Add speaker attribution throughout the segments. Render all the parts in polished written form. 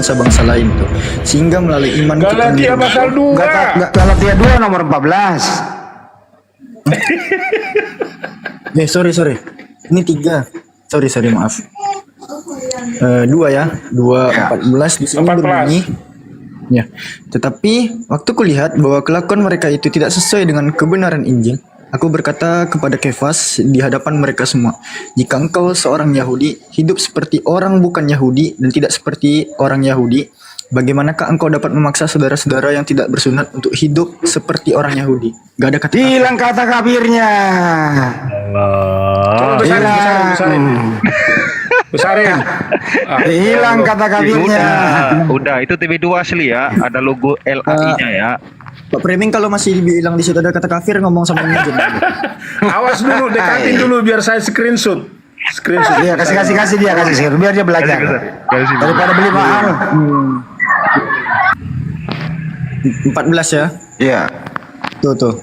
Speaker 1: bangsa-bangsa lain tuh. Sehingga melalui iman kita
Speaker 2: Galatia pasal 2.
Speaker 3: Galatia 2 nomor 14.
Speaker 1: Sorry. Ini 3. Sorry, maaf. 2 ya. 2:14 di sini
Speaker 2: 14.
Speaker 1: berbunyi. Ya. Tetapi waktu kulihat bahwa kelakuan mereka itu tidak sesuai dengan kebenaran Injil, aku berkata kepada Kefas di hadapan mereka semua, jika engkau seorang Yahudi, hidup seperti orang bukan Yahudi dan tidak seperti orang Yahudi, bagaimanakah engkau dapat memaksa saudara-saudara yang tidak bersunat untuk hidup seperti orang Yahudi? Gak ada kata kafir.
Speaker 3: Hilang kata kafirnya.
Speaker 2: Besarin.
Speaker 3: Hilang kata kafirnya.
Speaker 4: Udah, itu TB2 asli ya. Ada logo LAI-nya ya.
Speaker 1: Pak Preming kalau masih bilang di situ ada kata kafir, ngomong sama Injil.
Speaker 2: Awas dulu, dekatin dulu biar saya screenshot.
Speaker 3: Iya, kasih dia biar dia belajar. Daripada beli mahal.
Speaker 1: 14 ya.
Speaker 3: Iya.
Speaker 1: Tuh.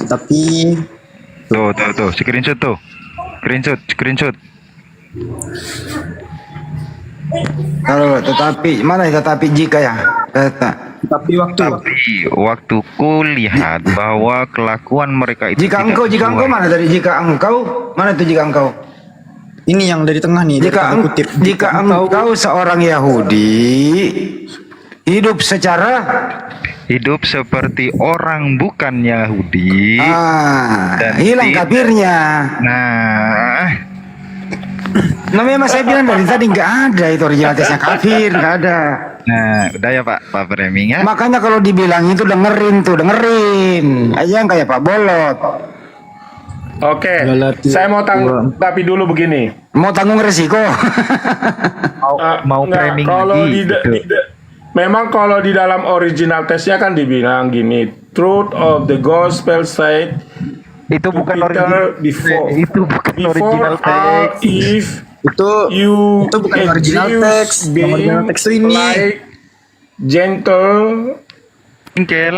Speaker 1: Tetapi
Speaker 4: Tuh, screenshot tuh. Screenshot.
Speaker 3: Kalau tetapi mana tetapi jika ya?
Speaker 1: Tapi
Speaker 4: waktu kulihat bahwa kelakuan mereka itu
Speaker 3: Jika engkau mana dari jika engkau? Mana itu jika engkau?
Speaker 1: ini yang dari tengah nih.
Speaker 3: Jika engkau seorang Yahudi hidup
Speaker 4: seperti orang bukan Yahudi. Dan
Speaker 3: hilang kafirnya.
Speaker 4: Nah,
Speaker 3: memang saya bilang dari tadi nggak ada itu originalitasnya kafir, nggak ada.
Speaker 4: Nah, udah ya Pak Preming ya.
Speaker 3: Makanya kalau dibilang itu dengerin. Aja yang kayak Pak Bolot.
Speaker 2: Oke, saya mau tapi dulu begini.
Speaker 3: Mau tanggung resiko.
Speaker 4: mau framing
Speaker 2: kalau
Speaker 4: lagi.
Speaker 2: memang kalau di dalam original tesnya kan dibilang gini, truth of the gospel said
Speaker 4: Itu bukan
Speaker 2: Peter
Speaker 4: original.
Speaker 2: before
Speaker 4: original text.
Speaker 2: if
Speaker 1: itu bukan original teks. Original teks itu ini.
Speaker 2: like gentle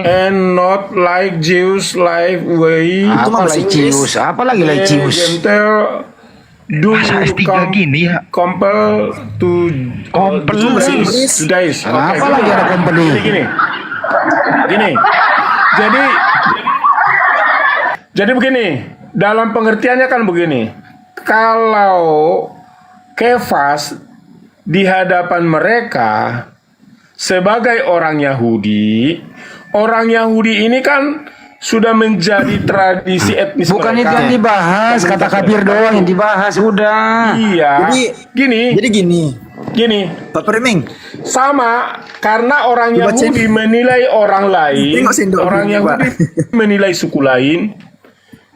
Speaker 2: and not like Jews like we.
Speaker 3: Apa lagi Laicius?
Speaker 2: Gentle do
Speaker 4: Masa
Speaker 2: you
Speaker 4: S3 gini ya?
Speaker 2: compel to Judaism.
Speaker 3: Apa lagi ada company?
Speaker 2: Gini. Jadi begini, dalam pengertiannya kan begini. Kalau Kefas di hadapan mereka sebagai orang Yahudi ini kan sudah menjadi tradisi etnis
Speaker 3: Bukan
Speaker 2: mereka.
Speaker 3: itu yang dibahas, kata kafir doang yang dibahas, udah.
Speaker 2: Iya. Jadi gini,
Speaker 1: Pak Preming,
Speaker 2: sama karena orang Yahudi menilai orang lain, orang Yahudi menilai suku lain.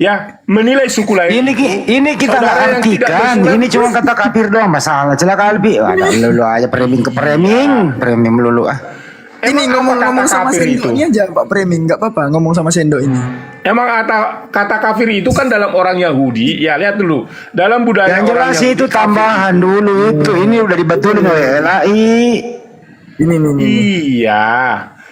Speaker 2: Ya, menilai suku lain.
Speaker 3: Ini kita nggak artikan. Ini cuma kata kafir doang. Masalah celaka Albi. Ada lulu aja preming melulu ah.
Speaker 1: ini ngomong sama sendok ini aja Pak Preming, nggak apa-apa ngomong sama sendok ini.
Speaker 2: Emang kata kafir itu kan dalam orang Yahudi. Ya lihat dulu dalam budaya.
Speaker 3: Yang jelas
Speaker 2: orang
Speaker 3: itu
Speaker 2: Yahudi,
Speaker 3: tambahan dulu itu. Ini udah dibetulin oleh LAI.
Speaker 1: Ini.
Speaker 2: Iya.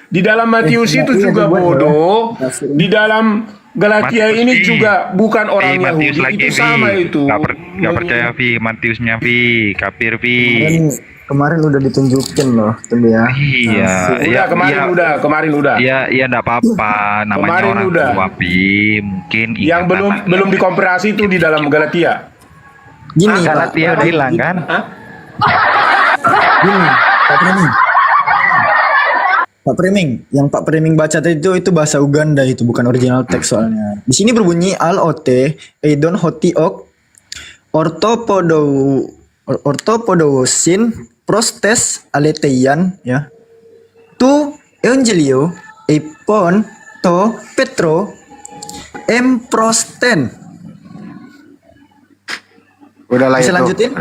Speaker 2: Di dalam Matius itu juga bodoh. Di dalam Galatia ini juga bukan orang Yahudi. Itu sama itu.
Speaker 4: Gak percaya Matiusnya kafir
Speaker 1: Kemarin udah ditunjukin loh, tuh ya.
Speaker 4: Iya.
Speaker 2: Kemarin udah.
Speaker 4: Iya, enggak apa-apa. Namanya
Speaker 2: Kemarin
Speaker 4: orang
Speaker 2: udah.
Speaker 4: tua mungkin
Speaker 2: Yang belum dikomparasi itu di dalam Galatia.
Speaker 1: Gini,
Speaker 4: Galatia udah hilang kan?
Speaker 1: Gini, Pak Preming, yang Pak Preming baca tadi itu bahasa Uganda, itu bukan original teks soalnya. Di sini berbunyi al-ot eidon hotiok ortopodosin prostes aleteian ya. Tu evangelio epon to petro emprosten.
Speaker 3: Udah lah
Speaker 1: Bisa
Speaker 3: itu.
Speaker 1: lanjutin?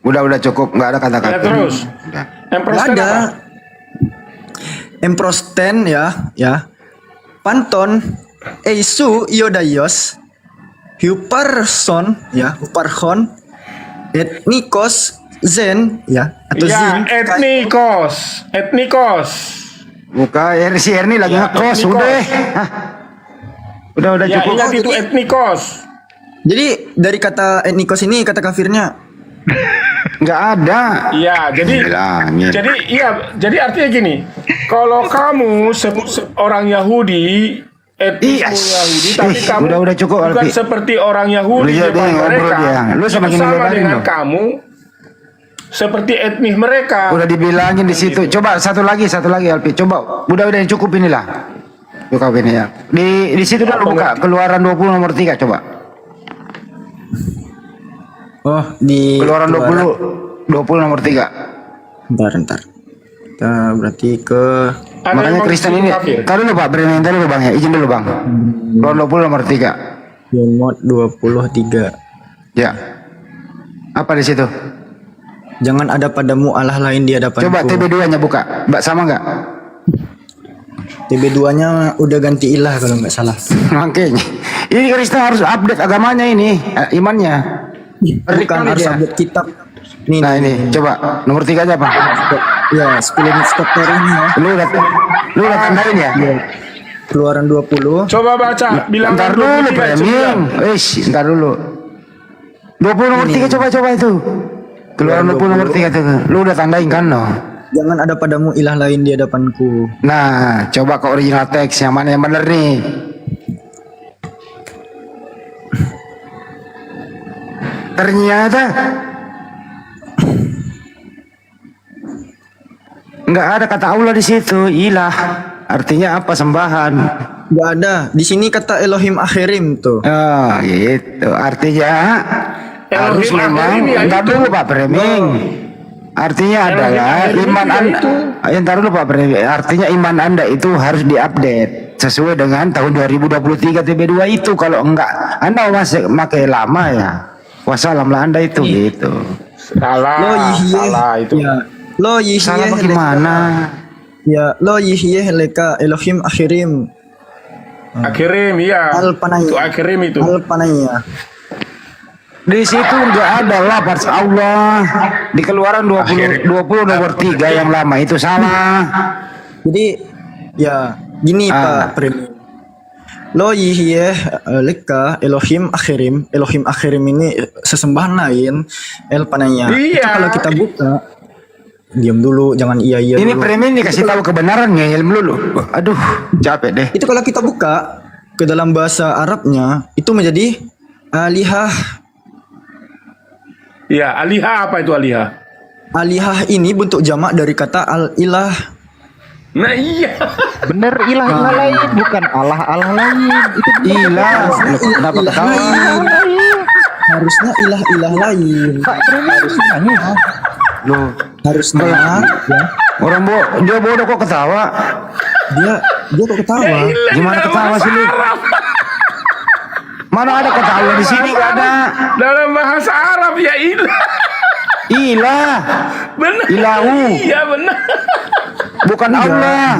Speaker 3: Udah cukup, nggak ada kata kafir.
Speaker 2: Terus.
Speaker 1: Nggak ada. Emprosten ya. Panton eisu iodaios huparson ya, huparhon etnikos zen ya atau
Speaker 2: Ya,
Speaker 1: zin
Speaker 2: etnikos.
Speaker 3: Buka si Erni lagi ngekos
Speaker 2: etnikos.
Speaker 3: udah. Hah. Udah
Speaker 2: Ya,
Speaker 3: cukup.
Speaker 2: ingat itu etnikos.
Speaker 1: Jadi dari kata etnikos ini kata kafirnya
Speaker 3: Nggak ada.
Speaker 2: Iya,
Speaker 3: Bilangin.
Speaker 2: jadi artinya gini, kalau kamu orang Yahudi, etnismu
Speaker 3: Iya,
Speaker 2: Yahudi, tapi
Speaker 3: ih,
Speaker 2: kamu
Speaker 3: udah cukup,
Speaker 2: bukan
Speaker 3: Alpi.
Speaker 2: seperti orang Yahudi
Speaker 3: Udah,
Speaker 2: depan
Speaker 3: dia ngobrol
Speaker 2: mereka,
Speaker 3: dia. Lu
Speaker 2: itu
Speaker 3: semakin
Speaker 2: sama
Speaker 3: dilebarin
Speaker 2: dengan
Speaker 3: lu.
Speaker 2: kamu seperti etnis mereka.
Speaker 3: Udah dibilangin di situ. Coba satu lagi Alpi. Coba udah cukup inilah. Buka ini ya. Di situ dulu buka Keluaran 20 nomor 3 coba.
Speaker 1: Oh, di
Speaker 3: Keluaran 20 nomor 3.
Speaker 1: Bentar. Kita berarti ke
Speaker 2: Ada
Speaker 3: Makanya
Speaker 2: yang
Speaker 3: Kristen
Speaker 2: mau
Speaker 3: ini.
Speaker 2: kafir.
Speaker 3: Tahu dulu Pak, tadi dulu Bang ya. Izin dulu Bang. Keluaran 20 nomor 3.
Speaker 1: Yomot 23.
Speaker 3: Ya. Apa di situ?
Speaker 1: Jangan ada padamu Allah lain di hadapanku.
Speaker 3: Coba TB2-nya buka. Mbak sama enggak?
Speaker 1: TB2-nya udah ganti ilah kalau nggak salah.
Speaker 3: Makanya. Ini Kristen harus update agamanya ini, imannya.
Speaker 1: Bukan harus update kitab. Nih,
Speaker 3: Nah ini, coba nomor 3 aja Pak.
Speaker 1: ya 10 chapter ini ya.
Speaker 3: Lu udah tandain ya?
Speaker 1: Keluaran 20.
Speaker 2: Coba baca, bilang
Speaker 3: Ntar dulu premium. Ntar dulu. 20 nomor 3 coba itu. Keluaran 20 nomor 3 tuh. Lu udah tandain kan no?
Speaker 1: Jangan ada padamu ilah lain di hadapanku.
Speaker 3: Nah, coba ke original teks yang mana yang bener nih? Ternyata nggak ada kata Allah di situ. Ilah artinya apa? Sembahan.
Speaker 1: Gak ada. Di sini kata Elohim akhirim tuh.
Speaker 3: Oh, gitu. Artinya harus
Speaker 2: Elohim
Speaker 3: memang.
Speaker 2: akhirim ya
Speaker 3: Entar
Speaker 2: itu.
Speaker 3: dulu Pak Preming. Artinya adalah
Speaker 2: akhirim
Speaker 3: iman
Speaker 2: ya
Speaker 3: Anda.
Speaker 2: itu.
Speaker 3: Entar dulu Pak Preming. Artinya iman Anda itu harus diupdate sesuai dengan tahun 2023 TB2 itu. Kalau enggak, Anda masih pakai lama ya. Wassalam lah Anda itu gitu.
Speaker 2: Salah,
Speaker 1: Lo yihye.
Speaker 2: salah itu.
Speaker 1: Ya. Lo yihye.
Speaker 3: Salah bagaimana?
Speaker 1: Ya, lo yihye leka Elohim akhirim.
Speaker 2: Akhirim, iya.
Speaker 1: Al-Panaya.
Speaker 2: Itu akhirim itu.
Speaker 1: Al-Panaya.
Speaker 3: Di situ enggak ada lafaz Allah. Di Keluaran 20 nomor 3 yang lama itu salah.
Speaker 1: Jadi ya gini Pak Prim. Lo yihye leka Elohim akhirim. Elohim akhirim ini sesembahan lain. El-Panaya.
Speaker 2: Iya.
Speaker 1: Itu kalau kita buka, diam dulu, jangan iya
Speaker 3: Ini
Speaker 1: dulu.
Speaker 3: Premium dikasih tahu kebenaran ngeyel dulu. Aduh, capek deh.
Speaker 1: Itu kalau kita buka ke dalam bahasa Arabnya itu menjadi alihah.
Speaker 2: Iya, alihah apa itu alihah?
Speaker 1: Alihah ini bentuk jamak dari kata al-ilah.
Speaker 2: Nah iya.
Speaker 4: Bener, ilah lain, bukan Allah lain. Itu
Speaker 3: Ilah, kenapa
Speaker 1: Ilah
Speaker 3: ketawa?
Speaker 1: lain. Harusnya ilah lain.
Speaker 3: Loh,
Speaker 1: Harusnya ya,
Speaker 3: orang dia bodoh kok ketawa?
Speaker 1: dia kok ketawa.
Speaker 3: Gimana ketawa sih lu? Mana ada ketawa di sini gak ada.
Speaker 2: Dalam bahasa Arab ya ilah.
Speaker 3: Ilah,
Speaker 2: Benar.
Speaker 3: ilahu,
Speaker 2: Iya benar.
Speaker 3: bukan Allah.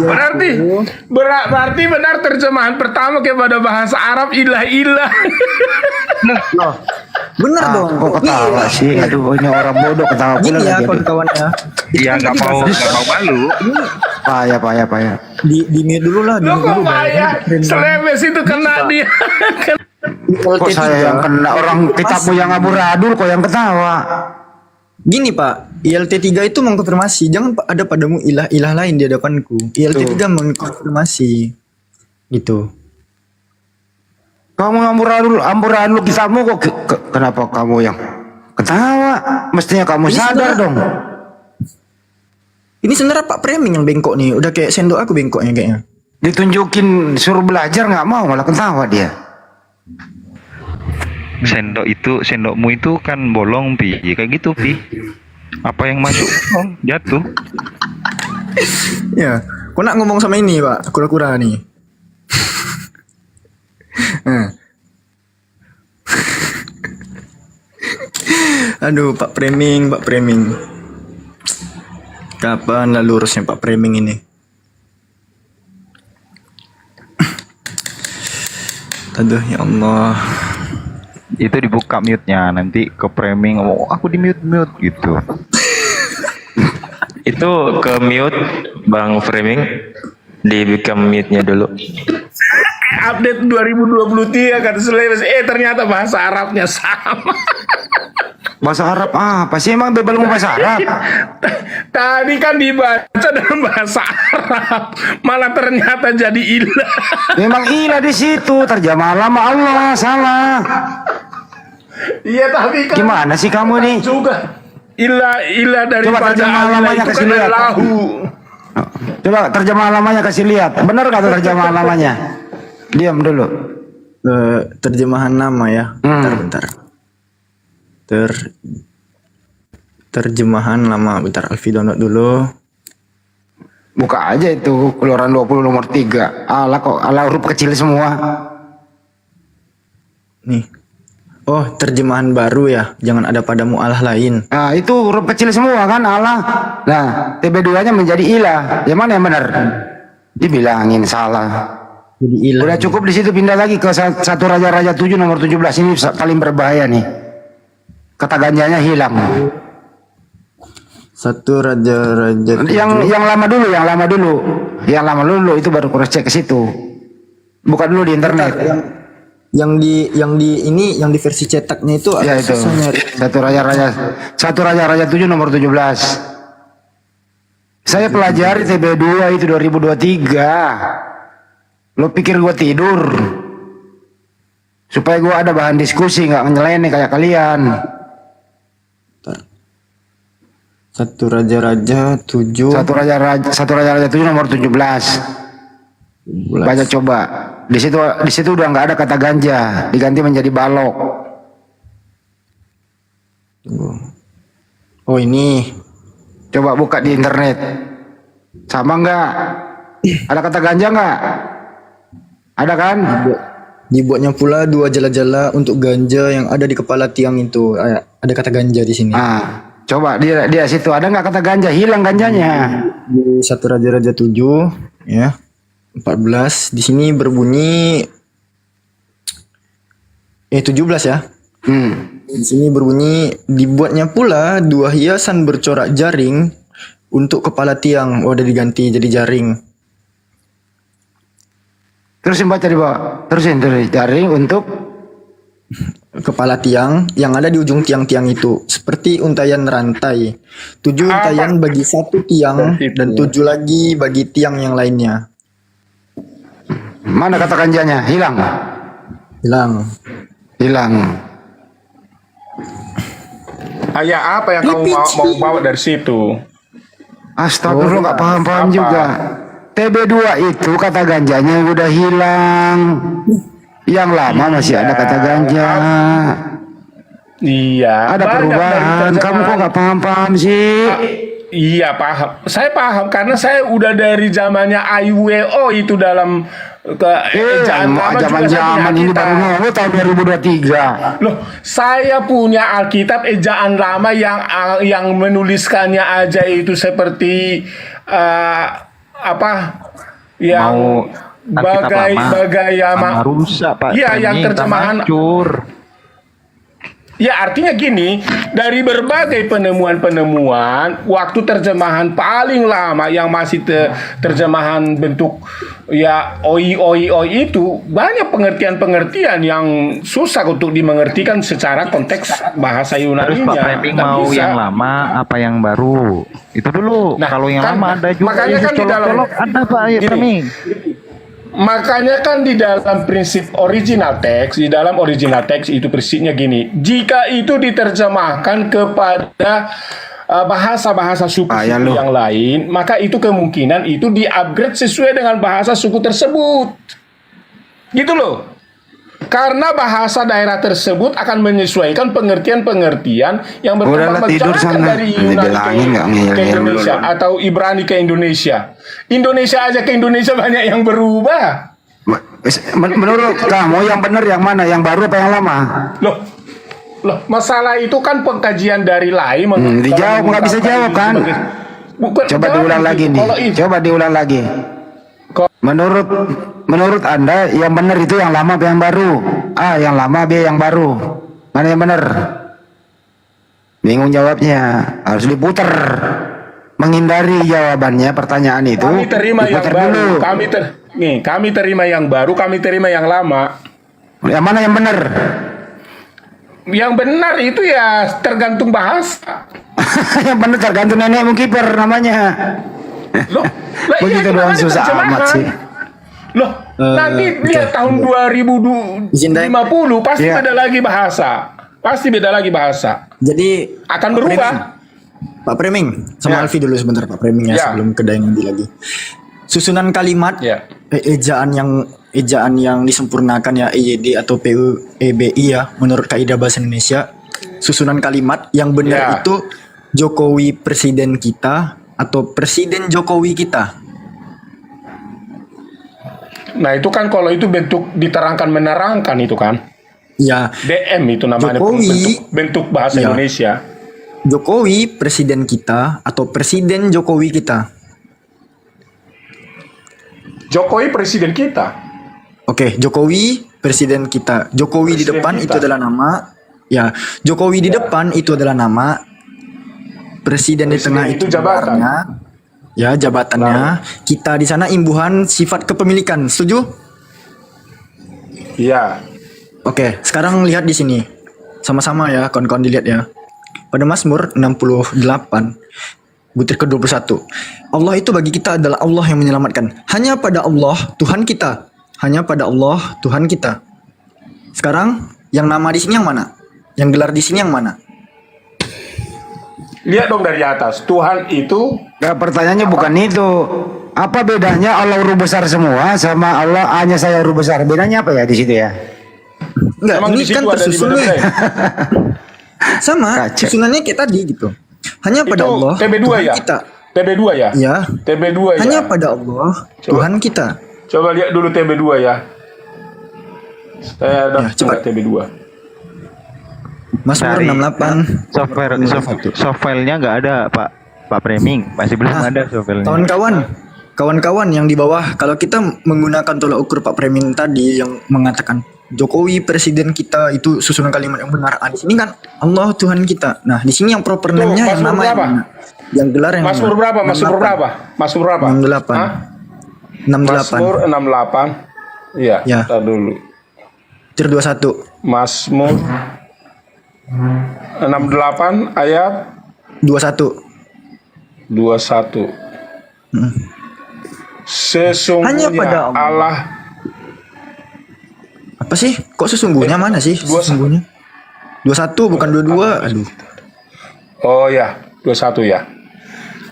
Speaker 2: Berarti benar terjemahan pertama kepada bahasa Arab ilah.
Speaker 1: Bener dong.
Speaker 3: Kok ketawa sih? Aduh, ini orang bodoh ketawa pula
Speaker 1: Gini ya
Speaker 3: lagi.
Speaker 1: kawan-kawan ya.
Speaker 4: Iya, nggak mau malu.
Speaker 3: Payah.
Speaker 1: Di mute dulu lah.
Speaker 2: Lo kok payah? Selebes itu kena dia.
Speaker 3: Kok saya yang kena, orang kitabmu yang amburadul kok yang ketawa?
Speaker 1: Gini Pak, ILT3 itu mengkonfirmasi jangan ada padamu ilah lain di hadapanku. ILT3 mengkonfirmasi gitu.
Speaker 3: Kamu amburadul kitabmu kok kenapa kamu yang ketawa? Mestinya kamu
Speaker 1: Ini
Speaker 3: sadar
Speaker 1: sebenarnya-
Speaker 3: dong.
Speaker 1: Ini sebenarnya Pak Preming yang bengkok nih. Udah kayak sendok aku bengkoknya kayaknya.
Speaker 3: Ditunjukin suruh belajar nggak mau, malah ketawa dia.
Speaker 4: Sendokmu itu kan bolong, Pi. Ya, kayak gitu, Pi. Apa yang masuk jatuh.
Speaker 1: Ya, kau nak ngomong sama ini Pak, kura-kura nih. Aduh, Pak Preming. Kapan lah lurusnya Pak Preming ini? Aduh, ya Allah.
Speaker 4: Itu dibuka mute-nya, nanti ke framing, oh aku di mute gitu.
Speaker 5: Itu ke mute Bang Framing, dibuka mute-nya dulu.
Speaker 2: update 2023 kata Sulaiman. Ternyata bahasa Arabnya sama.
Speaker 3: Bahasa Arab apa sih emang bebel ngomong bahasa Arab?
Speaker 2: Tadi kan dibaca dalam bahasa Arab, malah ternyata jadi ilah.
Speaker 3: Memang ilah di situ, terjemah lama Allah salah.
Speaker 2: Iya tapi kan
Speaker 3: Gimana sih kamu nih?
Speaker 2: juga ilah daripada
Speaker 3: terjemah
Speaker 2: Allah
Speaker 3: lamanya
Speaker 2: itu
Speaker 3: kasih
Speaker 2: kan
Speaker 3: lihat.
Speaker 2: lahu.
Speaker 3: Coba terjemah lamanya kasih lihat. Benar gak tuh terjemah lamanya? Diam dulu.
Speaker 1: Terjemahan nama ya. Bentar. Terjemahan lama. Bentar, Alfi download dulu.
Speaker 3: Buka aja itu keluaran 20 nomor 3. Ala kok ala huruf kecil semua.
Speaker 1: Nih. Oh, terjemahan baru ya. Jangan ada padamu Allah lain.
Speaker 3: Nah, itu huruf kecil semua kan Allah. Nah, TB2-nya menjadi ilah. Yang mana yang benar? Dibilangin salah.
Speaker 1: Jadi ilah.
Speaker 3: Udah cukup di situ, pindah lagi ke 1 Raja-Raja 7 nomor 17. Ini paling berbahaya nih. Kata ganjanya hilang.
Speaker 1: 1 Raja-Raja 7.
Speaker 3: Yang lama dulu itu baru cross check ke situ. Buka dulu di internet.
Speaker 1: Yang di versi cetaknya itu
Speaker 3: Ya
Speaker 1: agak
Speaker 3: itu.
Speaker 1: susah nyari.
Speaker 3: 1 Raja-Raja 7 nomor 17. Saya pelajari TB2 itu 2023. Lo pikir gua tidur? Supaya gua ada bahan diskusi, nggak nyeleneh kayak kalian.
Speaker 1: 1 Raja-Raja 7.
Speaker 3: 1 Raja-Raja 7 nomor 17. Baca coba. Di situ udah nggak ada kata ganja, diganti menjadi balok.
Speaker 1: Oh ini.
Speaker 3: Coba buka di internet. Sama nggak? Ada kata ganja nggak? Ada kan?
Speaker 1: Dibuatnya pula 2 jala-jala untuk ganja yang ada di kepala tiang itu. Ada kata ganja di sini.
Speaker 3: Ah, coba dia situ ada nggak kata ganja? Hilang ganjanya.
Speaker 1: Di 1 Raja-Raja 7 ya. 14 di sini berbunyi 17 ya. Di sini berbunyi dibuatnya pula 2 hiasan bercorak jaring untuk kepala tiang. Oh, udah diganti jadi jaring.
Speaker 3: Terusin baca di bawah. Terusin jaring untuk
Speaker 1: Kepala tiang yang ada di ujung tiang-tiang itu seperti untayan rantai. 7 untayan bagi 1 tiang dan 7 lagi bagi tiang yang lainnya.
Speaker 3: mana kata ganjanya? Hilang.
Speaker 2: Ayat apa yang kamu mau bawa dari situ?
Speaker 3: Astagfirullah, nggak paham-paham
Speaker 2: apa?
Speaker 3: juga. TB2 itu kata ganjanya udah hilang. Yang lama masih ada kata ganja.
Speaker 2: Iya.
Speaker 3: Ada
Speaker 2: banyak
Speaker 3: perubahan.
Speaker 2: dari
Speaker 3: Kamu kok
Speaker 2: terjemahan.
Speaker 3: nggak paham-paham sih?
Speaker 2: Iya paham. Saya paham karena saya udah dari zamannya IWO itu dalam ejaan lama juga saya punya
Speaker 3: Zaman-zaman ini baru
Speaker 2: Alkitab.
Speaker 3: ngomong tahun 2023.
Speaker 2: Loh, saya punya Alkitab ejaan lama yang menuliskannya aja itu seperti apa yang
Speaker 4: Mau
Speaker 2: bagai
Speaker 4: sama rusak Pak.
Speaker 2: Iya, yang
Speaker 4: Training,
Speaker 2: terjemahan
Speaker 4: hancur.
Speaker 2: Ya artinya gini, dari berbagai penemuan-penemuan, waktu terjemahan paling lama yang masih terjemahan bentuk ya oi itu banyak pengertian-pengertian yang susah untuk dimengertikan secara konteks bahasa
Speaker 4: Terus
Speaker 2: Yunani-nya.
Speaker 4: Pak Framing
Speaker 2: Nggak
Speaker 4: mau
Speaker 2: bisa.
Speaker 4: yang lama apa yang baru? Itu dulu.
Speaker 2: Nah,
Speaker 4: Kalau yang
Speaker 2: kan-
Speaker 4: lama ada juga
Speaker 2: makanya
Speaker 4: Yesus
Speaker 2: kan di dalam-
Speaker 4: colok-colok ada Pak
Speaker 2: Gini.
Speaker 4: Framing.
Speaker 2: Makanya kan di dalam prinsip original text, di dalam original text itu prinsipnya gini, jika itu diterjemahkan kepada bahasa-bahasa suku
Speaker 3: Ya lu.
Speaker 2: yang lain, maka itu kemungkinan itu di-upgrade sesuai dengan bahasa suku tersebut. Gitu loh. Karena bahasa daerah tersebut akan menyesuaikan pengertian-pengertian yang
Speaker 3: Udahlah,
Speaker 2: berkembang
Speaker 3: tidur
Speaker 2: menjalankan
Speaker 3: sana.
Speaker 2: dari
Speaker 3: Ini
Speaker 2: Yunani
Speaker 3: bilangin nggak
Speaker 2: ke
Speaker 3: ngeyel-ngeyel
Speaker 2: Indonesia
Speaker 3: dulu.
Speaker 2: atau Ibrani ke Indonesia. Indonesia aja ke Indonesia banyak yang berubah.
Speaker 3: Menurut kamu yang benar yang mana? Yang baru apa yang lama?
Speaker 2: Loh, masalah itu kan pengkajian dari lain.
Speaker 3: Dijawab,
Speaker 2: kalau
Speaker 3: nggak bisa
Speaker 2: mengungkapkan
Speaker 3: jawab
Speaker 2: itu
Speaker 3: kan?
Speaker 2: Bukan,
Speaker 3: Coba
Speaker 2: jawab
Speaker 3: diulang
Speaker 2: itu.
Speaker 3: lagi nih.
Speaker 2: Kalau itu,
Speaker 3: Coba diulang lagi.
Speaker 2: Kok-
Speaker 3: Menurut Anda yang benar itu yang lama apa yang baru? A yang lama, B yang baru. Mana yang benar? Bingung jawabnya. Harus diputer. menghindari jawabannya pertanyaan itu,
Speaker 2: Kami terima yang
Speaker 3: diputar
Speaker 2: baru.
Speaker 3: dulu.
Speaker 2: Kami terima yang baru, kami terima yang lama.
Speaker 3: Yang mana yang benar?
Speaker 2: Yang benar itu ya tergantung bahasa.
Speaker 3: Yang benar tergantung nenekmu kiper namanya.
Speaker 2: Loh, lah iya,
Speaker 3: Begitu
Speaker 2: gimana
Speaker 3: doang susah
Speaker 2: terjemahan?
Speaker 3: amat sih.
Speaker 2: Loh, nanti lihat tahun 2050 pasti
Speaker 3: Iya.
Speaker 2: beda lagi bahasa. Pasti beda lagi bahasa.
Speaker 1: Jadi
Speaker 2: Akan
Speaker 1: Pak
Speaker 2: berubah.
Speaker 1: Preming, Pak Preming sama
Speaker 2: Ya.
Speaker 1: Alfi dulu sebentar Pak Preming ya,
Speaker 2: Ya.
Speaker 1: sebelum ke Daeng nanti lagi. Susunan kalimat
Speaker 2: Ya.
Speaker 1: ejaan yang disempurnakan ya EYD atau PUEBI ya menurut kaidah bahasa Indonesia. Susunan kalimat yang benar
Speaker 2: Ya.
Speaker 1: itu Jokowi presiden kita atau presiden Jokowi kita.
Speaker 2: Nah itu kan kalau itu bentuk diterangkan menerangkan itu kan.
Speaker 1: Ya,
Speaker 2: DM itu namanya
Speaker 1: Jokowi.
Speaker 2: bentuk bahasa
Speaker 1: Ya.
Speaker 2: Indonesia.
Speaker 1: Jokowi presiden kita atau presiden Jokowi kita.
Speaker 2: Jokowi presiden kita.
Speaker 1: Oke, Jokowi presiden kita. Jokowi di
Speaker 2: Presiden
Speaker 1: depan
Speaker 2: kita.
Speaker 1: itu adalah nama. Ya, Jokowi di depan itu adalah nama. Presiden di tengah
Speaker 2: itu
Speaker 1: itu
Speaker 2: jabatan.
Speaker 1: gelarnya. Ya, jabatannya. Kita di sana imbuhan sifat kepemilikan. Setuju?
Speaker 2: Iya.
Speaker 1: Oke, sekarang lihat di sini. Sama-sama ya, kawan-kawan dilihat ya. Pada Mazmur 68 butir ke-21. Allah itu bagi kita adalah Allah yang menyelamatkan. Hanya pada Allah Tuhan kita. Hanya pada Allah Tuhan kita. Sekarang yang nama di sini yang mana? Yang gelar di sini yang mana?
Speaker 2: Lihat dong dari atas. Tuhan itu
Speaker 3: Nah, pertanyaannya bukan itu. Apa bedanya Allah huruf besar semua sama Allah hanya saya huruf besar? Bedanya apa ya di situ ya?
Speaker 1: Enggak,
Speaker 2: emang
Speaker 1: ini
Speaker 2: di situ
Speaker 1: kan
Speaker 2: ada di
Speaker 1: tersusun
Speaker 2: bener-bener.
Speaker 1: sama
Speaker 3: Kacau.
Speaker 1: susunannya kayak tadi gitu. Hanya pada
Speaker 2: Itu
Speaker 1: Allah
Speaker 2: TB2
Speaker 1: Tuhan
Speaker 2: ya?
Speaker 1: kita.
Speaker 2: TB2 ya?
Speaker 1: Ya.
Speaker 2: TB2 ya?
Speaker 1: Hanya pada Allah Tuhan kita.
Speaker 2: Coba lihat dulu TB2 ya. Saya ada
Speaker 1: Ya, coba.
Speaker 2: TB2.
Speaker 1: Mazmur
Speaker 4: Cari.
Speaker 1: 68
Speaker 4: softwarenya nggak ada Pak Preming, masih belum
Speaker 1: Nah,
Speaker 4: ada softwarenya.
Speaker 1: kawan-kawan yang di bawah, kalau kita menggunakan tolak ukur Pak Premin tadi yang mengatakan Jokowi presiden kita itu susunan kalimat yang benar. Ah, di sini kan Allah Tuhan kita. Nah, di sini yang proper
Speaker 2: Tuh,
Speaker 1: name-nya yang
Speaker 2: Mazmur
Speaker 1: nama yang
Speaker 2: berapa?
Speaker 1: mana? Yang gelar yang
Speaker 2: Mazmur
Speaker 1: mana?
Speaker 2: berapa? Mazmur
Speaker 1: 68.
Speaker 2: berapa? Mazmur berapa?
Speaker 1: 68.
Speaker 2: Hah?
Speaker 1: 68.
Speaker 2: Mazmur 68. Iya,
Speaker 1: Ya.
Speaker 2: ntar dulu.
Speaker 1: Tir 21.
Speaker 2: Mazmur 68 ayat
Speaker 1: 21.
Speaker 2: 21. Sesungguhnya
Speaker 1: Hanya pada
Speaker 2: Allah
Speaker 1: Apa sih? Kok sesungguhnya mana sih?
Speaker 2: 21.
Speaker 1: Sesungguhnya. 21 bukan 22. Aduh.
Speaker 2: Oh ya, 21 ya.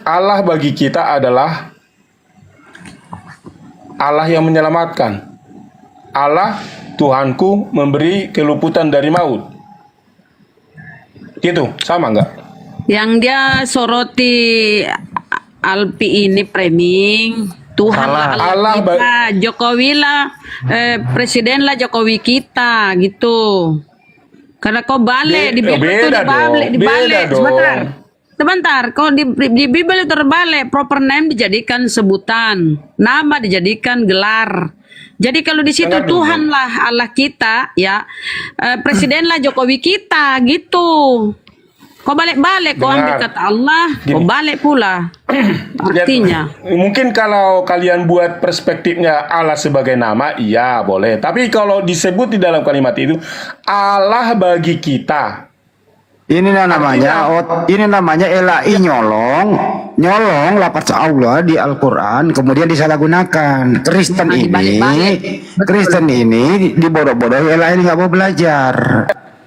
Speaker 2: Allah bagi kita adalah Allah yang menyelamatkan. Allah Tuhanku memberi keluputan dari maut. Gitu, sama enggak?
Speaker 5: Yang dia soroti Alpi ini Preming. Tuhan lah
Speaker 2: Allah
Speaker 5: Allah kita, Jokowi lah, presiden lah Jokowi kita gitu. Karena kau balik di Bible
Speaker 2: beda
Speaker 5: tuh dibalik,
Speaker 2: dong,
Speaker 5: dibalik.
Speaker 2: beda dong.
Speaker 5: Sebentar, kau di Bible itu terbalik, proper name dijadikan sebutan, nama dijadikan gelar. Jadi kalau di situ
Speaker 2: Dengar dulu.
Speaker 5: Tuhan lah Allah kita, ya, presiden lah Jokowi kita gitu. Kau balik-balik, kau ambil
Speaker 2: Dengar.
Speaker 5: kata Allah, kau
Speaker 2: Gini.
Speaker 5: balik pula. Artinya.
Speaker 2: Mungkin kalau kalian buat perspektifnya Allah sebagai nama, iya boleh. Tapi kalau disebut di dalam kalimat itu Allah bagi kita.
Speaker 3: Ini namanya elai nyolong lafaz Allah di Al-Qur'an kemudian disalahgunakan. Kristen ini dibodoh-bodohi elai nggak mau belajar.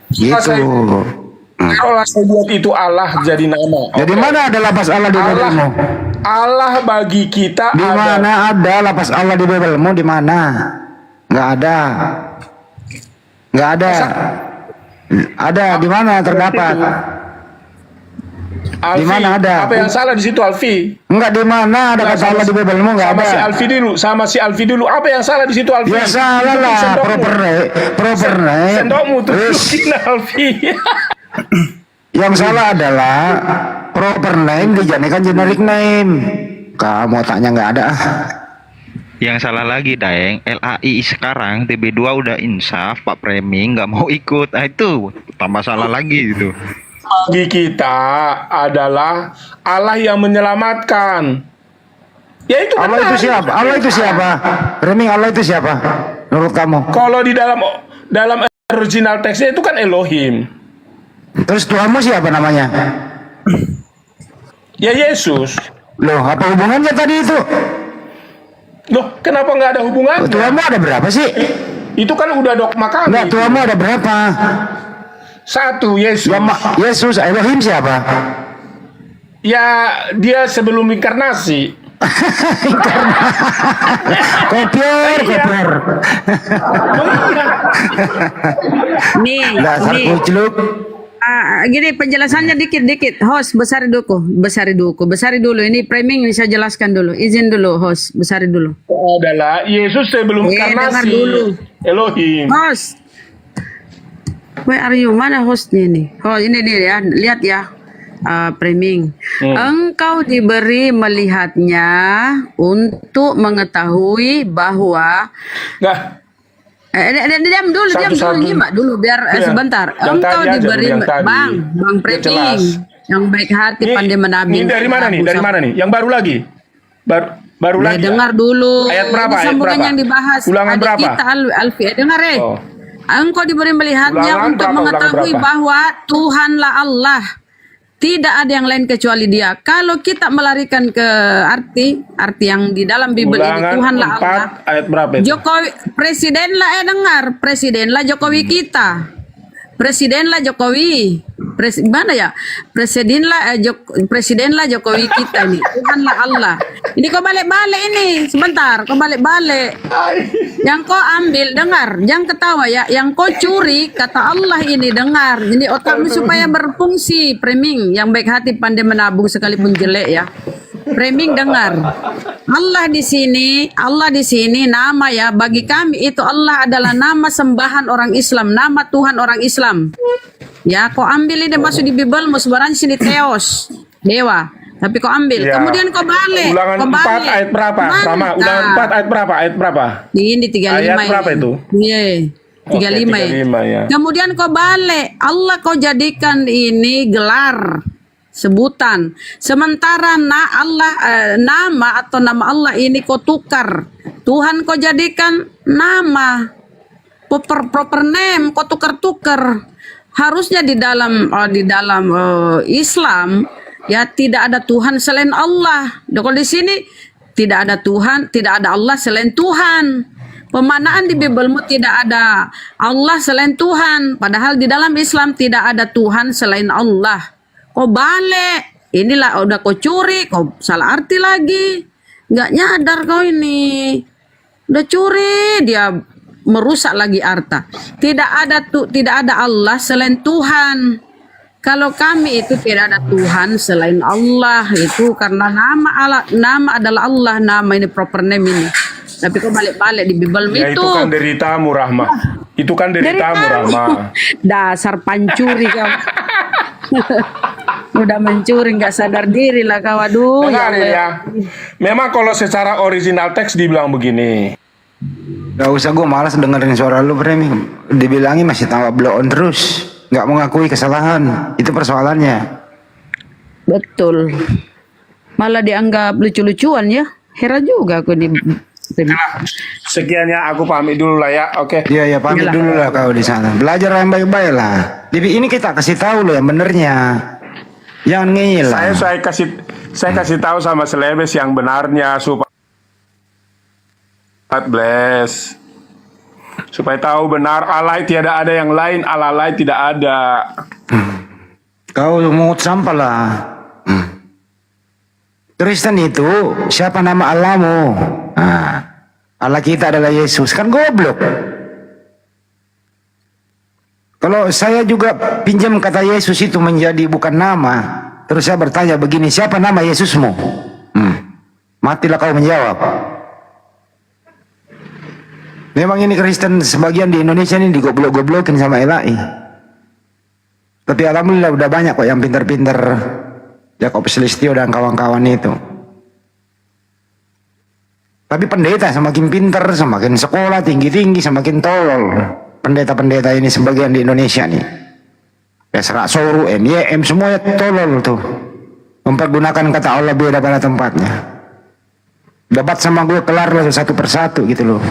Speaker 3: Gitu.
Speaker 2: Kalau saya buat itu Allah jadi nama.
Speaker 3: Jadi
Speaker 2: Oke.
Speaker 3: mana ada lafaz Allah di Bibelmu?
Speaker 2: Allah bagi kita
Speaker 3: Di
Speaker 2: ada.
Speaker 3: mana ada lafaz Allah di Bibelmu? Di mana? Nggak ada. Nggak ada. Ada di mana terdapat?
Speaker 2: Alfi,
Speaker 3: Di mana ada?
Speaker 2: Apa yang salah di situ Alfi?
Speaker 3: Enggak di mana ada kata Allah di Bibelmu? Nggak
Speaker 2: Sama
Speaker 3: ada.
Speaker 2: si Alfi dulu, sama si Alfi dulu. Apa yang salah di situ Alfi?
Speaker 3: Ya salah lah, proper name.
Speaker 2: Sendokmu tuh
Speaker 3: Terus
Speaker 2: Alfi.
Speaker 3: yang salah adalah proper name dijadikan generic name. Kamu otaknya nggak ada.
Speaker 4: Yang salah lagi Daeng, LAI sekarang TB2 udah insaf, Pak Preming nggak mau ikut. Ah itu tambah salah lagi gitu.
Speaker 2: bagi kita adalah Allah yang menyelamatkan. Ya itu
Speaker 3: Allah
Speaker 2: benar.
Speaker 3: itu siapa? Allah itu siapa? Reming, Allah itu siapa? Menurut kamu?
Speaker 2: Kalau di dalam original teksnya itu kan Elohim.
Speaker 3: Terus Tuhanmu siapa namanya?
Speaker 2: Ya Yesus.
Speaker 3: Loh, apa hubungannya tadi itu?
Speaker 2: Loh, kenapa nggak ada hubungannya?
Speaker 3: Tuhanmu ada berapa sih?
Speaker 2: Itu kan udah dogma kami.
Speaker 3: Enggak, Tuhanmu ada berapa?
Speaker 2: Satu, Yesus.
Speaker 3: Ya, Yesus, Elohim siapa?
Speaker 2: Ya, dia sebelum inkarnasi.
Speaker 3: Kopior.
Speaker 5: Nih,
Speaker 3: Dasar
Speaker 5: nih.
Speaker 3: kucluk.
Speaker 5: Gini penjelasannya dikit-dikit. Host, besari dulu. Ini framing saya jelaskan dulu. Izin dulu, host, besari dulu.
Speaker 2: Adalah Yesus sebelum
Speaker 5: dengar
Speaker 2: inkarnasi.
Speaker 5: dulu.
Speaker 2: Elohim.
Speaker 5: Host, where are you? Mana hostnya ini? Oh, ini dia ya. Lihat ya. Framing. Engkau diberi melihatnya untuk mengetahui bahwa
Speaker 2: Nah,
Speaker 5: diam dulu, nyimak dulu biar
Speaker 2: Iya.
Speaker 5: basebentar.
Speaker 2: Yang
Speaker 5: Engkau
Speaker 2: tadi aja
Speaker 5: diberi
Speaker 2: dulu, yang tadi.
Speaker 5: Bang
Speaker 2: Biar
Speaker 5: Framing
Speaker 2: jelas.
Speaker 5: yang baik hati pandai menabing.
Speaker 2: Ini dari mana nih? Dari mana nih? Yang baru lagi? Baru lagi. ya?
Speaker 5: Dengar dulu.
Speaker 2: Ayat berapa?
Speaker 5: Ini
Speaker 2: Ayat
Speaker 5: sambungan
Speaker 2: berapa?
Speaker 5: yang dibahas.
Speaker 2: Ulangan
Speaker 5: Adik
Speaker 2: berapa?
Speaker 5: kita Alfi, dengar
Speaker 2: Oh.
Speaker 5: Engkau diberi melihatnya
Speaker 2: Ulangan
Speaker 5: untuk
Speaker 2: berapa?
Speaker 5: mengetahui
Speaker 2: Ulangan berapa?
Speaker 5: bahwa Tuhanlah Allah. Tidak ada yang lain kecuali Dia. Kalau kita melarikan ke arti yang di dalam Bible ini
Speaker 2: Ulangan
Speaker 5: Tuhanlah
Speaker 2: 4
Speaker 5: Allah.
Speaker 2: ayat berapa itu?
Speaker 5: Jokowi presidenlah dengar, presidenlah Jokowi kita. Presidenlah Jokowi. Mana ya? Presidenlah Jokowi kita ini. Tuhanlah Allah. Ini kau balik-balik ini. Sebentar, kau balik-balik. Yang kau ambil, dengar. Jangan ketawa ya. Yang kau curi, kata Allah ini, dengar. Ini otakmu supaya berfungsi. Framing. Yang baik hati pandai menabung sekalipun jelek ya. Framing, dengar. Allah di sini nama ya. Bagi kami itu Allah adalah nama sembahan orang Islam. Nama Tuhan orang Islam. Ya, kau ambil ini masuk di Bible, mau sebenarnya sini Theos, dewa. Tapi kau ambil,
Speaker 2: Ya.
Speaker 5: kemudian kau balik.
Speaker 2: Ulangan
Speaker 5: kau
Speaker 2: 4
Speaker 5: balik.
Speaker 2: ayat berapa? Rama, ulangan 4 ayat berapa? Ayat berapa?
Speaker 5: Ini 35
Speaker 2: Ayat berapa
Speaker 5: ini.
Speaker 2: itu?
Speaker 5: Iya. 35
Speaker 2: Oke, 35 ya.
Speaker 5: Kemudian kau balik. Allah kau jadikan ini gelar sebutan. Sementara nama atau nama Allah ini kau tukar. Tuhan kau jadikan nama. Proper name kau tukar-tukar. Harusnya di dalam Islam ya tidak ada Tuhan selain Allah. Kalau di sini tidak ada Tuhan, tidak ada Allah selain Tuhan. Pemanaan di Bibelmu tidak ada Allah selain Tuhan. Padahal di dalam Islam tidak ada Tuhan selain Allah. Kau balik, inilah udah kau curi, kau salah arti lagi. Nggak nyadar kau ini. Udah curi, dia merusak lagi arta. Tidak ada Allah selain Tuhan. Kalau kami itu tidak ada Tuhan selain Allah, itu karena nama adalah Allah, nama ini proper name ini. Tapi kok balik-balik di Bible
Speaker 2: Ya
Speaker 5: itu.
Speaker 2: itu kan deritamu Rahma. Itu kan deritamu Rahma.
Speaker 5: Dasar pancuri kau. Udah mencuri nggak sadar diri lah kau. Aduh
Speaker 2: Dengar
Speaker 5: ya.
Speaker 2: ya. Memang kalau secara original teks dibilang begini.
Speaker 3: Gak usah, gue malas dengerin suara lu, Framing. Dibilangin masih tambah blow on terus. Gak mau ngakui kesalahan. Itu persoalannya.
Speaker 5: Betul. Malah dianggap lucu-lucuan ya. Heran juga aku di.
Speaker 2: Sekian ya, aku pamit dulu lah ya. Oke.
Speaker 3: Iya, pamit
Speaker 5: Iyalah.
Speaker 3: dulu lah kau di sana. Belajar yang baik-baik lah. Ini kita kasih tahu lo yang benernya. Jangan ngilang.
Speaker 2: Saya kasih tahu sama Selebes yang benarnya supaya bless. Supaya tahu benar Allah tiada ada yang lain, Allah lain tidak ada.
Speaker 3: Kau mungut sampah lah. Kristen itu siapa nama Allahmu? Nah, Allah kita adalah Yesus. Kan goblok. Kalau saya juga pinjam kata Yesus itu menjadi bukan nama, terus saya bertanya begini, siapa nama Yesusmu? Matilah kau menjawab. Memang ini Kristen sebagian di Indonesia ini digoblok-goblokin sama LAI. Tapi alhamdulillah udah banyak kok yang pinter-pinter. Jakob Selistio dan kawan-kawan itu. Tapi pendeta semakin pinter, semakin sekolah tinggi-tinggi, semakin tolol. Pendeta-pendeta ini sebagian di Indonesia nih. Ya serak soru, NYM semuanya tolol tuh. Mempergunakan kata Allah beda pada tempatnya. Debat sama gue kelar lah satu persatu gitu loh.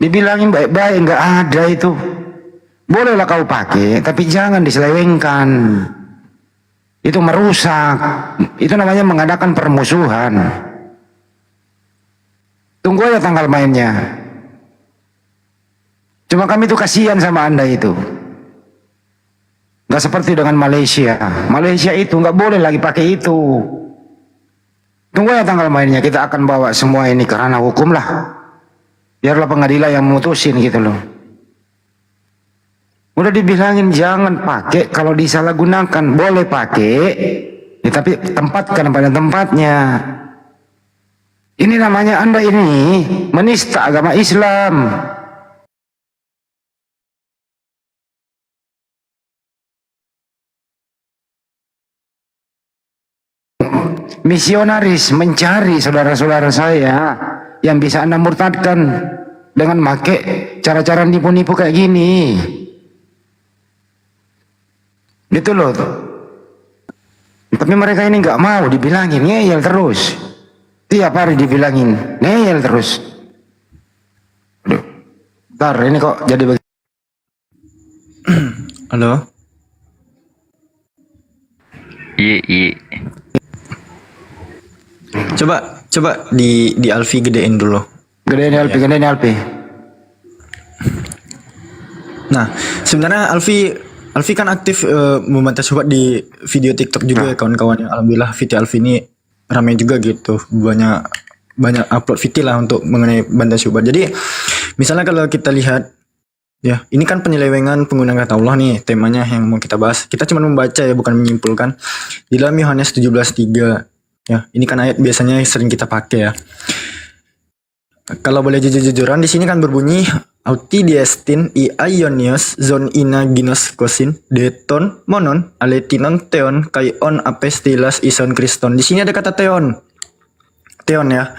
Speaker 3: Dibilangin baik-baik, nggak ada itu. Bolehlah kau pakai, tapi jangan diselewengkan. Itu merusak. Itu namanya mengadakan permusuhan. Tunggu aja tanggal mainnya. Cuma kami tuh kasihan sama Anda itu. Nggak seperti dengan Malaysia. Malaysia itu nggak boleh lagi pakai itu. Tunggu ya tanggal mainnya, kita akan bawa semua ini ke ranah hukum lah. Biarlah pengadilan yang memutusin gitu loh. Udah dibilangin jangan pakai, kalau disalahgunakan boleh pakai, ya, tapi tempatkan pada tempatnya. Ini namanya Anda ini menista agama Islam. Misionaris mencari saudara-saudara saya yang bisa Anda murtadkan dengan make cara-cara nipu-nipu kayak gini. Gitu loh. Tapi mereka ini nggak mau dibilangin, ngeyel terus. Tiap hari dibilangin, ngeyel terus. Aduh. Ntar ini kok jadi begini.
Speaker 1: Halo.
Speaker 4: Iya.
Speaker 1: Coba di Alfi gedein dulu.
Speaker 3: Gedein Alpi.
Speaker 1: Nah, sebenarnya Alfi kan aktif membantu sobat di video TikTok juga ya kawan-kawan. Alhamdulillah video Alfi ini ramai juga gitu. Banyak upload video lah untuk mengenai bantu sobat. Jadi, misalnya kalau kita lihat ya, ini kan penyelewengan penggunaan kata Allah nih temanya yang mau kita bahas. Kita cuma membaca ya, bukan menyimpulkan. Di dalam Yohanes 17:3 ya, ini kan ayat biasanya sering kita pakai ya. Kalau boleh jujur-jujuran di sini kan berbunyi auti diestin I aionios zon ina ginos kosin deton monon aletinon teon kai on apestilas ison kriston. Di sini ada kata teon ya,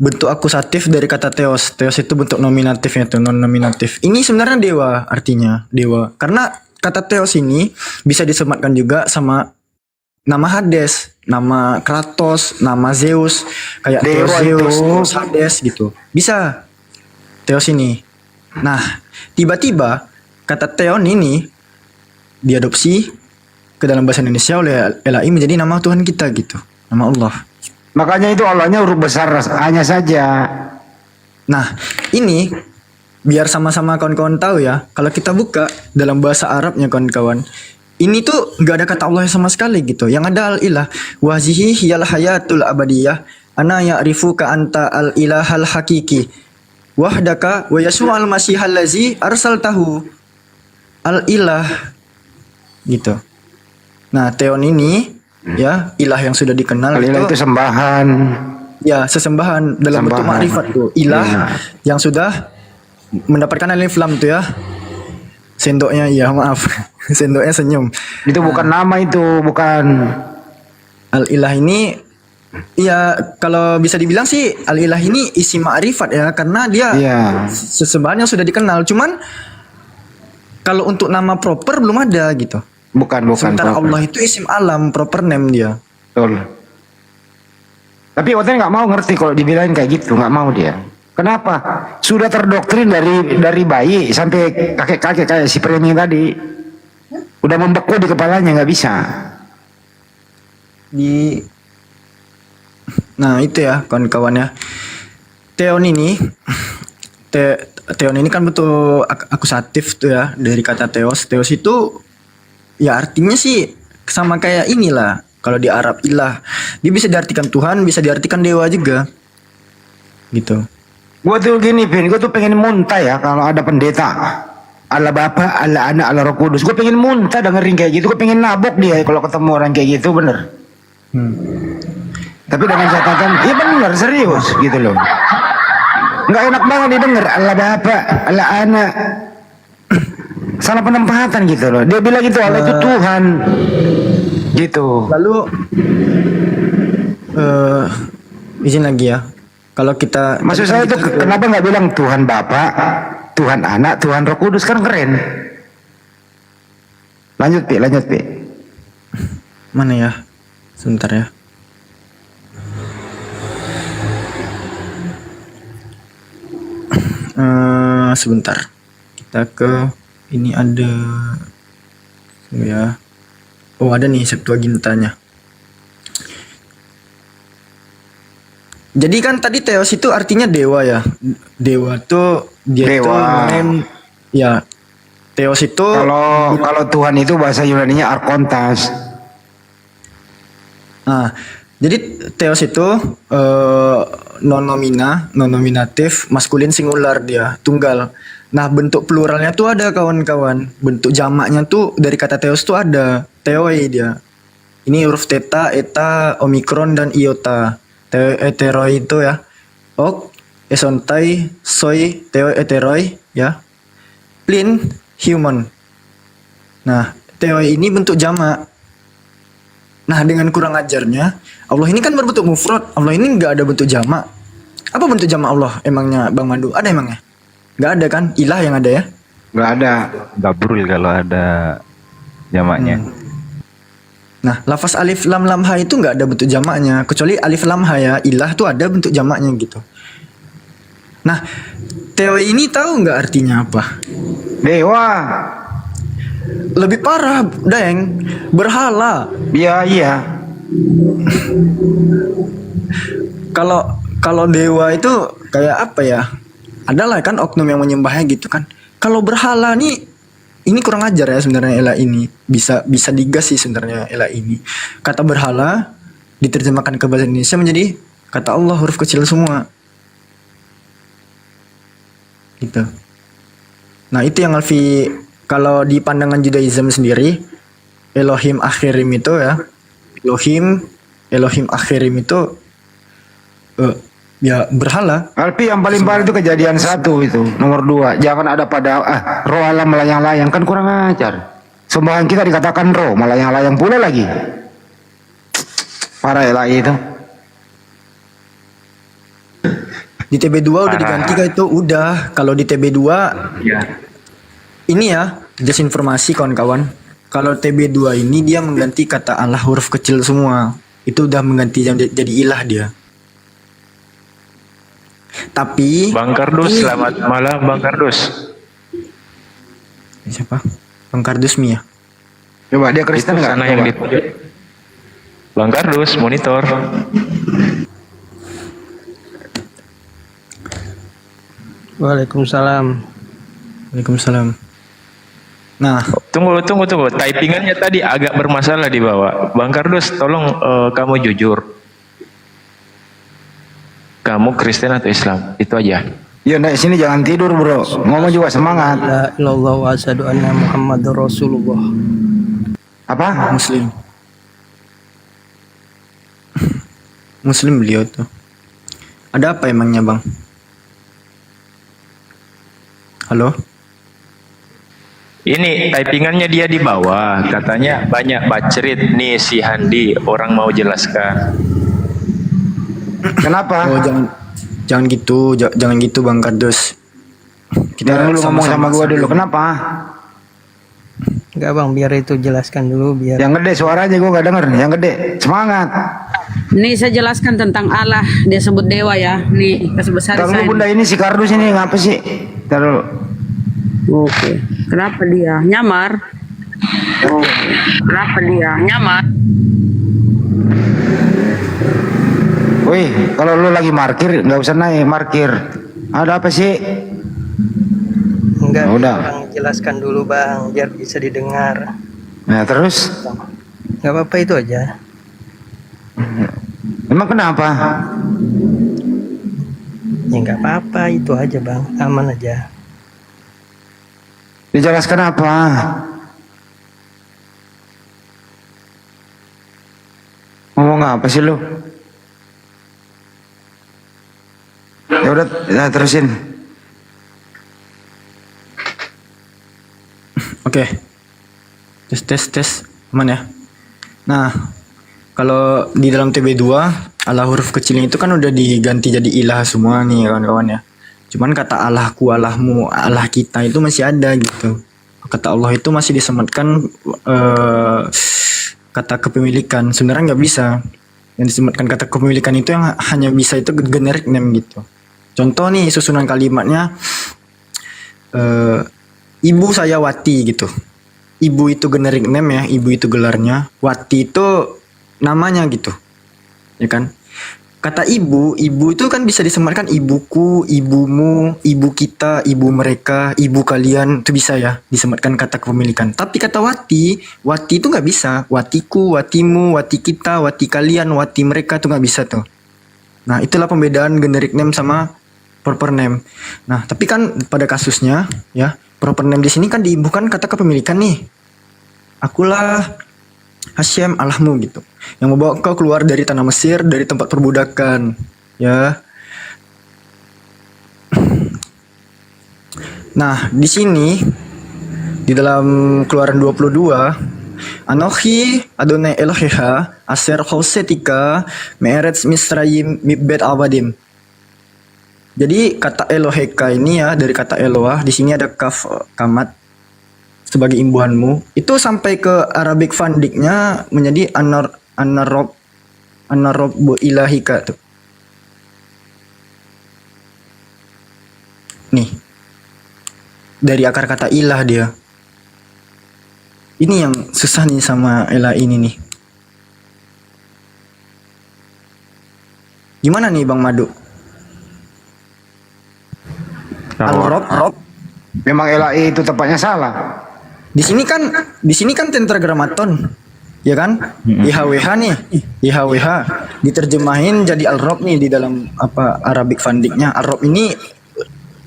Speaker 1: bentuk akusatif dari kata theos. Theos itu bentuk nominatifnya tuh, non nominatif. Ini sebenarnya dewa, artinya dewa. Karena kata theos ini bisa disematkan juga sama nama Hades, nama Kratos, nama Zeus, kayak
Speaker 3: Dewa
Speaker 1: Theos,
Speaker 3: itu.
Speaker 1: Theos Hades gitu. Bisa Theos ini. Nah, tiba-tiba kata Theon ini diadopsi ke dalam bahasa Indonesia oleh LAI menjadi nama Tuhan kita gitu, nama Allah.
Speaker 3: Makanya itu Allahnya huruf besar hanya saja.
Speaker 1: Nah, ini biar sama-sama kawan-kawan tahu ya, kalau kita buka dalam bahasa Arabnya kawan-kawan, ini tuh nggak ada kata Allah sama sekali gitu. Yang ada al-ilah, wazihi hiyal hayatul abadiyah, ana ya'rifuka anta al-ilahal hakiki, wahdaka wa yasu'al masihal lazi arsaltahu. Al-ilah gitu. Nah, Theon ini ya, ilah yang sudah dikenal
Speaker 3: Al-ilah itu sembahan.
Speaker 1: ya, sesembahan dalam bentuk
Speaker 3: Sembahan.
Speaker 1: makrifat tuh. Ilah yang sudah mendapatkan alif lam tuh ya. Sendoknya ya, maaf. Sendoknya senyum.
Speaker 3: Itu bukan nama itu, bukan.
Speaker 1: Al-ilah ini ya, kalau bisa dibilang sih al-ilah ini isi ma'rifat ya, karena dia
Speaker 3: Iya.
Speaker 1: sesembahan yang sudah dikenal. Cuman kalau untuk nama proper belum ada gitu.
Speaker 3: Bukan.
Speaker 1: Sementara
Speaker 3: proper.
Speaker 1: Allah itu isim alam, proper name dia.
Speaker 3: Betul. Tapi Oten nggak mau ngerti kalau dibilangin kayak gitu, nggak mau dia. Kenapa? Sudah terdoktrin dari bayi sampai kakek-kakek kayak si Premi tadi. Udah membeku di kepalanya, nggak bisa.
Speaker 1: Nah itu ya kawan-kawan ya. Theon ini Theon ini kan betul akusatif tuh ya, dari kata Theos. Theos itu ya artinya sih sama kayak inilah. Kalau di Arab ilah, dia bisa diartikan Tuhan, bisa diartikan dewa juga gitu.
Speaker 3: Gue tuh gini, Vin, gue tuh pengen muntah ya kalau ada pendeta Allah Bapa, Allah Anak, Allah Roh Kudus. Gue pengen muntah dengerin kayak gitu. Gue pengen nabok dia kalau ketemu orang kayak gitu, bener. Tapi dengan catatan, iya bener, serius gitu loh. Nggak enak banget didengar Allah Bapa, Allah Anak. Salah penempatan gitu loh. Dia bilang gitu, Allah itu Tuhan. Gitu.
Speaker 1: Lalu izin lagi ya. Kalau kita
Speaker 3: Maksud saya tuh kenapa nggak bilang Tuhan Bapa, Tuhan Anak, Tuhan Roh Kudus, kan keren. Lanjut Pi, lanjut Pi.
Speaker 1: Mana ya? Sebentar ya. Sebentar. Kita ke ini ada ya. Oh, ada nih Septuagintanya. Jadi kan tadi Theos itu artinya dewa ya. Dewa tuh dia
Speaker 3: Dewa.
Speaker 1: tuh ya. Theos itu
Speaker 3: Kalau Tuhan itu bahasa Yunaninya Arkontas.
Speaker 1: nah, jadi Theos itu nominatif, maskulin singular dia, tunggal. Nah, bentuk pluralnya tuh ada kawan-kawan. Bentuk jamaknya tuh dari kata Theos tuh ada, theoi dia. Ini huruf theta, eta, omikron dan iota. Heteroi itu ya. Ok, esontai, soi, theo heteroi ya. Plin, human. Nah, theoi ini bentuk jamak. Nah, dengan kurang ajarnya, Allah ini kan berbentuk mufrad. Allah ini nggak ada bentuk jamak. Apa bentuk jamak Allah emangnya Bang Mandu? Ada emangnya? Nggak ada kan? Ilah yang ada ya?
Speaker 3: Nggak ada.
Speaker 4: Gabrul kalau ada jamaknya.
Speaker 1: Nah, lafaz alif lam lam ha itu nggak ada bentuk jamaknya. Kecuali alif lam ha ya, ilah tuh ada bentuk jamaknya gitu. Nah, Theo ini tahu nggak artinya apa?
Speaker 3: Dewa.
Speaker 1: Lebih parah, Deng. Berhala.
Speaker 3: Iya.
Speaker 1: Kalau dewa itu kayak apa ya? Adalah kan oknum yang menyembahnya gitu kan. Kalau berhala nih ini kurang ajar ya sebenarnya Ela ini. Bisa digas sih sebenarnya Ela ini. Kata berhala diterjemahkan ke bahasa Indonesia menjadi kata Allah huruf kecil semua. Gitu. Nah, itu yang Alfi kalau di pandangan Judaism sendiri Elohim Akhirim itu ya. Elohim Akhirim itu ya berhala.
Speaker 3: Alpi yang paling parah itu kejadian 1 itu. Nomor 2. Jangan ada pada roh alam melayang-layang. Kan kurang ajar. Sembahan kita dikatakan roh melayang-layang pula lagi. Parah ya itu.
Speaker 1: Di TB2 udah diganti kah itu? Udah. Kalau di TB2 ini ya, just informasi kawan-kawan. Kalau TB2 ini dia mengganti kata Allah huruf kecil semua. Itu udah mengganti jadi ilah dia. Tapi
Speaker 4: Bang Kardus, selamat malam Bang Kardus.
Speaker 1: siapa? Bang Kardus Mi ya?
Speaker 3: Coba dia Kristen
Speaker 4: Itu
Speaker 3: nggak?
Speaker 4: sana yang ditunjuk. Bang Kardus, monitor.
Speaker 6: Waalaikumsalam.
Speaker 1: Waalaikumsalam. Nah,
Speaker 4: Tunggu. Typingannya tadi agak bermasalah di bawah. Bang Kardus, tolong kamu jujur. Kamu Kristen atau Islam? Itu aja.
Speaker 3: Ya di sini jangan tidur bro. Ngomong juga semangat.
Speaker 6: La ilallah wa asyhadu anna Muhammadar Rasulullah.
Speaker 3: Apa?
Speaker 1: Muslim. Muslim beliau tuh. Ada apa emangnya Bang? Halo?
Speaker 4: Ini typingannya dia di bawah. Katanya banyak bacrit nih si Handi. Orang mau jelaskan.
Speaker 3: Kenapa?
Speaker 1: Oh, jangan gitu, jangan gitu Bang Kardus.
Speaker 3: Jangan dulu ngomong sama gua dulu. Kenapa?
Speaker 6: Enggak bang, biar itu jelaskan dulu biar.
Speaker 3: Yang gede suaranya gua nggak denger. Yang gede semangat.
Speaker 5: Nih saya jelaskan tentang Allah. Dia sebut dewa ya. Nih kesebesar
Speaker 3: Ntar
Speaker 5: saya.
Speaker 3: dulu bunda ini si Kardus ini ngapa sih? Ntar dulu.
Speaker 5: Oke. Kenapa dia nyamar? Oh, kenapa dia nyamar?
Speaker 3: Wih, kalau lu lagi parkir nggak usah naik parkir. Ada apa sih?
Speaker 6: Enggak,
Speaker 3: Ya udah.
Speaker 6: bang jelaskan dulu bang, biar bisa didengar.
Speaker 3: Nah terus,
Speaker 6: Enggak apa-apa itu aja.
Speaker 3: emang kenapa?
Speaker 6: Ya enggak apa-apa itu aja bang, aman aja.
Speaker 3: Dijelaskan apa? Ngomong apa sih lu? Ya udah, ya, terusin.
Speaker 1: Oke. Tes. Aman ya? Nah, kalau di dalam TB2 Allah huruf kecilnya itu kan udah diganti jadi ilah semua nih kawan-kawan ya. Cuman kata Allahku, Allahmu, Allah kita itu masih ada gitu. kata Allah itu masih disematkan kata kepemilikan. Sebenarnya nggak bisa. Yang disematkan kata kepemilikan itu yang hanya bisa itu generic name gitu. Contoh nih susunan kalimatnya, ibu saya Wati gitu. Ibu itu generic name ya, ibu itu gelarnya, Wati itu namanya gitu. Ya kan? Kata ibu itu kan bisa disematkan ibuku, ibumu, ibu kita, ibu mereka, ibu kalian, itu bisa ya disematkan kata kepemilikan. Tapi kata wati itu nggak bisa. Watiku, watimu, wati kita, wati kalian, wati mereka tuh nggak bisa tuh. Nah itulah pembedaan generic name sama proper name. Nah tapi kan pada kasusnya ya proper name di sini kan diibukan kata kepemilikan nih. Akulah Hasyim Allahmu gitu, yang membawa engkau keluar dari tanah Mesir, dari tempat perbudakan, ya. Nah, di sini di dalam Keluaran 22, Anochi Adonai Eloheha Aser Hosetika Me'eretz Misrayim Mibet Awadim. Jadi kata Eloheka ini ya dari kata Eloah, di sini ada kaf kamat sebagai imbuhanmu, itu sampai ke Arabic Fandiknya menjadi anarob ilahika tuh. Nih dari akar kata ilah dia. Ini yang susah nih sama elah ini nih. Gimana nih Bang Madu? Al-Rob
Speaker 3: Memang LAI itu tepatnya salah.
Speaker 1: Di sini kan tetragrammaton, ya kan? IHWH nih, IHWH diterjemahin jadi Al-Rob nih di dalam apa Arabic Fandiknya. Al-Rob ini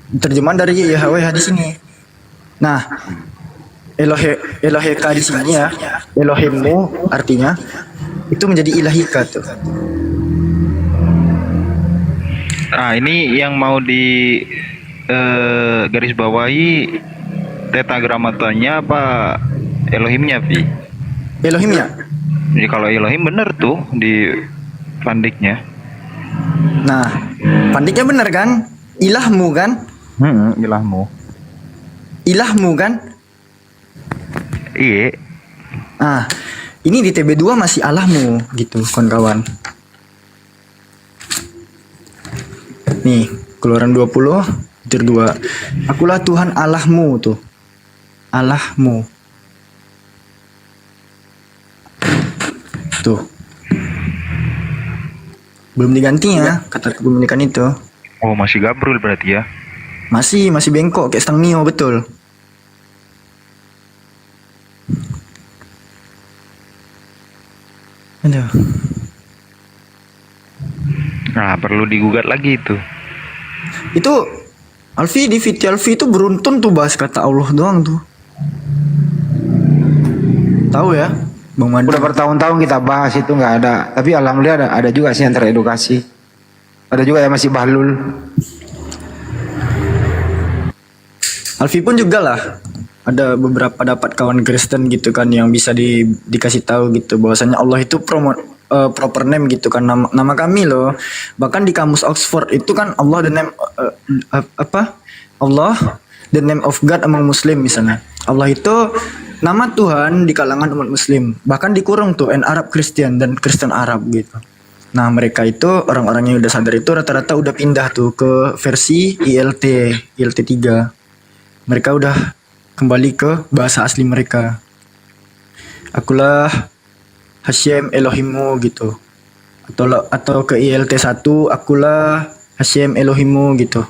Speaker 1: terjemahan dari IHWH di sini. Nah, Eloheka di sini ya, Elohimmu artinya itu menjadi ilahika tuh.
Speaker 4: Nah, ini yang mau di garis bawahi tetragrammatonnya apa Elohimnya, Vi?
Speaker 1: Elohimnya.
Speaker 4: Jadi kalau Elohim bener tuh di pandiknya.
Speaker 1: Nah, pandiknya bener kan? Ilahmu kan?
Speaker 4: Ilahmu.
Speaker 1: Ilahmu kan?
Speaker 4: Iya.
Speaker 1: Nah, ini di TB2 masih Allahmu gitu, kawan-kawan. Nih, Keluaran 20 Tir 2. Akulah Tuhan Allahmu tuh. Allahmu. Tuh. Belum diganti ya kata kepemilikan itu.
Speaker 4: Oh, masih gabrul berarti ya.
Speaker 1: Masih bengkok kayak stang Mio betul. Aduh.
Speaker 4: Nah, perlu digugat lagi itu.
Speaker 1: Itu Alfi di Fiti Alfi itu beruntun tuh bahas kata Allah doang tuh. Tahu ya, Bang Madu?
Speaker 3: Udah bertahun-tahun kita bahas itu nggak ada. Tapi alhamdulillah ada juga sih yang teredukasi. Ada juga yang masih bahlul.
Speaker 1: Alfi pun juga lah. Ada beberapa dapat kawan Kristen gitu kan yang bisa dikasih tahu gitu bahwasanya Allah itu proper name gitu kan, nama kami loh. Bahkan di kamus Oxford itu kan Allah the name Allah the name of God among Muslim misalnya. Allah itu nama Tuhan di kalangan umat Muslim. Bahkan dikurung tuh Arab Christian dan Kristen Arab gitu. Nah mereka itu orang-orang yang udah sadar itu rata-rata udah pindah tuh ke versi ILT 3. Mereka udah kembali ke bahasa asli mereka. Akulah Hasyim Elohimmu gitu. Atau ke ILT 1 akulah Hasyim Elohimmu gitu.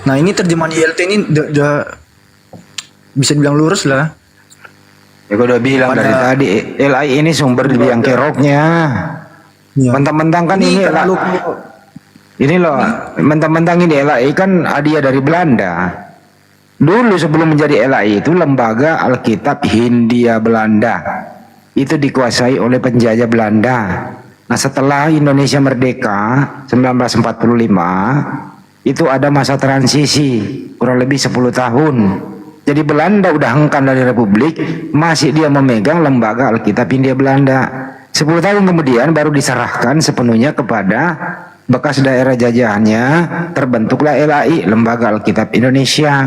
Speaker 1: Nah ini terjemahan ILT ini udah bisa dibilang lurus lah.
Speaker 3: Ya gue udah bilang dari tadi LAI ini sumber yang keroknya.
Speaker 1: Ya.
Speaker 3: Mentang-mentang kan ini
Speaker 1: terlalu
Speaker 3: ini loh, mentang-mentang ini LAI kan hadiah dari Belanda. Dulu sebelum menjadi LAI itu lembaga Alkitab Hindia Belanda. Itu dikuasai oleh penjajah Belanda. Nah setelah Indonesia merdeka 1945 itu ada masa transisi kurang lebih 10 tahun. Jadi Belanda udah hengkang dari Republik, masih dia memegang lembaga Alkitab Hindia Belanda. 10 tahun kemudian baru diserahkan sepenuhnya kepada bekas daerah jajahannya, terbentuklah LAI, Lembaga Alkitab Indonesia.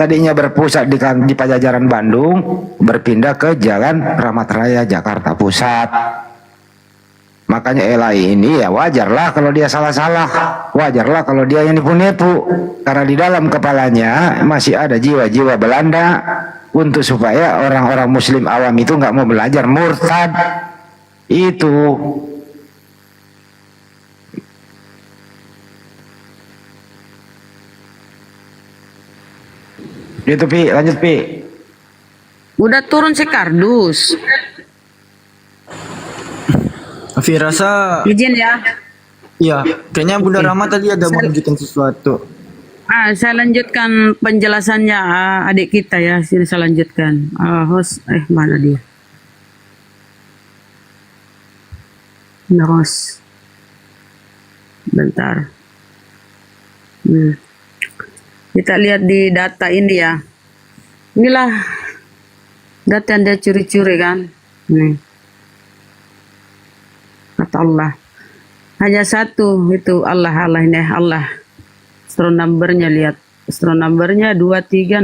Speaker 3: tadinya berpusat di Pajajaran Bandung, berpindah ke Jalan Rahmat Raya Jakarta Pusat. Makanya LAI ini ya wajarlah kalau dia salah-salah, wajarlah kalau dia yang nipu-nipu, karena di dalam kepalanya masih ada jiwa-jiwa Belanda untuk supaya orang-orang Muslim awam itu nggak mau belajar, murtad itu. Gitu Pi, lanjut Pi.
Speaker 5: Udah turun sekardus.
Speaker 1: Afi rasa,
Speaker 5: Izin ya.
Speaker 1: iya, kayaknya Bunda Rama tadi ada mau lanjutin sesuatu.
Speaker 5: Saya lanjutkan penjelasannya adik kita ya. Sini saya lanjutkan. Host, mana dia? Nah, host. Bentar. Kita lihat di data ini ya. Inilah data yang dia curi-curi kan. Nih. Kata Allah. Hanya satu itu Allah ini Allah. Strong numbernya lihat. Strong numbernya 2316.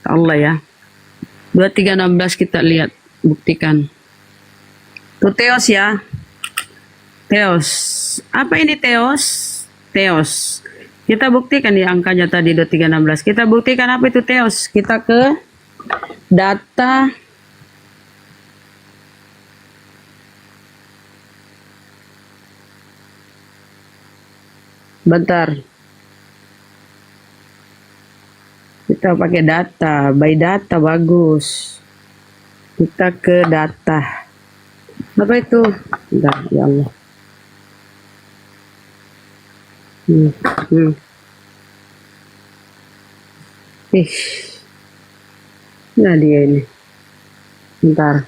Speaker 5: Allah ya. 2316 kita lihat. Buktikan. Itu Theos ya. Theos. Apa ini Theos? Theos. Kita buktikan di angkanya tadi 2316. Kita buktikan apa itu Theos. Kita ke data. Bentar. Kita pakai data. By data bagus. Kita ke data. Apa itu? Bentar, ya Allah. Nah dia ini. Bentar.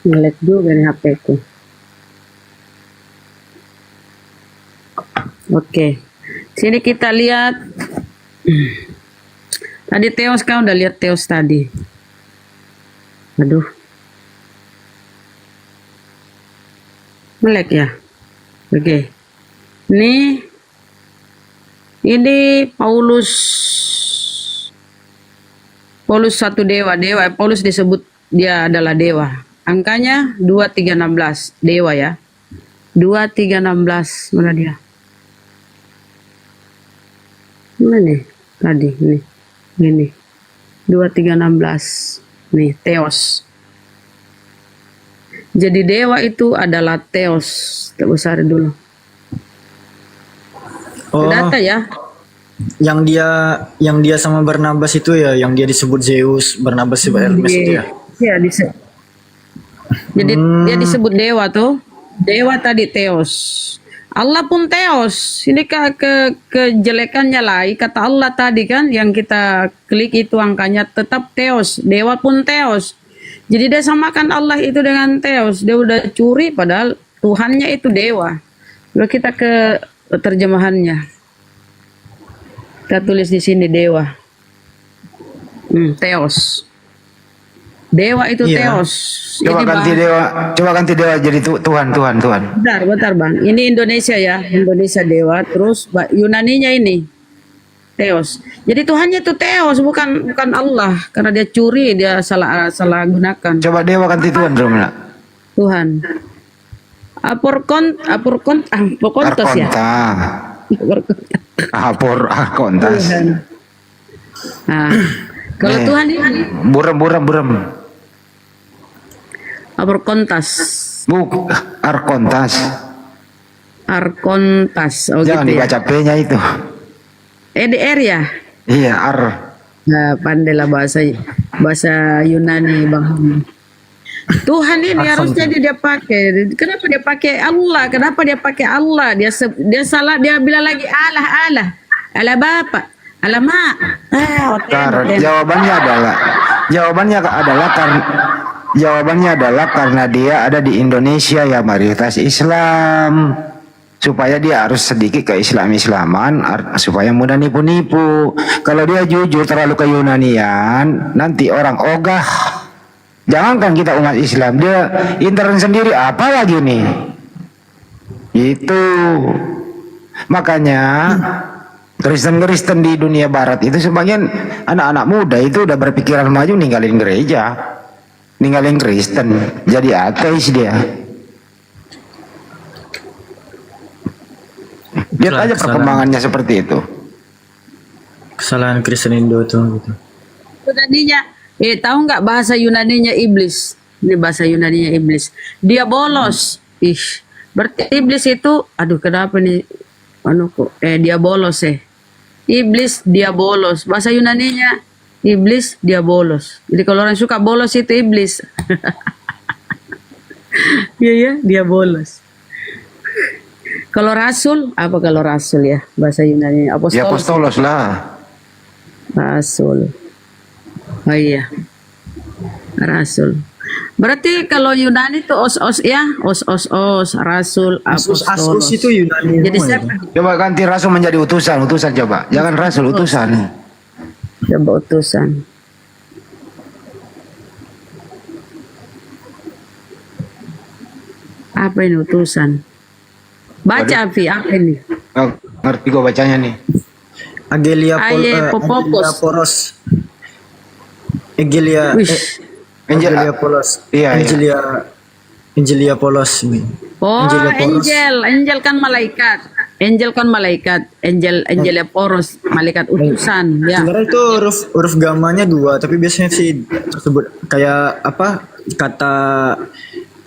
Speaker 5: Ngelag juga nih HP ku. Oke. Sini kita lihat. Tadi Theos, kau udah lihat Theos tadi. Aduh. Melek ya. Oke. Ini Paulus satu dewa. Paulus disebut dia adalah dewa. Angkanya 2316 dewa ya. 2316 mana dia? Mana nih? Tadi ini 2316 nih Theos. Jadi dewa itu adalah Theos. Kita besar dulu.
Speaker 1: Oh,
Speaker 5: Data ya.
Speaker 1: yang dia sama Barnabas itu ya, yang dia disebut Zeus, Barnabas disebut Hermes itu ya.
Speaker 5: Iya, jadi dia disebut dewa tuh. Dewa tadi Theos. Allah pun Theos. Ini kejelekannya lah. Kata Allah tadi kan yang kita klik itu angkanya tetap Theos. Dewa pun Theos. Jadi dia samakan Allah itu dengan Theos. Dia udah curi padahal Tuhannya itu dewa. Lalu kita ke terjemahannya. Kita tulis di sini dewa. Theos. Dewa itu
Speaker 1: Iya.
Speaker 5: Theos.
Speaker 3: Coba ganti dewa jadi Tuhan.
Speaker 5: Bentar Bang. Ini Indonesia ya. Indonesia dewa. Terus Yunaninya ini Theos. Jadi Tuhannya itu Theos, bukan Allah. Karena dia curi, dia salah gunakan.
Speaker 3: Coba dewa ganti Tuhan Romla.
Speaker 5: Tuhan. Aporkontos ya.
Speaker 3: Kontas.
Speaker 5: Tuhan. Nah, kalau Tuhan ini
Speaker 3: Buram.
Speaker 5: Aporkontas. Arkontas. Oh
Speaker 3: Jangan
Speaker 5: gitu ya.
Speaker 3: dibaca P-nya itu.
Speaker 5: EDR ya.
Speaker 3: Iya,
Speaker 5: Nah, pandailah bahasa Yunani Bang. Tuhan ini harusnya dia pakai. Kenapa dia pakai Allah? Dia salah, dia bilang lagi Allah Bapa, Allah Ma.
Speaker 3: Jawabannya adalah karena dia ada di Indonesia ya, mayoritas Islam. Supaya dia harus sedikit ke Islaman supaya mudah nipu-nipu. Kalau dia jujur terlalu ke Yunanian, nanti orang ogah. Jangankan kita umat Islam, dia intern sendiri apa lagi nih? Itu makanya Kristen-Kristen di dunia barat itu sebagian anak-anak muda itu udah berpikiran maju ninggalin gereja, ninggalin Kristen, jadi ateis dia. Lihat aja perkembangannya seperti itu.
Speaker 1: Kesalahan Kristen Indo tuh gitu.
Speaker 5: Yunaninya, tahu nggak bahasa Yunaninya iblis? Ini bahasa Yunaninya iblis. Dia bolos. Ih, berarti iblis itu, aduh kenapa nih? Dia bolos . Iblis dia bolos. Bahasa Yunaninya iblis dia bolos. Jadi kalau orang suka bolos itu iblis. Iya ya, dia bolos. Kalau rasul, apa kalau rasul ya? Bahasa Yunani
Speaker 3: Ya
Speaker 5: apostolos.
Speaker 3: apostolos lah.
Speaker 5: Rasul. Oh iya. Rasul. Berarti kalau Yunani itu os ya, os rasul
Speaker 1: Asus
Speaker 5: apostolos.
Speaker 1: itu Yunani.
Speaker 5: Jadi
Speaker 1: semua
Speaker 5: siapa?
Speaker 1: itu.
Speaker 3: Coba ganti rasul menjadi utusan coba. Jangan rasul, utusan.
Speaker 5: Coba utusan. Apa ini utusan? Baca Afi, apa ini?
Speaker 3: Oh, ngerti gua bacanya nih.
Speaker 1: Agelia
Speaker 5: Popopos.
Speaker 1: Poros. Agelia
Speaker 5: Wish.
Speaker 1: Angelia Polos.
Speaker 3: Iya, iya.
Speaker 1: Angelia Polos ini.
Speaker 5: Oh,
Speaker 1: Angelia Poros.
Speaker 5: angel kan malaikat. Angel kan malaikat. Angelia Poros, malaikat utusan. Ya.
Speaker 1: Sebenarnya itu huruf gamanya 2, tapi biasanya sih tersebut kayak apa kata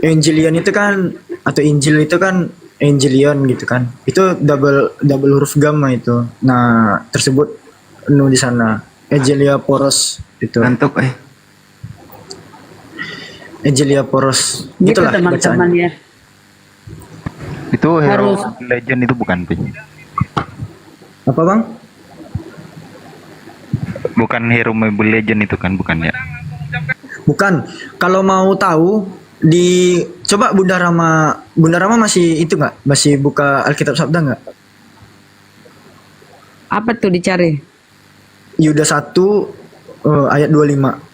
Speaker 1: Angelian itu kan atau Injil itu kan Angelion gitu kan. Itu double huruf gamma itu. Nah, tersebut di sana Angelia Poros itu.
Speaker 3: Ngantuk
Speaker 1: Angelia Poros.
Speaker 5: Gitu
Speaker 1: Gitulah
Speaker 5: teman-teman
Speaker 1: bacaannya.
Speaker 5: ya.
Speaker 4: Itu hero
Speaker 5: Harus.
Speaker 4: legend itu bukan, Pi?
Speaker 1: Apa, Bang?
Speaker 4: Bukan hero Mobile Legend itu kan, bukan ya?
Speaker 1: Bukan. Kalau mau tahu coba Bunda Rama masih itu nggak? Masih buka Alkitab Sabda nggak?
Speaker 5: Apa tuh dicari?
Speaker 1: Yuda 1 ayat 25.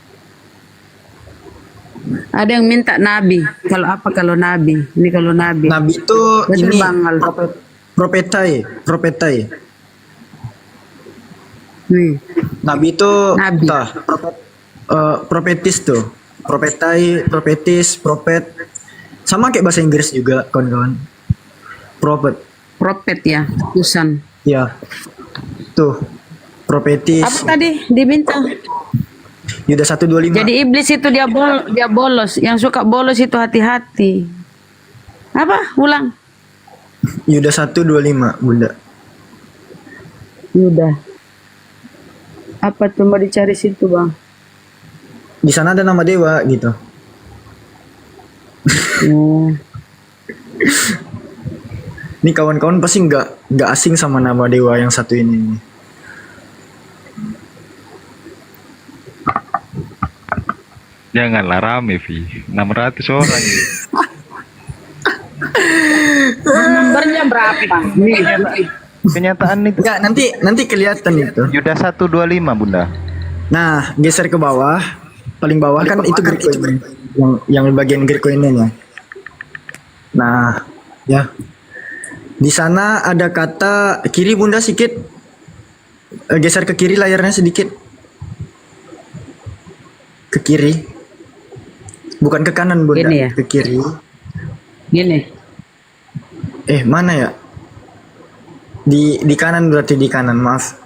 Speaker 5: Ada yang minta nabi. Kalau nabi? Ini kalau nabi.
Speaker 1: Nabi itu
Speaker 5: Betul,
Speaker 1: ini
Speaker 5: Bang Al.
Speaker 1: profetai. Nabi itu
Speaker 5: Nabi.
Speaker 1: profetis tuh. Profetis, propet. Sama kayak bahasa Inggris juga, kawan-kawan.
Speaker 5: Propet ya, utusan.
Speaker 1: Ya. Tuh. Profetis.
Speaker 5: Apa tadi diminta?
Speaker 1: Yuda 1:25.
Speaker 5: Jadi iblis itu dia bolos. Yang suka bolos itu hati-hati. Apa? Ulang.
Speaker 1: Yuda 1:25, Bunda.
Speaker 5: Udah. Apa tuh mau dicari situ, Bang?
Speaker 1: Di sana ada nama dewa gitu.
Speaker 5: Oh.
Speaker 1: Ini kawan-kawan pasti nggak asing sama nama dewa yang satu ini.
Speaker 4: Janganlah rame, Vi. 600 orang.
Speaker 5: Nomornya berapa?
Speaker 4: Kenyataan itu.
Speaker 1: Enggak, nanti kelihatan itu.
Speaker 4: Yuda 125, Bunda.
Speaker 1: Nah, geser ke bawah, paling bawah kan itu Greek coin. Yang bagian Greek coinnya. Nah, ya. Di sana ada kata kiri, Bunda, sedikit. Geser ke kiri layarnya sedikit. Ke kiri. Bukan ke kanan, Bunda,
Speaker 5: Ini ya?
Speaker 1: ke kiri.
Speaker 5: Gini.
Speaker 1: Mana ya? Di kanan, berarti di kanan, maaf.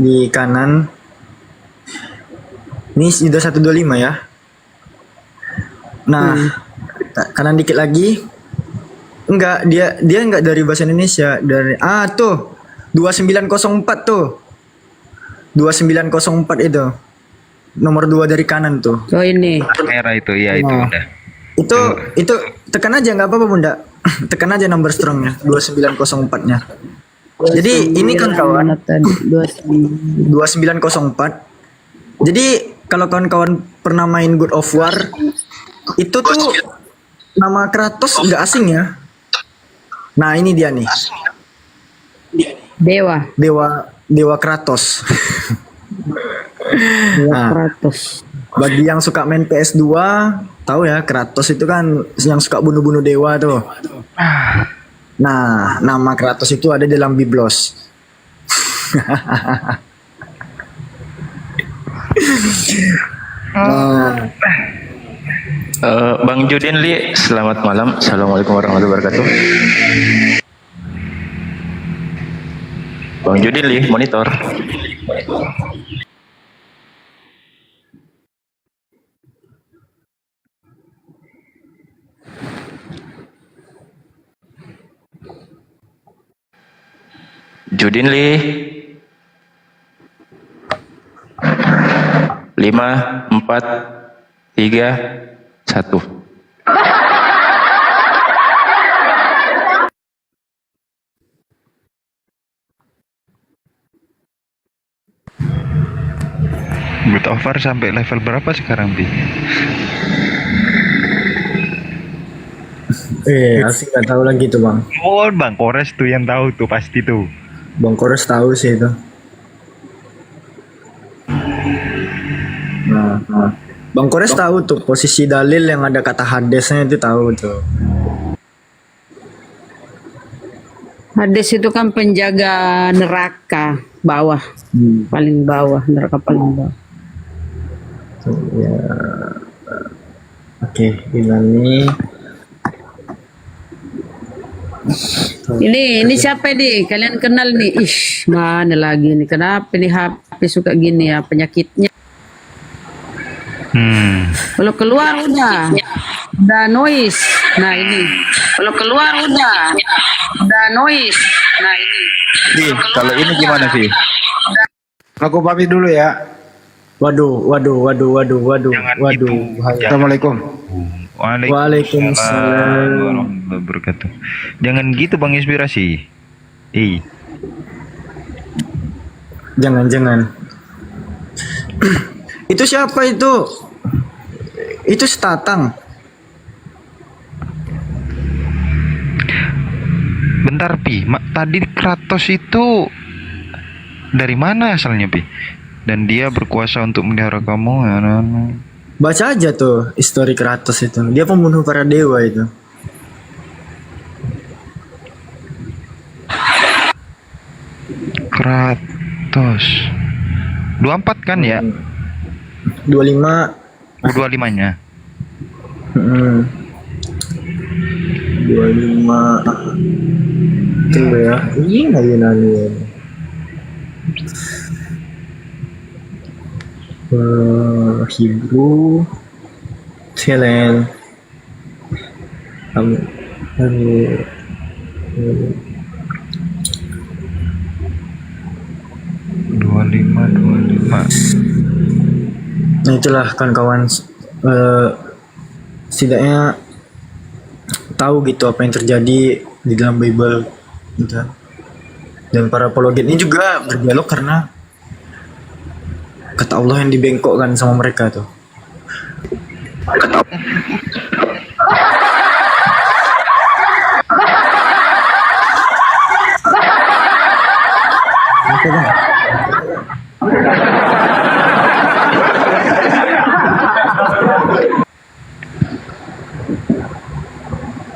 Speaker 1: Di kanan. Ini sudah 125 ya. Nah, kanan dikit lagi. Enggak, dia enggak dari bahasa Indonesia, dari tuh. 2904 tuh. 2904 itu. Nomor 2 dari kanan tuh.
Speaker 5: Oh ini.
Speaker 4: Merah itu, ya itu
Speaker 1: Oh.
Speaker 4: udah.
Speaker 1: Itu tekan aja nggak apa-apa, Bunda. Tekan aja nomor strongnya 2904-nya. Jadi ini kan kawan
Speaker 5: Mana tadi?
Speaker 1: 2904. Jadi kalau kawan-kawan pernah main God of War, itu tuh nama Kratos nggak asing ya. Nah, ini dia nih.
Speaker 5: Dewa.
Speaker 1: Dewa Kratos. Nah,
Speaker 5: Kratos.
Speaker 1: bagi yang suka main PS2, tahu ya Kratos itu kan yang suka bunuh-bunuh dewa tuh. Nah, nama Kratos itu ada dalam Biblos.
Speaker 7: Bang Judin Li, selamat malam. Assalamualaikum warahmatullahi wabarakatuh. Bang Judin Li, monitor. Judin Li. 5, 4, 3, 1.
Speaker 4: Good over sampai level berapa sekarang, Bi?
Speaker 1: Asik nggak tahu lagi tuh bang.
Speaker 4: Oh, Bang Kores tuh yang tahu tuh pasti tuh.
Speaker 1: Bang Kores tahu sih itu. Nah. Bang Kores tahu tuh posisi dalil yang ada kata hadesnya itu tahu tuh.
Speaker 5: Hades itu kan penjaga neraka bawah, paling bawah, neraka paling bawah.
Speaker 1: Ya. Oke, ini.
Speaker 5: Ini siapa nih? Kalian kenal nih? Ish, mana lagi nih? Kenapa nih HP suka gini ya penyakitnya? Kalau keluar udah noise. Nah ini. Kalau keluar udah noise. Nah ini.
Speaker 4: Bi, kalau ini gimana, Bi?
Speaker 3: Aku pamit dulu ya.
Speaker 1: Waduh.
Speaker 3: Assalamualaikum.
Speaker 1: Waalaikumsalam
Speaker 4: warahmatullahi wabarakatuh. Jangan gitu Bang Inspirasi.
Speaker 1: Jangan. Itu siapa itu? Itu Statang.
Speaker 4: Bentar, Pi. Tadi Kratos itu dari mana asalnya, Pi? Dan dia berkuasa untuk melihara kamu.
Speaker 1: Baca aja tuh histori Kratos itu. Dia pembunuh para dewa itu.
Speaker 4: Kratos 24 kan ya?
Speaker 1: 25.
Speaker 4: 25-nya.
Speaker 1: 25. Coba ya. Ini nggak Yunani ya. Hebrew, Thailand,
Speaker 4: 25.
Speaker 1: Nah itulah kawan-kawan, setidaknya tahu gitu apa yang terjadi di dalam Bible gitu. Dan para apologet ini juga berdialog karena kata Allah yang dibengkokkan sama mereka tuh.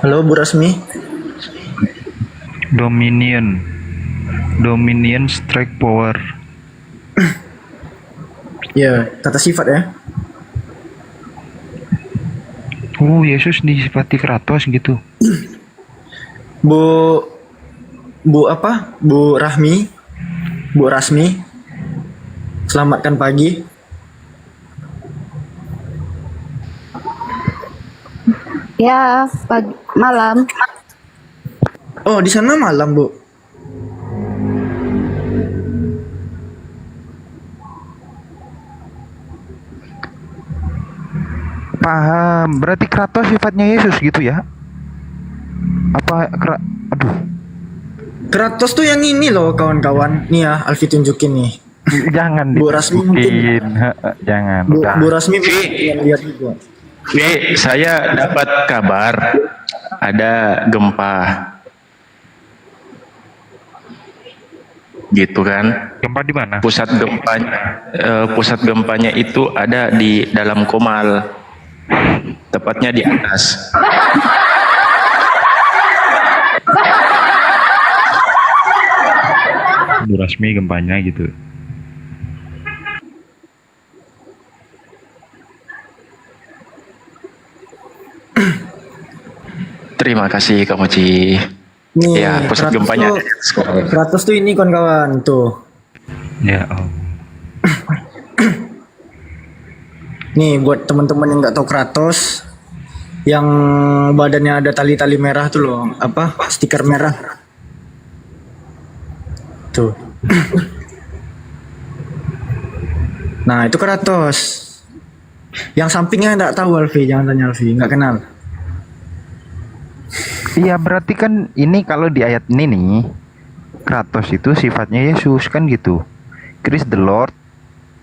Speaker 1: Halo Bu Rasmi.
Speaker 4: Dominion strike power.
Speaker 1: Ya, kata sifat ya.
Speaker 4: Oh, Yesus disifati Kratos gitu.
Speaker 1: Bu apa? Bu Rasmi. Selamatkan pagi.
Speaker 8: Ya, pagi, malam.
Speaker 1: Oh, di sana malam, Bu.
Speaker 4: Paham. Berarti Kratos sifatnya Yesus gitu ya? Aduh.
Speaker 1: Kratos tuh yang ini loh, kawan-kawan. Nih ya, Alfi tunjukin nih.
Speaker 4: Jangan
Speaker 1: Bu Rasmi mungkin.
Speaker 4: ditunjukin. Jangan.
Speaker 1: Bu Rasmi yang lihat juga.
Speaker 7: Saya dapat kabar ada gempa. Gitu kan?
Speaker 4: Gempa di mana?
Speaker 7: Pusat gempanya itu ada di dalam Komal. Tepatnya di atas.
Speaker 4: Rasmi gempanya gitu.
Speaker 7: Terima kasih Kak Moci.
Speaker 1: Nih,
Speaker 7: Ya, pusat gempanya
Speaker 1: Kratos tuh ini kawan-kawan tuh.
Speaker 4: Ya, oh.
Speaker 1: Nih buat teman-teman yang nggak tahu Kratos, yang badannya ada tali-tali merah tuh loh, apa stiker merah. Tuh. Nah itu Kratos. Yang sampingnya nggak tahu Alfi, jangan tanya Alfi, nggak kenal.
Speaker 4: Iya, berarti kan ini kalau di ayat ini nih, Kratos itu sifatnya Yesus kan gitu. Christ the Lord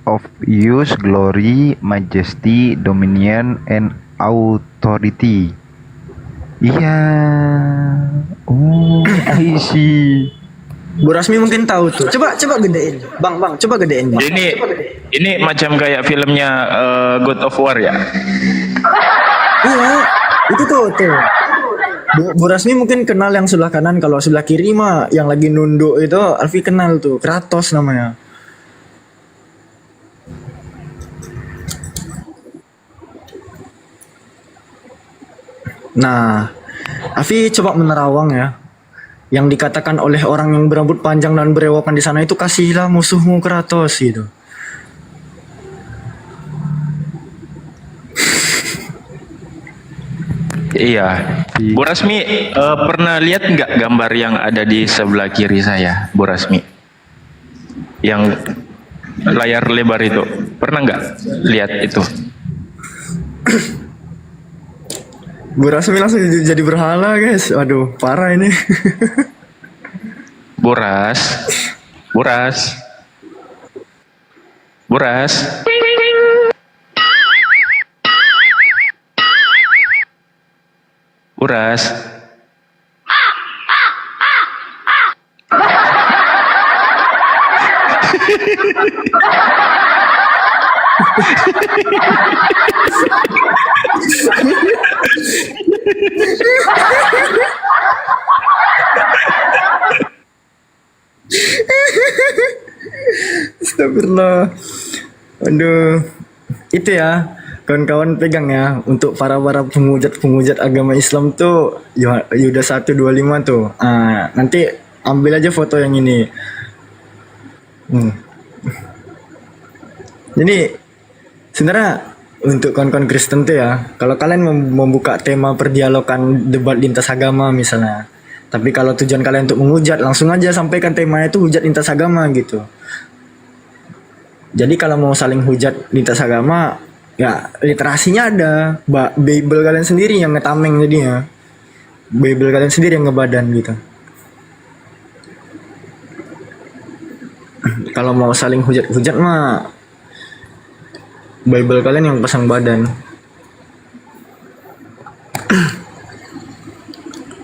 Speaker 4: of use, glory, majesty, dominion, and authority. Iya. Oh, I see.
Speaker 1: Bu Rasmi mungkin tahu tuh. Coba gedein. Bang, coba gedein, Bang.
Speaker 7: ini macam kayak filmnya God of War ya.
Speaker 1: Iya, itu tuh. Bu Rasmi mungkin kenal yang sebelah kanan, kalau sebelah kiri mah yang lagi nunduk itu Alfi kenal tuh, Kratos namanya. Nah, Alfi coba menerawang ya. Yang dikatakan oleh orang yang berambut panjang dan berewokan di sana itu, kasihilah musuhmu Kratos gitu.
Speaker 7: Iya. Bu Rasmi pernah lihat nggak gambar yang ada di sebelah kiri saya, Bu Rasmi? Yang layar lebar itu, pernah nggak lihat itu?
Speaker 1: Bu Rasmi langsung jadi berhala guys. Waduh, parah ini.
Speaker 7: Buras, Buras, Buras. Buras.
Speaker 1: Astagfirullah. Aduh. Itu ya, kawan-kawan pegang ya, untuk para pemujat agama Islam tuh Yuda 125 tuh. Nanti ambil aja foto yang ini. Jadi sebenarnya untuk kawan-kawan Kristen tuh ya, kalau kalian membuka tema perdialogan debat lintas agama misalnya, tapi kalau tujuan kalian untuk menghujat, langsung aja sampaikan temanya itu hujat lintas agama gitu. Jadi kalau mau saling hujat lintas agama, ya literasinya ada. Bible kalian sendiri yang ngetameng jadinya. Bible kalian sendiri yang ngebadan gitu. Kalau mau saling hujat-hujat mah, Bible kalian yang pasang badan.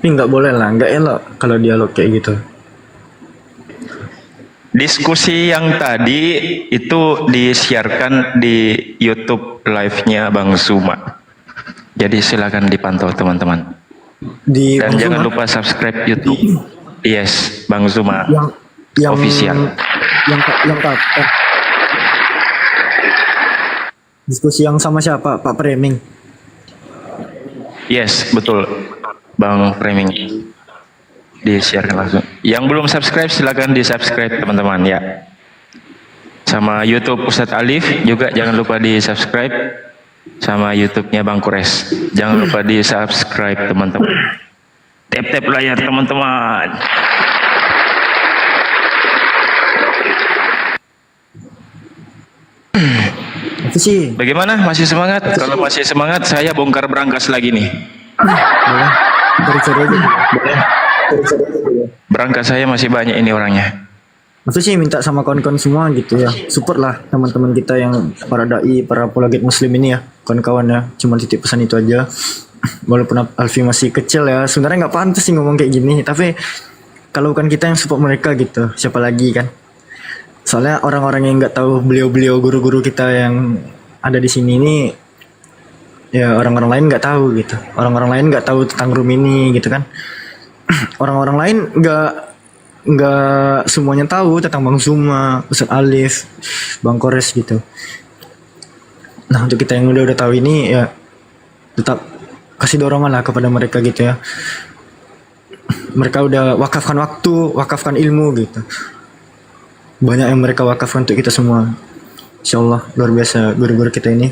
Speaker 1: Ini nggak boleh lah, nggak elok kalau dialog kayak gitu.
Speaker 7: Diskusi yang tadi itu disiarkan di YouTube live-nya Bang Zuma. Jadi silakan dipantau teman-teman.
Speaker 1: Di
Speaker 7: Dan
Speaker 1: Bang
Speaker 7: jangan
Speaker 1: Zuma,
Speaker 7: lupa subscribe YouTube. Yes, Bang Zuma
Speaker 1: yang
Speaker 7: official.
Speaker 1: yang diskusi yang sama siapa? Pak Preming.
Speaker 7: Yes, betul. Bang Framing. Disiarkan langsung. Yang belum subscribe silakan di-subscribe teman-teman ya. Sama YouTube Ustadz Alif juga jangan lupa di-subscribe. Sama YouTube-nya Bang Kures. Jangan lupa di-subscribe teman-teman. Tap-tap layar teman-teman.
Speaker 1: Itu sih.
Speaker 7: Bagaimana? Masih semangat? Kalau masih semangat saya bongkar berangkas lagi nih.
Speaker 1: Boleh. Cari-cari aja. Boleh.
Speaker 7: Berangkas saya masih banyak ini orangnya.
Speaker 1: Maksudnya sih minta sama kawan-kawan semua gitu ya, support lah teman-teman kita yang para dai, para apologet muslim ini ya, kawan-kawan ya. Cuma titip pesan itu aja. Walaupun Alfi masih kecil ya, sebenarnya nggak pantas sih ngomong kayak gini, tapi kalau bukan kita yang support mereka gitu, siapa lagi kan? Soalnya orang-orang yang nggak tahu beliau-beliau guru-guru kita yang ada di sini ini, ya orang-orang lain nggak tahu gitu. Orang-orang lain nggak tahu tentang room ini gitu kan. Orang-orang lain nggak nggak semuanya tahu tentang Bang Zuma, Ustadz Alif, Bang Kores gitu. Nah untuk kita yang udah tahu ini ya tetap kasih dorongan lah kepada mereka gitu ya. Mereka udah wakafkan waktu, wakafkan ilmu gitu. Banyak yang mereka wakafkan untuk kita semua. Insya Allah luar biasa guru-guru kita ini.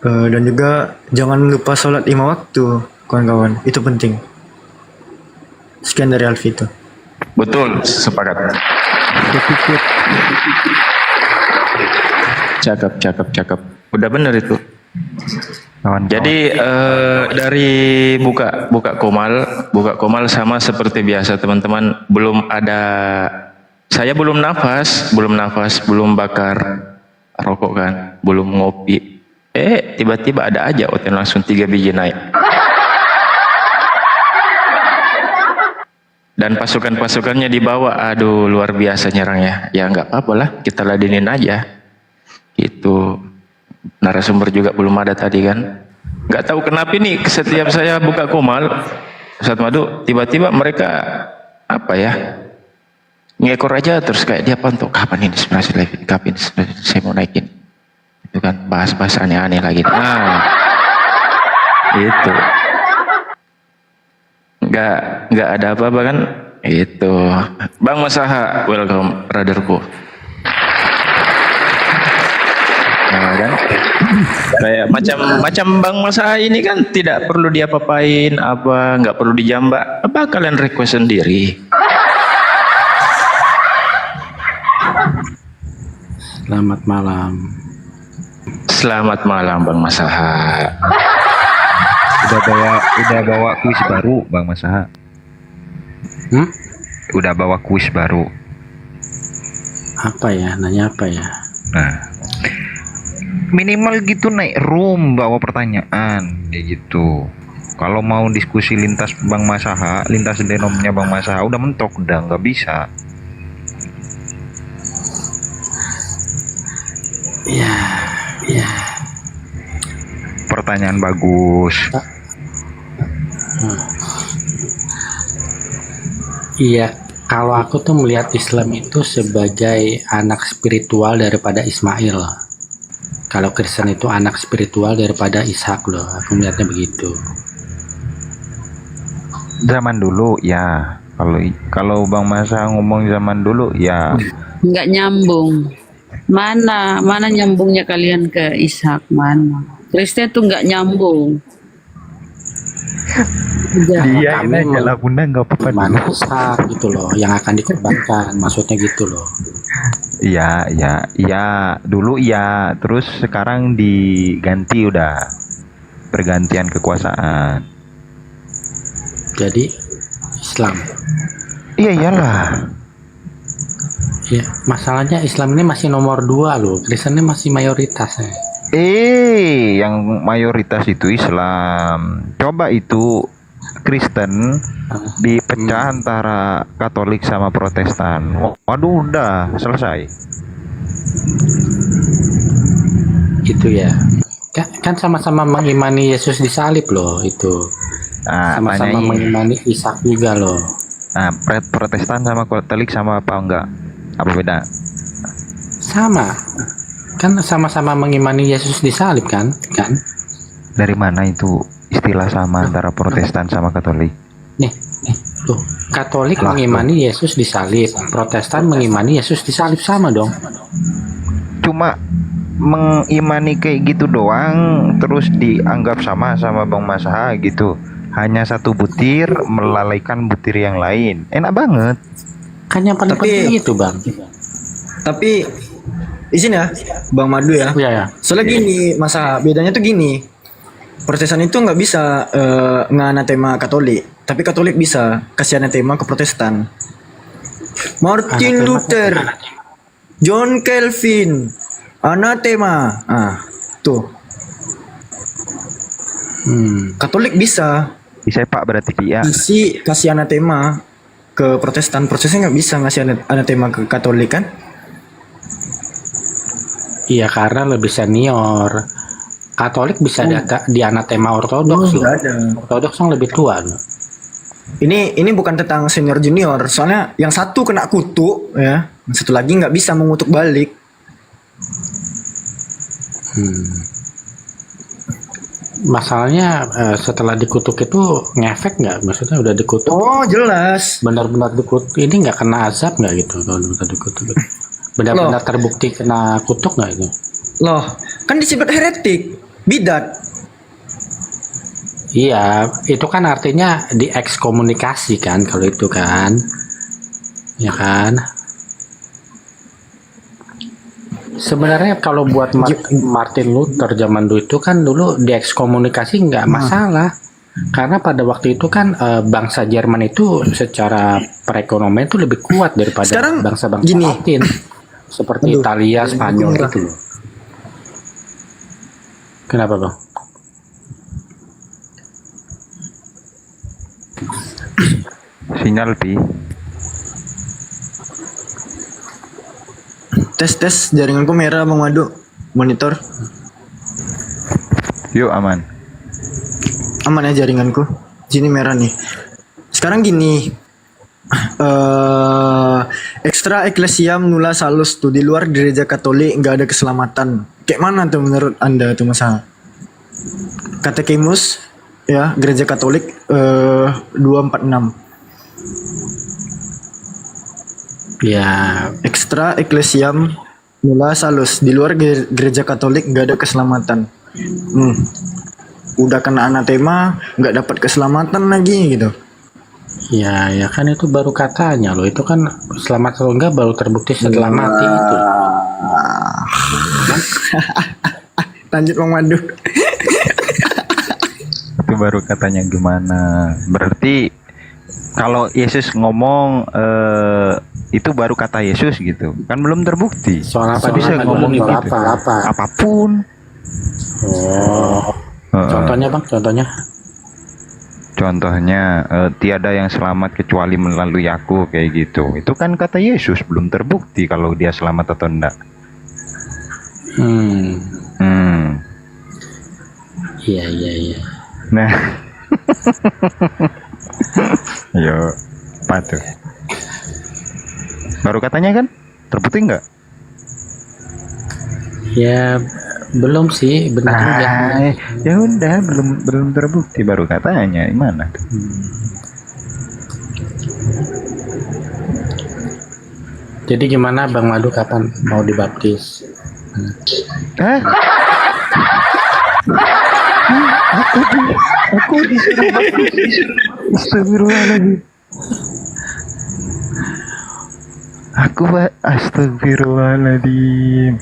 Speaker 1: Dan juga jangan lupa sholat 5 waktu kawan-kawan, itu penting. Sekian dari Alfi itu.
Speaker 7: Betul, sepakat. Cakep. Udah bener itu. Jadi dari buka komal sama seperti biasa teman-teman, saya belum nafas, belum bakar rokok kan, belum ngopi. Tiba-tiba ada aja Oten langsung 3 biji naik. Dan pasukan-pasukannya dibawa, aduh luar biasa nyerangnya. Ya nggak apa-apa lah, kita ladenin aja. Itu narasumber juga belum ada tadi kan. Nggak tahu kenapa nih setiap saya buka komal, Ustaz Madu, tiba-tiba mereka apa ya, ngekor aja terus kayak dia pantau, kapan ini sebenarnya kapan saya mau naikin. Itu kan bahas-bahas aneh-aneh lagi. Nah, itu nggak ada apa-apa kan? Itu Bang Masaha, welcome brotherku. Nah, kan? Kayak macam Bang Masaha ini kan tidak perlu diapa-apain, nggak perlu dijambak. Apa kalian request sendiri?
Speaker 9: Selamat malam.
Speaker 7: Selamat malam Bang Masaha.
Speaker 4: Udah bawa kuis baru Bang Masaha. Udah bawa kuis baru.
Speaker 9: Apa ya? Nanya apa ya?
Speaker 4: Nah, minimal gitu naik room bawa pertanyaan kayak gitu. Kalau mau diskusi lintas Bang Masaha, lintas denomnya Bang Masaha udah mentok, udah nggak bisa.
Speaker 9: Ya.
Speaker 4: Pertanyaan bagus.
Speaker 9: Iya, kalau aku tuh melihat Islam itu sebagai anak spiritual daripada Ismail. Kalau Kristen itu anak spiritual daripada Ishak loh. Aku melihatnya begitu.
Speaker 4: Zaman dulu ya. Kalau Bang Masaha ngomong zaman dulu ya.
Speaker 5: Nggak nyambung. Mana nyambungnya kalian ke Ishak, mana? Kristen tuh nggak nyambung.
Speaker 4: Dia ini adalah bunda nggak apa-apa
Speaker 9: Mana Ishak gitu loh, yang akan dikorbankan, maksudnya gitu loh. Iya, dulu iya, terus sekarang diganti udah pergantian kekuasaan. Jadi Islam.
Speaker 4: Iya iyalah.
Speaker 9: Ya, masalahnya Islam ini masih nomor 2 loh, Kristen ini masih mayoritas ya.
Speaker 4: Yang mayoritas itu Islam. Coba itu Kristen dipecah antara Katolik sama Protestan. Waduh, udah selesai.
Speaker 9: Itu ya. Kan sama-sama mengimani Yesus disalib loh itu. Sama-sama mengimani Ishak juga loh.
Speaker 4: Nah, Protestan sama Katolik sama apa enggak? Apa beda?
Speaker 9: Sama. Kan sama-sama mengimani Yesus disalib kan?
Speaker 4: Dari mana itu istilah sama antara Protestan sama Katolik?
Speaker 9: Nih, tuh. Katolik mengimani Yesus disalib, Protestan mengimani Yesus disalib, sama dong.
Speaker 4: Cuma mengimani kayak gitu doang, terus dianggap sama Bang Masaha gitu. Hanya satu butir melalaikan butir yang lain. Enak banget.
Speaker 9: Kan yang paling penting itu, Bang.
Speaker 1: Tapi izin ya Bang Madu ya.
Speaker 9: Iya.
Speaker 1: Soalnya gini, masa bedanya tuh gini. Protestan itu nggak bisa nganatema Katolik, tapi Katolik bisa kasih anatema ke Protestan. Martin Luther, John Calvin, anatema. Tuh. Katolik bisa.
Speaker 4: Disepak berarti dia.
Speaker 1: Kasih anatema ke Protestan. Protestan nggak bisa ngasih anatema ke Katolik kan?
Speaker 9: Iya, karena lebih senior. Katolik bisa di anatema Ortodoks loh. Ortodoks yang lebih tua loh.
Speaker 1: Ini bukan tentang senior junior, soalnya yang satu kena kutuk ya, yang satu lagi nggak bisa mengutuk balik.
Speaker 9: Masalahnya setelah dikutuk itu ngefek nggak? Maksudnya udah dikutuk
Speaker 1: Oh jelas.
Speaker 9: benar-benar dikutuk ini nggak kena azab nggak gitu kalau benar dikutuk gitu? Benar-benar terbukti kena kutuk nggak itu?
Speaker 1: Loh, kan disebut heretik, bidat.
Speaker 9: Iya, itu kan artinya diekskomunikasi kan kalau itu kan, ya kan? Sebenarnya kalau buat Martin Luther zaman dulu itu kan dulu diekskomunikasi nggak masalah, karena pada waktu itu kan bangsa Jerman itu secara perekonomian itu lebih kuat daripada
Speaker 1: Sekarang
Speaker 9: bangsa-bangsa
Speaker 1: gini.
Speaker 9: Latin, seperti Italia, Spanyol gitu loh. Kenapa bang?
Speaker 4: Sinyal Pi.
Speaker 1: Tes jaringanku merah Bang Madu. Monitor.
Speaker 4: Yuk aman.
Speaker 1: Aman ya jaringanku. Sini merah nih. Sekarang gini. Extra ecclesiam nulla salus tuh di luar gereja Katolik nggak ada keselamatan. Kayak mana tuh menurut Anda tuh Mas? Katekimus ya gereja Katolik 246.
Speaker 9: Ya,
Speaker 1: Extra ecclesiam nulla salus di luar gereja Katolik nggak ada keselamatan. Udah kena anatema nggak dapat keselamatan lagi gitu.
Speaker 9: ya kan itu baru katanya loh. Itu kan selamat atau enggak baru terbukti setelah mati itu.
Speaker 1: Lanjut Bang Madu.
Speaker 4: Itu baru katanya gimana? Berarti kalau Yesus ngomong itu baru kata Yesus gitu. Kan belum terbukti.
Speaker 9: Soal apa
Speaker 4: Bisa
Speaker 9: dia
Speaker 4: ngomong
Speaker 9: soal
Speaker 4: gitu.
Speaker 9: apa?
Speaker 4: Apapun.
Speaker 9: Contohnya bang, contohnya.
Speaker 4: Contohnya tiada yang selamat kecuali melalui aku kayak gitu. Itu kan kata Yesus, belum terbukti kalau dia selamat atau enggak.
Speaker 9: Iya.
Speaker 4: Nah. Yo, apa tuh? Baru katanya kan? Terbukti enggak?
Speaker 9: Ya belum sih, benar juga.
Speaker 4: Ya udah, belum terbukti, baru katanya. Gimana tuh?
Speaker 9: Jadi gimana Bang Madu kapan mau dibaptis?
Speaker 4: Hah? Aku disuruh baptis. Astagfirullahaladzim. Astagfirullahaladzim.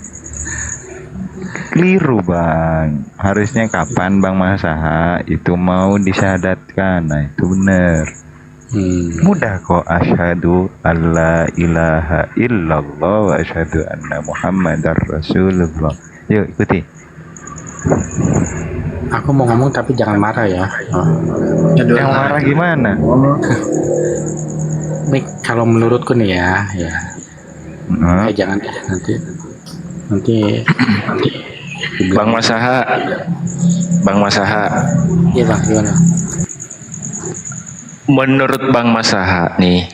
Speaker 4: Keliru bang. Harusnya kapan Bang Masaha itu mau disyahadatkan. Nah itu bener. Mudah kok. Asyhadu alla ilaha illallah wa asyhadu anna muhammadar rasulullah. Yuk ikuti.
Speaker 9: Aku mau ngomong tapi jangan marah ya.
Speaker 4: Yang marah gimana?
Speaker 9: Nih kalau menurutku nih ya. Jangan deh, nanti
Speaker 7: Bang Masaha.
Speaker 9: Iya bang, gimana?
Speaker 7: Menurut Bang Masaha nih,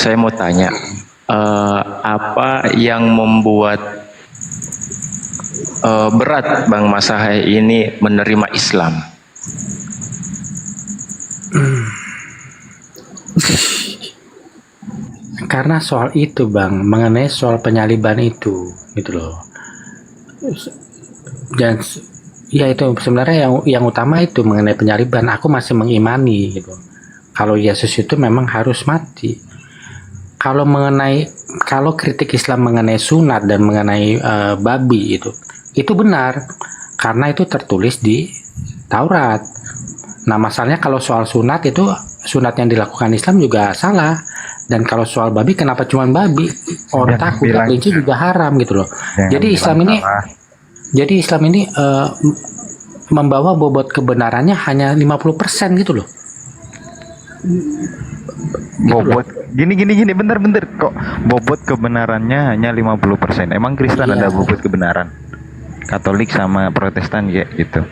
Speaker 7: saya mau tanya, apa yang membuat berat Bang Masaha ini menerima Islam?
Speaker 9: Karena soal itu bang, mengenai soal penyaliban itu, gitu loh. Dan ya itu sebenarnya yang utama itu mengenai penyaliban. Aku masih mengimani gitu. Kalau Yesus itu memang harus mati. Kalau kritik Islam mengenai sunat dan mengenai babi itu benar karena itu tertulis di Taurat. Nah masalahnya kalau soal sunat itu sunat yang dilakukan Islam juga salah. Dan kalau soal babi kenapa cuma babi? Onta, kuda, kelinci juga haram gitu loh. Jadi Islam ini membawa bobot kebenarannya hanya 50% gitu loh.
Speaker 4: Bobot gini bentar kok bobot kebenarannya hanya 50%. Emang Kristen ada bobot kebenaran? Katolik sama Protestan ya gitu.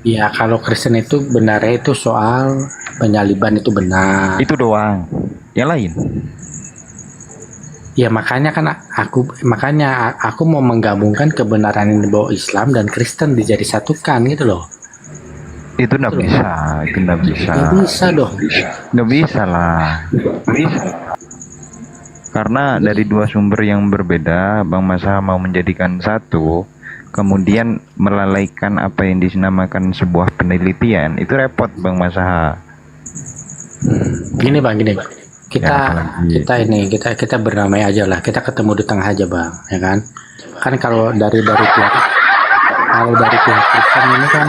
Speaker 9: Ya kalau Kristen itu benarnya itu soal penyaliban itu benar.
Speaker 4: Itu doang. Yang lain.
Speaker 9: Ya makanya kan aku mau menggabungkan kebenaran yang dibawa Islam dan Kristen dijadi satukan gitu loh.
Speaker 4: Itu nggak bisa. Itu nggak bisa.
Speaker 9: Nggak bisa dong.
Speaker 4: Nggak bisa lah. Karena dari dua sumber yang berbeda, Bang Masa mau menjadikan satu, kemudian melalaikan apa yang dinamakan sebuah penelitian, itu repot Bang Masa.
Speaker 9: Gini bang. Kita
Speaker 4: apalagi.
Speaker 9: kita berdamai aja lah. Kita ketemu di tengah aja bang, ya kan? Kan kalau dari pihak Kristen ini kan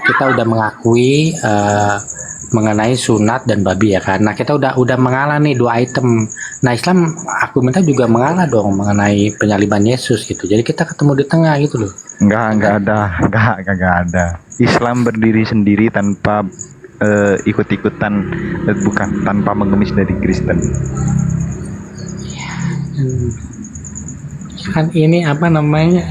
Speaker 9: kita udah mengakui mengenai sunat dan babi ya kan. Nah kita udah mengalah nih 2 item. Nah Islam aku minta juga mengalah dong mengenai penyaliban Yesus gitu. Jadi kita ketemu di tengah gitu loh.
Speaker 4: Enggak ada. Islam berdiri sendiri tanpa ikut-ikutan, bukan tanpa mengemis dari Kristen.
Speaker 9: Kan ini apa namanya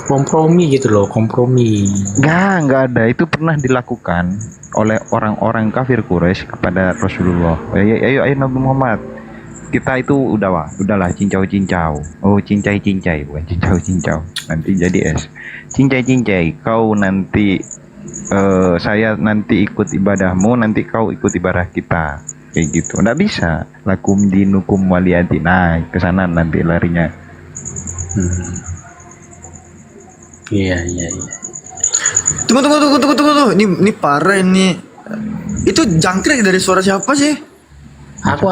Speaker 9: kompromi gitu loh, kompromi.
Speaker 4: Enggak ada. Itu pernah dilakukan oleh orang-orang kafir Quraisy kepada Rasulullah. Ayo Nabi Muhammad. Kita itu udahlah cincau-cincau. Oh, cincai-cincai, bukan cincau-cincau. Nanti jadi es. Cincai-cincai. Kau nanti saya nanti ikut ibadahmu, nanti kau ikut ibadah kita. Kayak gitu. Nggak bisa. Lakum dinukum waliyadin. Nah, ke sana nanti larinya.
Speaker 9: Iya.
Speaker 1: Tunggu. Ini parah ini. Itu jangkrik dari suara siapa sih?
Speaker 9: Aku.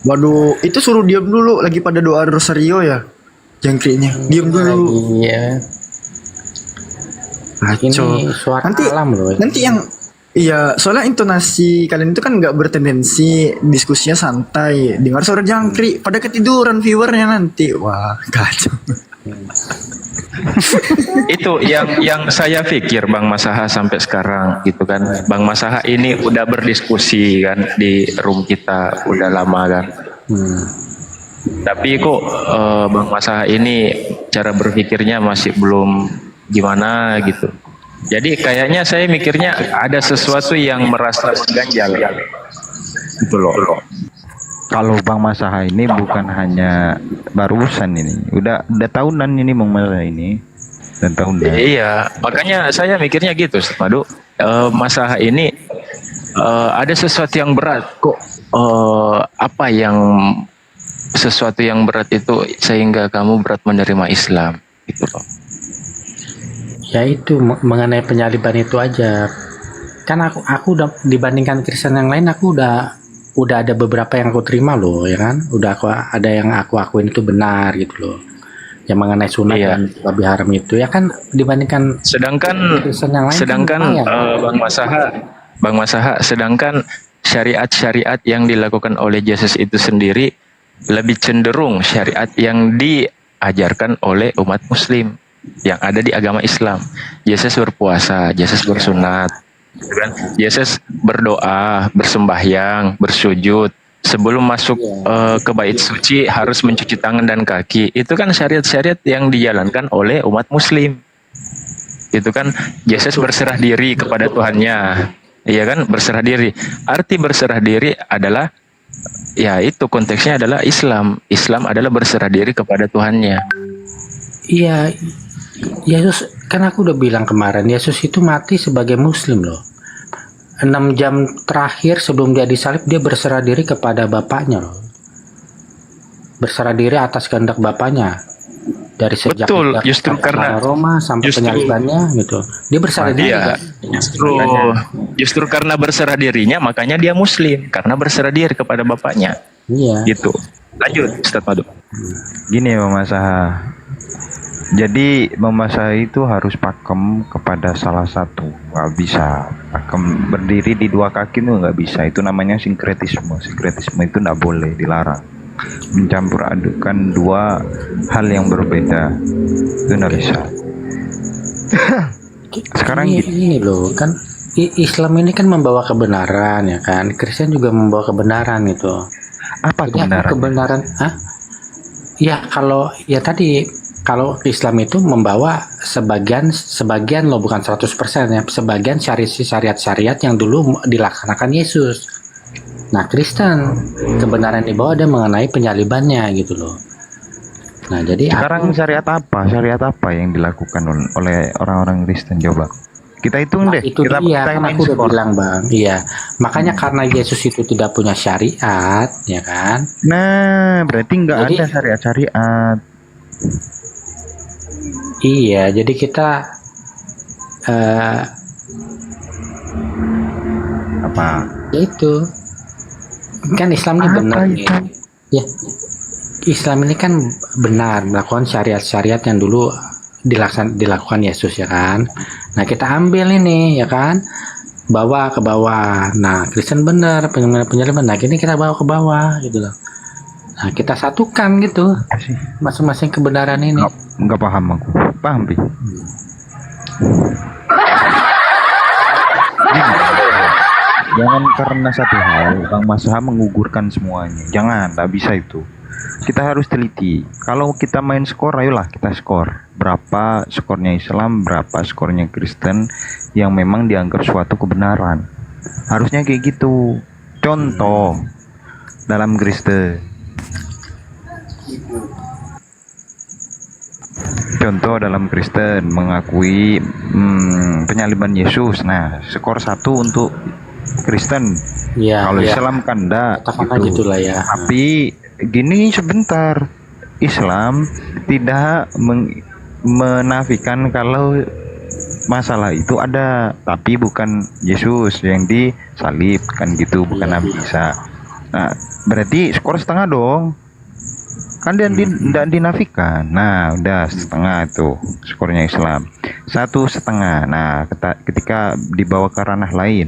Speaker 1: Waduh, itu suruh diam dulu. Lagi pada doa rosario ya. Jangkriknya. Diam dulu.
Speaker 9: Iya.
Speaker 1: Ngaco.
Speaker 9: Ini suara alam loh.
Speaker 1: Nanti yang iya, soalnya intonasi kalian itu kan nggak bertendensi, diskusinya santai. Dengar suara jangkrik, pada ketiduran viewernya nanti. Wah, kacau.
Speaker 7: Itu yang saya pikir Bang Masaha sampai sekarang gitu kan. Bang Masaha ini udah berdiskusi kan di room kita udah lama kan. Tapi kok Bang Masaha ini cara berpikirnya masih belum gimana gitu. Jadi kayaknya saya mikirnya ada sesuatu yang merasa ganjal gitu loh.
Speaker 4: Kalau Bang Masaha ini bukan hanya barusan ini, udah tahunan ini Bang Masaha ini, dan tahunan.
Speaker 7: Iya, makanya saya mikirnya gitu, Madu. Masaha ini ada sesuatu yang berat kok. Apa yang sesuatu yang berat itu sehingga kamu berat menerima Islam gitu loh.
Speaker 9: Ya itu mengenai penyaliban itu aja. Kan aku udah dibandingkan Kristen yang lain, aku udah ada beberapa yang aku terima loh, ya kan? Ada yang aku akuin itu benar gitu loh. Yang mengenai sunat dan babi haram itu ya kan dibandingkan Kristen yang lain.
Speaker 7: Sedangkan Bang Masaha, sedangkan syariat-syariat yang dilakukan oleh Yesus itu sendiri lebih cenderung syariat yang diajarkan oleh umat Muslim yang ada di agama Islam. Yesus berpuasa, Yesus bersunat, kan? Yesus berdoa, bersembahyang, bersujud. Sebelum masuk ke bait suci harus mencuci tangan dan kaki. Itu kan syariat-syariat yang dijalankan oleh umat Muslim. Itu kan Yesus berserah diri kepada Tuhannya. Iya kan, berserah diri. Arti berserah diri adalah ya itu konteksnya adalah Islam. Islam adalah berserah diri kepada Tuhannya.
Speaker 9: Iya, Yesus kan aku udah bilang kemarin, Yesus itu mati sebagai Muslim loh. 6 jam terakhir sebelum dia disalib dia berserah diri kepada Bapaknya loh. Berserah diri atas kehendak Bapaknya. Dari sejak
Speaker 7: justru karena
Speaker 9: Roma sampai penyalibannya gitu. Dia berserah diri.
Speaker 7: Justru karena berserah dirinya makanya dia Muslim, karena berserah diri kepada Bapaknya.
Speaker 9: Iya.
Speaker 7: Gitu. Lanjut Ustaz Madu.
Speaker 4: Gini Bang Masaha. Jadi Bang Masaha itu harus pakem kepada salah satu, nggak bisa pakem berdiri di 2 kaki itu nggak bisa. Itu namanya sinkretisme. Sinkretisme itu nggak boleh, dilarang. Mencampur adukan 2 hal yang berbeda itu nggak bisa. Sekarang
Speaker 9: ini loh kan Islam ini kan membawa kebenaran ya kan, Kristen juga membawa kebenaran gitu.
Speaker 4: Apa kebenaran?
Speaker 9: Kebenaran, ya kalau ya tadi kalau Islam itu membawa sebagian loh, bukan 100% ya, sebagian syariat-syariat yang dulu dilaksanakan Yesus. Nah, Kristen kebenaran dibawa ada mengenai penyalibannya gitu loh. Nah, jadi
Speaker 4: Sekarang syariat apa yang dilakukan oleh orang-orang Kristen, coba kita hitung deh.
Speaker 9: itu
Speaker 4: Kita
Speaker 9: dia kan
Speaker 4: main
Speaker 9: aku udah
Speaker 4: skor.
Speaker 9: bilang bang, iya, makanya karena Yesus itu tidak punya syariat, ya kan?
Speaker 4: Nah, berarti nggak
Speaker 9: Jadi-
Speaker 4: ada syariat-syariat.
Speaker 9: Iya, jadi kita
Speaker 4: Apa?
Speaker 9: ya itu kan Islam ini
Speaker 4: Apa
Speaker 9: benar
Speaker 4: itu?
Speaker 9: nih. Ya, Islam ini kan benar melakukan syariat-syariat yang dulu dilakukan Yesus, ya kan. Nah, kita ambil ini, ya kan, bawa ke bawah. Nah, Kristen benar penyaliban. Nah, ini kita bawa ke bawah gitu loh. Nah, kita satukan gitu masing-masing kebenaran ini.
Speaker 4: Nggak paham aku. Paham, Pi? Jangan karena satu hal Bang Masaha mengugurkan semuanya. Jangan, tak bisa itu. Kita harus teliti. Kalau kita main skor, ayolah kita skor. Berapa skornya Islam, berapa skornya Kristen yang memang dianggap suatu kebenaran. Harusnya kayak gitu. Contoh dalam Kristen. Contoh dalam Kristen mengakui penyaliban Yesus. Nah, skor 1 untuk Kristen.
Speaker 9: Ya,
Speaker 4: Kalau
Speaker 9: ya.
Speaker 4: Islam kan enggak
Speaker 9: Katakanlah
Speaker 4: gitu.
Speaker 9: gitulah ya.
Speaker 4: Tapi gini sebentar. Islam tidak menafikan kalau masalah itu ada, tapi bukan Yesus yang disalib kan gitu, bukan Nabi Isa. Nah, berarti skor setengah dong. Kan dia tidak dinafikan. Nah, udah setengah itu skornya Islam. 1,5. Nah, ketika dibawa ke ranah lain,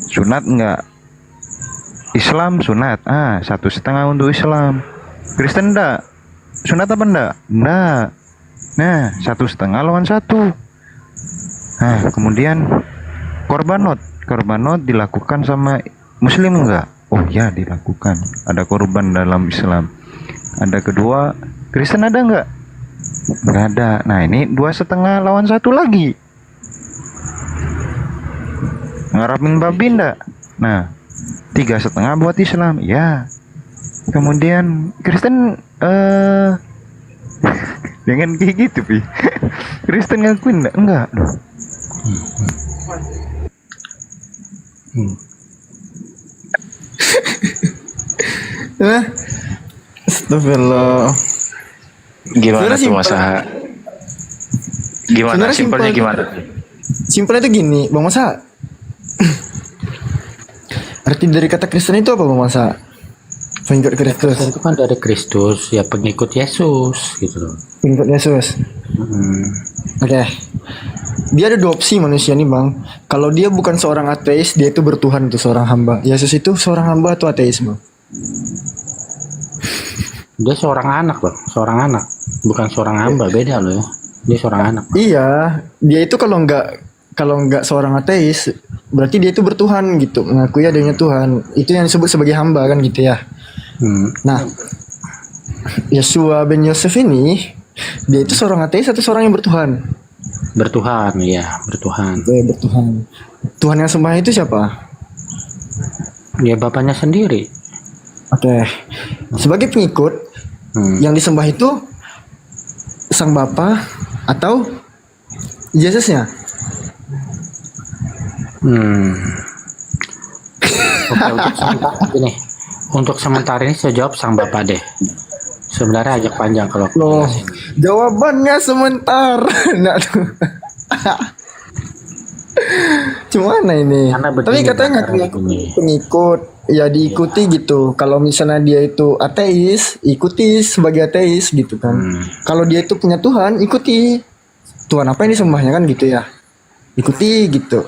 Speaker 4: sunat enggak? Islam sunat. 1,5 untuk Islam. Kristen enggak? Sunat apa enggak? Enggak. Nah, 1,5 lawan 1. Nah, kemudian korbanot dilakukan sama Muslim enggak? Oh ya, dilakukan. Ada korban dalam Islam. Ada kedua, Kristen ada nggak? Nggak ada. Nah, ini 2,5 lawan 1 lagi. Ngarapin babi nggak? Nah, 3,5 buat Islam. Ya. Kemudian Kristen jangan kayak gitu, Pi. Kristen ngakuin nggak? Enggak.
Speaker 1: Astagfirullah.
Speaker 7: Gimana
Speaker 1: Sebenarnya
Speaker 7: tuh Mas
Speaker 1: simpel.
Speaker 7: Aha? Gimana?
Speaker 1: Sebenarnya
Speaker 7: Simpelnya
Speaker 1: simpel.
Speaker 7: gimana?
Speaker 1: Simpelnya itu gini, Bang Masa. Arti dari kata Kristen itu apa, Bang Masa? Pengikut Kristus.
Speaker 9: Kristen itu kan dari Kristus, ya pengikut Yesus gitu loh.
Speaker 1: Pengikut Yesus. Oke. Dia ada 2 opsi manusia nih, Bang. Kalau dia bukan seorang ateis, dia itu bertuhan, itu seorang hamba. Yesus itu seorang hamba atau ateis, Bang?
Speaker 9: Dia seorang anak, bang, seorang anak, bukan seorang hamba, beda loh ya. Dia seorang anak.
Speaker 1: Iya, dia itu kalau nggak seorang ateis, berarti dia itu bertuhan gitu, mengakui adanya Tuhan. Itu yang disebut sebagai hamba kan gitu ya. Nah, Yeshua ben Yosef ini, dia itu seorang ateis atau seorang yang bertuhan?
Speaker 9: Bertuhan, ya, bertuhan.
Speaker 1: Dia bertuhan. Tuhan yang sembah itu siapa?
Speaker 9: Ya bapaknya sendiri.
Speaker 1: Oke. Sebagai pengikut, yang disembah itu sang bapa atau Yesusnya?
Speaker 9: Oke, untuk sementara gini. Untuk sementara ini saya jawab sang bapak deh. Sebenarnya agak panjang kalau aku
Speaker 1: Loh,
Speaker 9: jelasin.
Speaker 1: jawabannya sebentar. Nah, tuh. Cuma ini.
Speaker 9: Karena begini,
Speaker 1: Tapi katanya
Speaker 9: karena begini.
Speaker 1: pengikut ya diikuti gitu. Kalau misalnya dia itu ateis, ikuti sebagai ateis gitu kan. Kalau dia itu punya Tuhan, ikuti. Tuhan apa yang disembahnya kan gitu ya. Ikuti gitu.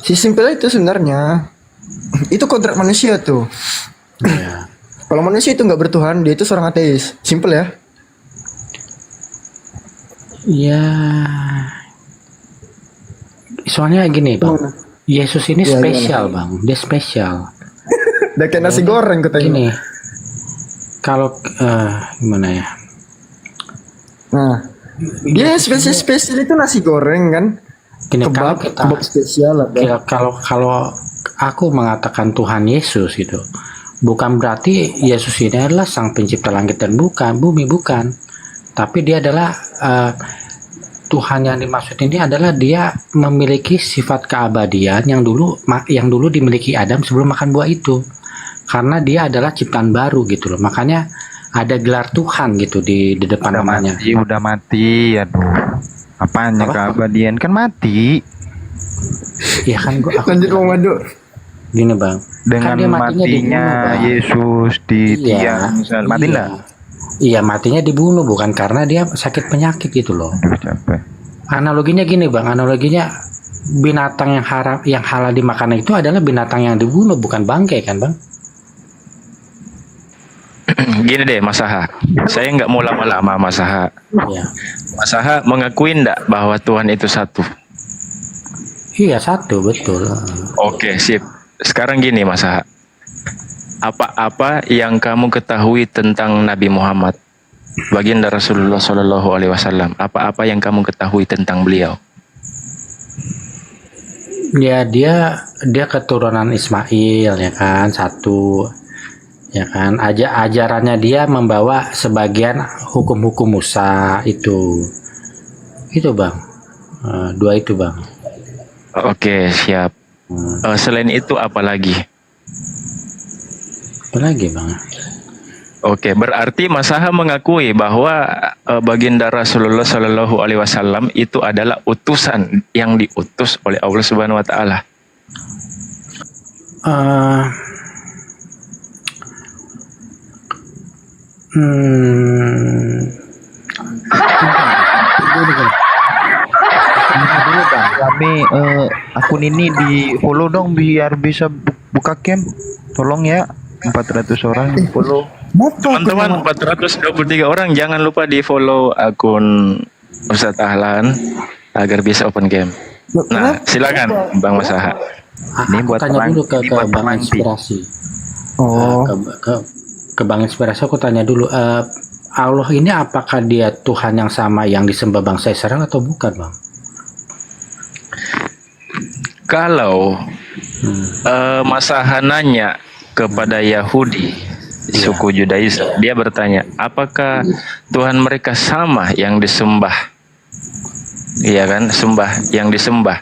Speaker 1: Si simpel itu sebenarnya itu kodrat manusia tuh.
Speaker 9: Ya.
Speaker 1: Kalau manusia itu nggak bertuhan, dia itu seorang ateis. Simpel ya.
Speaker 9: Ya. Soalnya gini, Bang. Yesus ini
Speaker 1: Ya,
Speaker 9: spesial, Bang. Dia spesial.
Speaker 1: Udah kayak nasi goreng katanya.
Speaker 9: Gini. Kalau gimana ya?
Speaker 1: Nah, dia spesial itu nasi goreng kan.
Speaker 9: Gini, kalau
Speaker 1: Kebab spesial ada.
Speaker 9: kalau aku mengatakan Tuhan Yesus gitu, bukan berarti Yesus ini adalah sang pencipta langit dan bumi, bukan. Tapi dia adalah Tuhan yang dimaksud ini adalah dia memiliki sifat keabadian yang dulu dimiliki Adam sebelum makan buah itu. Karena dia adalah ciptaan baru gitu loh. Makanya ada gelar Tuhan gitu di depan namanya.
Speaker 4: Udah mati, aduh. Apanya keabadian kan mati.
Speaker 9: Ya kan aku
Speaker 1: Lanjut Bang Madu.
Speaker 9: gini bang.
Speaker 4: Dengan
Speaker 9: Kan dia
Speaker 4: matinya
Speaker 9: Bang.
Speaker 4: Yesus di tiang, misalnya. Mati
Speaker 9: iya.
Speaker 4: enggak?
Speaker 9: Iya, matinya dibunuh bukan karena dia sakit penyakit gitu loh.
Speaker 4: Aduh, capek.
Speaker 9: Analoginya gini bang, analoginya binatang yang halal dimakan itu adalah binatang yang dibunuh bukan bangkai kan bang?
Speaker 7: Gini deh Mas Aha, saya nggak mau lama-lama Mas Aha.
Speaker 9: Iya.
Speaker 7: Mas Aha mengakui ndak bahwa Tuhan itu satu?
Speaker 9: Iya satu betul.
Speaker 7: Oke, sip. Sekarang gini Mas Aha, apa-apa yang kamu ketahui tentang Nabi Muhammad, baginda Rasulullah Shallallahu Alaihi Wasallam, apa-apa yang kamu ketahui tentang beliau?
Speaker 9: Ya dia keturunan Ismail ya kan, satu ya kan, ajarannya dia membawa sebagian hukum-hukum Musa itu bang. Dua itu bang.
Speaker 7: Oke, siap. Selain itu apa lagi?
Speaker 9: Apa lagi bang?
Speaker 7: Oke, berarti Mas Aha mengakui bahwa baginda Rasulullah Shallallahu Alaihi Wasallam itu adalah utusan yang diutus oleh Allah Subhanahu Wa Taala.
Speaker 4: Kami akun ini di follow dong biar bisa buka camp. Tolong ya, 400 orang di follow.
Speaker 7: Teman-teman 423 orang, jangan lupa di follow akun Ustadz Ahlan agar bisa open game. Nah, silakan Bang Mas Aha.
Speaker 4: Ini
Speaker 9: Aku
Speaker 4: buat
Speaker 9: tanya
Speaker 4: perang-
Speaker 9: dulu ke
Speaker 4: ini buat
Speaker 9: Bang
Speaker 4: perang
Speaker 9: Inspirasi.
Speaker 1: Oh,
Speaker 9: Ke Bang Inspirasi aku tanya dulu, Allah ini apakah dia Tuhan yang sama yang disembah bangsa Israel atau bukan bang?
Speaker 7: Kalau Mas Aha nanya kepada Yahudi, suku Judais, dia bertanya, apakah Tuhan mereka sama yang disembah? Iya kan, yang disembah.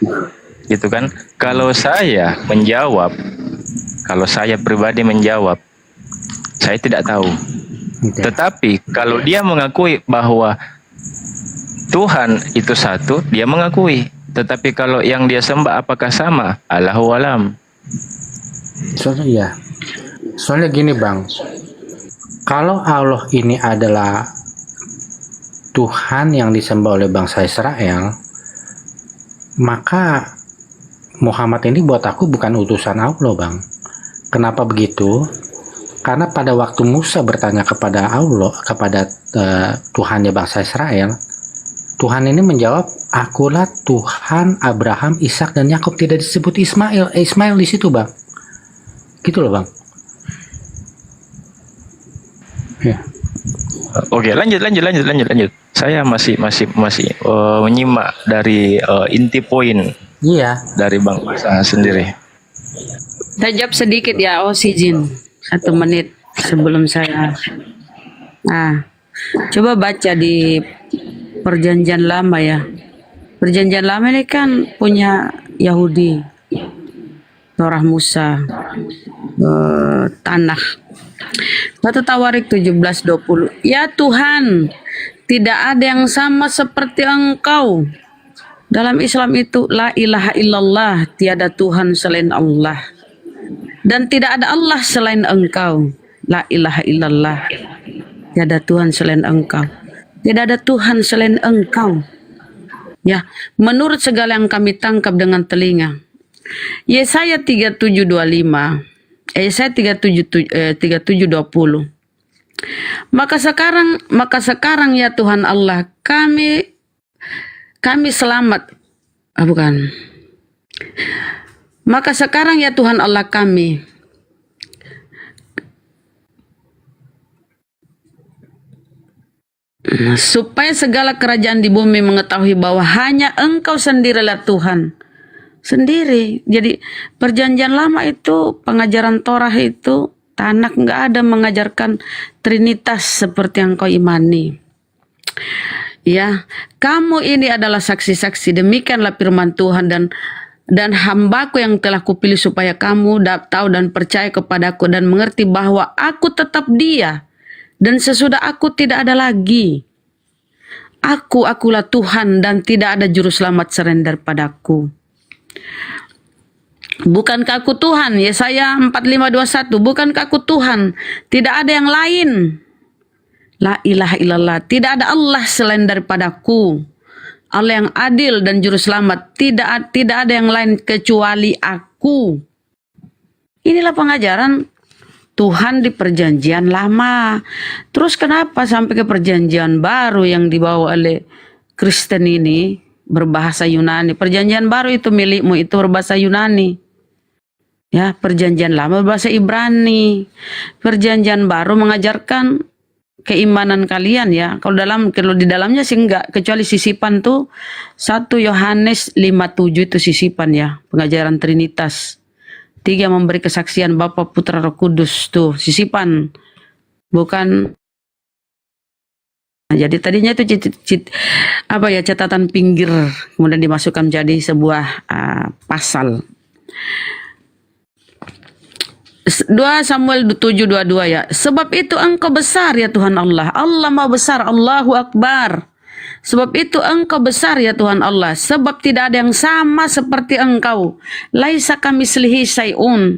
Speaker 7: Gitu kan? Kalau saya pribadi menjawab, saya tidak tahu. Tetapi kalau dia mengakui bahwa Tuhan itu satu, dia mengakui. Tetapi kalau yang dia sembah apakah sama? Allahu alam.
Speaker 9: Soalnya gini bang, kalau Allah ini adalah Tuhan yang disembah oleh bangsa Israel, maka Muhammad ini buat aku bukan utusan Allah bang. Kenapa begitu? Karena pada waktu Musa bertanya kepada Allah, kepada Tuhannya bangsa Israel, Tuhan ini menjawab, akulah Tuhan Abraham, Ishak dan Yakub, tidak disebut Ismail. Ismail di situ bang. Gitu loh bang. Ya.
Speaker 7: Oke, lanjut. Saya masih menyimak dari inti poin
Speaker 9: Iya.
Speaker 7: dari Bang Mas Aha sendiri.
Speaker 5: Tajab sedikit ya, Jin. 1 menit sebelum saya. Nah, coba baca di Perjanjian Lama ya. Perjanjian Lama ini kan punya Yahudi, Torah Musa, Tanakh. 1 Tawarik 17:20. Ya Tuhan, tidak ada yang sama seperti Engkau. Dalam Islam itu la ilaha illallah, tiada Tuhan selain Allah. Dan tidak ada Allah selain Engkau. La ilaha illallah, tiada Tuhan selain Engkau. Tidak ada Tuhan selain Engkau. Ya, menurut segala yang kami tangkap dengan telinga. Yesaya 37:25. Yesaya 37:20. Maka sekarang ya Tuhan Allah, kami selamat. Bukan. Maka sekarang ya Tuhan Allah kami, supaya segala kerajaan di bumi mengetahui bahwa hanya Engkau sendirilah Tuhan. Sendiri. Jadi perjanjian lama itu, pengajaran Torah itu, Tanak nggak ada mengajarkan Trinitas seperti yang kau imani. Ya, kamu ini adalah saksi-saksi. Demikianlah firman Tuhan, dan hambaku yang telah kupilih supaya kamu tahu dan percaya kepadaku dan mengerti bahwa aku tetap Dia, dan sesudah aku tidak ada lagi. Akulah Tuhan dan tidak ada juru selamat selain daripadaku. Bukankah aku Tuhan? Yesaya 45:21. Bukankah aku Tuhan? Tidak ada yang lain. La ilaha illallah. Tidak ada Allah selain daripadaku. Allah yang adil dan juru selamat. Tidak ada yang lain kecuali aku. Inilah pengajaran Tuhan di perjanjian lama. Terus kenapa sampai ke perjanjian baru yang dibawa oleh Kristen ini berbahasa Yunani? Perjanjian baru itu milikmu, itu berbahasa Yunani. Ya, perjanjian lama berbahasa Ibrani. Perjanjian baru mengajarkan keimanan kalian ya. Kalau di dalamnya sih enggak, kecuali sisipan tuh 1 Yohanes 5:7 itu sisipan ya, pengajaran Trinitas. 3 memberi kesaksian Bapa, Putra, Roh Kudus tuh sisipan. Bukan. Nah, jadi tadinya itu catatan pinggir, kemudian dimasukkan menjadi sebuah pasal. 2 Samuel 7:22 ya. Sebab itu Engkau besar ya Tuhan Allah. Allah Maha besar, Allahu Akbar. Sebab itu Engkau besar ya Tuhan Allah. Sebab tidak ada yang sama seperti Engkau. Laisa kamitslihi syai'un.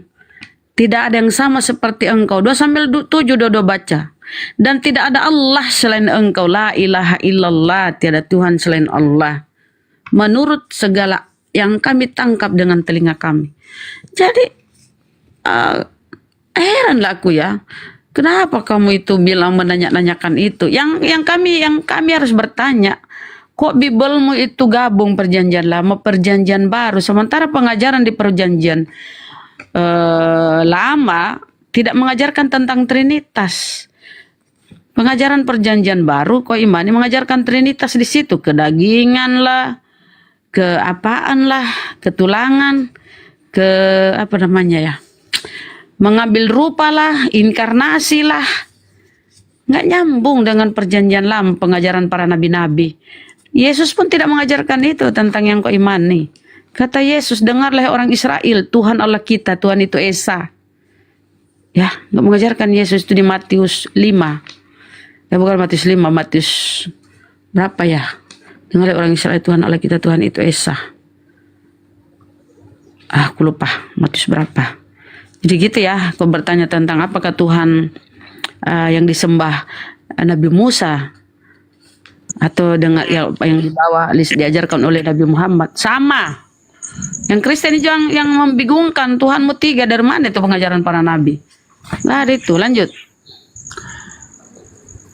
Speaker 5: Tidak ada yang sama seperti Engkau. 2 Samuel 7:22 baca. Dan tidak ada Allah selain Engkau. La ilaha illallah. Tiada Tuhan selain Allah. Menurut segala yang kami tangkap dengan telinga kami. Jadi heranlah aku ya. Kenapa kamu itu bilang menanya-nanyakan itu? Yang kami harus bertanya, kok Bibelmu itu gabung perjanjian lama, perjanjian baru, sementara pengajaran di perjanjian lama tidak mengajarkan tentang Trinitas. Pengajaran perjanjian baru kok imani mengajarkan Trinitas di situ, kedagingan lah, ke apaan lah, ketulangan, ke apa namanya ya? Mengambil rupa lah, inkarnasi lah. Nggak nyambung dengan perjanjian lama, pengajaran para nabi-nabi. Yesus pun tidak mengajarkan itu tentang yang kau imani. Kata Yesus, dengarlah orang Israel, Tuhan Allah kita, Tuhan itu Esa. Ya, nggak mengajarkan Yesus itu di Matius 5. Ya bukan Matius 5, Matius berapa ya? Dengarlah orang Israel, Tuhan Allah kita, Tuhan itu Esa. Aku lupa, Matius berapa. Jadi gitu ya, kau bertanya tentang apakah Tuhan yang disembah Nabi Musa atau dengan yang dibawa diajarkan oleh Nabi Muhammad sama. Yang Kristen itu yang membingungkan, Tuhanmu 3, dari mana itu pengajaran para nabi? Nggak ada itu. Lanjut.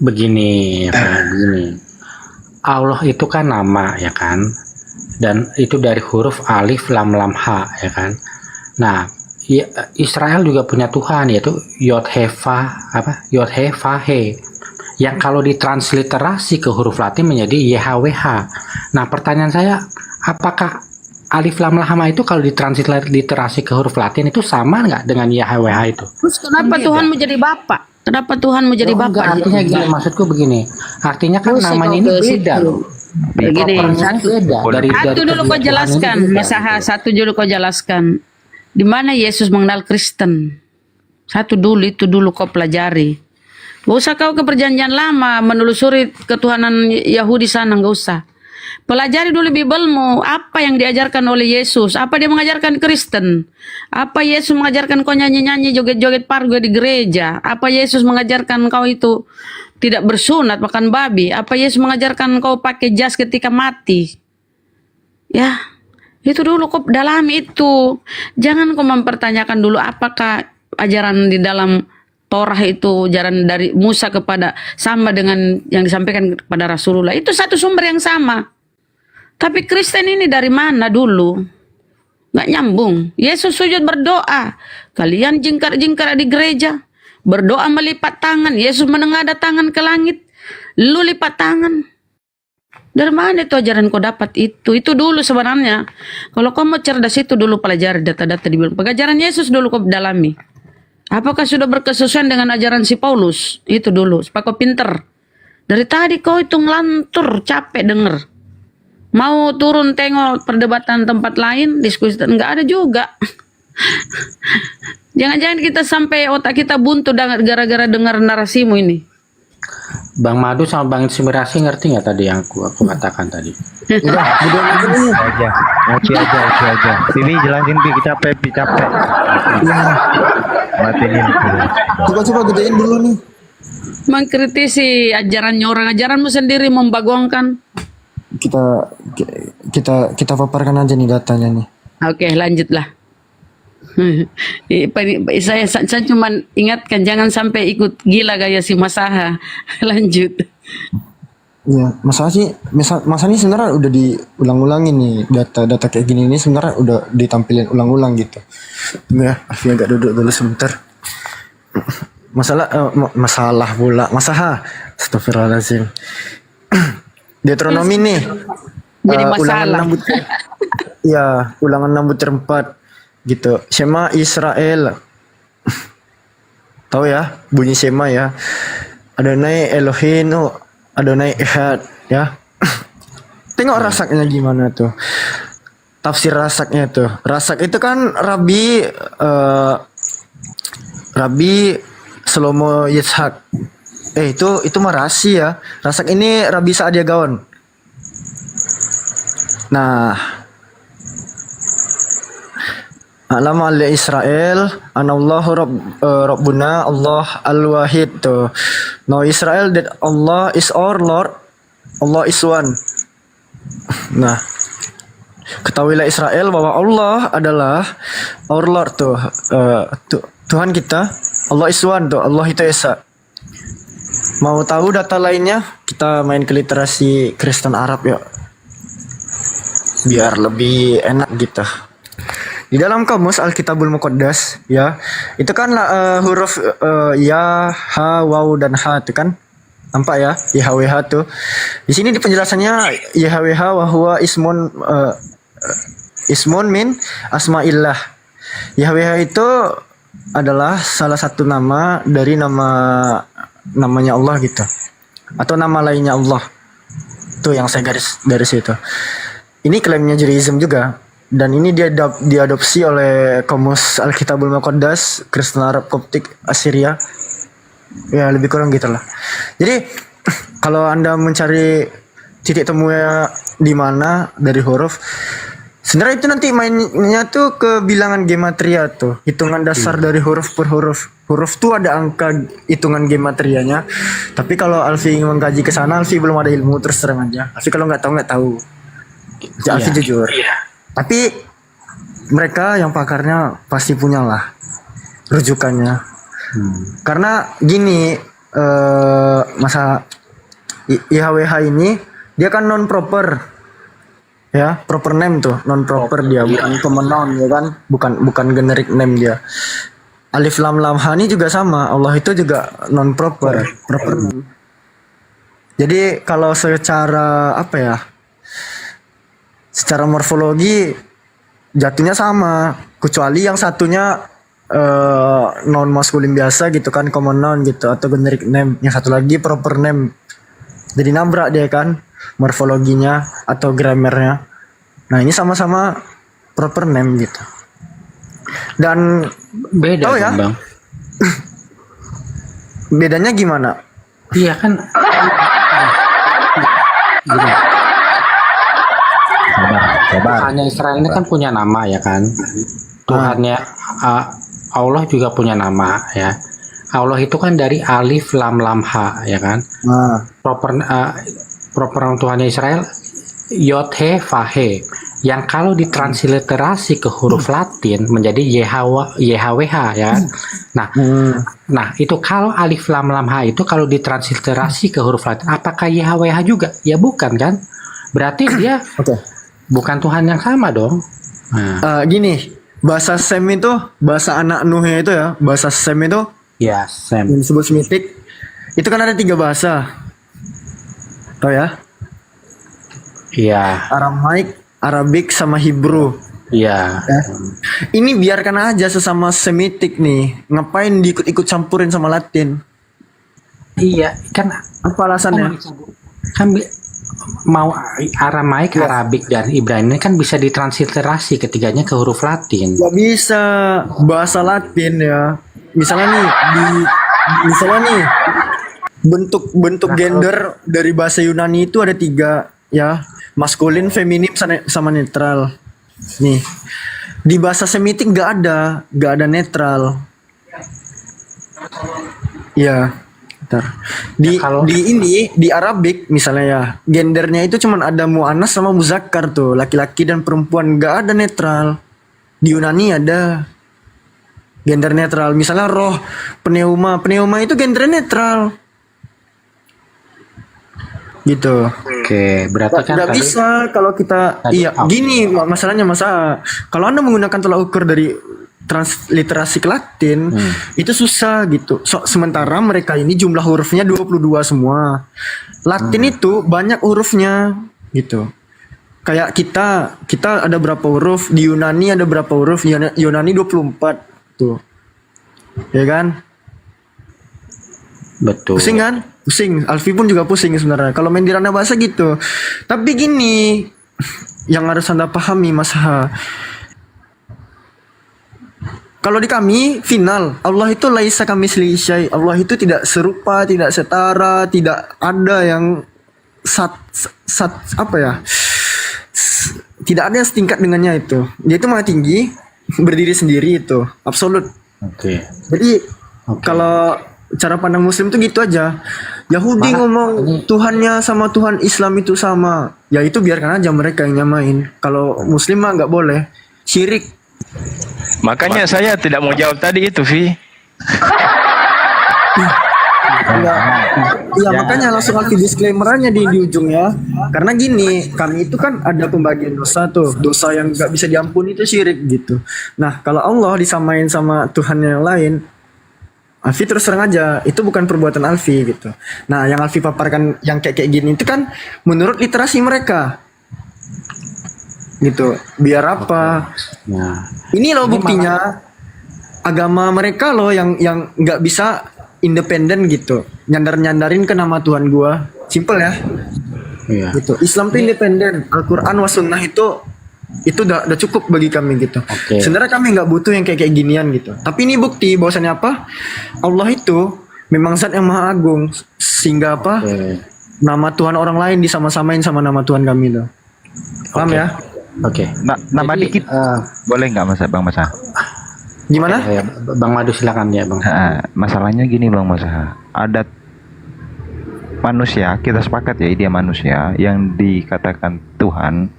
Speaker 9: Begini, begini. Allah itu kan nama ya kan, dan itu dari huruf alif lam lam ha ya kan. Nah, Israel juga punya Tuhan, yaitu Yod He Vav He, yang kalau ditransliterasi ke huruf Latin menjadi YHWH. Nah, pertanyaan saya, apakah alif lam lam ha itu kalau ditransliterasi ke huruf Latin itu sama nggak dengan YHWH itu?
Speaker 5: Terus kenapa Tuhan menjadi Bapak? Kenapa Tuhan menjadi Bapak?
Speaker 9: Artinya gini, maksudku begini, artinya kan namanya ini beda loh.
Speaker 5: Begini,
Speaker 9: satu
Speaker 5: dulu kau jelaskan, Masaha, satu dulu kau jelaskan. Di mana Yesus mengenal Kristen? Satu dulu, itu dulu kau pelajari. Gak usah kau ke perjanjian lama menelusuri ketuhanan Yahudi sana, gak usah. Pelajari dulu Bibelmu, apa yang diajarkan oleh Yesus, apa dia mengajarkan Kristen, apa Yesus mengajarkan kau nyanyi-nyanyi, joget-joget pargo di gereja, apa Yesus mengajarkan kau itu tidak bersunat, makan babi, apa Yesus mengajarkan kau pakai jas ketika mati. Ya, itu dulu kau dalami itu. Jangan kau mempertanyakan dulu apakah ajaran di dalam Torah itu ajaran dari Musa kepada sama dengan yang disampaikan kepada Rasulullah. Itu satu sumber yang sama. Tapi Kristen ini dari mana dulu? Nggak nyambung. Yesus sujud berdoa. Kalian jingkar-jingkar di gereja. Berdoa melipat tangan. Yesus menengadah tangan ke langit. Lu lipat tangan. Dari mana itu ajaran kau dapat itu? Itu dulu sebenarnya. Kalau kau mau cerdas itu dulu pelajari data-data di bilang. Pengajaran Yesus dulu kau dalami. Apakah sudah berkesesuaian dengan ajaran si Paulus? Itu dulu. Supaya kau pinter. Dari tadi kau itu ngelantur, capek denger. Mau turun tengok perdebatan tempat lain, diskusi enggak ada juga. Jangan-jangan kita sampai otak kita buntu gara-gara dengar narasimu ini.
Speaker 9: Bang Madu sama Bang Inspirasi ngerti nggak tadi yang aku katakan tadi?
Speaker 1: Udah,
Speaker 4: aja. Oci aja. Pipi jelasin Pi, capek. Matiin
Speaker 1: coba gedein dulu nih.
Speaker 5: Mengkritisi ajarannya orang, ajaranmu sendiri membagongkan.
Speaker 1: Kita paparkan aja nih datanya nih.
Speaker 5: Oke, lanjutlah. Saya cuma ingatkan jangan sampai ikut gila gaya si Masaha. Lanjut.
Speaker 1: Ya, masa ini sebenarnya udah diulang-ulangin nih data kayak gini ini sebenarnya udah ditampilin ulang-ulang gitu. Ya, Alfi agak duduk dulu sebentar. Masalah pula. Masaha. Astagfirullahaladzim. Deuteronomi nih.
Speaker 5: Jadi masalah.
Speaker 1: Ulangan 6 gitu. Shema Israel. Tahu ya bunyi Shema ya. Adonai Elohim, Adonai Echad ya. Tengok rasaknya gimana tuh. Tafsir rasaknya tuh. Rasak itu kan Rabbi Shlomo Yitzhak. Itu mah rasi ya. Rasak ini Rabbi Saadia Gaon. Nah, Alam al Israel anallahu rabbuna Allah al-wahid tuh. Now Israel that Allah is our Lord. Allah is one. Nah, ketahuilah Israel bahwa Allah adalah our Lord tuh. Tuhan kita. Allah is one tuh. Allah itu esa. Mau tahu data lainnya? Kita main ke literasi Kristen Arab yuk. Biar lebih enak gitu. Di dalam kamus Alkitabul Muqaddas ya, itu kan huruf ya, ha, waw dan ha itu kan. Nampak ya? YHWH tuh. Di sini di penjelasannya YHWH wa huwa ismun min asmaillah. YHWH itu adalah salah satu nama dari namanya Allah gitu. Atau nama lainnya Allah. Tuh yang saya garis itu. Ini klaimnya Judaism juga. Dan ini dia diadopsi oleh Kamus Alkitabul Muqaddas, Kristen Arab Koptik Assyria. Ya lebih kurang gitu lah. Jadi kalau Anda mencari titik temunya di mana dari huruf, sebenarnya itu nanti mainnya tuh ke bilangan gematria tuh, hitungan dasar dari huruf per huruf. Huruf tuh ada angka hitungan gematrianya. Tapi kalau Alfi ingin mengkaji ke sana, Alfi belum ada ilmu, terus terang aja. Alfi kalau nggak tahu. Alfi jujur. Tapi mereka yang pakarnya pasti punya lah rujukannya. Karena gini, masa IHWH ini dia kan non proper, ya proper name tuh, non proper dia bukan common noun ya kan, bukan generic name dia. Alif lam lam ha ini juga sama, Allah itu juga non proper name. Jadi kalau secara apa ya? Secara morfologi jatuhnya sama, kecuali yang satunya non maskulin biasa gitu kan, common noun gitu atau generic name, yang satu lagi proper name. Jadi nabrak dia kan morfologinya atau grammarnya. Nah ini sama-sama proper name gitu. Dan
Speaker 9: beda
Speaker 1: tahu ya?
Speaker 9: Bang.
Speaker 1: Bedanya gimana?
Speaker 9: Iya kan. Gini. Tuhannya Israel ini kan punya nama ya kan. Tuhannya Allah juga punya nama ya. Allah itu kan dari alif lam lam ha ya kan. Proper Tuhannya Israel yod he fa he, yang kalau ditransliterasi ke huruf Latin menjadi YHWH ya kan. Nah itu kalau alif lam lam ha itu kalau ditransliterasi ke huruf Latin apakah YHWH juga? Ya bukan kan. Berarti dia bukan Tuhan yang sama dong.
Speaker 1: Gini, bahasa Sem itu, bahasa anak Nuhnya itu ya, bahasa Sem itu
Speaker 9: ya Sem
Speaker 1: yang disebut Semitic, itu kan ada 3 bahasa. Tahu ya?
Speaker 9: Iya,
Speaker 1: Aramaik, Arabik sama Hebrew.
Speaker 9: iya.
Speaker 1: Ya. Ini biarkan aja sesama Semitik nih. Ngapain diikut-ikut campurin sama Latin?
Speaker 9: Iya, kan
Speaker 1: Apa alasannya?
Speaker 9: kan mau Aramaik, Arabik dan Ibrani kan bisa ditransliterasi ketiganya ke huruf Latin.
Speaker 1: Gak bisa bahasa Latin ya. Misalnya nih bentuk gender dari bahasa Yunani itu ada 3 ya, maskulin, feminim, sama netral. Nih di bahasa Semitik gak ada netral. Ya, bentar. Di Arabik misalnya ya, gendernya itu cuman ada muannas sama muzakkar tuh, laki-laki dan perempuan, gak ada netral. Di Yunani ada gender netral. Misalnya roh, pneuma itu gender netral. Gitu.
Speaker 9: Oke, berarti kan
Speaker 1: Nggak
Speaker 9: tadi
Speaker 1: bisa kalau kita gini masalahnya kalau Anda menggunakan tolak ukur dari transliterasi ke Latin itu susah gitu. Sementara mereka ini jumlah hurufnya 22 semua. Latin itu banyak hurufnya gitu. Kayak kita ada berapa huruf, di Yunani ada berapa huruf, Yunani 24 tuh. Ya kan?
Speaker 9: betul.
Speaker 1: Pusing kan? Pusing. Alfi pun juga pusing sebenarnya. Kalau main di ranah bahasa gitu. Tapi gini, yang harus Anda pahami Mas Ha. Kalau di kami final, Allah itu laisa kamitslihi syai'. Allah itu tidak serupa, tidak setara, tidak ada yang tidak ada yang setingkat dengannya itu. Dia itu maha tinggi, berdiri sendiri itu, absolut.
Speaker 9: Oke.
Speaker 1: Jadi kalau cara pandang Muslim tuh gitu aja. Yahudi ngomong Tuhannya sama Tuhan Islam itu sama, ya itu biarkan aja mereka yang nyamain. Kalau Muslim mah nggak boleh, syirik.
Speaker 7: Makanya saya tidak mau jawab tadi itu, Vi.
Speaker 1: Iya makanya langsung kasih disclaimer-nya di ujung ya. Karena gini, kami itu kan ada pembagian dosa tuh. Dosa yang nggak bisa diampuni itu syirik gitu. Nah kalau Allah disamain sama Tuhan yang lain, Alfi terus terang aja, itu bukan perbuatan Alfi gitu. Nah yang Alfi paparkan yang kayak gini itu kan menurut literasi mereka gitu. Biar apa?
Speaker 9: Nah,
Speaker 1: Ini loh buktinya agama mereka loh yang nggak bisa independen gitu. Nyandarin ke nama Tuhan gua. Simple ya.
Speaker 9: iya.
Speaker 1: Gitu. Islam tuh independen. Al-Qur'an was sunnah itu udah cukup bagi kami gitu.
Speaker 9: Oke.
Speaker 1: Sebenarnya kami nggak butuh yang kayak ginian gitu. Tapi ini bukti bahwasannya apa? Allah itu memang zat yang maha agung sehingga apa?
Speaker 9: Oke.
Speaker 1: Nama Tuhan orang lain disama-samain sama nama Tuhan kami tuh. Paham
Speaker 9: Oke.
Speaker 1: ya?
Speaker 9: Oke.
Speaker 4: Nambah
Speaker 9: Jadi,
Speaker 4: dikit, boleh nggak Bang Mas?
Speaker 1: Gimana?
Speaker 9: ya, Bang Madu silakan ya, Bang.
Speaker 4: Masalahnya gini Bang Mas, ada manusia, kita sepakat ya dia manusia yang dikatakan Tuhan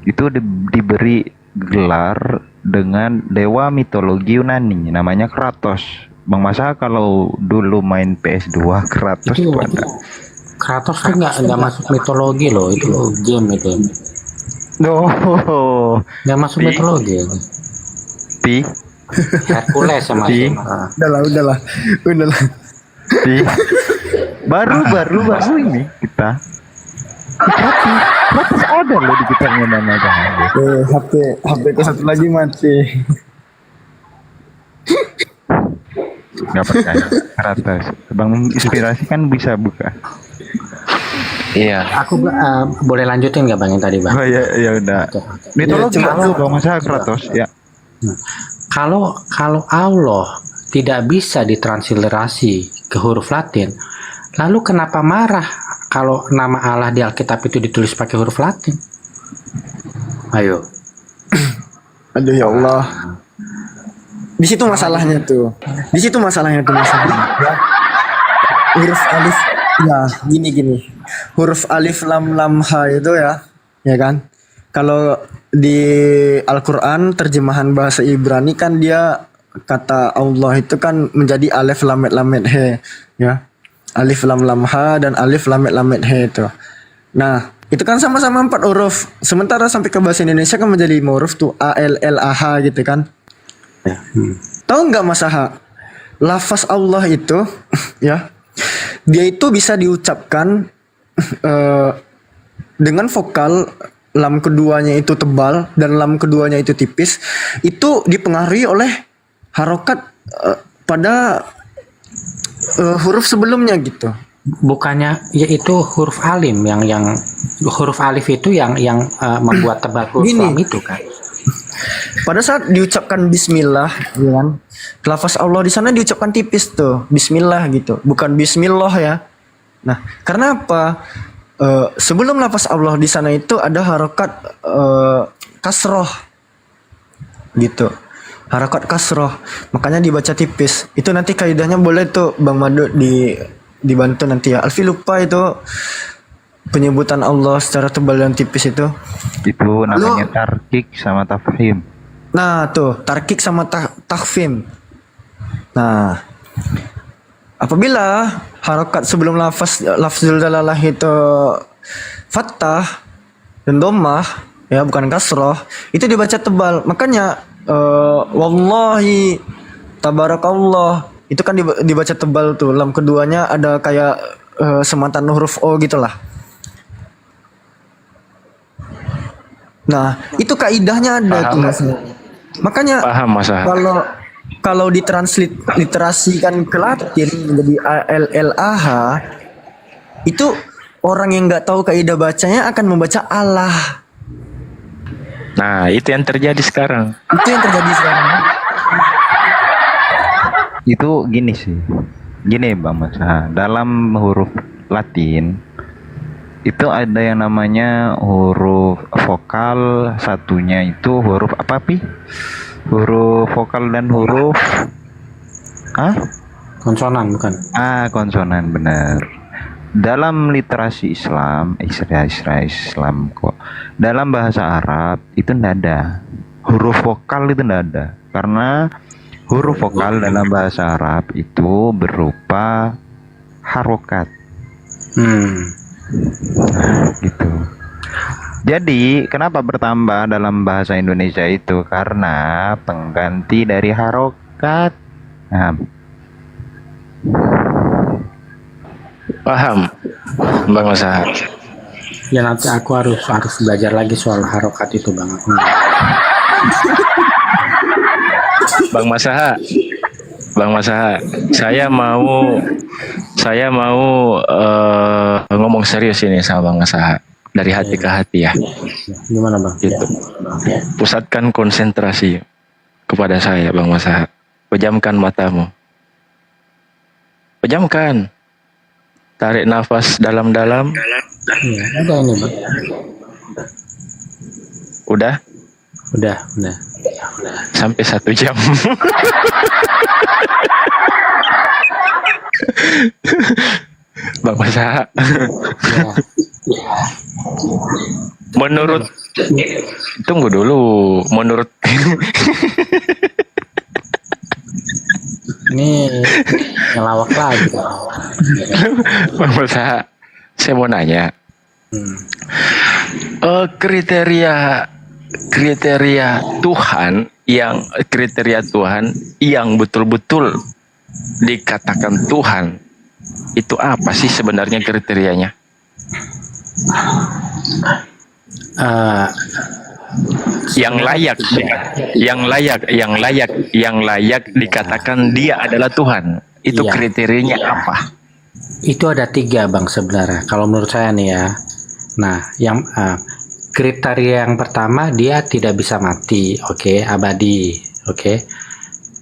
Speaker 4: itu diberi gelar dengan dewa mitologi Yunani namanya Kratos. Bang Masa kalau dulu main PS2 Kratos
Speaker 9: Itu
Speaker 4: itu ada.
Speaker 9: Kratos tuh nggak masuk mitologi loh, itu game itu.
Speaker 4: Oh,
Speaker 9: Nggak masuk mitologi.
Speaker 4: Pi,
Speaker 9: Hercules sama
Speaker 4: Di-
Speaker 9: itu.
Speaker 1: Udahlah.
Speaker 4: Pi. baru ini kita. Kratos ada loh di kita nama Bang.
Speaker 1: HP ke satu lagi mati.
Speaker 4: Nggak percaya. Kratos. Bang inspirasi kan bisa buka.
Speaker 7: Iya.
Speaker 9: Aku boleh lanjutin nggak Bang yang tadi, Bang?
Speaker 4: Oh ya udah. Mitologi itu Bang Masa Kratos ya.
Speaker 9: Kalau Allah tidak bisa ditransliterasi ke huruf Latin, lalu kenapa marah kalau nama Allah di Alkitab itu ditulis pakai huruf Latin? Ayo.
Speaker 1: Aduh ya Allah. Di situ masalahnya tuh. Ya. Huruf alif ya gini. Huruf alif lam ha itu ya kan? Kalau di Al-Qur'an terjemahan bahasa Ibrani kan dia kata Allah itu kan menjadi alif lam he ya. Alif lam ha dan alif lam he itu. Nah, itu kan sama-sama 4 huruf. Sementara sampai ke bahasa Indonesia kan menjadi 5 huruf tuh A L L A H gitu kan. Tahu nggak Mas Aha? Lafaz Allah itu ya, dia itu bisa diucapkan eh, dengan vokal lam keduanya itu tebal dan lam keduanya itu tipis, itu dipengaruhi oleh harokat pada huruf sebelumnya gitu.
Speaker 9: Bukannya yaitu huruf alim yang huruf alif itu yang membuat tebal huruf
Speaker 1: Gini.
Speaker 9: lam itu kan.
Speaker 1: Pada saat diucapkan bismillah, ya kan? Lafaz Allah di sana diucapkan tipis tuh, bismillah gitu, bukan bismillah ya. Nah, karena apa? Sebelum lafaz Allah di sana itu ada harokat kasroh gitu, harokat kasroh, makanya dibaca tipis. Itu nanti kaidahnya boleh tuh Bang Madu dibantu nanti ya. Alfi lupa itu penyebutan Allah secara tebal dan tipis itu.
Speaker 4: Itu namanya tarkik sama tafhim.
Speaker 1: Nah tuh tarkik sama takfim. Nah, apabila harokat sebelum lafzul dalalah itu fathah dan dhammah ya, bukan kasroh, itu dibaca tebal. Makanya wallahi tabarakallah itu kan dibaca tebal tuh. Lam keduanya ada kayak sematan huruf O gitulah. Nah, itu kaidahnya ada tuh Mas. Makanya
Speaker 7: Paham Mas Aha.
Speaker 1: kalau literasikan ke Latin menjadi ALLAH, itu orang yang nggak tahu kaidah bacanya akan membaca Allah.
Speaker 7: Nah, itu yang terjadi sekarang.
Speaker 1: Itu yang terjadi sekarang.
Speaker 4: Itu gini sih. Gini Bang Mas. Dalam huruf Latin itu ada yang namanya huruf vokal, satunya itu huruf apa Pi? Huruf vokal dan huruf
Speaker 9: Konsonan bukan?
Speaker 4: Konsonan, benar. Dalam literasi Islam kok. Dalam bahasa Arab itu ndak ada. Huruf vokal itu ndak ada. Karena huruf vokal dalam bahasa Arab itu berupa harokat. Gitu. Jadi kenapa bertambah dalam bahasa Indonesia itu? Karena pengganti dari harokat. Nah,
Speaker 7: Paham Bang Mas Aha.
Speaker 9: Ya nanti aku harus belajar lagi soal harokat itu Bang.
Speaker 7: Bang Mas Aha, saya mau ngomong serius ini sama Bang Mas Aha, dari hati ke hati ya.
Speaker 9: Gimana Bang?
Speaker 7: Gitu. Pusatkan konsentrasi kepada saya Bang Mas Aha. Pejamkan matamu. Pejamkan. Tarik nafas dalam-dalam.
Speaker 9: Iya, ada ini Bang.
Speaker 7: Udah?
Speaker 9: Udah.
Speaker 7: Sampai 1 jam. Bang Mas Aha. Menurut tunggu dulu, menurut
Speaker 9: Ini ngelawak lagi.
Speaker 7: Bang Mas Aha, saya mau nanya. Kriteria Tuhan yang betul-betul dikatakan Tuhan itu apa sih sebenarnya kriterianya? Yang layak dikatakan dia adalah Tuhan. Itu
Speaker 9: Iya.
Speaker 7: kriterianya apa?
Speaker 9: Itu ada 3 Bang sebenarnya. Kalau menurut saya nih ya. Nah, yang kriteria yang pertama dia tidak bisa mati, oke, abadi, oke.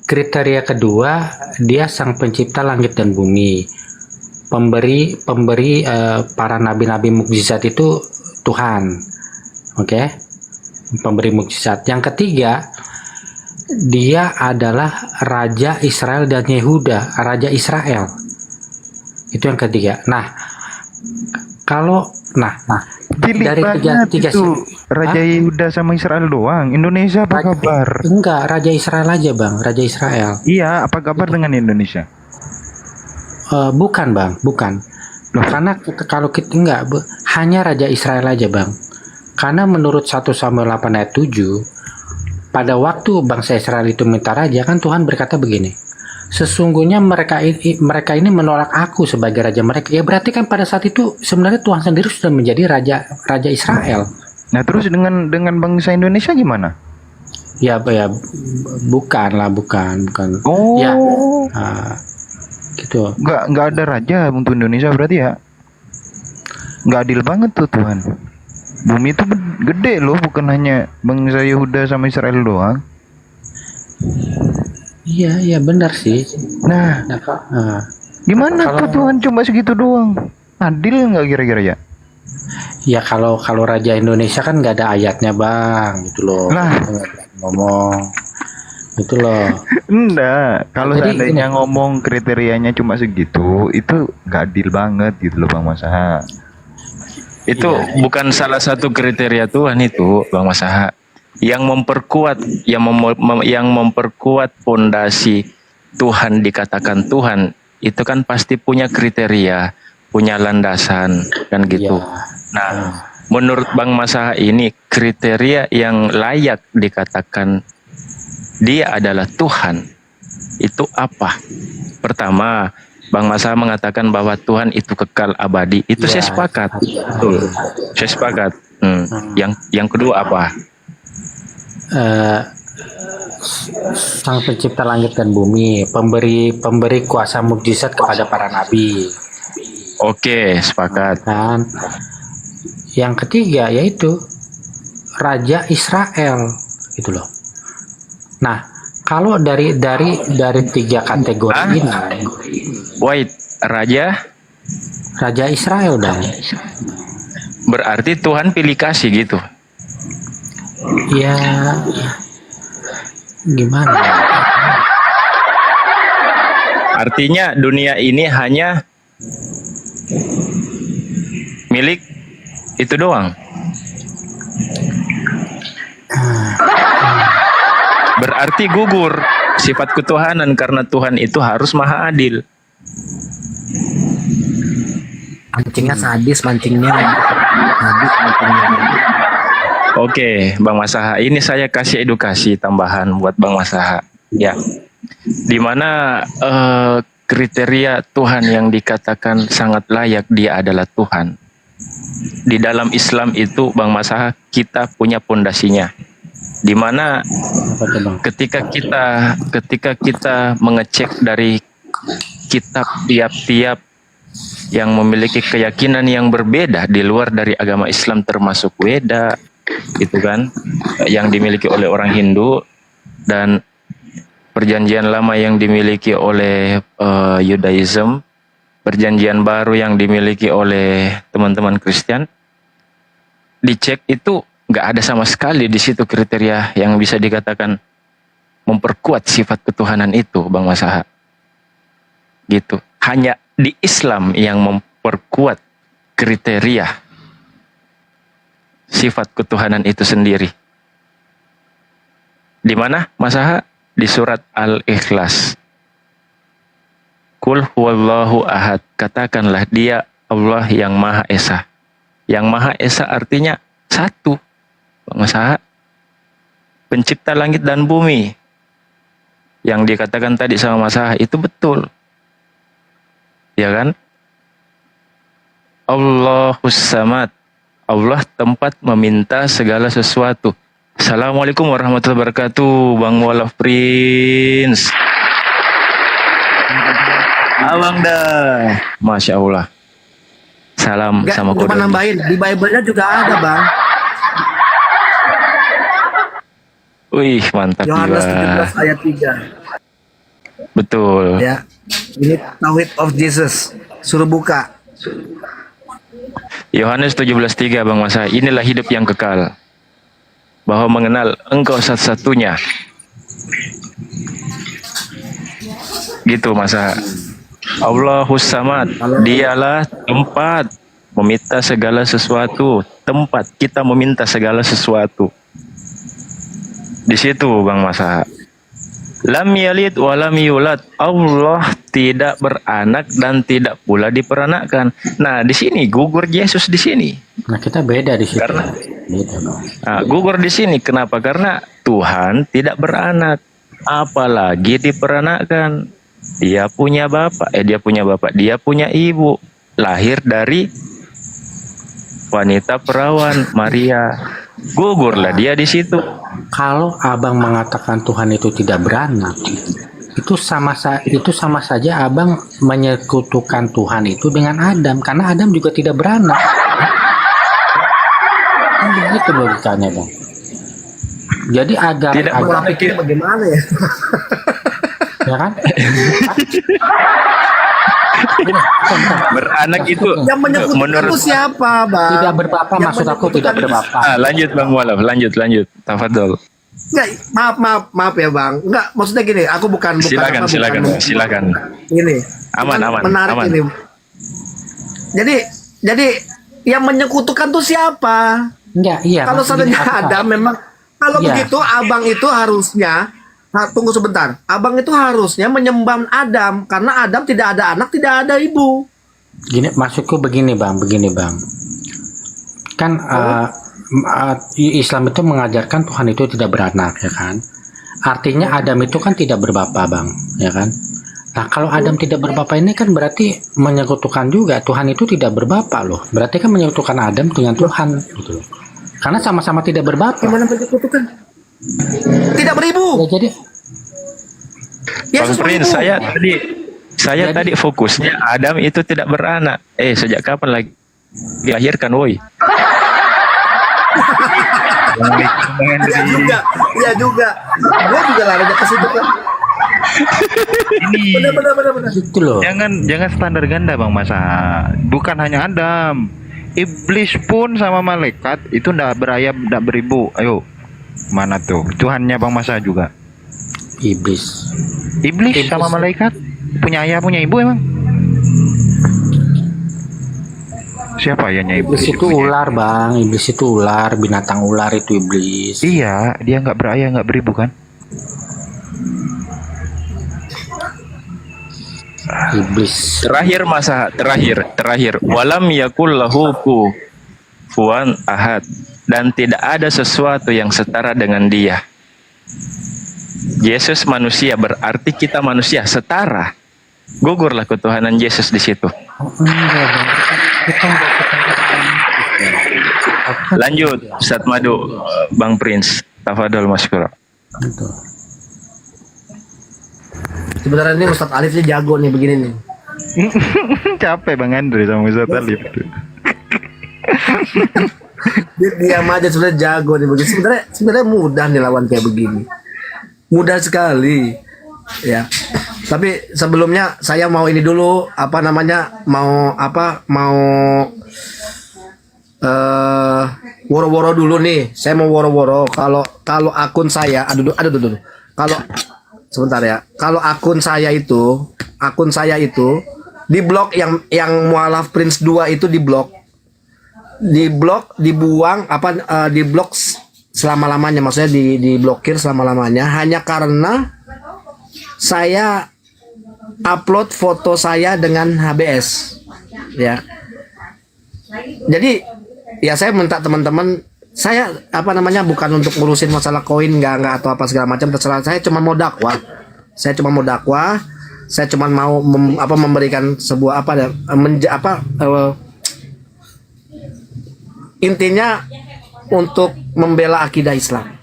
Speaker 9: Kriteria kedua dia sang pencipta langit dan bumi, pemberi para nabi-nabi mukjizat itu Tuhan, oke, pemberi mukjizat. Yang ketiga dia adalah Raja Israel dan Yehuda, Raja Israel. Itu yang ketiga. Nah,
Speaker 4: Pilih
Speaker 9: dari
Speaker 4: banget
Speaker 9: tiga
Speaker 4: itu Raja Yehuda sama Israel doang. Indonesia apa kabar?
Speaker 9: Enggak, Raja Israel aja Bang, Raja Israel.
Speaker 4: Iya, apa kabar dengan Indonesia?
Speaker 9: Bukan Bang, bukan. Loh, karena kalau kita enggak, hanya Raja Israel aja Bang. Karena menurut 1 Samuel 8 ayat 7, pada waktu bangsa Israel itu minta raja, kan Tuhan berkata begini, sesungguhnya mereka ini menolak aku sebagai raja mereka. Ya berarti kan pada saat itu sebenarnya Tuhan sendiri sudah menjadi raja Israel.
Speaker 4: Nah terus dengan bangsa Indonesia gimana?
Speaker 9: Ya bukan.
Speaker 4: Oh,
Speaker 9: Ya gitu.
Speaker 4: nggak ada raja untuk Indonesia berarti ya? Nggak adil banget tuh Tuhan. Bumi itu gede loh, bukan hanya bangsa Yehuda sama Israel doang.
Speaker 9: Iya benar sih.
Speaker 4: Nah,
Speaker 9: Nah,
Speaker 4: gimana
Speaker 9: kalau-
Speaker 4: tuh Tuhan cuma segitu doang? Adil nggak kira-kira ya?
Speaker 9: ya kalau raja Indonesia kan nggak ada ayatnya bang, gitu loh.
Speaker 4: Lah.
Speaker 9: Ngomong itu loh.
Speaker 4: Enggak, kalau
Speaker 9: Jadi
Speaker 4: seandainya ngomong kriterianya cuma segitu, itu nggak adil banget gitu loh Bang Masaha.
Speaker 7: Itu bukan salah satu kriteria Tuhan itu, Bang Masaha. Yang memperkuat pondasi Tuhan dikatakan Tuhan, itu kan pasti punya kriteria, punya landasan, kan gitu.
Speaker 9: Iya.
Speaker 7: Nah, menurut Bang Masaha ini kriteria yang layak dikatakan dia adalah Tuhan itu apa? Pertama, Bang Masaha mengatakan bahwa Tuhan itu kekal abadi. Itu
Speaker 9: Ya.
Speaker 7: saya sepakat. Betul. Saya sepakat. Yang kedua apa?
Speaker 9: Sang pencipta langit dan bumi, pemberi kuasa mukjizat kepada para nabi.
Speaker 7: Oke, sepakat.
Speaker 9: Kan? Yang ketiga yaitu Raja Israel, gitu loh. Nah, kalau dari tiga kategori ini,
Speaker 7: Wait, Raja
Speaker 9: Raja Israel dong.
Speaker 7: berarti Tuhan pilih kasih gitu.
Speaker 9: Ya, gimana?
Speaker 7: Artinya dunia ini hanya milik itu doang. Berarti gugur sifat ketuhanan karena Tuhan itu harus maha adil.
Speaker 6: Mancingnya sadis, mancingnya. Sadis, mancingnya.
Speaker 7: Oke, Bang Masaha, ini saya kasih edukasi tambahan buat Bang Masaha. Ya, dimana kriteria Tuhan yang dikatakan sangat layak dia adalah Tuhan. Di dalam Islam itu, Bang Masaha, kita punya pondasinya. Dimana
Speaker 9: Apa tuh, Bang?
Speaker 7: ketika kita mengecek dari kitab tiap-tiap yang memiliki keyakinan yang berbeda di luar dari agama Islam termasuk Weda, itu kan yang dimiliki oleh orang Hindu dan perjanjian lama yang dimiliki oleh Yudaism, perjanjian baru yang dimiliki oleh teman-teman Kristen, dicek itu nggak ada sama sekali di situ kriteria yang bisa dikatakan memperkuat sifat ketuhanan itu, Bang Masaha. Gitu. Hanya di Islam yang memperkuat kriteria sifat ketuhanan itu sendiri. Di mana, Masaha? Di surat Al-Ikhlas. Qul huwallahu ahad. Katakanlah dia Allah yang Maha Esa. Yang Maha Esa artinya satu. Bang Masaha, pencipta langit dan bumi. Yang dikatakan tadi sama Masaha itu betul. Ya kan? Allahus Samad. Allah tempat meminta segala sesuatu. Assalamualaikum warahmatullahi wabarakatuh, Bang Walaf Prince. Abang dah. Masya Allah. Salam sama
Speaker 6: Cuma
Speaker 7: kode.
Speaker 6: nambahin, di Bible-nya juga ada, Bang.
Speaker 7: Wih, mantap
Speaker 6: Yohanes
Speaker 7: jiwa.
Speaker 6: 17 ayat 3.
Speaker 7: Betul.
Speaker 6: Ya. Ini Tauhid of Jesus. Suruh buka.
Speaker 7: Yohanes 17:3, Bang Masa. Inilah hidup yang kekal, bahwa mengenal Engkau satu-satunya. Gitu, Masa. Allahus Samad. Dialah tempat meminta segala sesuatu. Tempat kita meminta segala sesuatu. Di situ, Bang Masa. Lam yalid wa lam yulad. Allah tidak beranak dan tidak pula diperanakkan. Nah, di sini gugur Yesus di sini.
Speaker 9: Nah, kita beda di situ.
Speaker 7: Karena-
Speaker 9: Beda, Bang.
Speaker 7: Nah, gugur di sini kenapa? Karena Tuhan tidak beranak, apalagi diperanakkan. Dia punya bapak, dia punya ibu. Lahir dari wanita perawan Maria. Gugurlah dia di situ.
Speaker 9: Kalau abang mengatakan Tuhan itu tidak beranak, itu sama saja abang menyekutukan Tuhan itu dengan Adam, karena Adam juga tidak beranak. Kan begitu logikanya, bang. Jadi agar
Speaker 7: Tidak
Speaker 10: Pola pikirnya bagaimana ya?
Speaker 9: ya kan?
Speaker 7: Beranak itu
Speaker 10: Yang menyebutkan
Speaker 7: menurut
Speaker 10: itu siapa, Bang?
Speaker 9: Tidak berbapa,
Speaker 10: Yang
Speaker 9: maksud aku tidak
Speaker 10: menyebutkan
Speaker 9: berbapa.
Speaker 7: lanjut Bang Mualaf, lanjut. Tafadhol.
Speaker 10: Enggak, maaf ya, Bang. Enggak, maksudnya gini, aku bukan
Speaker 7: Silakan.
Speaker 10: Ini.
Speaker 7: Aman.
Speaker 10: Menarik ini. Jadi yang menyekutukan tuh siapa?
Speaker 9: Enggak, iya.
Speaker 10: Kalau seandainya ada memang kalau
Speaker 9: Iya.
Speaker 10: begitu abang itu harusnya tunggu sebentar. Abang itu harusnya menyembah Adam karena Adam tidak ada anak, tidak ada ibu.
Speaker 9: Gini, maksudku begini bang. Kan Islam itu mengajarkan Tuhan itu tidak beranak, ya kan? Artinya Adam itu kan tidak berbapa, bang, ya kan? Nah, kalau Adam tidak berbapa ini kan berarti menyekutukan juga Tuhan itu tidak berbapa loh. Berarti kan menyekutukan Adam dengan Tuhan, gitu loh. Karena sama-sama tidak berbapa.
Speaker 10: Gimana menyekutukan? Tidak beribu.
Speaker 9: Ya, jadi
Speaker 10: Yesus
Speaker 7: Bang Prince,
Speaker 10: beribu.
Speaker 7: saya tadi fokusnya Adam itu tidak beranak. Sejak kapan lagi dilahirkan, woi?
Speaker 10: Ya juga. Gue juga larinya ke situ kan.
Speaker 4: Ini
Speaker 10: Benar.
Speaker 9: gitu loh.
Speaker 4: jangan standar ganda Bang Masa. Bukan hanya Adam. Iblis pun sama malaikat itu ndak berayap, ndak beribu. Ayo. Mana tuh? Tuhannya Bang Masa juga.
Speaker 9: Iblis.
Speaker 4: Iblis sama malaikat punya ayah, punya ibu emang? Siapa ayahnya
Speaker 9: Iblis
Speaker 4: iblis?
Speaker 9: itu ular, bang. Iblis itu ular, binatang ular itu iblis.
Speaker 4: Iya, dia nggak berayah, nggak beribu kan?
Speaker 9: Iblis.
Speaker 7: Terakhir. Walam yakul lahu kufuwan ahad, dan tidak ada sesuatu yang setara dengan dia. Yesus manusia, berarti kita manusia setara. Gugurlah ketuhanan Yesus di situ.
Speaker 9: Enggak, bang. Kita enggak
Speaker 7: Lanjut, Ustaz Madu, Bang Prince, tafadhol masykur.
Speaker 9: Gitu.
Speaker 10: Sebenarnya ini Ustadz Alif dia jago nih begini nih.
Speaker 4: Capek Bang Andre sama Ustaz Alif tuh.
Speaker 10: Dia diam aja sebenarnya jago nih begini. Sebenarnya mudah nih lawan kayak begini. Mudah sekali. Ya. Tapi sebelumnya saya mau ini dulu mau woro-woro dulu nih. Saya mau woro-woro kalau akun saya aduh dulu. Kalau sebentar ya. Kalau akun saya itu di blok yang Mualaf Prince 2 itu di blok, dibuang di blok selama-lamanya, maksudnya diblokir selama-lamanya hanya karena saya upload foto saya dengan HBS ya. Jadi ya saya minta teman-teman, saya bukan untuk ngurusin masalah koin nggak atau apa segala macam, terserah. Saya cuma mau dakwah, saya cuma mau memberikan sebuah intinya untuk membela akidah Islam.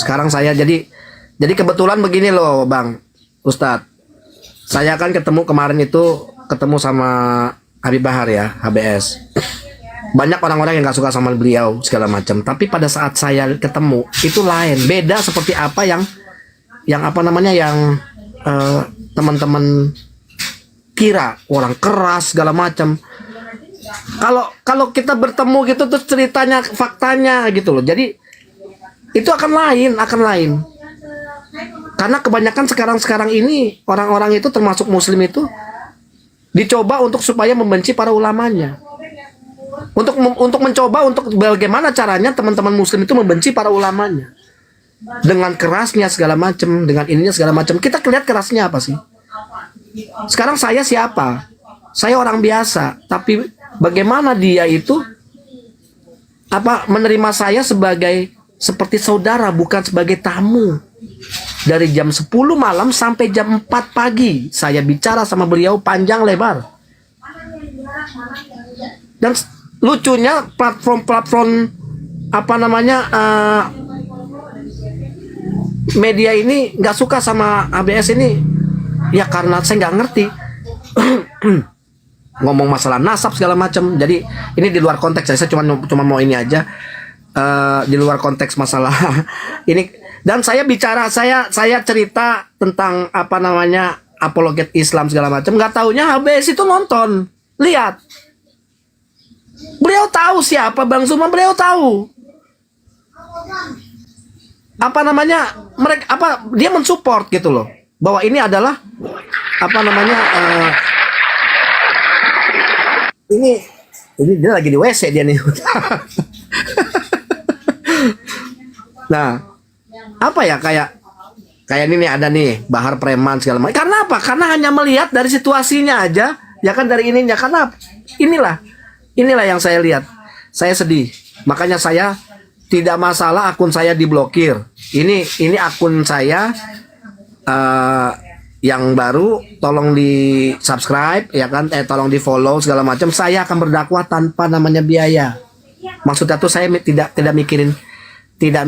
Speaker 10: Sekarang saya jadi kebetulan begini loh Bang Ustadz, saya kan ketemu sama Habib Bahar ya, HBS. Banyak orang-orang yang nggak suka sama beliau segala macam, tapi pada saat saya ketemu itu lain, beda seperti apa yang teman-teman kira, orang keras segala macam. Kalau kita bertemu gitu terus ceritanya faktanya gitu loh, jadi itu akan lain. Karena kebanyakan sekarang ini orang-orang itu termasuk muslim itu dicoba untuk supaya membenci para ulamanya. Untuk mencoba untuk bagaimana caranya teman-teman muslim itu membenci para ulamanya. Dengan kerasnya segala macam, dengan ininya segala macam. Kita lihat kerasnya apa sih? Sekarang saya siapa? Saya orang biasa, tapi bagaimana dia itu menerima saya seperti saudara, bukan sebagai tamu. Dari jam 10 malam sampai jam 4 pagi. Saya bicara sama beliau panjang lebar. Dan lucunya platform apa namanya media ini nggak suka sama ABS ini. Ya karena saya nggak ngerti. Ngomong masalah nasab segala macam. Jadi ini di luar konteks. Saya cuma mau ini aja. Di luar konteks masalah ini. Dan saya bicara, saya cerita tentang apa namanya apologet Islam segala macam. Nggak taunya HBS itu nonton, lihat. Beliau tahu siapa Bang Zuma, beliau tahu. Apa namanya mereka dia mensupport gitu loh, bahwa ini adalah apa namanya ini dia lagi di WC dia nih. Nah. Apa ya kayak ini nih ada nih Bahar preman segala macam. Karena apa? Karena hanya melihat dari situasinya aja, ya kan dari ininya. Karena inilah yang saya lihat. Saya sedih. Makanya saya tidak masalah akun saya diblokir. Ini akun saya yang baru, tolong di subscribe ya kan, tolong di follow segala macam. Saya akan berdakwah tanpa namanya biaya. Maksudnya tuh saya tidak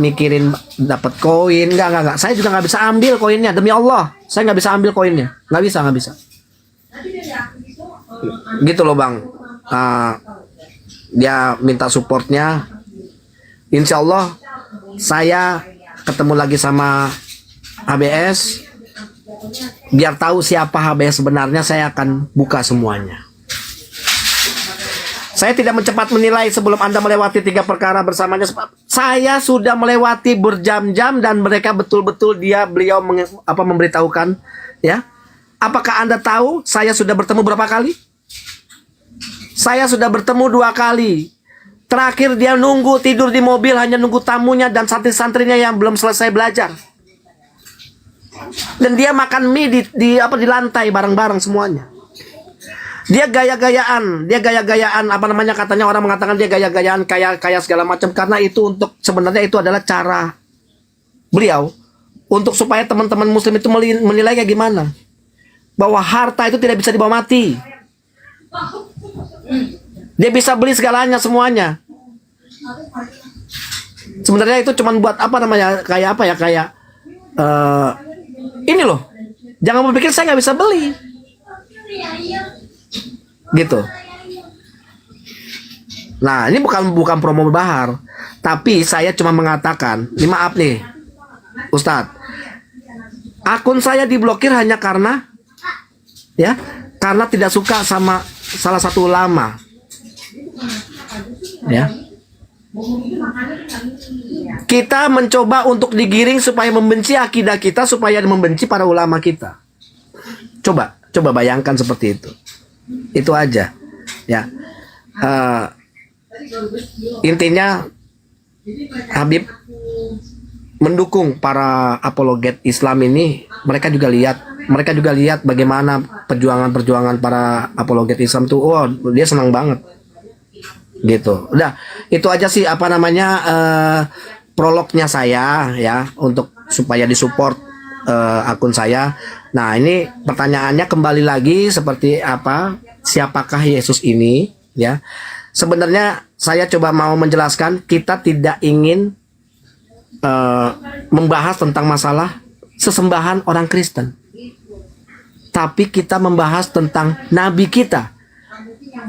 Speaker 10: mikirin dapat koin, enggak. Saya juga nggak bisa ambil koinnya, demi Allah. Saya nggak bisa ambil koinnya, nggak bisa. Gitu loh Bang. Dia minta supportnya. Insya Allah saya ketemu lagi sama HBS. Biar tahu siapa HBS sebenarnya, saya akan buka semuanya. Saya tidak mencepat menilai sebelum Anda melewati 3 perkara bersamanya. Saya sudah melewati berjam-jam dan mereka betul-betul beliau memberitahukan, ya. Apakah Anda tahu saya sudah bertemu berapa kali? Saya sudah bertemu 2 kali. Terakhir dia nunggu tidur di mobil, hanya nunggu tamunya dan santri-santrinya yang belum selesai belajar. Dan dia makan mie di lantai bareng-bareng semuanya. Dia gaya-gayaan apa namanya, katanya orang mengatakan dia gaya-gayaan kaya segala macam, karena itu sebenarnya itu adalah cara beliau untuk supaya teman-teman muslim itu menilai kayak gimana, bahwa harta itu tidak bisa dibawa mati. Dia bisa beli segalanya semuanya. Sebenarnya itu cuma buat apa namanya, kayak ini loh, jangan berpikir saya nggak bisa beli. Gitu. Nah, ini bukan promo Bahar, tapi saya cuma mengatakan, ini maaf nih, Ustadz, akun saya diblokir hanya karena tidak suka sama salah satu ulama, ya. Kita mencoba untuk digiring supaya membenci akidah kita, supaya membenci para ulama kita. Coba bayangkan seperti itu. Itu aja, ya. Intinya Habib mendukung para apologet Islam ini. Mereka juga lihat bagaimana perjuangan para apologet Islam tuh. Oh, dia senang banget, gitu. Udah, itu aja sih apa namanya prolognya saya, ya, untuk supaya disupport akun saya. Nah, ini pertanyaannya kembali lagi seperti apa? Siapakah Yesus ini? Ya, sebenarnya saya coba mau menjelaskan, kita tidak ingin membahas tentang masalah sesembahan orang Kristen, tapi kita membahas tentang Nabi kita,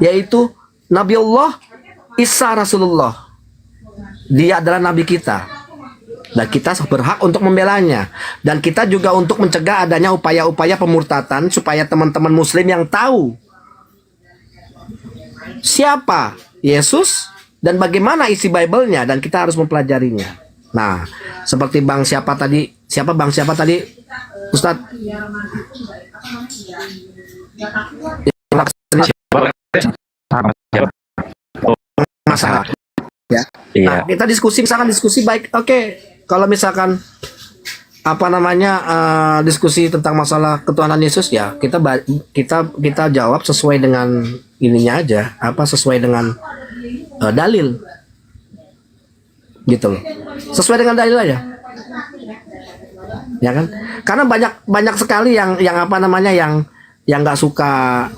Speaker 10: yaitu Nabi Allah Isa Rasulullah. Dia adalah Nabi kita. Dan kita berhak untuk membelanya. Dan kita juga untuk mencegah adanya upaya-upaya pemurtatan, supaya teman-teman muslim yang tahu siapa Yesus dan bagaimana isi Bible-nya, dan kita harus mempelajarinya. Nah, seperti Bang siapa tadi? Ustadz? Masalah. Ya. Nah, kita diskusi baik. Oke. Kalau misalkan apa namanya diskusi tentang masalah ketuhanan Yesus, ya kita jawab sesuai dengan ininya aja, sesuai dengan dalil, gitu loh, sesuai dengan dalil aja. Ya kan? Karena banyak sekali yang apa namanya yang nggak suka.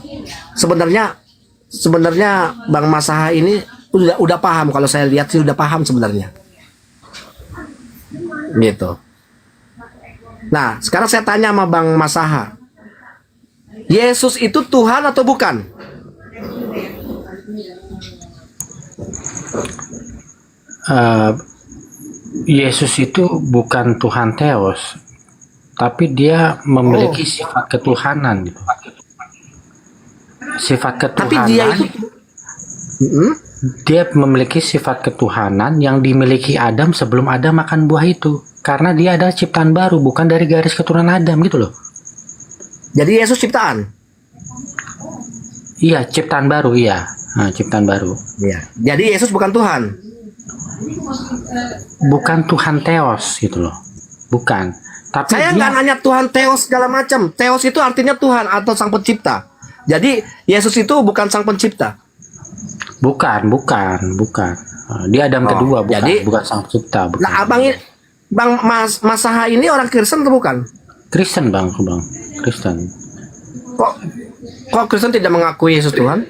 Speaker 10: Sebenarnya Bang Masaha ini udah paham, kalau saya lihat sih udah paham sebenarnya. Gitu. Nah, sekarang saya tanya sama Bang Masaha. Yesus itu Tuhan atau bukan?
Speaker 9: Yesus itu bukan Tuhan Theos, tapi dia memiliki sifat ketuhanan gitu. Sifat
Speaker 10: Tapi
Speaker 9: ketuhanan.
Speaker 10: dia itu
Speaker 9: Dia memiliki sifat ketuhanan yang dimiliki Adam sebelum Adam makan buah itu. Karena dia adalah ciptaan baru, bukan dari garis keturunan Adam gitu loh.
Speaker 10: jadi Yesus ciptaan.
Speaker 9: Iya, ciptaan baru, iya. Nah, ciptaan baru.
Speaker 10: Iya. Jadi Yesus bukan Tuhan.
Speaker 9: Bukan Tuhan Theos gitu loh. Bukan. Tapi
Speaker 10: Saya nggak nanya Tuhan Theos segala macam. Theos itu artinya Tuhan atau sang pencipta. Jadi Yesus itu bukan sang pencipta.
Speaker 9: bukan. Dia Adam kedua, bukan sang pencipta. Bukan.
Speaker 10: Nah, Bang Masaha ini orang Kristen atau bukan?
Speaker 9: Kristen bang. Kristen.
Speaker 10: Kok Kristen tidak mengakui Yesus Tuhan?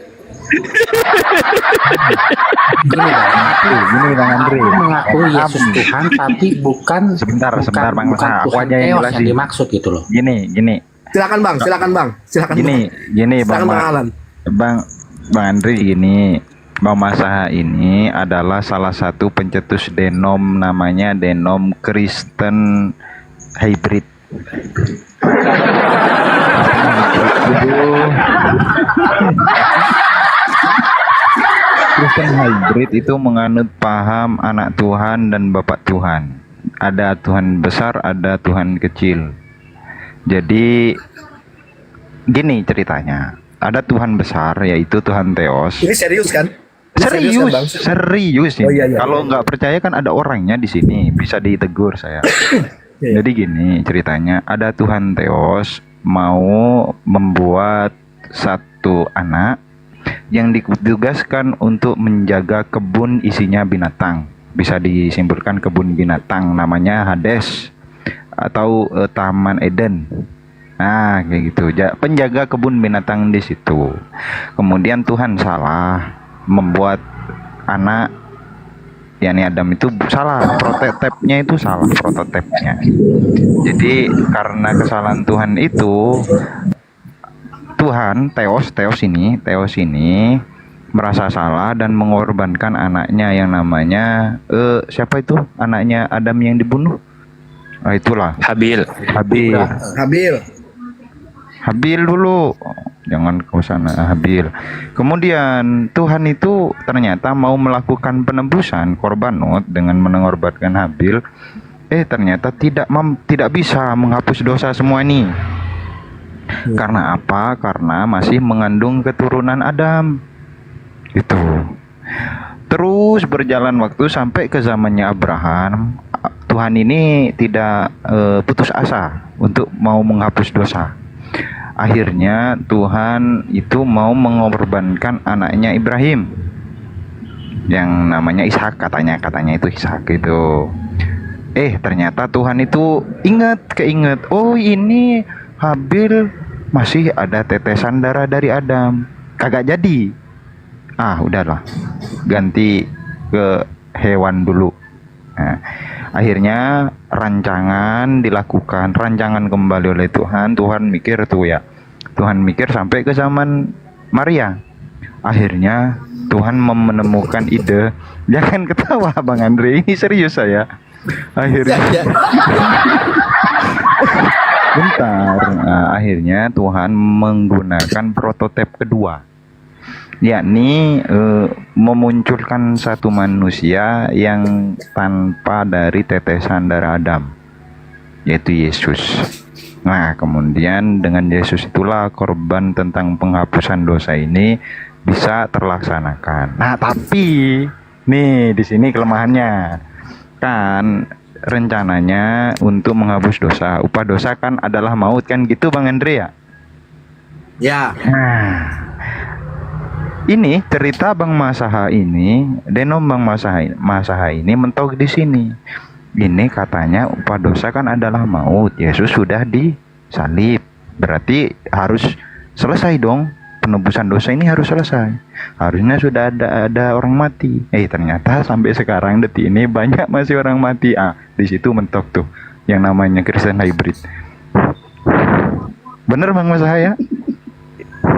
Speaker 9: Gini
Speaker 4: Bang Andre.
Speaker 9: mengakui Yesus Tuhan, tapi bukan
Speaker 4: Sebentar, Bang
Speaker 9: bukan
Speaker 4: Masaha. Aku
Speaker 9: Tuhan
Speaker 4: aja yang
Speaker 9: Theos
Speaker 4: jelasin.
Speaker 9: yang dimaksud gitu loh.
Speaker 4: Gini.
Speaker 10: Silakan Bang.
Speaker 4: Gini
Speaker 10: Silakan Bang Alan.
Speaker 4: Bang Andri, gini, Bang Masaha ini adalah salah satu pencetus denom, namanya denom Kristen Hybrid. Kristen Hybrid itu menganut paham anak Tuhan dan Bapak Tuhan. Ada Tuhan besar, ada Tuhan kecil. Jadi gini ceritanya, ada Tuhan besar yaitu Tuhan Theos.
Speaker 10: Ini serius kan?
Speaker 4: Serius.
Speaker 10: Oh, iya.
Speaker 4: Kalau nggak percaya kan ada orangnya di sini, bisa ditegur saya. Jadi gini ceritanya, ada Tuhan Theos mau membuat satu anak yang ditugaskan untuk menjaga kebun isinya binatang. Bisa disimpulkan kebun binatang namanya Hades atau Taman Eden. Nah, kayak gitu. Penjaga kebun binatang di situ. Kemudian Tuhan salah membuat anak, yakni Adam itu salah, prototipnya itu salah prototipnya. Jadi karena kesalahan Tuhan itu, Tuhan Theos ini merasa salah dan mengorbankan anaknya yang namanya siapa itu? Anaknya Adam yang dibunuh. Nah, itulah
Speaker 7: Habil.
Speaker 4: Habil dulu, jangan ke sana, Habil. Kemudian Tuhan itu ternyata mau melakukan penebusan korbanot dengan mengorbankan Habil. Ternyata tidak bisa menghapus dosa semua ini. Karena apa? Karena masih mengandung keturunan Adam. Itu. Terus berjalan waktu sampai ke zamannya Abraham. Tuhan ini tidak putus asa untuk mau menghapus dosa. Akhirnya Tuhan itu mau mengorbankan anaknya Ibrahim yang namanya Ishak, katanya itu Ishak itu. Ternyata Tuhan itu keinget, oh ini Habil masih ada tetesan darah dari Adam, kagak jadi. Udahlah, ganti ke hewan dulu. Nah, akhirnya rancangan kembali oleh Tuhan. Tuhan mikir sampai ke zaman Maria. Akhirnya Tuhan menemukan ide. Jangan ketawa Bang Andre, ini serius saya. Akhirnya bentar. Akhirnya Tuhan menggunakan prototip kedua, yakni memunculkan satu manusia yang tanpa dari tetesan darah Adam, yaitu Yesus. Nah, kemudian dengan Yesus itulah korban tentang penghapusan dosa ini bisa terlaksanakan. Nah, tapi nih di sini kelemahannya. Kan rencananya untuk menghapus dosa, upah dosa kan adalah maut, kan gitu Bang Andre ya?
Speaker 10: Ya.
Speaker 4: Nah, ini cerita Bang Masaha ini, denom Bang Masaha ini mentok di sini. ini katanya upah dosa kan adalah maut. Yesus sudah disalib. Berarti harus selesai dong. Penebusan dosa ini harus selesai. Harusnya sudah ada orang mati. Ternyata sampai sekarang detik ini banyak masih orang mati. Di situ mentok tuh yang namanya Kristen hybrid. Bener Bang Mas Haya?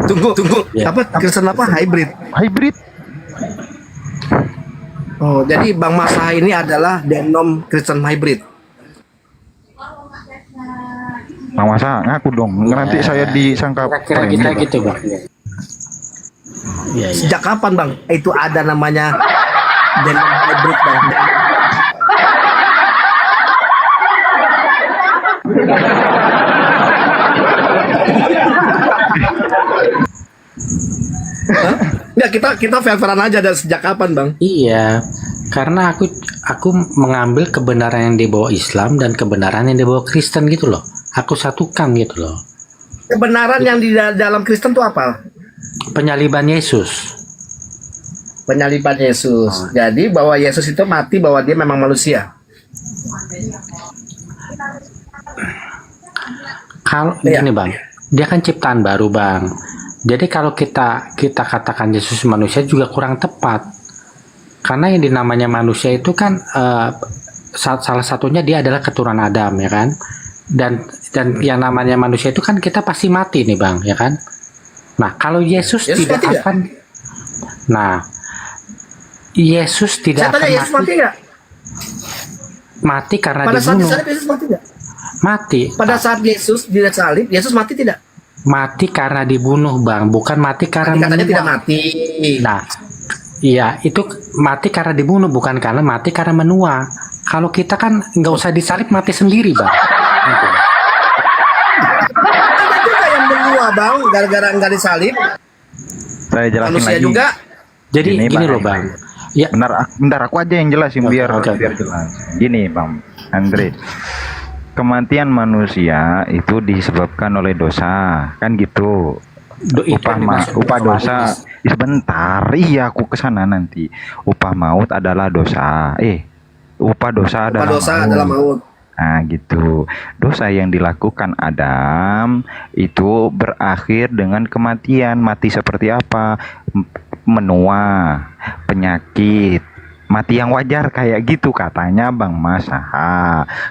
Speaker 10: Tunggu. Apa Kristen apa hybrid?
Speaker 4: Hybrid.
Speaker 10: Oh, jadi Bang Masa ini adalah denom Kristen hybrid.
Speaker 4: Bang Masa ngaku dong. Nanti saya disangka
Speaker 9: Kira-kira kita
Speaker 4: Bang.
Speaker 9: gitu bang. Iya.
Speaker 10: Sejak kapan Bang itu ada namanya denom hybrid Bang? Enggak, kita fair-fairan aja, dari sejak kapan Bang?
Speaker 9: Iya, karena aku mengambil kebenaran yang dibawa Islam dan kebenaran yang dibawa Kristen gitu loh. Aku satukan gitu loh.
Speaker 10: Kebenaran yang di dalam Kristen itu apa?
Speaker 9: Penyaliban Yesus.
Speaker 10: Penyaliban Yesus. Jadi bahwa Yesus itu mati, bahwa dia memang manusia.
Speaker 9: Kalau
Speaker 10: Iya.
Speaker 9: gini bang, dia kan ciptaan baru bang. Jadi kalau kita katakan Yesus manusia juga kurang tepat. Karena yang dinamanya manusia itu kan salah satunya dia adalah keturunan Adam ya kan. Dan yang namanya manusia itu kan kita pasti mati nih bang ya kan. Nah kalau Yesus tidak
Speaker 10: mati
Speaker 9: akan, nah Yesus tidak
Speaker 10: Saya tanya,
Speaker 9: akan
Speaker 10: Yesus mati nggak?
Speaker 9: mati karena
Speaker 10: Pada saat
Speaker 9: dibunuh.
Speaker 10: disalib Yesus mati nggak?
Speaker 9: Mati.
Speaker 10: Pada saat Yesus disalib, Yesus mati tidak?
Speaker 9: Mati karena dibunuh bang, bukan mati karena
Speaker 10: Katanya
Speaker 9: menua.
Speaker 10: tidak mati.
Speaker 9: Nah, iya itu mati karena dibunuh, bukan karena mati karena menua. Kalau kita kan nggak usah disalib, mati sendiri bang. Gitu.
Speaker 10: Ada juga yang menua Bang, gara-gara nggak disalib.
Speaker 4: Saya jelasin
Speaker 10: Manusia
Speaker 4: lagi.
Speaker 10: juga.
Speaker 9: Jadi
Speaker 4: Ini,
Speaker 9: gini
Speaker 4: Bang.
Speaker 9: loh bang. Ya,
Speaker 4: Bentar aku aja yang jelasin biar
Speaker 9: Oke.
Speaker 4: jelas. Gini Bang Andre. Kematian manusia itu disebabkan oleh dosa, kan gitu.
Speaker 9: itu yang dimaksud
Speaker 4: Upah
Speaker 9: sama
Speaker 4: dosa.
Speaker 9: Allah.
Speaker 4: Sebentar, iya aku kesana nanti. Upah maut adalah dosa. Upah dosa adalah
Speaker 10: Dosa
Speaker 4: maut.
Speaker 10: adalah maut.
Speaker 4: Nah gitu. Dosa yang dilakukan Adam itu berakhir dengan kematian. Mati seperti apa? Menua, penyakit, mati yang wajar kayak gitu katanya Bang Mas.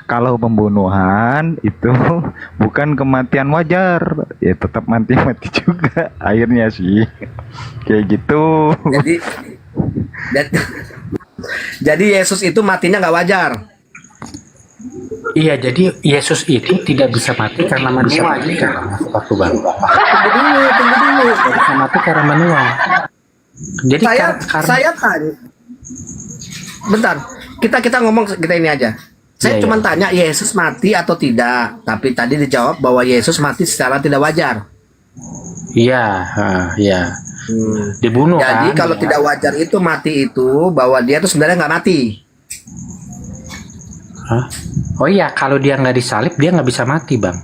Speaker 4: Kalau pembunuhan itu bukan kematian wajar, ya tetap mati juga akhirnya sih kayak gitu.
Speaker 10: Jadi Yesus itu matinya nggak wajar.
Speaker 9: Iya, jadi Yesus itu tidak bisa mati karena menua gitu. Waktu bang.
Speaker 10: Tunggu dulu.
Speaker 9: Tidak bisa mati karena menua. Jadi
Speaker 10: Saya tanya. Bentar, kita ngomong kita ini aja. Saya
Speaker 9: Iya,
Speaker 10: cuma
Speaker 9: iya.
Speaker 10: tanya Yesus mati atau tidak, tapi tadi dijawab bahwa Yesus mati secara tidak wajar.
Speaker 9: Iya, iya. Dibunuh
Speaker 10: Jadi
Speaker 9: kan.
Speaker 10: kalau tidak wajar itu mati itu bahwa dia tuh sebenarnya nggak mati.
Speaker 9: Hah? Oh iya, kalau dia nggak disalib dia nggak bisa mati bang.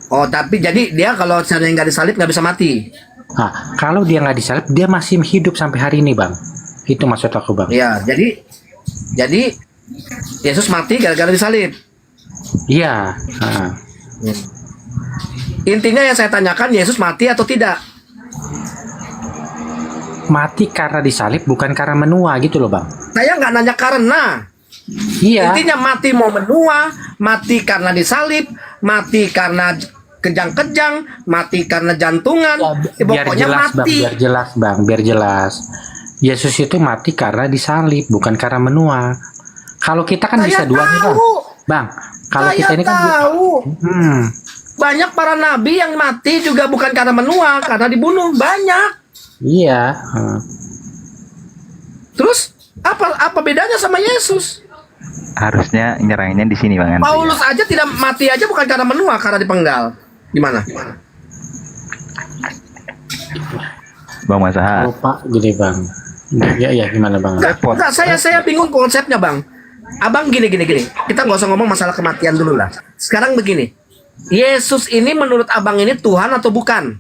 Speaker 10: Oh, tapi jadi dia kalau seandainya nggak disalib nggak bisa mati.
Speaker 9: Nah, kalau dia nggak disalib dia masih hidup sampai hari ini bang. Itu maksud aku bang.
Speaker 10: Iya, jadi Yesus mati gara-gara disalib.
Speaker 9: Iya.
Speaker 10: Intinya yang saya tanyakan Yesus mati atau tidak?
Speaker 9: Mati karena disalib bukan karena menua gitu loh bang.
Speaker 10: Saya nggak nanya karena.
Speaker 9: Iya.
Speaker 10: Intinya mati mau menua, mati karena disalib, mati karena kejang-kejang, mati karena jantungan.
Speaker 9: Biar
Speaker 10: Pokoknya
Speaker 9: jelas bang,
Speaker 10: mati.
Speaker 9: biar jelas. Yesus itu mati karena disalib, bukan karena menua. Kalau kita kan
Speaker 10: Saya
Speaker 9: bisa dua nih bang.
Speaker 10: tahu.
Speaker 9: Bang, kalau
Speaker 10: Saya
Speaker 9: kita ini kan
Speaker 10: tahu. Banyak para nabi yang mati juga bukan karena menua, karena dibunuh. Banyak.
Speaker 9: iya.
Speaker 10: Terus apa bedanya sama Yesus?
Speaker 4: Harusnya nyerangnya di sini Bang Andre.
Speaker 10: Paulus aja tidak mati aja bukan karena menua, karena dipenggal. Gimana?
Speaker 4: Bang Mas
Speaker 9: Lupa gini bang. Ya gimana bang?
Speaker 10: Enggak, saya bingung konsepnya bang. Abang gini. Kita nggak usah ngomong masalah kematian dulu lah. Sekarang begini. Yesus ini menurut abang ini Tuhan atau bukan?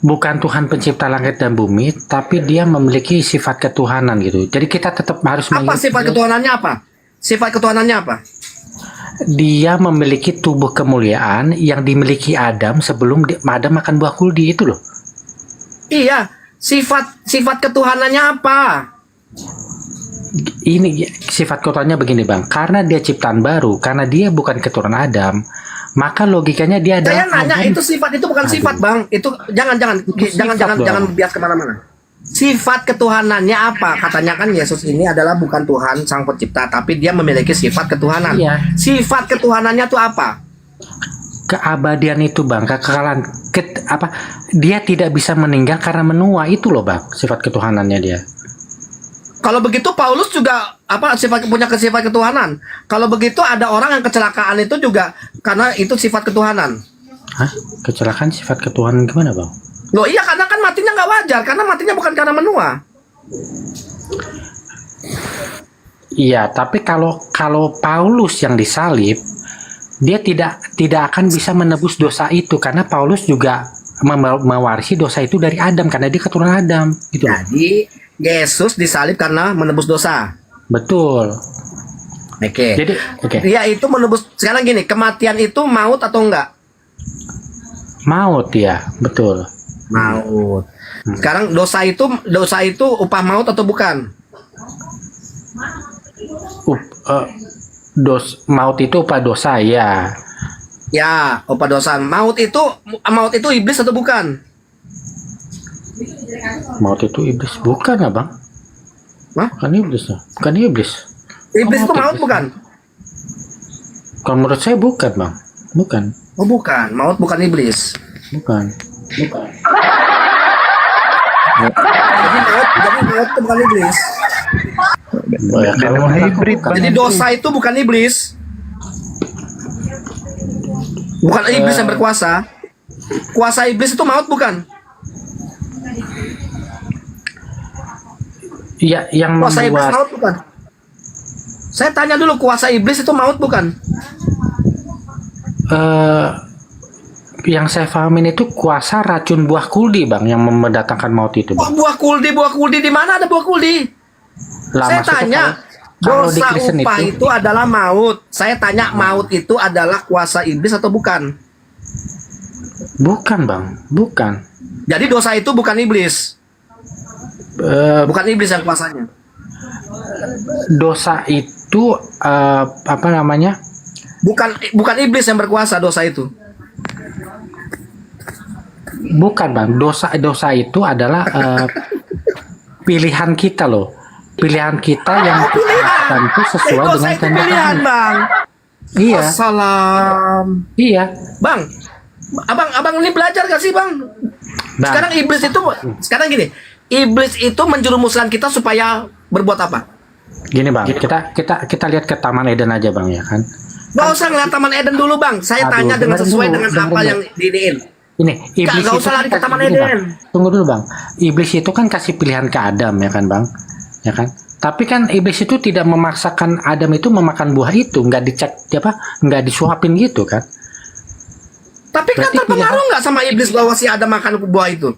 Speaker 9: bukan Tuhan pencipta langit dan bumi, tapi dia memiliki sifat ketuhanan gitu. Jadi kita tetap harus
Speaker 10: Apa sifat ketuhanannya apa? Sifat ketuhanannya apa?
Speaker 9: Dia memiliki tubuh kemuliaan yang dimiliki Adam sebelum Adam makan buah kuldi itu loh.
Speaker 10: Iya, sifat ketuhanannya apa?
Speaker 9: Ini sifat ketuhanannya begini bang, karena dia ciptaan baru, karena dia bukan keturunan Adam, maka logikanya dia
Speaker 10: Saya
Speaker 9: adalah
Speaker 10: nanya
Speaker 9: Adam.
Speaker 10: itu sifat itu bukan sifat bang, itu jangan bias kemana-mana. Sifat ketuhanannya apa? Katanya kan Yesus ini adalah bukan Tuhan sang pencipta, tapi dia memiliki sifat ketuhanan.
Speaker 9: Iya.
Speaker 10: Sifat ketuhanannya tuh apa?
Speaker 9: Keabadian itu bang, kekekalan, dia tidak bisa meninggal karena menua itu loh bang, sifat ketuhanannya dia.
Speaker 10: Kalau begitu Paulus juga punya sifat ketuhanan. Kalau begitu ada orang yang kecelakaan itu juga karena itu sifat ketuhanan.
Speaker 9: Hah? Kecelakaan sifat ketuhanan gimana bang?
Speaker 10: Loh iya, karena kan matinya nggak wajar, karena matinya bukan karena menua.
Speaker 9: Iya, tapi kalau Paulus yang disalib, dia tidak akan bisa menebus dosa itu karena Paulus juga mewarisi dosa itu dari Adam karena dia keturunan Adam gitu.
Speaker 10: Jadi Yesus disalib karena menebus dosa.
Speaker 9: Betul.
Speaker 10: Oke.
Speaker 9: Jadi oke.
Speaker 10: Dia itu menebus. Sekarang gini, kematian itu maut atau enggak?
Speaker 9: Maut ya, betul.
Speaker 10: Maut. Sekarang dosa itu upah maut atau bukan?
Speaker 9: Maut itu upah dosa ya.
Speaker 10: Ya, upah dosa. Maut itu iblis atau bukan?
Speaker 9: Maut itu iblis bukan abang?
Speaker 10: Hah?
Speaker 9: Bukan iblis ya? Bukan iblis.
Speaker 10: Iblis itu maut bukan?
Speaker 9: Kalau menurut saya bukan bang, bukan.
Speaker 10: Oh bukan, maut bukan iblis.
Speaker 9: Bukan.
Speaker 10: Jadi maut itu bukan iblis.
Speaker 9: Kalau
Speaker 4: hybrid
Speaker 10: Jadi dosa itu bukan iblis. Bukan iblis yang berkuasa. Kuasa iblis itu maut bukan?
Speaker 9: Iya, yang
Speaker 10: Kuasa iblis
Speaker 9: membuat
Speaker 10: maut bukan? Saya tanya dulu, kuasa iblis itu maut bukan?
Speaker 9: yang saya pahamin itu kuasa racun buah kuldi bang yang mendatangkan maut itu
Speaker 10: Oh,
Speaker 9: bang.
Speaker 10: buah kuldi di mana ada buah kuldi?
Speaker 9: Lah,
Speaker 10: Saya
Speaker 9: maksudnya
Speaker 10: tanya,
Speaker 9: kalau di
Speaker 10: dosa
Speaker 9: Kristen
Speaker 10: upah itu adalah maut. Saya tanya, maut itu adalah kuasa iblis atau bukan?
Speaker 9: bukan bang, bukan.
Speaker 10: Jadi dosa itu bukan iblis. Bukan iblis yang kuasanya.
Speaker 9: Dosa itu apa namanya?
Speaker 10: Bukan iblis yang berkuasa dosa itu.
Speaker 9: Bukan bang, dosa itu adalah pilihan kita loh, pilihan kita yang tentu sesuai
Speaker 10: Dosa
Speaker 9: dengan
Speaker 10: itu
Speaker 9: kehendak
Speaker 10: pilihan,
Speaker 9: Allah.
Speaker 10: Bang.
Speaker 9: Iya,
Speaker 10: Salam.
Speaker 9: iya.
Speaker 10: Bang, abang ini belajar gak sih, Bang?
Speaker 9: Bang.
Speaker 10: Sekarang gini, iblis itu menjerumuskan kita supaya berbuat apa?
Speaker 9: Gini bang, kita lihat ke Taman Eden aja bang ya kan.
Speaker 10: Gak usah ngeliat Taman Eden dulu, Bang. Saya
Speaker 9: Aduh,
Speaker 10: tanya dengan
Speaker 9: dengerin
Speaker 10: sesuai
Speaker 9: dulu,
Speaker 10: dengan
Speaker 9: dengerin
Speaker 10: apa
Speaker 9: dulu.
Speaker 10: yang diiniin.
Speaker 9: Ini iblis
Speaker 10: Gak usah lari ke Taman
Speaker 9: gini, Bang.
Speaker 10: Eden.
Speaker 9: Tunggu dulu bang, iblis itu kan kasih pilihan ke Adam ya kan bang, ya kan. Tapi kan iblis itu tidak memaksakan Adam itu memakan buah itu, nggak dicek nggak disuapin gitu kan.
Speaker 10: Tapi kan
Speaker 9: Berarti
Speaker 10: terpengaruh nggak sama iblis bahwa si Adam makan buah itu?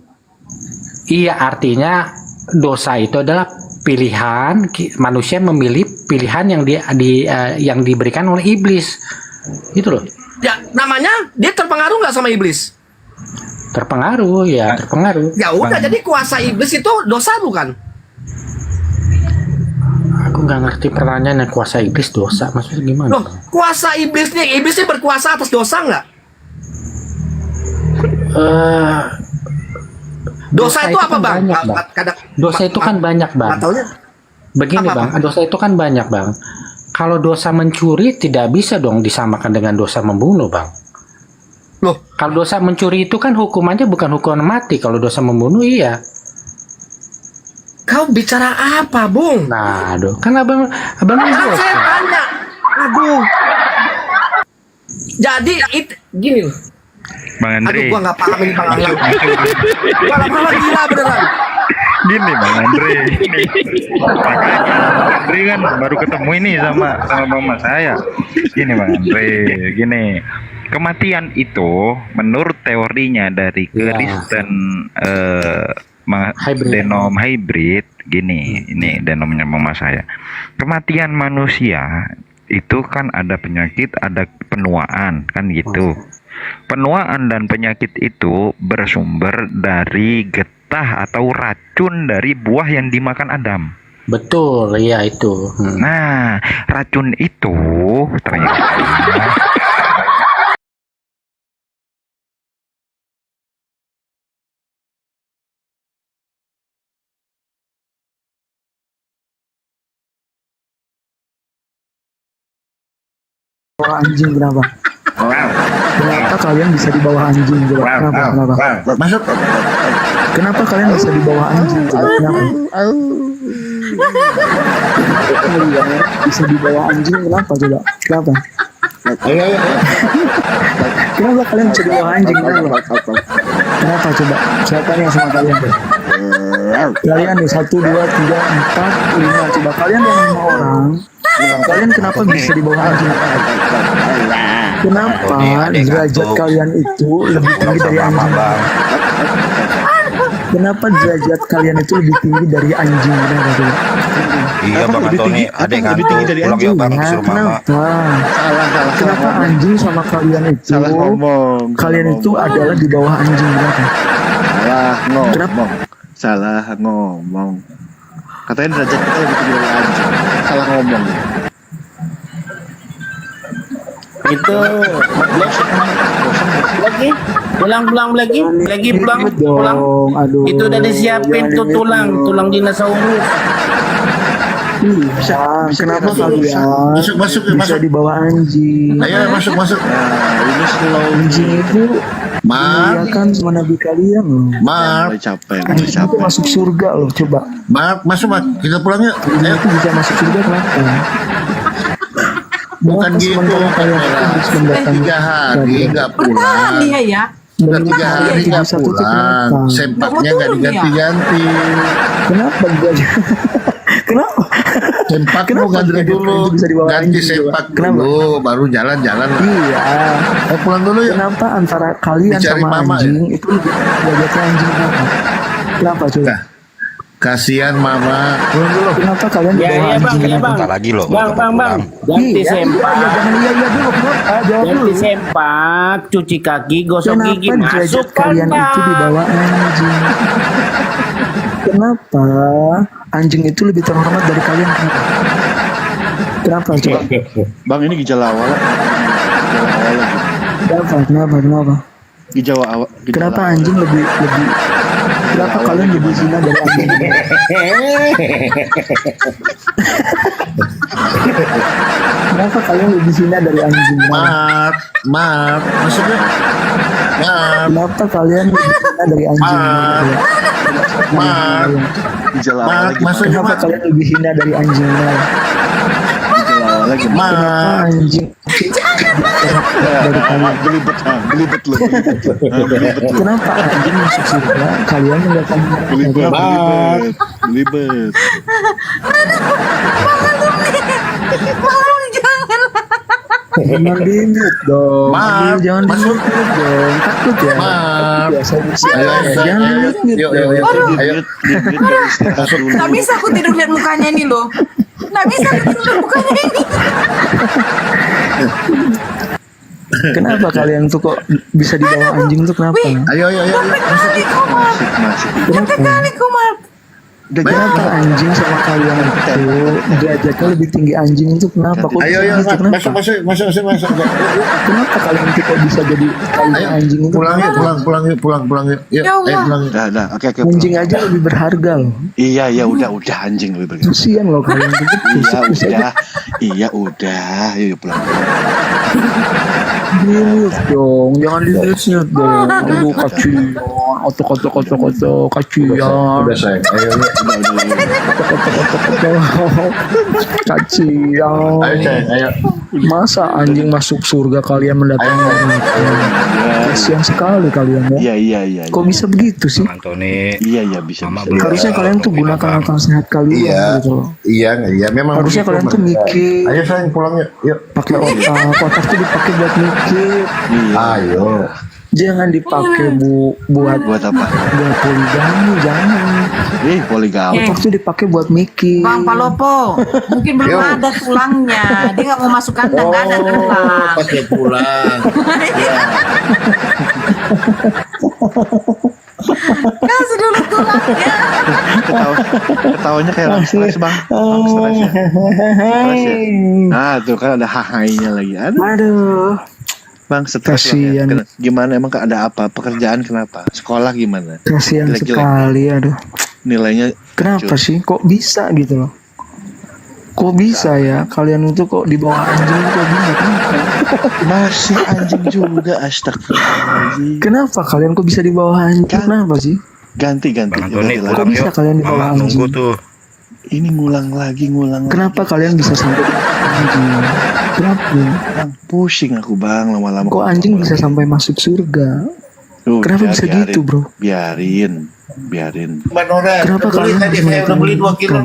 Speaker 9: Iya, artinya dosa itu adalah pilihan manusia memilih pilihan yang diberikan oleh iblis, gitu loh.
Speaker 10: Ya, namanya dia terpengaruh nggak sama iblis?
Speaker 9: Terpengaruh ya, terpengaruh.
Speaker 10: Ya udah, jadi kuasa iblis itu dosa bukan?
Speaker 9: Aku nggak ngerti pertanyaannya, kuasa iblis dosa maksudnya gimana?
Speaker 10: Loh, kuasa iblisnya berkuasa atas dosa nggak? Dosa itu apa bang?
Speaker 9: Banyak, bang. Dosa itu kan banyak bang. Begini
Speaker 10: Apa,
Speaker 9: bang, dosa itu kan banyak bang. Kalau dosa mencuri tidak bisa dong disamakan dengan dosa membunuh bang.
Speaker 10: Loh,
Speaker 9: kalau dosa mencuri itu kan hukumannya bukan hukuman mati. Kalau dosa membunuh iya.
Speaker 10: kau bicara apa, Bung?
Speaker 9: Nah, aduh, kan abang
Speaker 10: Kan saya tanya. Aduh. Jadi gini loh.
Speaker 4: Bang
Speaker 10: Aduh,
Speaker 4: Andre.
Speaker 10: gua nggak paham ini Bang Anglang. Gua lama-lama gila beneran.
Speaker 4: Gini Bang Andre. Makanya Bang Andre kan baru ketemu ini sama mama saya. Gini Bang Andre, gini. kematian itu menurut teorinya dari Kristen denom hybrid gini, ini denomnya mama saya. Kematian manusia itu kan ada penyakit, ada penuaan kan gitu. Penuaan dan penyakit itu bersumber dari getah atau racun dari buah yang dimakan Adam.
Speaker 9: Betul, ya itu.
Speaker 4: Nah, racun itu ternyata
Speaker 1: bawah anjing kenapa? Kenapa kalian bisa di bawah anjing? Kenapa?
Speaker 2: Masuk.
Speaker 1: Kenapa kalian bisa di bawah anjing? Kenapa? Bisa di bawah anjing kenapa coba? Kenapa? Kenapa kalian bisa di bawah anjing? Kenapa coba? Saya tanya sama kalian. Kalian nih 1, 2, 3, 4, 5. Coba kalian yang 5 orang. Kalian kenapa bisa di bawah anjing? Kenapa derajat kalian itu lebih tinggi dari anjing? Kenapa derajat kalian itu lebih tinggi dari anjing?
Speaker 11: Iya Bang Antoni, adek
Speaker 1: Lebih tinggi dari anjing. Kenapa? Kenapa anjing sama kalian itu? Kalian itu adalah di bawah anjing. Kenapa?
Speaker 12: Salah ngomong. Katanya derajat kita lebih tinggi dari anjing. Salah ngomong.
Speaker 13: Itu lagi pulang lagi pulang.
Speaker 1: Aduh.
Speaker 13: Itu udah disiapin tuh tulang dinosaurus.
Speaker 1: Kenapa kalian
Speaker 2: Masuk.
Speaker 1: bisa di bawah anjing?
Speaker 2: Ayo masuk.
Speaker 12: Ini slow.
Speaker 1: Anjing itu dimuliakan sama nabi kalian loh.
Speaker 2: Mark,
Speaker 1: Anjing itu masuk surga loh, coba.
Speaker 2: masuk Mark. Kita pulang yuk.
Speaker 1: Anjing itu bisa masuk surga kenapa?
Speaker 2: Bukan gitu.
Speaker 1: Kalian itu harus mendatangi
Speaker 2: 3 hari nggak pulang.
Speaker 5: Dia ya.
Speaker 2: Udah 3 hari nggak pulang. Sempaknya nggak diganti-ganti.
Speaker 1: Kenapa Kenapa?
Speaker 2: Sempak mau ganti dulu, ganti sempak dulu, baru jalan-jalan.
Speaker 1: Iya.
Speaker 2: Pulang dulu ya.
Speaker 1: Kenapa antara kalian
Speaker 2: Dicari
Speaker 1: sama
Speaker 2: mama,
Speaker 1: anjing itu lebih derajatnya anjing kenapa? Kenapa coba?
Speaker 2: Kasihan mama.
Speaker 1: Pulang dulu. Kenapa kalian di bawah anjing?
Speaker 11: Bentar lagi loh.
Speaker 13: Bang. Ganti sempak.
Speaker 1: Jangan iya dulu. Kenapa? Jawab dulu.
Speaker 13: Ganti sempak, cuci kaki, gosok gigi,
Speaker 1: Kenapa derajat
Speaker 13: masuk
Speaker 1: kalian itu di bawah anjing? Kenapa anjing itu lebih terhormat dari kalian? Kenapa? Coba.
Speaker 12: Bang, ini gejala awal.
Speaker 1: Kenapa?
Speaker 12: Gejala awal.
Speaker 1: Kenapa anjing lebih kenapa kalian lebih zina dari anjing? Kenapa kalian lebih zina dari anjing?
Speaker 2: Mark, masuknya.
Speaker 1: Kenapa kalian lebih zina dari anjing?
Speaker 2: Mark,
Speaker 12: Gejala awal lagi.
Speaker 1: Kenapa kalian lebih hina dari anjing?
Speaker 12: Gejala awal lagi.
Speaker 1: Kenapa anjing dari kalian?
Speaker 12: Belibet lu.
Speaker 1: Kenapa anjing masuk surga? Kalian nggak akan
Speaker 12: Belibet.
Speaker 1: Jangan dimut dong. Jangan
Speaker 2: masuk
Speaker 1: dong. Takut ya. Biasa jangan dimut dong.
Speaker 2: Ayo.
Speaker 5: Nggak bisa aku tidur lihat mukanya ini loh. Nggak bisa aku tidur lihat mukanya ini.
Speaker 1: Kenapa kalian tuh kok bisa di bawah anjing tuh kenapa?
Speaker 2: Ayo.
Speaker 1: Kenapa? Kenapa anjing sama kalian itu derajatnya lebih tinggi anjing itu kenapa? Kok
Speaker 2: Ayo,
Speaker 1: bisa gitu? Kenapa?
Speaker 2: masuk.
Speaker 1: Kenapa kalian itu kok bisa jadi kalian anjing itu?
Speaker 2: Pulang yuk. Yuk,
Speaker 5: Ya Allah.
Speaker 2: pulang yuk.
Speaker 12: Dah. Oke.
Speaker 1: Anjing aja lebih berharga loh.
Speaker 12: Iya, udah anjing lebih berharga.
Speaker 1: Kasian loh kalian itu.
Speaker 12: Iya, udah. Yuk pulang.
Speaker 1: Dilihat dong, jangan dilihat dong. Aduh kacau.
Speaker 10: Otok, kasihan.
Speaker 12: Udah sayang. Ayo,
Speaker 10: Kasihan.
Speaker 12: ayo sayang, ayo.
Speaker 10: Masa anjing masuk surga kalian mendatangi neraka? Kasihan sekali kalian ya.
Speaker 12: Iya.
Speaker 10: Kok bisa begitu sih?
Speaker 11: Antoni.
Speaker 12: Iya bisa.
Speaker 10: Harusnya kalian tuh gunakan akal sehat kalian gitu loh.
Speaker 12: Iya, memang
Speaker 10: Harusnya
Speaker 12: begitu,
Speaker 10: kalian tuh
Speaker 12: Bang.
Speaker 10: mikir,
Speaker 12: Ayo sayang pulang yuk.
Speaker 10: pakai otak tuh dipakai buat mikir.
Speaker 12: Ayo.
Speaker 10: Jangan dipakai buat
Speaker 12: apa?
Speaker 10: buat poligami, jangan.
Speaker 12: Poligami.
Speaker 10: Otak tuh dipakai buat mikir.
Speaker 5: Bang Palopo, mungkin belum ada tulangnya. Dia nggak mau masuk kandang, nggak ada tulang.
Speaker 13: Pakai pulang.
Speaker 5: Kasih dulu tulangnya.
Speaker 12: Ketawanya kayak stres bang. Stres ya. Nah tuh kan ada hahainya lagi.
Speaker 10: Aduh.
Speaker 12: Bang stres
Speaker 10: Kasian.
Speaker 12: lah ya. Gimana emang ada apa? Pekerjaan kenapa? Sekolah gimana?
Speaker 10: Kasihan
Speaker 12: Jelek-jelek.
Speaker 10: sekali, aduh.
Speaker 12: Nilainya
Speaker 10: Kenapa
Speaker 12: hancur.
Speaker 10: sih? Kok bisa gitu loh? Kok bisa ya? Kalian itu kok di bawah anjing kok bisa? Kenapa?
Speaker 12: Masih anjing juga, astagfirullahaladzim.
Speaker 10: Kenapa kalian kok bisa di bawah anjing? Kenapa sih?
Speaker 12: Ganti.
Speaker 10: Kok bisa kalian di bawah anjing?
Speaker 12: Ini ngulang lagi.
Speaker 10: Kenapa kalian bisa sampai di bawah anjing? Kenapa?
Speaker 12: Bang, pusing aku bang lama-lama.
Speaker 10: Kok anjing bisa sampai masuk surga?
Speaker 12: Tuh,
Speaker 10: Kenapa bisa gitu, bro?
Speaker 12: Biarin.
Speaker 10: Kenapa kalian
Speaker 13: Tadi saya udah beli 2 kilo.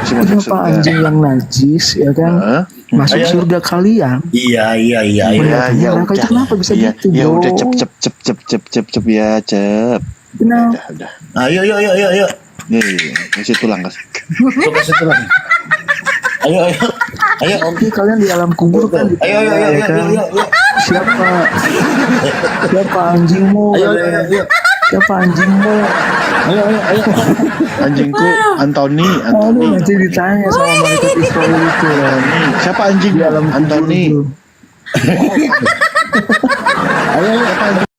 Speaker 10: Kenapa anjing yang najis ya kan masuk surga kalian?
Speaker 13: Iya.
Speaker 10: Mendapatkan neraka itu kenapa bisa gitu,
Speaker 12: Ya
Speaker 10: bro?
Speaker 12: udah cep ya cep.
Speaker 10: Kenapa?
Speaker 12: Udah.
Speaker 13: Ayo.
Speaker 12: Nih, kasih tulang kasih.
Speaker 13: Coba setelah. Ayo.
Speaker 10: Oke, kalian di alam kubur kan?
Speaker 13: Ayo.
Speaker 10: Siapa anjingmu?
Speaker 13: Ayo.
Speaker 10: Siapa anjingmu?
Speaker 13: Ayo.
Speaker 12: Anjingku Antoni.
Speaker 10: Aduh, nanti ditanya sama malaikat Israel itu.
Speaker 12: Siapa anjing?
Speaker 10: Di alam
Speaker 12: Antoni.
Speaker 10: kubur.
Speaker 12: Ayo, siapa anjing?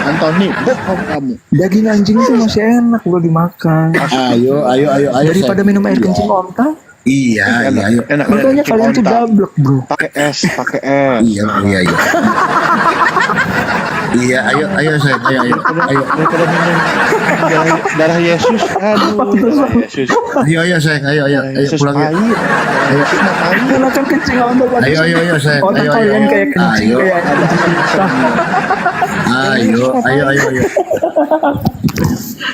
Speaker 12: Antoni. Bohong kamu.
Speaker 10: Daging anjing itu masih enak udah dimakan.
Speaker 13: Ayo.
Speaker 10: Daripada minum air kencing onta.
Speaker 13: Iya.
Speaker 12: Enak.
Speaker 10: Makanya kalian tuh dablek, bro.
Speaker 12: Pakai es.
Speaker 13: Iya. Iya, ayo sayang, ayo.
Speaker 12: Daripada minum darah Yesus. Aduh, darah Yesus.
Speaker 13: Ayo sayang, ayo
Speaker 12: Yesus
Speaker 13: pulang
Speaker 12: pahit.
Speaker 13: yuk.
Speaker 12: Yesus mah pahit.
Speaker 10: Enakan kencing onta.
Speaker 13: Ayo sayang,
Speaker 10: Otak
Speaker 13: ayo.
Speaker 10: kalian kayak kencing
Speaker 13: Ayo.
Speaker 10: kayak
Speaker 13: Ayo.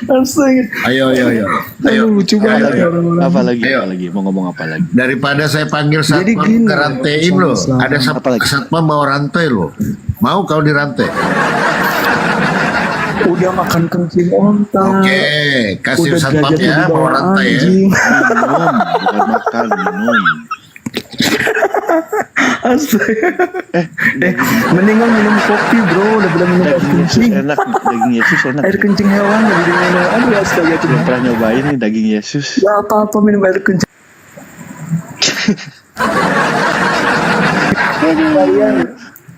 Speaker 10: Astaga.
Speaker 13: Ayo.
Speaker 10: Lucu banget ya orang-orang.
Speaker 12: Apa lagi? Mau ngomong apa lagi?
Speaker 13: Daripada saya panggil
Speaker 10: Jadi
Speaker 13: satpam
Speaker 10: gini,
Speaker 13: kerantain loh.
Speaker 10: sama-sama.
Speaker 13: Ada satpam bawa rantai loh. Mau kau dirantai?
Speaker 10: Udah makan kencing onta.
Speaker 13: Oke, kasih
Speaker 10: Udah
Speaker 13: satpam
Speaker 10: derajatnya
Speaker 13: ya
Speaker 10: di bawah
Speaker 13: bawa rantai ya.
Speaker 10: anjing.
Speaker 12: Minum, bukan makan, minum.
Speaker 10: Astaga. Mendingan minum kopi, bro. Udah bilang minum air
Speaker 12: Daging Yesus
Speaker 10: kencing.
Speaker 12: enak, daging Yesus enak.
Speaker 10: Air kencing hewan udah diminum. Aduh, astaga
Speaker 12: Belum
Speaker 10: Tuhan.
Speaker 12: pernah nyobain nih daging Yesus.
Speaker 10: Ya apa-apa minum air kencing. Kalian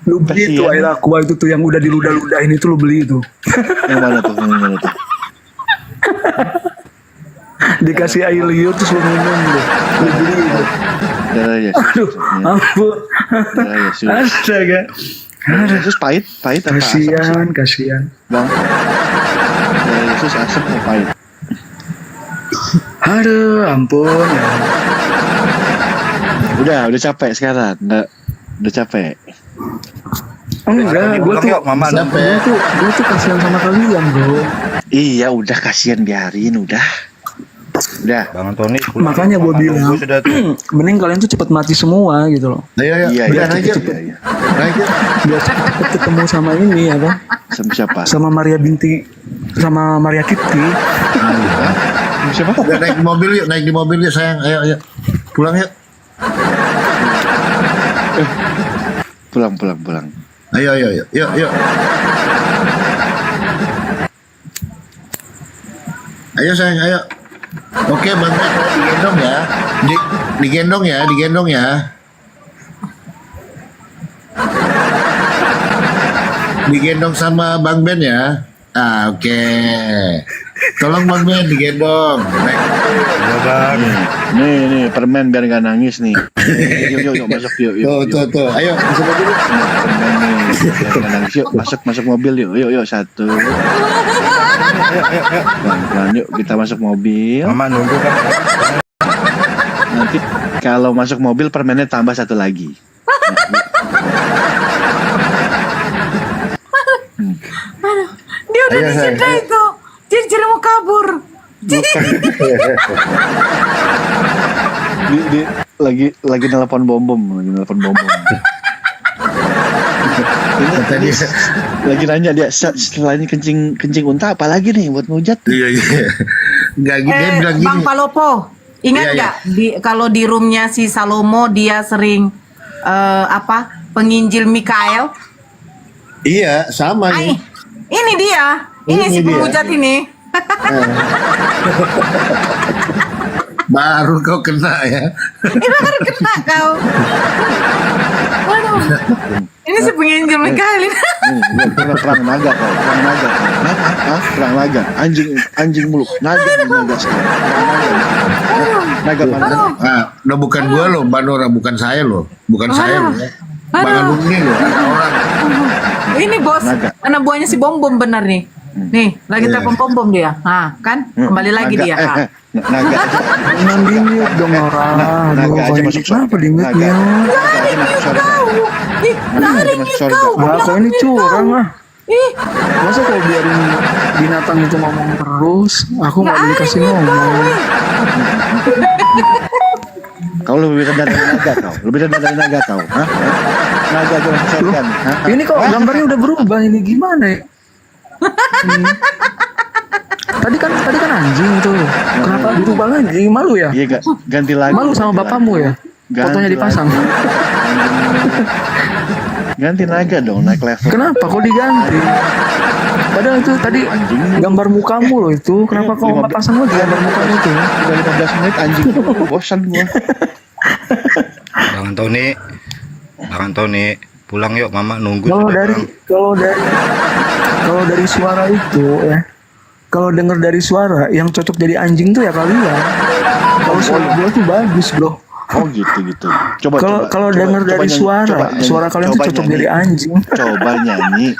Speaker 10: lu beli itu air aqua itu tuh yang udah diludah-ludahin itu lu beli itu.
Speaker 12: Yang mana tuh?
Speaker 10: Dikasih air liur terus lu minum lu. Lu beli itu.
Speaker 12: Darah Yesus.
Speaker 10: Aduh, ampun.
Speaker 12: Darah Yesus.
Speaker 10: Astaga.
Speaker 12: Darah Yesus pahit apa asam sih?
Speaker 10: Kasihan.
Speaker 12: Bang. Darah Yesus asam apa pahit?
Speaker 10: Aduh, ampun.
Speaker 12: Udah capek sekarang. Udah capek.
Speaker 10: Enggak, gue tuh kasihan sama kalian, bro.
Speaker 12: Iya, udah kasihan biarin, udah.
Speaker 11: Bang Antoni.
Speaker 10: Makanya gue bilang, mending kalian tuh cepet mati semua gitu loh.
Speaker 12: Iya.
Speaker 10: Biar biar cepet ketemu sama ini ya kan?
Speaker 12: Sama siapa?
Speaker 10: Sama Maria Kitty.
Speaker 12: Siapa?
Speaker 13: Udah naik di mobil yuk sayang. Ayo. Pulang yuk.
Speaker 12: Pulang.
Speaker 13: Ayo. Yuk. Ayo sayang, ayo. Oke, Bang Ben, digendong ya. Digendong ya. Digendong sama Bang Ben ya. Oke. Tolong Bang Ben digendong.
Speaker 12: Nih permen biar nggak nangis nih. Yuk masuk yuk.
Speaker 13: Tuh. Ayo masuk mobil.
Speaker 12: Permen nih biar nggak nangis. Yuk masuk mobil yuk satu. Pelan-pelan yuk kita masuk mobil.
Speaker 11: Mama nunggu kan.
Speaker 12: Nanti kalau masuk mobil permennya tambah satu lagi.
Speaker 5: Dia udah di situ itu. Jadi mau kabur.
Speaker 12: Lagi nelpon bom. Ini tadi lagi nanya dia setelah ini kencing unta apa lagi nih buat ngujat?
Speaker 13: Iya. Enggak gitu dia bilang gini.
Speaker 5: Bang Palopo, ingat
Speaker 13: Iya,
Speaker 5: nggak kalau di roomnya si Salomo dia sering penginjil Mikael?
Speaker 13: Iya, sama nih.
Speaker 5: Ini dia. Ini si
Speaker 13: dia.
Speaker 5: penghujat ini.
Speaker 13: Baru kau kena ya.
Speaker 5: Baru kena kau. Waduh. Ini si penginjil Mikael ini.
Speaker 12: Perang naga kau. Perang naga. Anjing muluk. Naga sekarang. Naga mana?
Speaker 13: Udah bukan gua loh, Banora, bukan saya loh. Bukan saya loh ya. Bang alumni loh, ada orang.
Speaker 5: Ini bos, anak buahnya si Bom benar nih. Nih, lagi telepon Bom dia. Kan? Kembali lagi dia.
Speaker 12: Naga.
Speaker 1: Jangan di-mute dong orang.
Speaker 12: Naga aja masuk surga.
Speaker 1: Kenapa di-mute-nya? Kok ini curang ah. Masa kau biarin binatang itu ngomong terus? Aku nggak dikasih ngomong.
Speaker 12: Kau lebih rendah dari naga kau. Hah? Naga aja masuk surga.
Speaker 1: Ini kok gambarnya udah berubah ini gimana ya? Tadi kan anjing tuh. Kenapa berubah lagi? Malu ya?
Speaker 12: Iya, ganti lagi.
Speaker 1: Malu sama bapakmu ya? Fotonya dipasang.
Speaker 12: Ganti naga dong, naik level.
Speaker 1: Kenapa kok diganti? Padahal itu tadi gambar mukamu loh itu. Kenapa kau nggak pasang lagi gambar mukamu itu?
Speaker 12: Udah 15 menit anjing. Bosan gua.
Speaker 11: Bang Tony, pulang yuk, Mama nunggu.
Speaker 1: Kalau dari suara itu ya, kalau dengar dari suara yang cocok jadi anjing tuh ya kalian. Kalau suara gua tuh bagus bro.
Speaker 12: Oh gitu. Coba.
Speaker 1: Kalau dengar dari suara kalian tuh cocok jadi anjing.
Speaker 12: Coba nyanyi.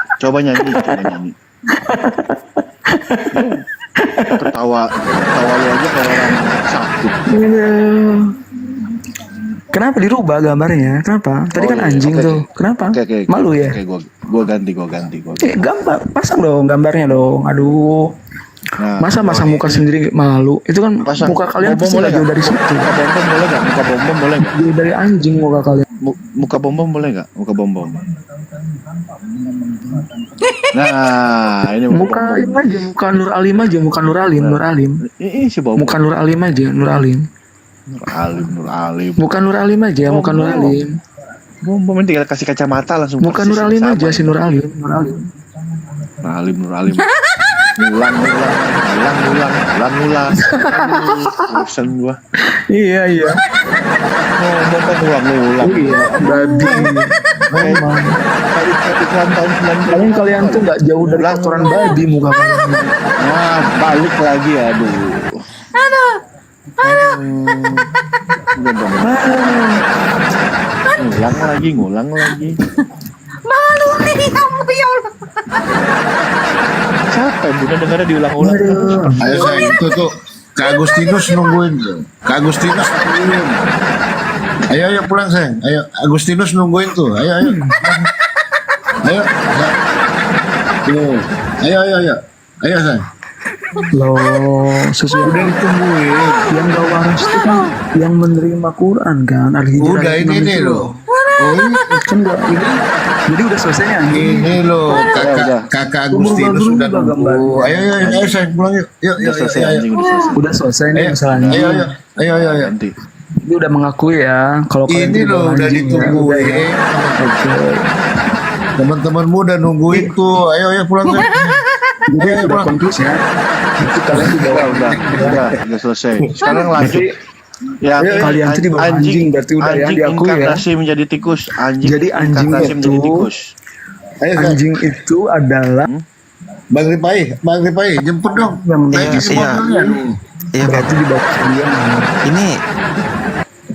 Speaker 12: Ketawa lu aja kayak orang sakit.
Speaker 1: Kenapa dirubah gambarnya? Kenapa? Tadi kan anjing tuh. Kenapa? Malu ya?
Speaker 12: Oke, gua ganti.
Speaker 1: Gambar, pasang dong gambarnya dong. Aduh.
Speaker 12: Nah,
Speaker 1: masa muka sendiri malu? Itu kan muka kalian pasti jauh dari situ.
Speaker 12: Muka bom boleh nggak?
Speaker 1: Jauh dari anjing muka kalian.
Speaker 12: Muka bom boleh nggak? Muka bom. Nah, ini
Speaker 1: muka ini aja, muka Nur Alim aja, muka Nur Alim.
Speaker 12: Ini si bom.
Speaker 1: Muka Nur Alim aja, Nur Alim. Bukan Nur Alim aja, bukan Nur Alim.
Speaker 12: Bom tinggal kasih kacamata langsung.
Speaker 1: Bukan Nur Alim aja, si Nur Alim.
Speaker 12: Nur Alim. Ngulang. Bosan gua.
Speaker 1: Iya.
Speaker 12: Ngomong kan ngulang.
Speaker 1: Iya, babi. Memang.
Speaker 12: Iklan tahun 90.
Speaker 1: Kalian tuh nggak jauh dari kotoran babi muka kalian.
Speaker 12: Nah, balik lagi aduh. Udah dong. Ngulang lagi.
Speaker 5: Malu nih kamu ya Allah.
Speaker 12: Siapa yang Bunda dengarnya diulang-ulang?
Speaker 13: Ayo sayang, itu tuh Kak Agustinus nungguin tuh. Ayo pulang sayang. Ayo Agustinus nungguin tuh. Ayo. Ayo sayang.
Speaker 1: Loh, sesuai udah ditungguin. Yang gak waras itu kan yang menerima Quran kan.
Speaker 13: Udah ini loh.
Speaker 1: Oh ini kan gak ini. Jadi udah selesai ya?
Speaker 13: Ini loh, kakak Agustinus sudah nunggu. Ayo sayang pulang yuk. Yuk selesai.
Speaker 1: Udah selesai nih masalahnya.
Speaker 13: Ayo.
Speaker 1: Ini udah mengakui ya kalau kalian
Speaker 13: ini loh udah ditungguin. Teman-temanmu udah nungguin tuh. Ayo pulang yuk.
Speaker 1: Jadi udah konklusi ya. Kalian
Speaker 12: udah selesai. Sekarang lanjut. Ya,
Speaker 1: kalian tuh di bawah anjing berarti udah ya diakui ya.
Speaker 12: Inkarnasi menjadi tikus.
Speaker 1: Jadi anjing itu adalah
Speaker 13: Bang Ripai, jemput dong. Naikin semua kalian.
Speaker 4: Iya,
Speaker 6: Berarti di bawah kalian.
Speaker 4: ini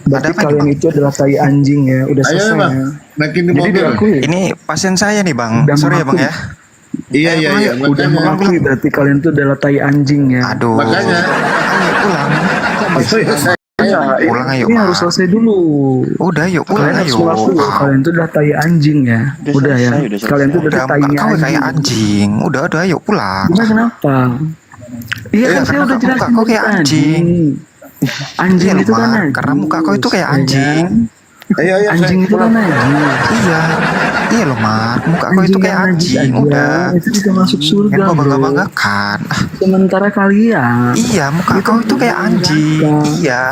Speaker 6: Berarti kalian itu adalah tai anjing ya. Udah
Speaker 13: Ayo
Speaker 6: selesai
Speaker 13: bang,
Speaker 6: ya.
Speaker 13: naikin di
Speaker 6: Jadi
Speaker 13: mobil.
Speaker 6: diakui.
Speaker 4: ini pasien saya nih bang.
Speaker 6: Udah
Speaker 4: Sorry ya bang
Speaker 6: mengakui.
Speaker 4: ya.
Speaker 13: Iya,
Speaker 6: Udah
Speaker 13: makanya.
Speaker 6: mengakui berarti kalian itu adalah tai anjing ya.
Speaker 4: Aduh.
Speaker 13: Makanya.
Speaker 4: Pulang. Pulang ayo.
Speaker 6: Ini
Speaker 4: Mak.
Speaker 6: harus selesai dulu.
Speaker 4: Udah yuk pulang
Speaker 6: Kalian harus
Speaker 4: ayo.
Speaker 6: mengakui bahwa kalian itu adalah tai anjing ya. Udah ya. Kalian itu
Speaker 4: Udah
Speaker 6: adalah tai
Speaker 4: muka kau
Speaker 6: anjing.
Speaker 4: kayak anjing. Udah ayo pulang.
Speaker 6: Nah, kenapa? Iya kan saya udah
Speaker 4: muka
Speaker 6: jelasin
Speaker 4: kau kayak
Speaker 6: tadi.
Speaker 4: anjing.
Speaker 6: Anjing
Speaker 4: Iya,
Speaker 6: itu kan
Speaker 4: Mak.
Speaker 6: anjing.
Speaker 4: Karena muka kau itu kayak
Speaker 6: Ya
Speaker 4: anjing.
Speaker 6: kan?
Speaker 13: Ayo,
Speaker 6: Anjing itu kan anjing.
Speaker 4: Iya. Iya loh Mak. Muka kau itu kayak
Speaker 6: yang
Speaker 4: anjing.
Speaker 6: aja,
Speaker 4: Udah.
Speaker 6: itu bisa masuk surga.
Speaker 4: Yang kau
Speaker 6: bro.
Speaker 4: bangga-banggakan.
Speaker 6: Sementara kalian
Speaker 4: Iya muka kau itu kayak anjing. Iya.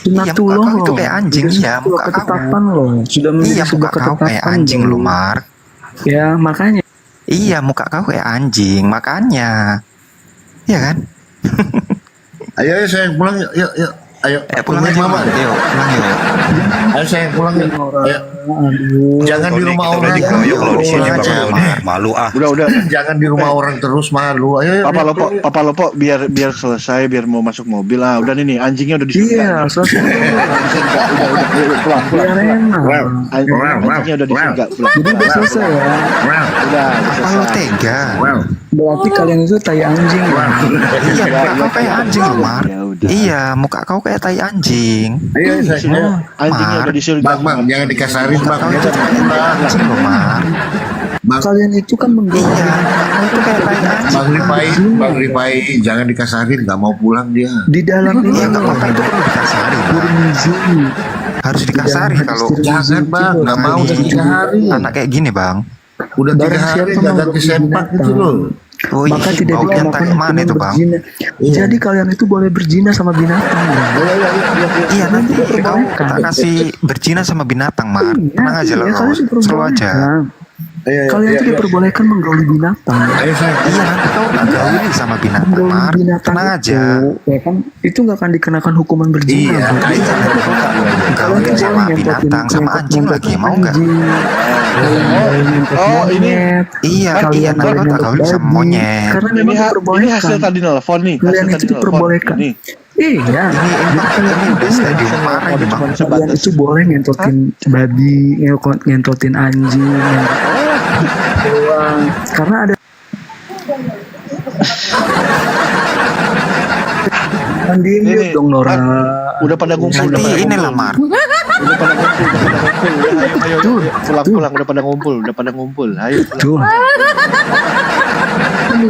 Speaker 4: Iya muka kau itu kayak anjing. Iya muka kau.
Speaker 6: ketetapan loh. Sudah menjadi
Speaker 4: Iya
Speaker 6: sebuah
Speaker 4: muka kau kayak
Speaker 6: ketetapan
Speaker 4: anjing
Speaker 6: loh.
Speaker 4: loh Mark.
Speaker 6: Ya makanya.
Speaker 4: Iya muka kau kayak anjing. Makanya. Iya kan?
Speaker 13: Ayo sayang pulang yuk. Ayo.
Speaker 4: Pulang aja
Speaker 13: Mama.
Speaker 4: Mama. Yuk pulang yuk.
Speaker 13: Ayo sayang pulang yuk. Ayo.
Speaker 6: Aduh.
Speaker 13: Jangan di rumah orang.
Speaker 11: kalau di sini
Speaker 4: Pulang aja,
Speaker 11: Bang
Speaker 4: Mak.
Speaker 11: malu ah.
Speaker 12: Udah.
Speaker 13: Jangan di rumah orang terus malu. Ayo.
Speaker 12: Papa Lopo biar selesai biar mau masuk mobil lah. Udah nih anjingnya udah di
Speaker 6: Iya, selesai.
Speaker 12: pulang.
Speaker 6: Biar enak.
Speaker 12: Anjingnya udah di surga. Pulang.
Speaker 6: Jadi udah selesai ya.
Speaker 12: Udah
Speaker 4: Apa lo tega?
Speaker 6: Berarti kalian itu tai anjing ya.
Speaker 4: Iya muka kau kayak anjing loh Mark.
Speaker 12: Ya udah.
Speaker 4: Iya muka kau kayak tai anjing.
Speaker 13: Ayo sayang. Ayo.
Speaker 12: Anjingnya udah di surga.
Speaker 13: Bang, jangan dikasarin
Speaker 4: Muka
Speaker 13: bang.
Speaker 4: kau itu kayak anjing loh Mark.
Speaker 6: Kalian itu kan menggoda.
Speaker 4: Iya kau itu kayak tai anjing.
Speaker 13: Bang Ripai, jangan dikasarin, nggak mau pulang dia.
Speaker 6: Di dalam ini
Speaker 4: Iya nggak apa-apa itu perlu dikasari Bang.
Speaker 6: Bermizin.
Speaker 4: Harus dikasari kalau
Speaker 13: Jangan bang, nggak mau udah 3 hari.
Speaker 4: anak kayak gini Bang.
Speaker 13: Udah 3
Speaker 6: Barang
Speaker 13: hari
Speaker 6: siapa
Speaker 13: nggak ganti
Speaker 6: mengganggu
Speaker 13: sempak
Speaker 6: binatang,
Speaker 13: gitu loh.
Speaker 4: Oh iya,
Speaker 6: maka tidak
Speaker 4: bau
Speaker 6: dikenakan
Speaker 4: jantan mana itu Bang?
Speaker 6: berzina. Jadi kalian itu boleh berzina sama binatang. Ya.
Speaker 4: Iya nanti kau
Speaker 6: diperbolehkan.
Speaker 4: tak kasih berzina sama binatang Mar. Tenang aja
Speaker 6: Iya,
Speaker 4: lah
Speaker 6: kalian
Speaker 4: kau. Seru aja.
Speaker 6: diperbolehkan. Kalian itu diperbolehkan menggauli binatang.
Speaker 13: Ayo sayang.
Speaker 4: Iya nanti kau tak gauli sama binatang
Speaker 6: Menggauli
Speaker 4: Mar.
Speaker 6: binatang
Speaker 4: Tenang aja.
Speaker 6: ya kan itu nggak akan dikenakan hukuman berzina.
Speaker 13: Iya,
Speaker 6: bro.
Speaker 4: Iya nanti kau tak gauli sama binatang sama anjing lagi mau nggak?
Speaker 12: Oh, ini
Speaker 4: Iya iya nanti kau tak gauli sama monyet.
Speaker 6: Karena
Speaker 12: ini
Speaker 6: memang
Speaker 12: ini
Speaker 6: diperbolehkan.
Speaker 12: hasil tadi nelfon nih.
Speaker 6: Kalian
Speaker 12: Hasil
Speaker 6: itu
Speaker 12: tadi nelfon.
Speaker 6: diperbolehkan.
Speaker 12: Ini.
Speaker 6: Iya.
Speaker 4: Ini udah stadium marah ini Bang.
Speaker 6: Kalian itu boleh ngentotin babi, ngentotin anjing, doang. Karena ada Andin
Speaker 12: Ini,
Speaker 6: dong Nora.
Speaker 12: Udah pada ngumpul.
Speaker 4: Nanti inilah Mar.
Speaker 12: Udah pada ngumpul. Ayo, pulang. Udah pada ngumpul. Ayo pulang.
Speaker 6: Tuh. Ini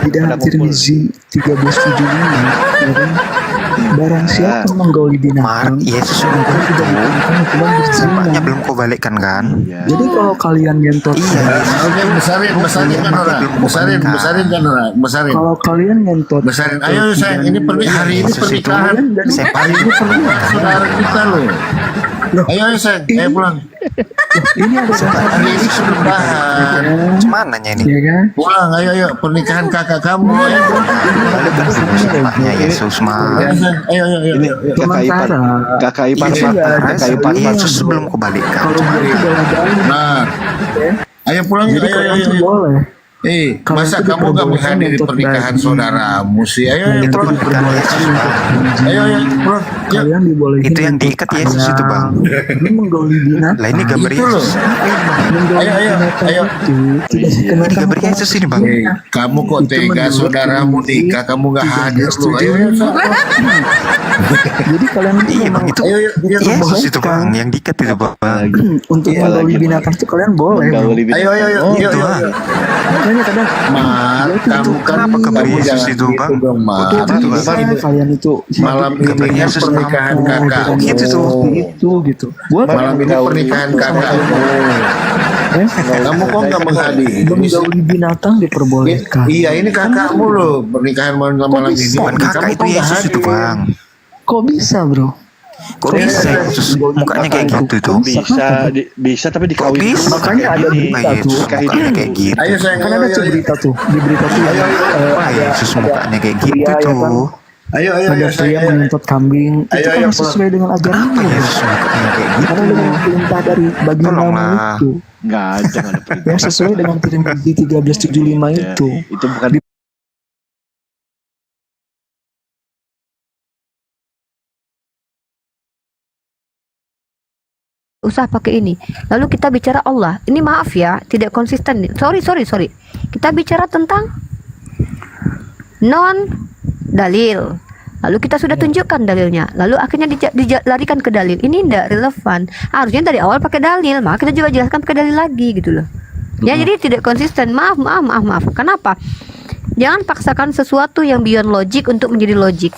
Speaker 6: di dalam Tirmizi 13:75 ya kan? Barang siapa menggauli
Speaker 4: Mar,
Speaker 6: binatang,
Speaker 4: Yesus
Speaker 6: maka
Speaker 4: ngomong
Speaker 6: tidak
Speaker 4: itu.
Speaker 6: dikenakan hukuman berzina.
Speaker 4: Sempatnya belum kau balikkan kan?
Speaker 6: Jadi kalau kalian ngentot,
Speaker 4: Iya.
Speaker 13: Oke, besarin kan orang. Besarin kan orang. Besarin.
Speaker 6: kalau kalian ngentot,
Speaker 13: Besarin. Ayo sayang, ini hari ini pernikahan. Hari ini pernikahan saudara kita loh. Ayo sayang, ayo pulang.
Speaker 6: ini ada
Speaker 13: Hari ini pernikahan.
Speaker 4: Cuman nanya ini.
Speaker 6: ya kan?
Speaker 13: Pulang, ayo pernikahan kakak kamu. Ayo.
Speaker 4: Balikkan dulu sempatnya Yesus Mar.
Speaker 13: Ayo sayang, ayo.
Speaker 12: Ini kakak ipar. Kakak ipar. Kakak ipar.
Speaker 4: Yesus belum kau balikkan.
Speaker 6: Kalau berarti bela-belain,
Speaker 13: Nah, ayo pulang.
Speaker 6: jadi kalian tuh
Speaker 13: Ayo.
Speaker 6: boleh.
Speaker 13: Masa
Speaker 6: Kalian tuh
Speaker 13: kamu gak
Speaker 6: diperbolehkan
Speaker 13: menghadiri
Speaker 6: untuk
Speaker 13: pernikahan
Speaker 6: bagi.
Speaker 13: saudaramu sih? Ayo
Speaker 6: Kalian tuh
Speaker 13: pulang.
Speaker 6: diperbolehkan untuk janji.
Speaker 13: Ayo pulang. Yuk.
Speaker 6: Kalian dibolehin
Speaker 4: Itu yang
Speaker 6: untuk
Speaker 4: diikat Yesus
Speaker 6: ayam.
Speaker 4: itu, Bang.
Speaker 6: Ini menggauli binatang.
Speaker 4: Lah ini gambar
Speaker 13: Itu loh.
Speaker 4: Yesus.
Speaker 6: Menggauli
Speaker 13: Ayo.
Speaker 6: binatang
Speaker 13: Ayo.
Speaker 6: itu tidak
Speaker 4: Ini
Speaker 6: dikenakan
Speaker 4: gambar
Speaker 6: hukuman
Speaker 4: Yesus ini Bang.
Speaker 13: Kamu kok
Speaker 6: Itu
Speaker 13: tega
Speaker 6: menurut
Speaker 13: saudaramu
Speaker 6: Tirmizi
Speaker 13: nikah, kamu gak hadir lu. Ayo.
Speaker 6: Jadi kalian itu
Speaker 4: Iya
Speaker 6: memang
Speaker 4: Bang itu
Speaker 13: Ayo.
Speaker 4: Yesus itu Bang yang diikat itu Bang.
Speaker 6: untuk menggauli binatang itu kalian boleh. Bro.
Speaker 13: Ayo.
Speaker 4: Itu Bang.
Speaker 6: Makanya kadang
Speaker 13: Mar, kamu kan
Speaker 4: Kenapa gambar
Speaker 13: kamu
Speaker 4: Yesus
Speaker 13: jangan
Speaker 4: itu,
Speaker 13: gitu
Speaker 4: Bang?
Speaker 13: dong, Mar.
Speaker 4: Itu, Bang.
Speaker 6: kalian itu
Speaker 13: Malam ini
Speaker 4: Gambar
Speaker 13: kan
Speaker 4: Yesus
Speaker 13: pernikahan
Speaker 4: tampil.
Speaker 13: kakakmu.
Speaker 4: Gitu tuh.
Speaker 6: itu gitu. Buat
Speaker 13: Malam ini pernikahan kakakmu. Kamu kok gak menghadiri?
Speaker 6: menggauli binatang diperbolehkan.
Speaker 13: Iya, ini kakakmu loh pernikahan malam ini.
Speaker 4: Bukan kakak
Speaker 13: Kamu
Speaker 4: itu
Speaker 13: kok nggak
Speaker 4: Yesus itu
Speaker 13: hadir?
Speaker 4: Bang.
Speaker 6: Kok bisa, Bro?
Speaker 4: Kok bisa Yesus mukanya kayak gitu tuh?
Speaker 12: Bisa tapi
Speaker 4: Kok
Speaker 12: dikawin.
Speaker 4: bisa?
Speaker 6: Makanya ada berita
Speaker 4: Pak Yesus
Speaker 6: tuh.
Speaker 4: mukanya kayak gitu.
Speaker 13: Ayo sayang,
Speaker 6: Kan
Speaker 13: ayo,
Speaker 6: ada
Speaker 13: ayo,
Speaker 6: tuh
Speaker 13: ayo.
Speaker 6: berita tuh. Di berita tuh
Speaker 4: Pak Yesus mukanya kayak gitu
Speaker 6: pria, ya kan?
Speaker 4: tuh.
Speaker 11: Ayo,
Speaker 6: Ada pria menuntut kambing, itu kan sesuai dengan ajaran Allah. Karena dengan perintah dari bagindamu itu,
Speaker 12: Enggak, jangan ada perintah.
Speaker 6: yang sesuai dengan Tirmidzi 1375 itu.
Speaker 12: Itu bukan
Speaker 8: Usah pakai ini. Lalu kita bicara Allah. Ini maaf ya, tidak konsisten. Sorry. Kita bicara tentang non dalil. Lalu kita sudah tunjukkan dalilnya. Lalu akhirnya dilarikan ke dalil. Ini tidak relevan. Harusnya dari awal pakai dalil. Maka kita juga jelaskan pakai dalil lagi gitu loh. Ya, jadi tidak konsisten. Maaf. Kenapa? Jangan paksakan sesuatu yang beyond logic untuk menjadi logik.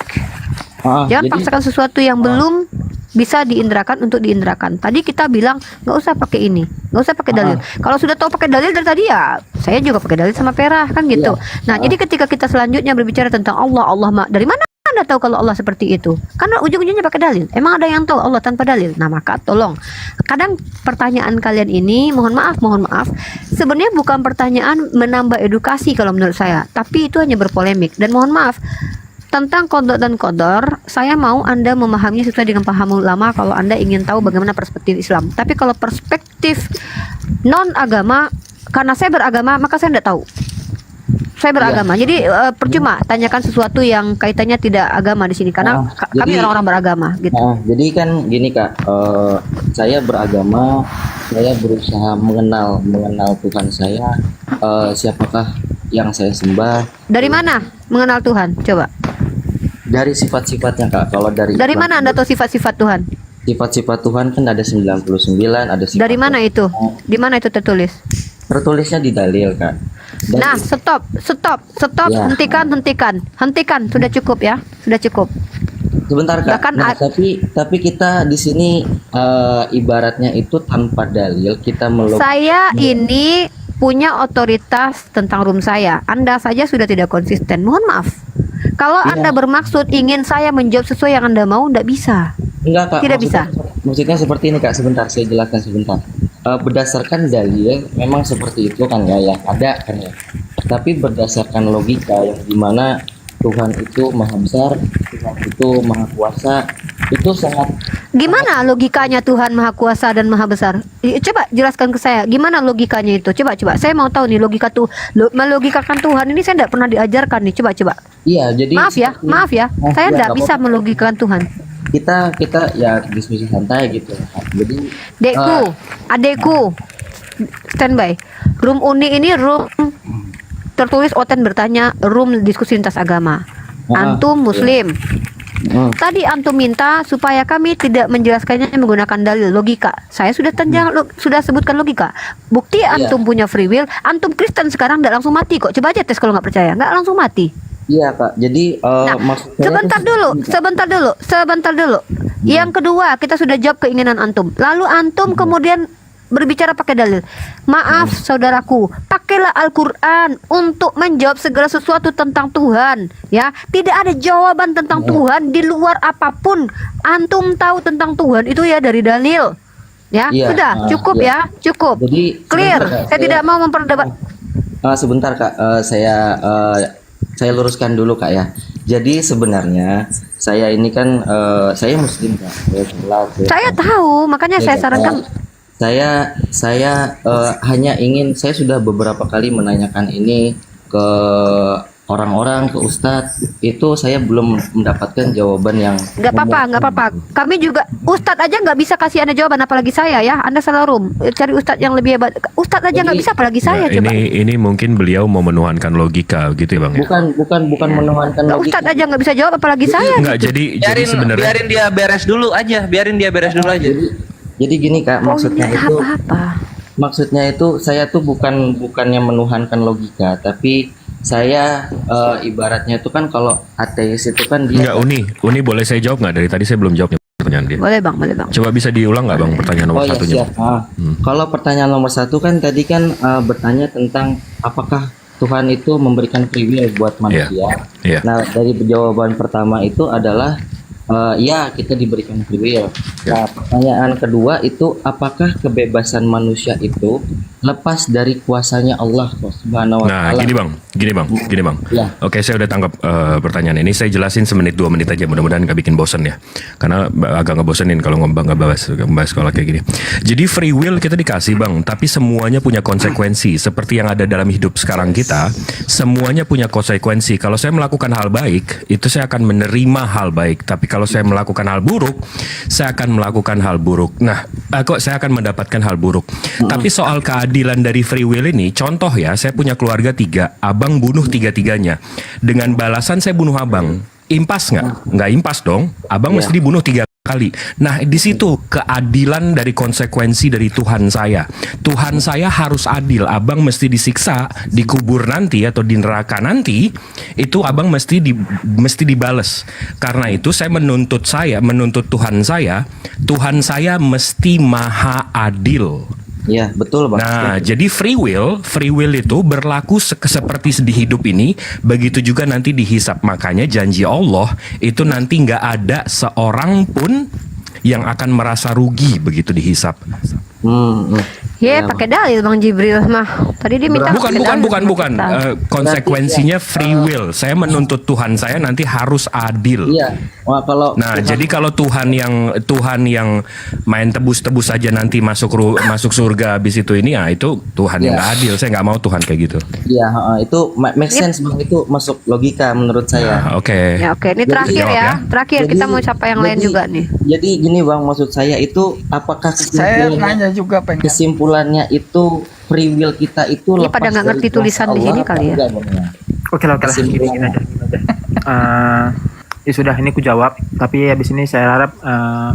Speaker 8: Jangan paksakan sesuatu yang belum bisa diindrakan untuk diindrakan. Tadi kita bilang nggak usah pakai ini, nggak usah pakai dalil. Kalau sudah tahu pakai dalil dari tadi ya, saya juga pakai dalil sama Perah kan gitu. Nah, jadi ketika kita selanjutnya berbicara tentang Allah, dari mana Anda tahu kalau Allah seperti itu? Karena ujung-ujungnya pakai dalil. Emang ada yang tahu Allah tanpa dalil? Nah, maka tolong. Kadang pertanyaan kalian ini, mohon maaf, sebenarnya bukan pertanyaan menambah edukasi kalau menurut saya, tapi itu hanya berpolemik. Dan mohon maaf, tentang kodok dan kodor, saya mau Anda memahami sesuai dengan paham ulama kalau Anda ingin tahu bagaimana perspektif Islam. Tapi kalau perspektif non-agama, karena saya beragama, maka saya tidak tahu. Saya beragama, jadi percuma tanyakan sesuatu yang kaitannya tidak agama di sini, karena kami orang-orang beragama. Gitu.
Speaker 14: Jadi kan gini Kak, saya beragama, saya berusaha mengenal Tuhan saya, siapakah yang saya sembah.
Speaker 8: Dari mana mengenal Tuhan? Coba.
Speaker 14: Dari sifat-sifatnya Kak. Kalau dari
Speaker 8: mana Anda tahu sifat-sifat Tuhan?
Speaker 14: Sifat-sifat Tuhan kan ada 99, ada sifat.
Speaker 8: Dari mana itu? Di mana itu tertulis?
Speaker 14: Tertulisnya di dalil Kak.
Speaker 8: Nah, stop. Ya. Hentikan. Sudah cukup ya. Sudah cukup.
Speaker 14: Sebentar Kak. Tapi kita di sini ibaratnya itu tanpa dalil kita
Speaker 8: Saya ini punya otoritas tentang room saya. Anda saja sudah tidak konsisten. Mohon maaf. Kalau Anda bermaksud ingin saya menjawab sesuai yang Anda mau, tidak bisa.
Speaker 14: Enggak Kak.
Speaker 8: Tidak bisa.
Speaker 14: Maksudnya seperti ini Kak. Sebentar, saya jelaskan sebentar. Berdasarkan dalil memang seperti itu kan ya, ada kan ya. Tapi berdasarkan logika yang dimana Tuhan itu maha besar, Tuhan itu maha kuasa, itu sangat.
Speaker 8: Gimana logikanya Tuhan maha kuasa dan maha besar? Coba jelaskan ke saya, gimana logikanya itu? Coba, saya mau tahu nih logika melogikakan Tuhan ini saya tidak pernah diajarkan nih. Coba.
Speaker 14: Iya, jadi
Speaker 8: maaf ya, saya tidak bisa melogikakan Tuhan.
Speaker 14: Kita ya diskusi santai gitu. Jadi
Speaker 8: adekku, standby. Room Uni ini room tertulis Oten bertanya, room diskusi lintas agama. Antum Muslim. Tadi antum minta supaya kami tidak menjelaskannya menggunakan dalil logika. Saya sudah sudah sebutkan logika. Bukti antum punya free will. Antum Kristen sekarang tidak langsung mati kok. Coba aja tes kalau nggak percaya, nggak langsung mati.
Speaker 14: Iya Kak. Jadi maksudnya
Speaker 8: sebentar dulu. Yang kedua, kita sudah jawab keinginan antum. Lalu antum kemudian berbicara pakai dalil. Maaf saudaraku, pakailah Al-Quran untuk menjawab segala sesuatu tentang Tuhan. Ya, tidak ada jawaban tentang Tuhan di luar apapun. Antum tahu tentang Tuhan itu ya dari dalil. Ya, sudah cukup ya, cukup.
Speaker 14: Jadi,
Speaker 8: clear. Saya tidak mau memperdebat.
Speaker 14: Sebentar Kak, saya luruskan dulu Kak ya. Jadi sebenarnya saya ini kan saya Muslim Kak.
Speaker 8: Saya tahu, makanya saya sarankan.
Speaker 14: Saya hanya ingin, saya sudah beberapa kali menanyakan ini ke orang-orang, ke Ustadz, itu saya belum mendapatkan jawaban yang.
Speaker 8: Nggak apa-apa. Kami juga, Ustadz aja nggak bisa kasih Anda jawaban, apalagi saya ya. Anda salah room, cari Ustadz yang lebih hebat. Ustadz aja nggak bisa, apalagi saya. Coba.
Speaker 2: Ini mungkin beliau mau menuhankan logika gitu ya Bang ya?
Speaker 14: Bukan menuhankan logika.
Speaker 8: Ustadz aja nggak bisa jawab, apalagi saya.
Speaker 2: Enggak,
Speaker 8: gitu.
Speaker 2: jadi sebenarnya
Speaker 7: biarin dia beres dulu aja.
Speaker 14: Jadi gini Kak, maksudnya itu saya tuh bukannya menuhankan logika, tapi saya ibaratnya itu kan kalau ateis itu kan dia.
Speaker 2: Enggak, Uni boleh saya jawab nggak? Dari tadi saya belum jawab pertanyaan dia.
Speaker 8: Boleh bang.
Speaker 2: Coba bisa diulang nggak Bang pertanyaan nomor satunya?
Speaker 14: Siap. Kalau pertanyaan nomor satu kan tadi kan bertanya tentang apakah Tuhan itu memberikan free will buat manusia.
Speaker 2: Yeah.
Speaker 14: Nah, dari jawaban pertama itu adalah Ya, kita diberikan free will.
Speaker 7: Ya.
Speaker 14: Nah, pertanyaan kedua itu, apakah kebebasan manusia itu lepas dari kuasanya Allah Subhanahu wa
Speaker 2: Nah,
Speaker 14: Ta'ala?
Speaker 2: gini bang.
Speaker 14: Ya.
Speaker 2: Oke, saya udah tangkap pertanyaan ini. Saya jelasin semenit 2 menit aja. Mudah-mudahan nggak bikin bosen ya. Karena agak ngebosenin kalau ngebahas kalau kayak gini. Jadi free will kita dikasih bang, tapi semuanya punya konsekuensi. Seperti yang ada dalam hidup sekarang kita, semuanya punya konsekuensi. Kalau saya melakukan hal baik, itu saya akan menerima hal baik. Tapi kalau saya melakukan hal buruk, saya akan melakukan hal buruk. Nah, saya akan mendapatkan hal buruk. Tapi soal keadilan dari free will ini, contoh ya, saya punya keluarga 3, abang bunuh 3-tiganya. Dengan balasan saya bunuh abang. Impas nggak? Nggak impas dong. Abang mesti dibunuh 3 kali. Nah, di situ keadilan dari konsekuensi dari Tuhan saya. Tuhan saya harus adil. Abang mesti disiksa, dikubur nanti atau di neraka nanti. Itu abang mesti dibales. Karena itu saya menuntut Tuhan saya. Tuhan saya mesti maha adil.
Speaker 14: Ya, betul bang.
Speaker 2: Nah, jadi free will itu berlaku seperti di hidup ini, begitu juga nanti dihisap. Makanya janji Allah itu nanti nggak ada seorang pun yang akan merasa rugi begitu dihisap.
Speaker 8: Ya, pakai dalil Bang Jibril mah. Tadi dia minta pakai dalil.
Speaker 2: Bukan. Konsekuensinya free will. Saya menuntut Tuhan saya nanti harus adil.
Speaker 14: Iya. Wah,
Speaker 2: jadi kalau Tuhan yang main tebus-tebus saja nanti masuk surga habis itu ini, ya itu Tuhan yang nggak adil. Saya nggak mau Tuhan kayak gitu.
Speaker 14: Iya, itu make sense bang. Itu masuk logika menurut saya.
Speaker 2: Oke.
Speaker 8: Ya, oke. Ini terakhir ya. Terakhir kita mau siapa yang lain juga nih.
Speaker 14: Jadi gini bang, maksud saya itu apakah
Speaker 1: Saya nanya juga pengen.
Speaker 14: kesimpulannya itu free will kita itu
Speaker 8: Ini
Speaker 14: lepas
Speaker 8: pada nggak
Speaker 14: dari
Speaker 8: ngerti
Speaker 14: kuasa
Speaker 8: tulisan di
Speaker 14: Allah
Speaker 8: sini
Speaker 14: atau
Speaker 8: kali ya.
Speaker 14: enggak, Bang, ya?
Speaker 6: Oke lah, gini aja. Ya sudah, ini ku jawab. Tapi habis ini saya harap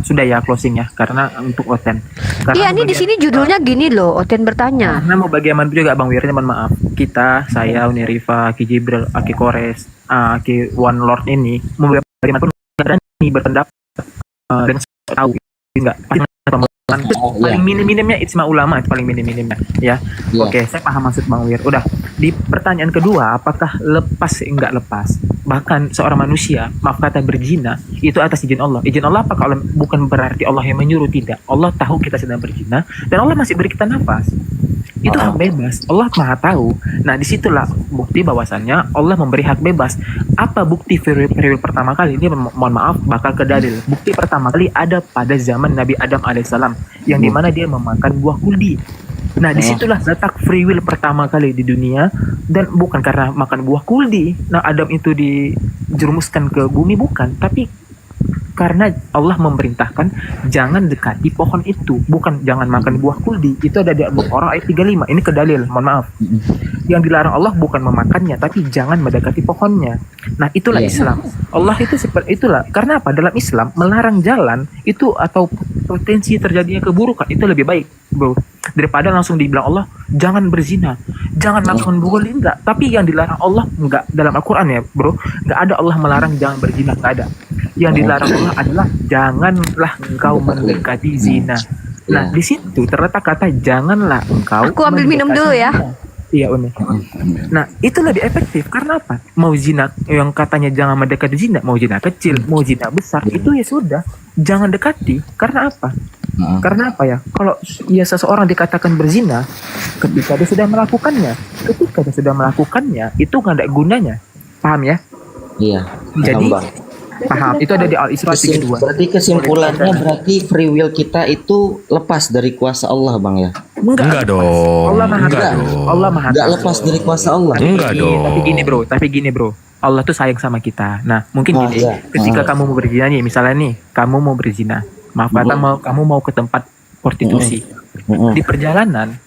Speaker 6: sudah ya closing ya, karena untuk Oten.
Speaker 8: Iya, ini di sini judulnya gini loh, Oten bertanya.
Speaker 6: Karena mau bagaimana juga Bang Wirnya, mohon maaf. Kita, saya, Uni Rifa, Ki Jibril, Aki Kores, Ki One Lord ini mau bagaimanapun berani berpendapat dengan tahu enggak paling minim-minimnya ijma ulama, itu paling minim-minimnya ya. Oke, saya paham maksud Bang Wir. Udah, di pertanyaan kedua, apakah lepas enggak lepas? Bahkan seorang manusia, maaf kata berzina, itu atas izin Allah. Izin Allah apa? Kalau bukan berarti Allah yang menyuruh, tidak. Allah tahu kita sedang berzina dan Allah masih beri kita nafas. Itu hak bebas. Allah Maha tahu. Nah, disitulah bukti bahwasannya Allah memberi hak bebas. Apa bukti free will pertama kali? Ini mohon maaf bakal ke dalil. Bukti pertama kali ada pada zaman Nabi Adam alaihissalam, yang dimana dia memakan buah kuldi. Nah, disitulah letak free will pertama kali di dunia, dan bukan karena makan buah kuldi. Nah, Adam itu dijerumuskan ke bumi, bukan, tapi karena Allah memerintahkan jangan dekati pohon itu, bukan jangan makan buah kuldi. Itu ada di Al-Baqarah ayat 35. Ini kedalil, mohon maaf. Yang dilarang Allah bukan memakannya, tapi jangan mendekati pohonnya. Nah, itulah Islam. Allah itu seperti itulah. Karena apa? Dalam Islam melarang jalan itu atau potensi terjadinya keburukan itu lebih baik, bro, daripada langsung dibilang Allah jangan berzina, jangan langsung boleh, enggak. Tapi yang dilarang Allah enggak, dalam Al-Quran ya bro, enggak ada Allah melarang jangan berzina, enggak ada. Yang dilarang Allah adalah janganlah engkau mendekati zina. Nah, di situ terletak kata janganlah engkau.
Speaker 8: Aku ambil minum dulu ya.
Speaker 6: Iya, Uni. Nah, itu lebih efektif. Karena apa? Mau zina yang katanya jangan mendekati zina, mau zina kecil, mau zina besar, itu ya sudah, jangan dekati. Karena apa? Karena apa ya? Kalau ya seseorang dikatakan berzina ketika dia sudah melakukannya, itu nggak ada gunanya. Paham ya?
Speaker 14: Iya.
Speaker 6: Jadi
Speaker 14: Bang.
Speaker 6: paham. Itu ada di Al-Isra 32.
Speaker 14: Berarti kesimpulannya berarti free will kita itu lepas dari kuasa Allah, Bang ya?
Speaker 2: Enggak dong.
Speaker 6: Allah Maha tahu. Allah Maha tahu.
Speaker 14: Enggak lepas dari kuasa Allah.
Speaker 2: Enggak dong.
Speaker 6: Tapi gini bro, Allah tuh sayang sama kita. Nah, mungkin gini, ketika kamu mau berzina nih, misalnya nih, kamu mau berzina, maaf kata kamu mau ke tempat prostitusi, di perjalanan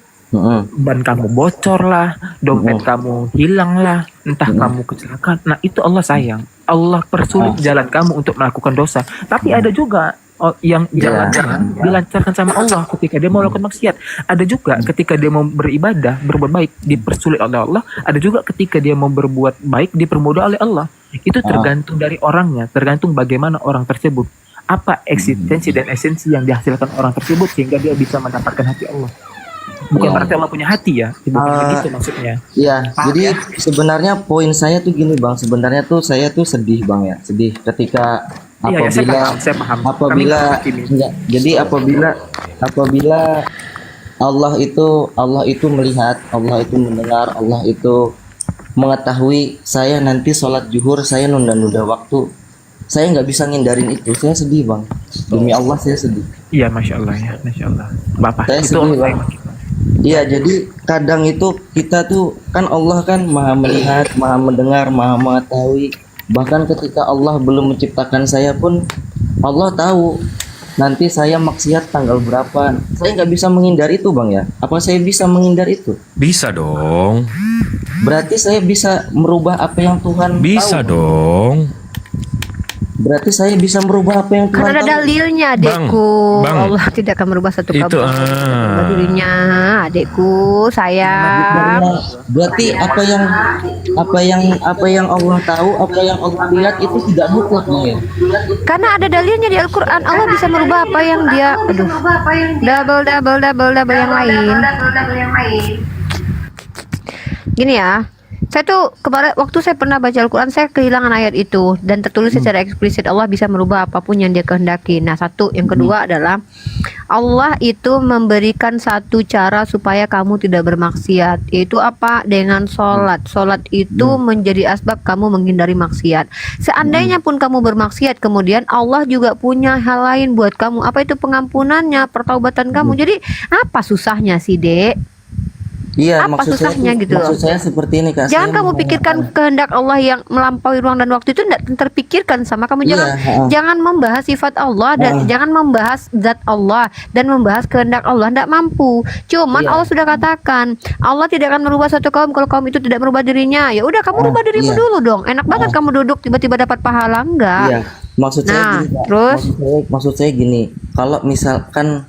Speaker 6: ban kamu bocor lah, dompet kamu hilang lah, entah kamu kecelakaan. Nah, itu Allah sayang. Allah persulit jalan kamu untuk melakukan dosa. Tapi ada juga yang jalan-jalan dilancarkan sama Allah ketika dia mau melakukan maksiat. Ada juga ketika dia mau beribadah, berbuat baik, dipersulit oleh Allah. Ada juga ketika dia mau berbuat baik, dipermudah oleh Allah. Itu tergantung dari orangnya, tergantung bagaimana orang tersebut. Apa eksistensi dan esensi yang dihasilkan orang tersebut sehingga dia bisa mendapatkan hati Allah. Bukan berarti Allah punya hati ya, bukan begitu maksudnya.
Speaker 14: Iya, jadi sebenarnya poin saya tuh gini Bang, sebenarnya tuh saya tuh sedih Bang ya, sedih ketika
Speaker 6: Iya, ya, saya
Speaker 14: apabila
Speaker 6: paham.
Speaker 14: apabila enggak, jadi apabila Allah itu melihat, Allah itu mendengar, Allah itu mengetahui saya nanti sholat zuhur saya nunda-nunda waktu, saya nggak bisa ngindarin itu. Saya sedih bang, demi Allah saya sedih.
Speaker 6: Iya, masya Allah ya, masya Allah. Bapak
Speaker 14: Saya
Speaker 6: itu
Speaker 14: sedih bang. Iya, jadi kadang itu kita tuh kan Allah kan maha melihat, maha mendengar, maha mengetahui. Bahkan ketika Allah belum menciptakan saya pun Allah tahu nanti saya maksiat tanggal berapa. Saya nggak bisa menghindar itu bang ya. Apa saya bisa menghindar itu?
Speaker 2: Bisa dong.
Speaker 14: Berarti saya bisa merubah apa yang Tuhan
Speaker 2: Bisa
Speaker 14: tahu.
Speaker 2: dong.
Speaker 14: Berarti saya bisa merubah apa yang Tuhan
Speaker 8: Karena ada
Speaker 14: tahu.
Speaker 8: dalilnya, adekku.
Speaker 2: Bang.
Speaker 8: Allah tidak akan merubah satu
Speaker 2: Itu,
Speaker 8: kabar. Ada dalilnya, adekku, sayang.
Speaker 14: Berarti apa yang Allah tahu, apa yang Allah lihat itu tidak mutlak Bang, ya.
Speaker 8: Karena ada dalilnya di Al-Quran. Allah bisa merubah apa yang dia, double yang lain. Gini ya, saya tuh kemarin waktu saya pernah baca Al-Quran, saya kehilangan ayat itu dan tertulis secara eksplisit Allah bisa merubah apapun yang dia kehendaki. Nah, satu, yang kedua adalah Allah itu memberikan satu cara supaya kamu tidak bermaksiat, yaitu apa? Dengan sholat. Sholat itu menjadi asbab kamu menghindari maksiat. Seandainya pun kamu bermaksiat, kemudian Allah juga punya hal lain buat kamu. Apa itu? Pengampunannya, pertaubatan kamu. Jadi apa susahnya sih, Dek?
Speaker 14: Iya,
Speaker 8: Apa susahnya gitu loh?
Speaker 14: Maksud saya seperti ini Kak.
Speaker 8: Jangan
Speaker 14: Saya
Speaker 8: kamu
Speaker 14: mau-
Speaker 8: pikirkan kehendak Allah yang melampaui ruang dan waktu itu tidak terpikirkan sama kamu.
Speaker 14: Iya,
Speaker 8: Jangan membahas sifat Allah dan jangan membahas zat Allah dan membahas kehendak Allah. Tidak mampu. Cuman
Speaker 14: Iya.
Speaker 8: Allah sudah katakan Allah tidak akan merubah satu kaum kalau kaum itu tidak merubah dirinya. Ya udah, kamu rubah dirimu
Speaker 14: iya.
Speaker 8: dulu dong. Enak banget kamu duduk tiba-tiba dapat pahala, enggak?
Speaker 14: Iya, maksud saya
Speaker 8: Nah,
Speaker 14: gini, Kak.
Speaker 8: terus?
Speaker 14: Maksud saya gini, kalau misalkan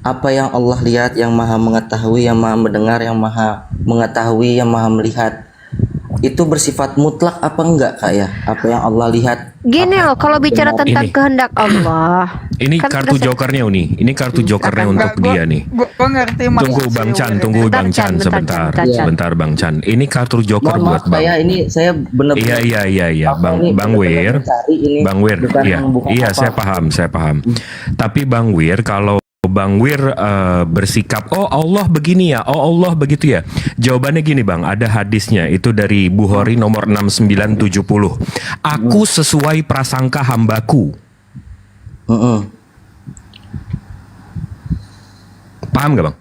Speaker 14: apa yang Allah lihat, yang maha mengetahui, yang maha mendengar, yang maha mengetahui, yang maha melihat, itu bersifat mutlak apa enggak Kak ya? Apa yang Allah lihat?
Speaker 8: Gini loh, kalau bicara tentang
Speaker 2: Ini.
Speaker 8: kehendak Allah.
Speaker 2: Ini
Speaker 8: kan
Speaker 2: kartu
Speaker 8: sudah saya-
Speaker 2: jokernya Uni. Ini kartu jokernya untuk dia nih.
Speaker 15: Gua ngerti
Speaker 2: Tunggu Bang Chan, tunggu Bang Chan sebentar. Sebentar Bang Chan. Ini kartu joker
Speaker 14: Mohon
Speaker 2: buat
Speaker 14: maaf,
Speaker 2: Bang.
Speaker 14: saya benar-benar
Speaker 2: Iya. Bang Wir. Bang Wir. Iya, saya paham. Tapi Bang Wir, kalau Bang Wir bersikap, oh Allah begini ya, oh Allah begitu ya. Jawabannya gini Bang, ada hadisnya itu dari Bukhari nomor 6970. Aku sesuai prasangka hambaku. Paham gak Bang?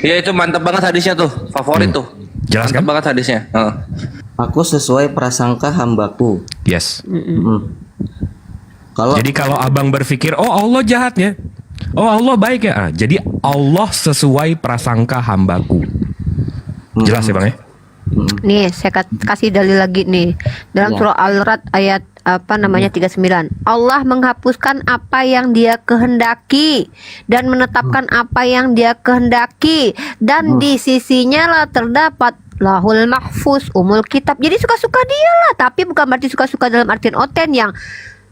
Speaker 16: Iya itu mantap banget hadisnya tuh, favorit tuh.
Speaker 2: Jelas
Speaker 16: mantap banget hadisnya.
Speaker 14: Aku sesuai prasangka hambaku.
Speaker 2: Yes.
Speaker 14: Jadi
Speaker 2: kalau abang berpikir, oh Allah jahatnya, oh Allah baik ya, jadi Allah sesuai prasangka hambaku. Jelas ya bang ya?
Speaker 8: Nih, saya kasih dalil lagi nih. Dalam
Speaker 2: Ya.
Speaker 8: surah Al-Ra'd ayat 39. Allah menghapuskan apa yang dia kehendaki dan menetapkan apa yang dia kehendaki, dan di sisinya lah terdapat lahul mahfuz, umul kitab. Jadi suka-suka dia lah, tapi bukan berarti suka-suka dalam artian oten yang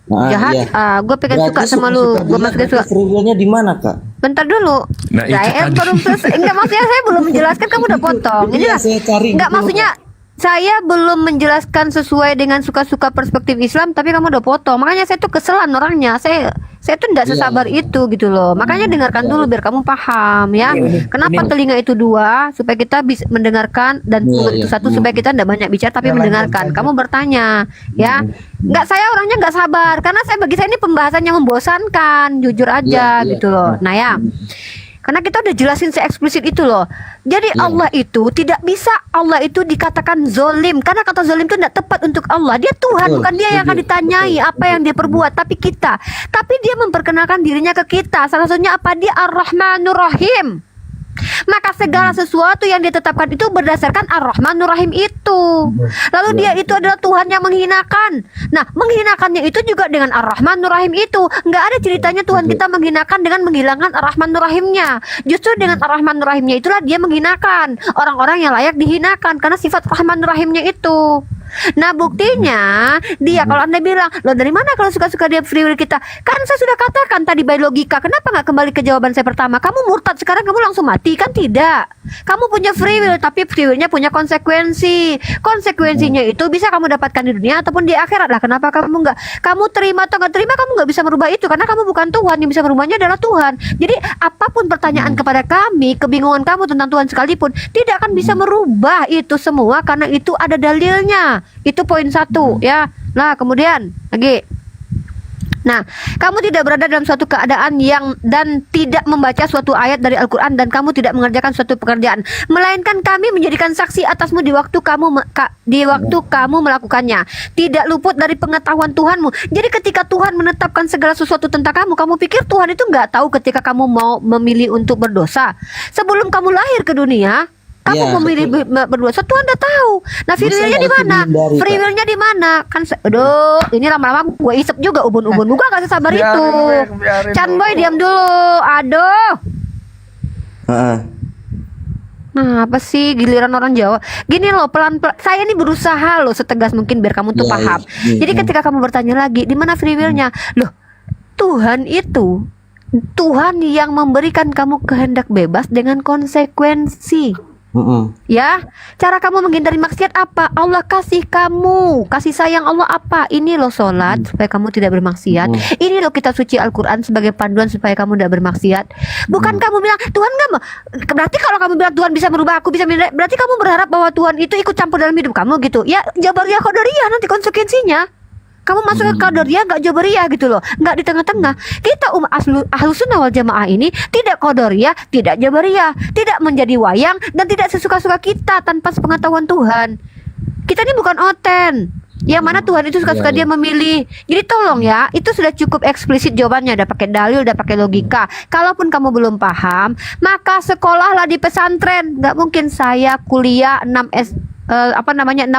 Speaker 8: jahat. Gue pengen suka sama lu, gue masukin suka.
Speaker 14: Free-nya di mana Kak?
Speaker 8: Bentar dulu.
Speaker 2: Nah, itu
Speaker 8: Saya
Speaker 2: tadi.
Speaker 8: belum selesai. Enggak, maksudnya saya belum menjelaskan, kamu udah potong. Ini
Speaker 14: Iya,
Speaker 8: lah.
Speaker 14: saya cari
Speaker 8: Enggak,
Speaker 14: gitu.
Speaker 8: maksudnya saya belum menjelaskan sesuai dengan suka-suka perspektif Islam, tapi kamu udah potong. Makanya saya tuh keselan orangnya. Saya tuh enggak sesabar itu gitu loh. Makanya dengarkan dulu biar kamu paham ya. Kenapa telinga itu dua? Supaya kita bisa mendengarkan, dan mulut itu satu supaya kita enggak banyak bicara tapi mendengarkan. Kamu bertanya ya. Enggak, saya orangnya enggak sabar karena bagi saya ini pembahasannya membosankan, jujur aja gitu loh. Nah ya. Karena kita udah jelasin se-eksplisit itu loh. Jadi Allah itu tidak bisa, Allah itu dikatakan zolim. Karena kata zolim itu tidak tepat untuk Allah. Dia Tuhan,
Speaker 14: Betul,
Speaker 8: bukan dia yang akan
Speaker 14: setuju,
Speaker 8: ditanyai apa yang dia perbuat, tapi kita. Tapi dia memperkenalkan dirinya ke kita. Salah satunya apa? Dia Ar-Rahmanur Rahim. Maka segala sesuatu yang ditetapkan itu berdasarkan Ar-Rahmanur Rahim itu. Lalu dia itu adalah Tuhan yang menghinakan. Nah, menghinakannya itu juga dengan Ar-Rahmanur Rahim itu. Nggak ada ceritanya Tuhan kita menghinakan dengan menghilangkan Ar-Rahmanur Rahimnya. Justru dengan Ar-Rahmanur Rahimnya itulah dia menghinakan orang-orang yang layak dihinakan karena sifat Rahmanur Rahimnya itu. Nah buktinya dia kalau Anda bilang, loh dari mana kalau suka-suka dia free will kita? Kan saya sudah katakan tadi by logika. Kenapa nggak kembali ke jawaban saya pertama? Kamu murtad sekarang kamu langsung mati kan? Tidak. Kamu punya free will tapi free willnya punya konsekuensi. Konsekuensinya itu bisa kamu dapatkan di dunia ataupun di akhirat lah. Kenapa kamu nggak? Kamu terima atau nggak terima kamu nggak bisa merubah itu karena kamu bukan Tuhan. Yang bisa merubahnya adalah Tuhan. Jadi apapun pertanyaan kepada kami, kebingungan kamu tentang Tuhan sekalipun tidak akan bisa merubah itu semua karena itu ada dalilnya. Itu poin 1 ya. Nah kemudian lagi, nah kamu tidak berada dalam suatu keadaan yang dan tidak membaca suatu ayat dari Al-Quran dan kamu tidak mengerjakan suatu pekerjaan, melainkan kami menjadikan saksi atasmu di waktu kamu melakukannya, tidak luput dari pengetahuan Tuhanmu. Jadi ketika Tuhan menetapkan segala sesuatu tentang kamu, kamu pikir Tuhan itu nggak tahu ketika kamu mau memilih untuk berdosa? Sebelum kamu lahir ke dunia, kamu memilih berdosa, Tuhan udah tahu. Nah, free will-nya di mana? Free will-nya di mana? Kan aduh, ini lama-lama gue isep juga ubun-ubun. Gua gak sesabar itu. Chan Boy diam dulu. Aduh. Nah, apa sih giliran orang Jawa? Gini loh, pelan-pelan. Saya ini berusaha loh setegas mungkin biar kamu tuh paham. Jadi ketika kamu bertanya lagi, di mana free will-nya? Loh, Tuhan itu Tuhan yang memberikan kamu kehendak bebas dengan konsekuensi. Ya, cara kamu menghindari maksiat apa? Allah kasih kamu kasih sayang Allah apa? Ini loh sholat supaya kamu tidak bermaksiat. Ini loh kitab suci Al-Quran sebagai panduan supaya kamu tidak bermaksiat. Bukan kamu bilang Tuhan nggak mau. Berarti kalau kamu bilang Tuhan bisa merubah aku bisa menilai, berarti kamu berharap bahwa Tuhan itu ikut campur dalam hidup kamu gitu. Ya Jabariyah Qadariyah nanti konsekuensinya. Kamu masuk ke Qadariyah nggak Jabariyah gitu loh, nggak di tengah-tengah. Kita Ahlus Sunnah wal Jamaah ini tidak Qadariyah, tidak Jabariyah, tidak menjadi wayang dan tidak sesuka-suka kita tanpa sepengetahuan Tuhan. Kita ini bukan oten. Yang mana Tuhan itu suka-suka dia memilih. Jadi tolong ya, itu sudah cukup eksplisit jawabannya, udah pakai dalil, udah pakai logika. Kalaupun kamu belum paham, maka sekolahlah di pesantren. Nggak mungkin saya kuliah 6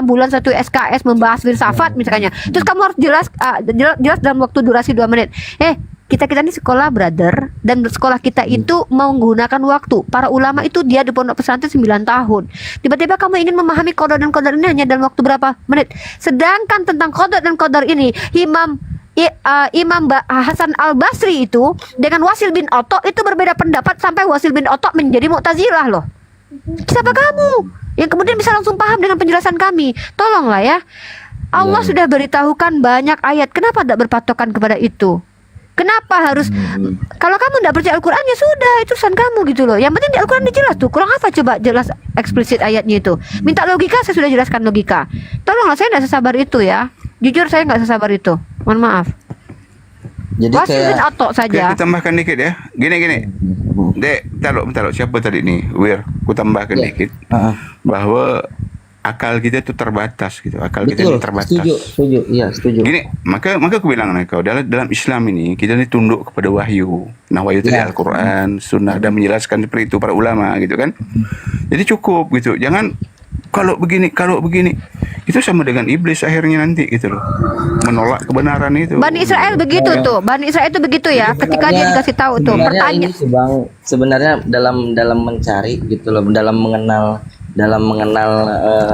Speaker 8: bulan 1 SKS membahas filsafat misalnya. Terus kamu harus jelas dalam waktu durasi 2 menit. Kita ini sekolah brother, dan sekolah kita itu menggunakan waktu. Para ulama itu dia di pondok pesantren 9 tahun. Tiba-tiba kamu ingin memahami qadar dan qadar ini hanya dalam waktu berapa menit. Sedangkan tentang qadar dan qadar ini Imam Hasan Al-Basri itu dengan Wasil bin Otto itu berbeda pendapat sampai Wasil bin Otto menjadi Mu'tazilah loh. Siapa kamu yang kemudian bisa langsung paham dengan penjelasan kami? Tolonglah ya. Allah sudah beritahukan banyak ayat. Kenapa tidak berpatokan kepada itu? Kenapa harus kalau kamu tidak percaya Al-Quran ya sudah, itu urusan kamu gitu loh. Yang penting di Al-Quran dijelas tuh. Kurang apa coba jelas eksplisit ayatnya itu. Minta logika, saya sudah jelaskan logika. Tolonglah, saya tidak sesabar itu ya. Jujur saya nggak sesabar itu. Mohon maaf.
Speaker 14: Jadi
Speaker 8: Wasilin otok saja.
Speaker 15: Kita tambahkan dikit ya. Gini. Dek, bentar. Siapa tadi nih? Ku tambahkan dikit. Bahwa akal kita itu terbatas gitu. Akal kita ini terbatas.
Speaker 14: Setuju. Iya, setuju.
Speaker 15: Gini, maka aku bilang kau dalam Islam ini kita ini tunduk kepada wahyu. Nah, wahyu itu dari Al-Quran, Sunnah, dan menjelaskan seperti itu para ulama gitu kan. Jadi cukup gitu. Jangan kalau begini itu sama dengan iblis akhirnya nanti gitu loh, menolak kebenaran itu.
Speaker 8: Bani Israel begitu tuh, Bani Israel itu begitu ya. Ketika dia dikasih tahu tuh pertanyaan.
Speaker 14: Ini sih Bang, sebenarnya dalam mencari gitu loh, dalam mengenal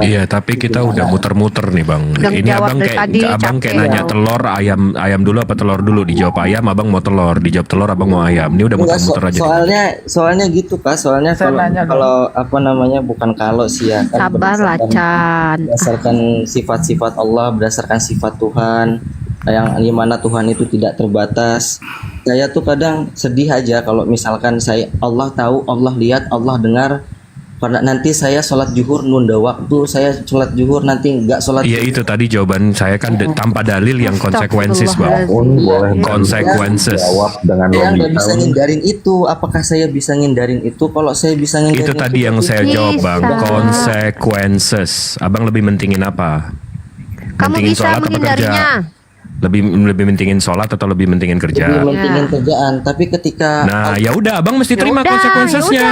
Speaker 2: iya, tapi kita udah muter-muter nih Bang. Ini abang kayak nanya telur ayam dulu apa telur dulu, dijawab ayam abang mau telur, dijawab telur abang mau ayam. Ini udah muter-muter aja.
Speaker 14: Soalnya gitu Pak, soalnya kalau bukan kalau sih ya kan,
Speaker 8: sabarlah Chan.
Speaker 14: Berdasarkan sifat-sifat Allah, berdasarkan sifat Tuhan yang dimana Tuhan itu tidak terbatas. Saya tuh kadang sedih aja kalau misalkan Allah tahu, Allah lihat, Allah dengar. Karena nanti saya sholat zuhur nunda waktu, saya sholat zuhur nanti nggak sholat.
Speaker 2: Iya itu tadi jawaban saya kan tanpa dalil yang konsekuensis Bang. Konsekuensis.
Speaker 14: Jawab dengan logika. Nggak bisa ngindarin itu. Apakah saya bisa ngindarin itu? Kalau saya bisa ngindarin
Speaker 2: itu tadi yang saya jawab Bang. Konsekuensis. Abang lebih mentingin apa?
Speaker 8: Kamu bisa menghindarinya.
Speaker 2: Lebih mentingin sholat atau lebih mentingin kerja?
Speaker 14: Lebih mentingin kerjaan, tapi ketika
Speaker 2: ya udah abang mesti terima konsekuensinya.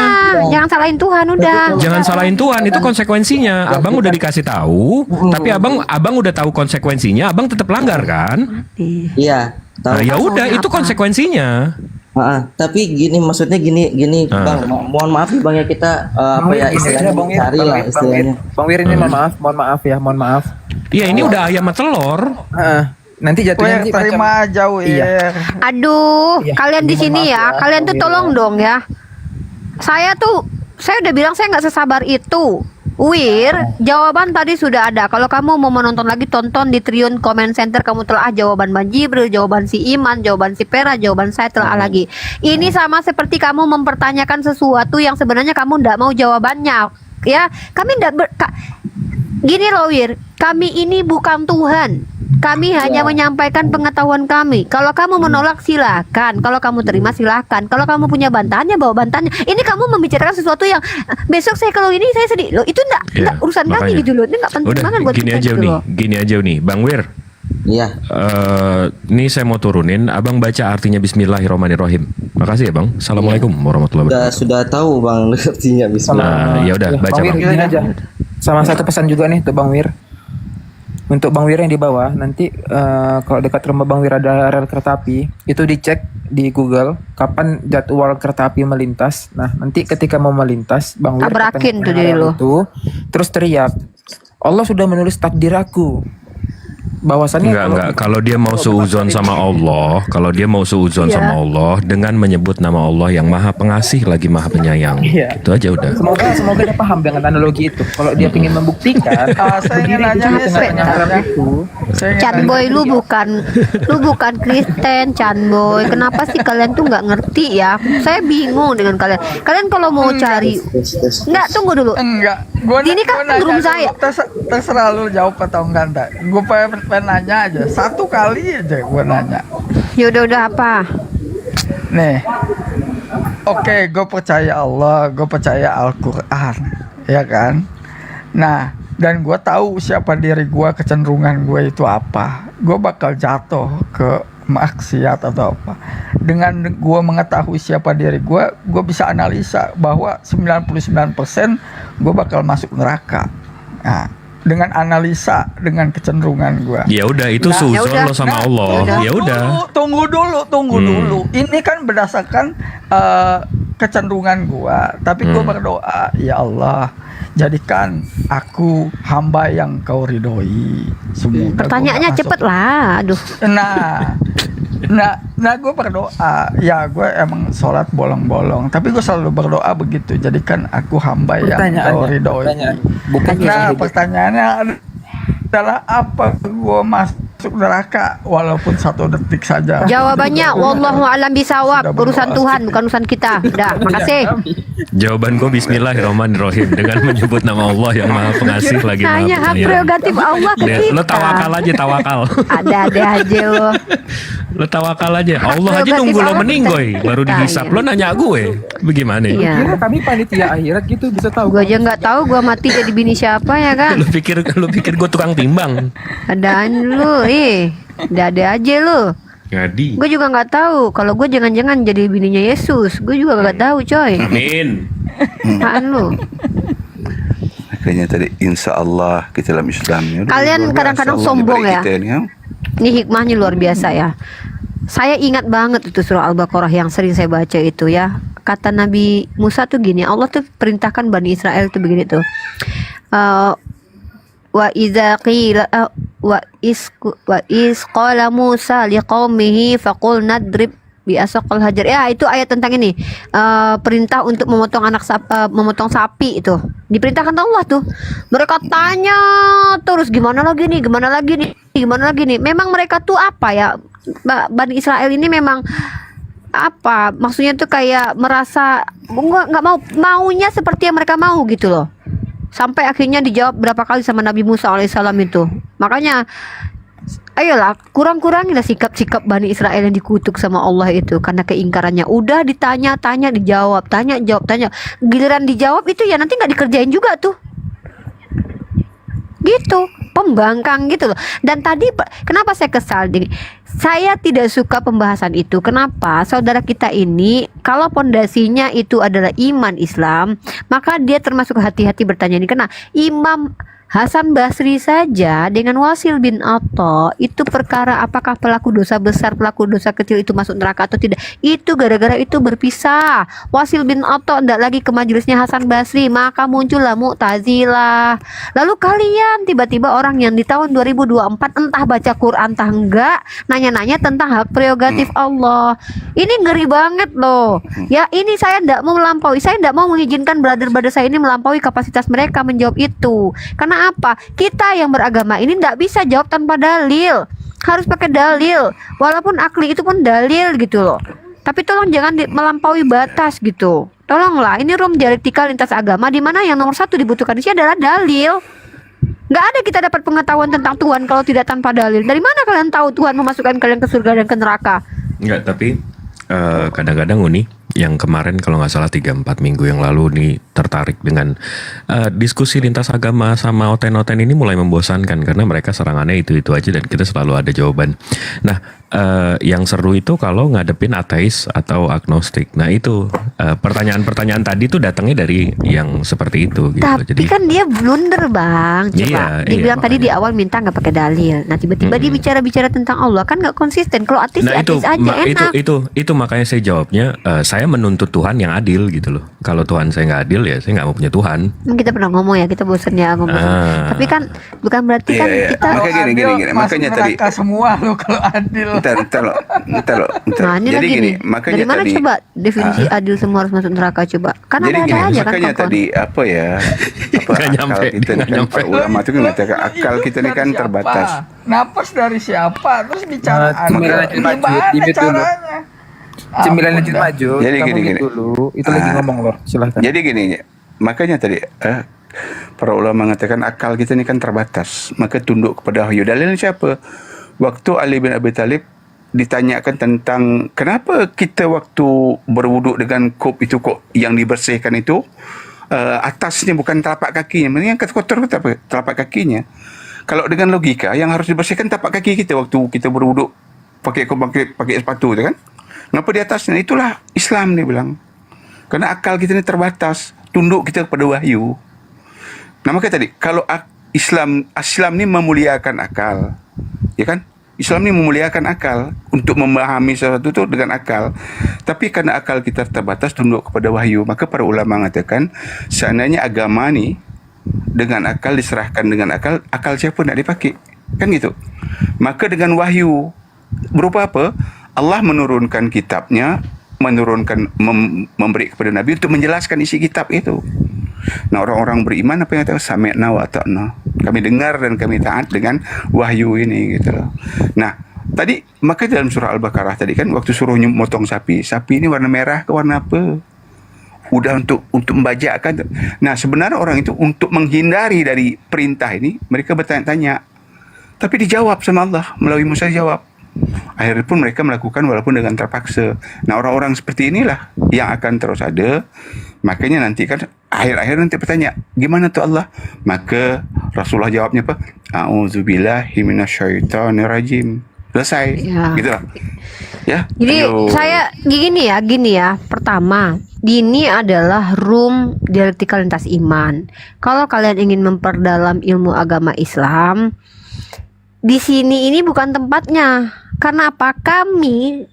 Speaker 8: Jangan salahin Tuhan udah.
Speaker 2: Jangan salahin Tuhan, itu konsekuensinya. Abang udah dikasih tahu, tapi abang udah tahu konsekuensinya, abang tetap langgar kan?
Speaker 14: Iya.
Speaker 2: Nah, ya udah itu konsekuensinya.
Speaker 14: Tapi gini maksudnya gini Bang, mohon maaf nih Bang ya kita apa ya istilahnya cari lah istilahnya.
Speaker 6: Bang Wir ini mohon maaf.
Speaker 2: Iya, ini udah ayam sama telur.
Speaker 6: Nanti jatuhnya nanti
Speaker 1: terima jauh
Speaker 6: Iya.
Speaker 8: Aduh, kalian di sini ya, kalian tuh tolong dong ya. Saya udah bilang saya nggak sesabar itu. Wir, jawaban tadi sudah ada. Kalau kamu mau menonton lagi, tonton di Triun Comment Center. Kamu telah jawaban Bang Jibril, jawaban si Iman, jawaban si Pera, jawaban saya telah lagi. Ini sama seperti kamu mempertanyakan sesuatu yang sebenarnya kamu tidak mau jawabannya. Ya, kami tidak gini loh Wir, kami ini bukan Tuhan. Kami hanya menyampaikan pengetahuan kami. Kalau kamu menolak silakan, kalau kamu terima silakan. Kalau kamu punya bantahannya bawa bantahannya. Ini kamu membicarakan sesuatu yang besok saya kalau ini saya sedih. Loh, itu enggak urusan kami gitu loh. Ini enggak penting banget buat
Speaker 2: gini
Speaker 8: kita
Speaker 2: aja
Speaker 8: gitu
Speaker 2: nih,
Speaker 8: loh.
Speaker 2: gini aja nih, Bang Wir.
Speaker 14: Iya.
Speaker 2: Ini saya mau turunin, Abang baca artinya Bismillahirrahmanirrahim. Makasih ya Bang. Assalamualaikum warahmatullahi wabarakatuh.
Speaker 14: Sudah tahu Bang artinya
Speaker 2: Nah,
Speaker 14: Bismillah.
Speaker 2: ya udah baca
Speaker 6: Bang Wir,
Speaker 2: Bang.
Speaker 6: gini aja. Sama satu pesan juga nih untuk Bang Wir. Untuk Bang Wir yang di bawah, nanti kalau dekat rumah Bang Wir ada rel kereta api, itu dicek di Google kapan jadwal kereta api melintas. Nah, nanti ketika mau melintas, Bang Wir
Speaker 8: Tabrakin
Speaker 6: ketemu
Speaker 8: tuh diri
Speaker 6: rel
Speaker 8: lo.
Speaker 6: itu, terus teriak, Allah sudah menulis takdir aku. Bahwasannya
Speaker 2: Enggak. Kalau dia mau seuzon sama Allah, kalau dia mau seuzon
Speaker 8: Iya.
Speaker 2: sama Allah dengan menyebut nama Allah yang Maha Pengasih lagi Maha Penyayang.
Speaker 6: Iya.
Speaker 2: Itu aja udah.
Speaker 6: Semoga dia paham dengan analogi itu. Kalau dia ingin membuktikan,
Speaker 1: saya ingin nanya nih,
Speaker 8: Chan Boy, lu bukan Kristen, Chan Boy. Kenapa sih kalian tuh nggak ngerti ya? Saya bingung dengan kalian. Kalian kalau mau cari, nggak tunggu dulu.
Speaker 1: Enggak,
Speaker 8: Ini kan grup saya.
Speaker 1: Terserah lu jawab atau enggak. Gue pengen nanya aja, satu kali aja gue nanya.
Speaker 8: Yaudah apa?
Speaker 1: Nih, oke, gue percaya Allah, gue percaya Al-Quran, ya kan? Nah, dan gue tahu siapa diri gue, kecenderungan gue itu apa. Gue bakal jatuh ke maksiat atau apa. Dengan gue mengetahui siapa diri gue bisa analisa bahwa 99% gue bakal masuk neraka. Nah, dengan analisa, dengan kecenderungan gue.
Speaker 2: Ya udah, itu seuzon lo sama Allah. Ya udah.
Speaker 1: Tunggu dulu. Ini kan berdasarkan kecenderungan gua. Tapi gua berdoa, ya Allah, jadikan aku hamba yang kau ridhoi. Semoga
Speaker 8: Pertanyaannya cepet lah. Aduh.
Speaker 1: Nah, gue berdoa, ya gue emang sholat bolong-bolong, tapi gue selalu berdoa begitu, jadikan aku hamba yang kau ridhoi. Nah, pertanyaannya adalah apa gue masuk neraka walaupun 1 detik saja?
Speaker 8: Jawabannya wallahu a'lam bisawab. Urusan Tuhan bukan urusan kita. Udah, makasih.
Speaker 2: Jawaban gue Bismillahirrahmanirrahim dengan menyebut nama Allah yang Maha Pengasih lagi Maha
Speaker 8: Hanya hak
Speaker 2: Penyayang.
Speaker 8: prerogatif Allah ke kita.
Speaker 2: Lo tawakal aja, tawakal.
Speaker 8: Ada aja lo.
Speaker 2: Lo tawakal aja. Allah aja nunggu lo meninggoy baru dihisap. Lo nanya gue, bagaimana?
Speaker 8: Iya.
Speaker 6: Kira kami panitia akhirat gitu bisa tahu.
Speaker 8: Gue aja nggak tahu gue mati jadi bini siapa ya kan?
Speaker 2: Lo pikir gue tukang timbang?
Speaker 8: Adaan lu, ada aja lu.
Speaker 2: Ngadi.
Speaker 8: Gue juga nggak tahu kalau gue jangan-jangan jadi bininya Yesus. Gue juga nggak tahu, coy.
Speaker 2: Amin.
Speaker 8: Apaan lu?
Speaker 15: Makanya tadi insya Allah kita dalam Islam.
Speaker 8: Kalian kadang-kadang sombong ya. Ini hikmahnya luar biasa ya. Saya ingat banget itu surah Al-Baqarah yang sering saya baca itu ya. Kata Nabi Musa tuh gini, Allah tuh perintahkan Bani Israel tuh begini tuh. Wa iza qila wa is qala Musa liqaumihi faqul nadrib bi asaqal hajar. Ya, itu ayat tentang ini. Perintah untuk memotong sapi itu. Diperintahkan Allah tuh. Mereka tanya terus gimana lagi nih? Memang mereka tuh apa ya? Bani Israel ini memang apa? Maksudnya tuh kayak merasa nggak maunya seperti yang mereka mau gitu loh. Sampai akhirnya dijawab berapa kali sama Nabi Musa alaihissalam itu. Makanya ayolah kurang-kurangilah sikap-sikap Bani Israel yang dikutuk sama Allah itu karena keingkarannya. Udah ditanya-tanya dijawab, tanya. Giliran dijawab itu ya nanti nggak dikerjain juga tuh. Gitu, pembangkang gitu loh. Dan tadi kenapa saya kesal? Saya tidak suka pembahasan itu. Kenapa? Saudara kita ini kalau pondasinya itu adalah iman Islam, maka dia termasuk hati-hati bertanya ini. Karena Hasan Basri saja dengan Wasil bin Atha itu perkara apakah pelaku dosa besar, pelaku dosa kecil itu masuk neraka atau tidak, itu gara-gara itu berpisah. Wasil bin Atha tidak lagi ke majelisnya Hasan Basri, maka muncullah Mu'tazilah. Lalu kalian tiba-tiba orang yang di tahun 2024 entah baca Quran entah enggak nanya-nanya tentang hak prerogatif Allah. Ini ngeri banget loh. Ya ini saya tidak mau melampaui, saya tidak mau mengizinkan brother-brother saya ini melampaui kapasitas mereka menjawab itu. Karena apa? Kita yang beragama ini tidak bisa jawab tanpa dalil, harus pakai dalil. Walaupun akli itu pun dalil gitu loh. Tapi tolong jangan melampaui batas gitu. Tolonglah, ini room dialektika lintas agama di mana yang nomor satu dibutuhkan di sini adalah dalil. Nggak ada kita dapat pengetahuan tentang Tuhan kalau tidak tanpa dalil. Dari mana kalian tahu Tuhan memasukkan kalian ke surga dan ke neraka?
Speaker 17: Enggak, tapi kadang-kadang Uni yang kemarin kalau nggak salah 3-4 minggu yang lalu nih tertarik dengan diskusi lintas agama sama oten-oten ini mulai membosankan karena mereka serangannya itu-itu aja dan kita selalu ada jawaban. Nah, yang seru itu kalau ngadepin ateis atau agnostik. Nah itu pertanyaan-pertanyaan tadi tuh datangnya dari yang seperti itu gitu.
Speaker 8: Tapi
Speaker 17: Jadi
Speaker 8: kan dia blunder bang. Coba dibilang tadi di awal minta nggak pakai dalil. Nah tiba-tiba dia bicara-bicara tentang Allah kan nggak konsisten. Kalau ateis
Speaker 17: nah
Speaker 8: ya ateis aja enak.
Speaker 17: itu makanya saya jawabnya saya menuntut Tuhan yang adil gitu loh. Kalau Tuhan saya nggak adil ya saya nggak mau punya Tuhan.
Speaker 8: Kita pernah ngomong ya, kita bosan ya ngomong. Tapi kan bukan berarti kan kita
Speaker 15: Makanya gini, makanya tadi
Speaker 1: semua lo kalau adil.
Speaker 15: Ntar.
Speaker 8: Nah ini
Speaker 15: Jadi
Speaker 8: lagi
Speaker 15: gini,
Speaker 8: nih.
Speaker 15: makanya
Speaker 8: Dari mana
Speaker 15: tadi
Speaker 8: coba definisi adil semua harus masuk neraka coba? Kan
Speaker 15: jadi
Speaker 8: ada
Speaker 15: gini,
Speaker 8: aja kan
Speaker 15: makanya
Speaker 8: kawan-kawan.
Speaker 15: tadi apa ya? Akal kita ini kan para ulama itu kan mengatakan akal kita ini kan terbatas.
Speaker 1: Napas dari siapa? Terus bicara
Speaker 6: Cemilan lanjut maju, dimit dulu. Cemilan lanjut maju.
Speaker 15: Jadi
Speaker 6: kamu
Speaker 15: gini.
Speaker 6: mute dulu. Itu lagi ngomong loh, silahkan.
Speaker 15: Jadi gini, makanya tadi para ulama mengatakan akal kita ini kan terbatas, maka tunduk kepada wahyu. Dalilnya siapa? Waktu Ali bin Abi Thalib ditanyakan tentang kenapa kita waktu berwuduk dengan kop itu kok yang dibersihkan itu atasnya bukan telapak kakinya, yang kotor telapak kakinya. Kalau dengan logika yang harus dibersihkan telapak kaki kita waktu kita berwuduk pakai sepatu itu kan. Kenapa di atasnya? Itulah Islam dia bilang. Karena akal kita ini terbatas, tunduk kita kepada wahyu. Nah makanya tadi kalau Islam ini memuliakan akal, ya kan? Islam ini memuliakan akal untuk memahami sesuatu itu dengan akal. Tapi karena akal kita terbatas tunduk kepada wahyu, maka para ulama mengatakan seandainya agama ni dengan akal diserahkan dengan akal siapa nak dipakai? Kan gitu. Maka dengan wahyu berupa apa? Allah menurunkan kitabnya, memberi kepada Nabi untuk menjelaskan isi kitab itu. Nah orang-orang beriman apa yang kata sami'na wa ata'na, kami dengar dan kami taat dengan wahyu ini gitu loh. Nah tadi maka dalam surah Al-Baqarah tadi kan waktu suruh motong sapi ini warna merah ke warna apa? Udah untuk membajakkan. Nah sebenarnya orang itu untuk menghindari dari perintah ini mereka bertanya-tanya, tapi dijawab sama Allah melalui Musa jawab. Akhirnya pun mereka melakukan walaupun dengan terpaksa. Nah orang-orang seperti inilah yang akan terus ada. Makanya nanti kan akhir-akhir nanti bertanya, gimana tuh Allah? Maka Rasulullah jawabnya apa? A'udzubillahi minasyaitonirrajim. Selesai.
Speaker 8: Ya.
Speaker 15: Gitu lah. Ya.
Speaker 8: Jadi
Speaker 15: Ayo.
Speaker 8: saya gini ya. Pertama, ini adalah room dialektika lintas iman. Kalau kalian ingin memperdalam ilmu agama Islam, di sini ini bukan tempatnya. Karena apa? Kami,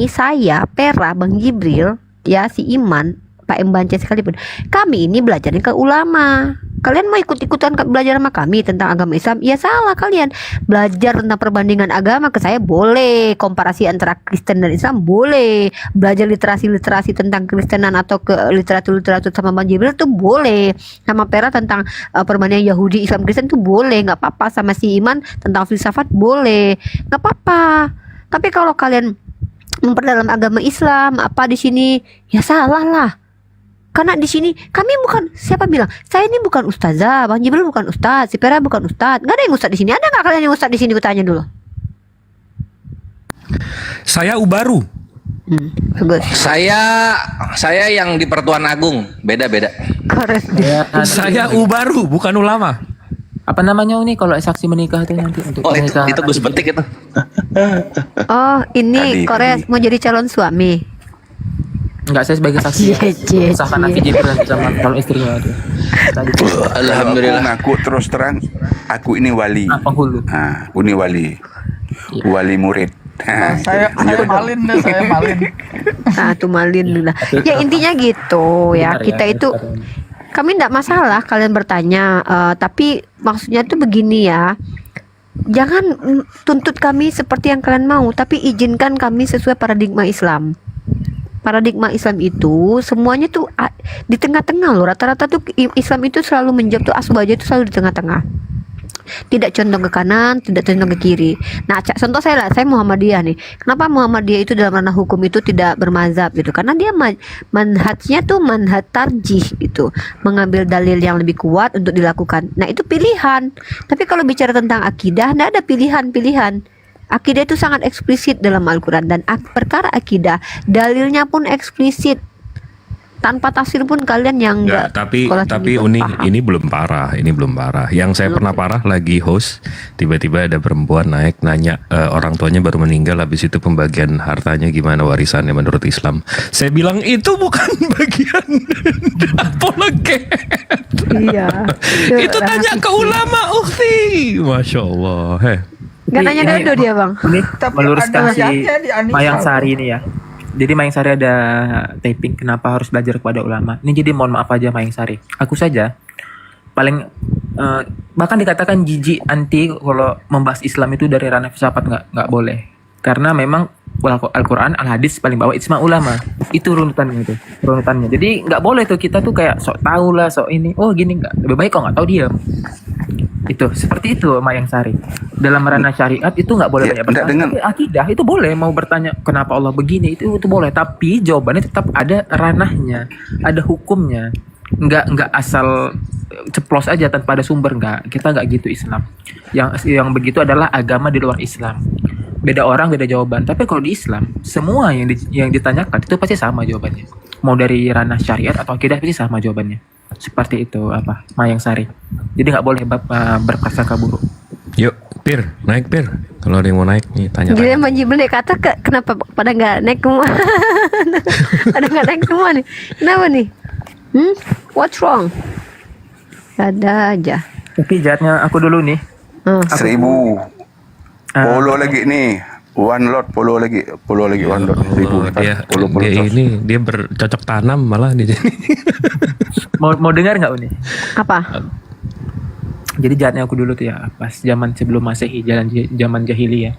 Speaker 8: saya, Pera, Bang Jibril, ya si Iman, Pak Mbance sekalipun, kami ini belajarnya ke ulama. Kalian mau ikut-ikutan belajar sama kami tentang agama Islam? Ya salah kalian. Belajar tentang perbandingan agama ke saya boleh, komparasi antara Kristen dan Islam boleh, belajar literasi tentang Kristenan atau ke literatur sama Bang Jibril tuh boleh, sama Pera tentang perbandingan Yahudi Islam Kristen tuh boleh, nggak apa-apa, sama si Iman tentang filsafat boleh, nggak apa-apa. Tapi kalau kalian memperdalam agama Islam apa di sini, ya salah lah. Karena di sini kami bukan, siapa bilang saya ini bukan ustazah, Bang Jibril bukan ustaz, si Pera bukan ustaz. Gak ada yang ustaz di sini. Ada nggak kalian yang ustaz di sini? Bertanya dulu.
Speaker 17: Saya Ubaru.
Speaker 8: Bagus.
Speaker 16: Saya yang di Pertuan Agung, beda-beda.
Speaker 17: Saya Ubaru, bukan ulama.
Speaker 6: Apa namanya ini kalau saksi menikah itu nanti untuk
Speaker 16: Oh itu
Speaker 6: pernikahan
Speaker 16: Gus
Speaker 6: nanti.
Speaker 16: Betik itu.
Speaker 8: Oh ini Kores mau jadi calon suami.
Speaker 6: Enggak, saya sebagai saksi. Sahkan Aki Jibril sama calon istrinya itu.
Speaker 15: Alhamdulillah. Aku ngaku terus terang, aku ini wali.
Speaker 6: Penghulu.
Speaker 15: Ini wali. Wali murid.
Speaker 18: Saya malin deh, saya malin.
Speaker 8: Nah, tuh malin lah. Ya intinya gitu ya. Kita itu kami tidak masalah kalian bertanya, tapi maksudnya tuh begini ya. Jangan tuntut kami seperti yang kalian mau, tapi izinkan kami sesuai paradigma Islam. Paradigma Islam itu semuanya tuh di tengah-tengah loh. Rata-rata tuh Islam itu selalu menjawab tuh asbabnya itu selalu di tengah-tengah. Tidak condong ke kanan, tidak condong ke kiri. Nah, contoh saya lah, saya Muhammadiyah nih. Kenapa Muhammadiyah itu dalam ranah hukum itu tidak bermazhab gitu? Karena dia manhajnya tuh manhaj tarjih gitu, mengambil dalil yang lebih kuat untuk dilakukan. Nah, itu pilihan. Tapi kalau bicara tentang akidah, tidak ada pilihan-pilihan. Akidah itu sangat eksplisit dalam Al-Quran, dan perkara akidah dalilnya pun eksplisit. Tanpa tafsir pun kalian yang
Speaker 17: Enggak, tapi Uni
Speaker 8: paham.
Speaker 17: ini belum parah, Yang saya pernah parah lagi host, tiba-tiba ada perempuan naik nanya orang tuanya baru meninggal, habis itu pembagian hartanya gimana, warisannya menurut Islam. Saya bilang itu bukan bagian apologet.
Speaker 8: Iya.
Speaker 17: Itu tanya ke ulama, ukhti. Masya Allah.
Speaker 8: Gak nanya dodo dia bang.
Speaker 6: Ini meluruskan si
Speaker 18: ayatnya di An-Nisa.
Speaker 6: Mayang Sari ini ya. Jadi Mayang Sari ada taping kenapa harus belajar kepada ulama. Ini jadi mohon maaf aja Mayang Sari. Aku saja paling bahkan dikatakan jijik anti kalau membahas Islam itu dari ranah filsafat nggak boleh. Karena memang Al-Quran, Al-Hadis paling bawah ijma ulama. Itu runutannya. Jadi nggak boleh tuh kita tuh kayak sok tahu lah, sok ini. Oh gini nggak. Lebih baik kok nggak tahu diam. Itu seperti itu Mayang Sari. Dalam ranah syariat itu nggak boleh banyak bertanya. Tapi akidah itu boleh, mau bertanya kenapa Allah begini itu boleh. Tapi jawabannya tetap ada ranahnya, ada hukumnya. Nggak asal ceplos aja tanpa ada sumber, nggak. Kita nggak gitu Islam. Yang begitu adalah agama di luar Islam. Beda orang beda jawaban. Tapi kalau di Islam semua yang ditanyakan itu pasti sama jawabannya. Mau dari ranah syariat atau akidah pasti sama jawabannya. Seperti itu Mayang Sari. Jadi nggak boleh berprasangka buruk.
Speaker 17: Yuk, Pir, naik Pir. Kalau ada yang mau naik nih, tanya.
Speaker 8: Jadi Bang Jibril naik kata kenapa pada nggak naik semua? Pada nggak naik semua nih. Kenapa nih? What's wrong? Ada aja.
Speaker 6: Tapi jahatnya aku dulu nih.
Speaker 15: 1000. Follow lagi nih. One lot follow lagi one lot. 1000.
Speaker 17: Dia bercocok tanam malah di sini.
Speaker 6: mau dengar nggak Uni?
Speaker 8: Apa?
Speaker 6: Jadi jahatnya aku dulu tuh ya, pas zaman sebelum Masehi, zaman jahiliyah.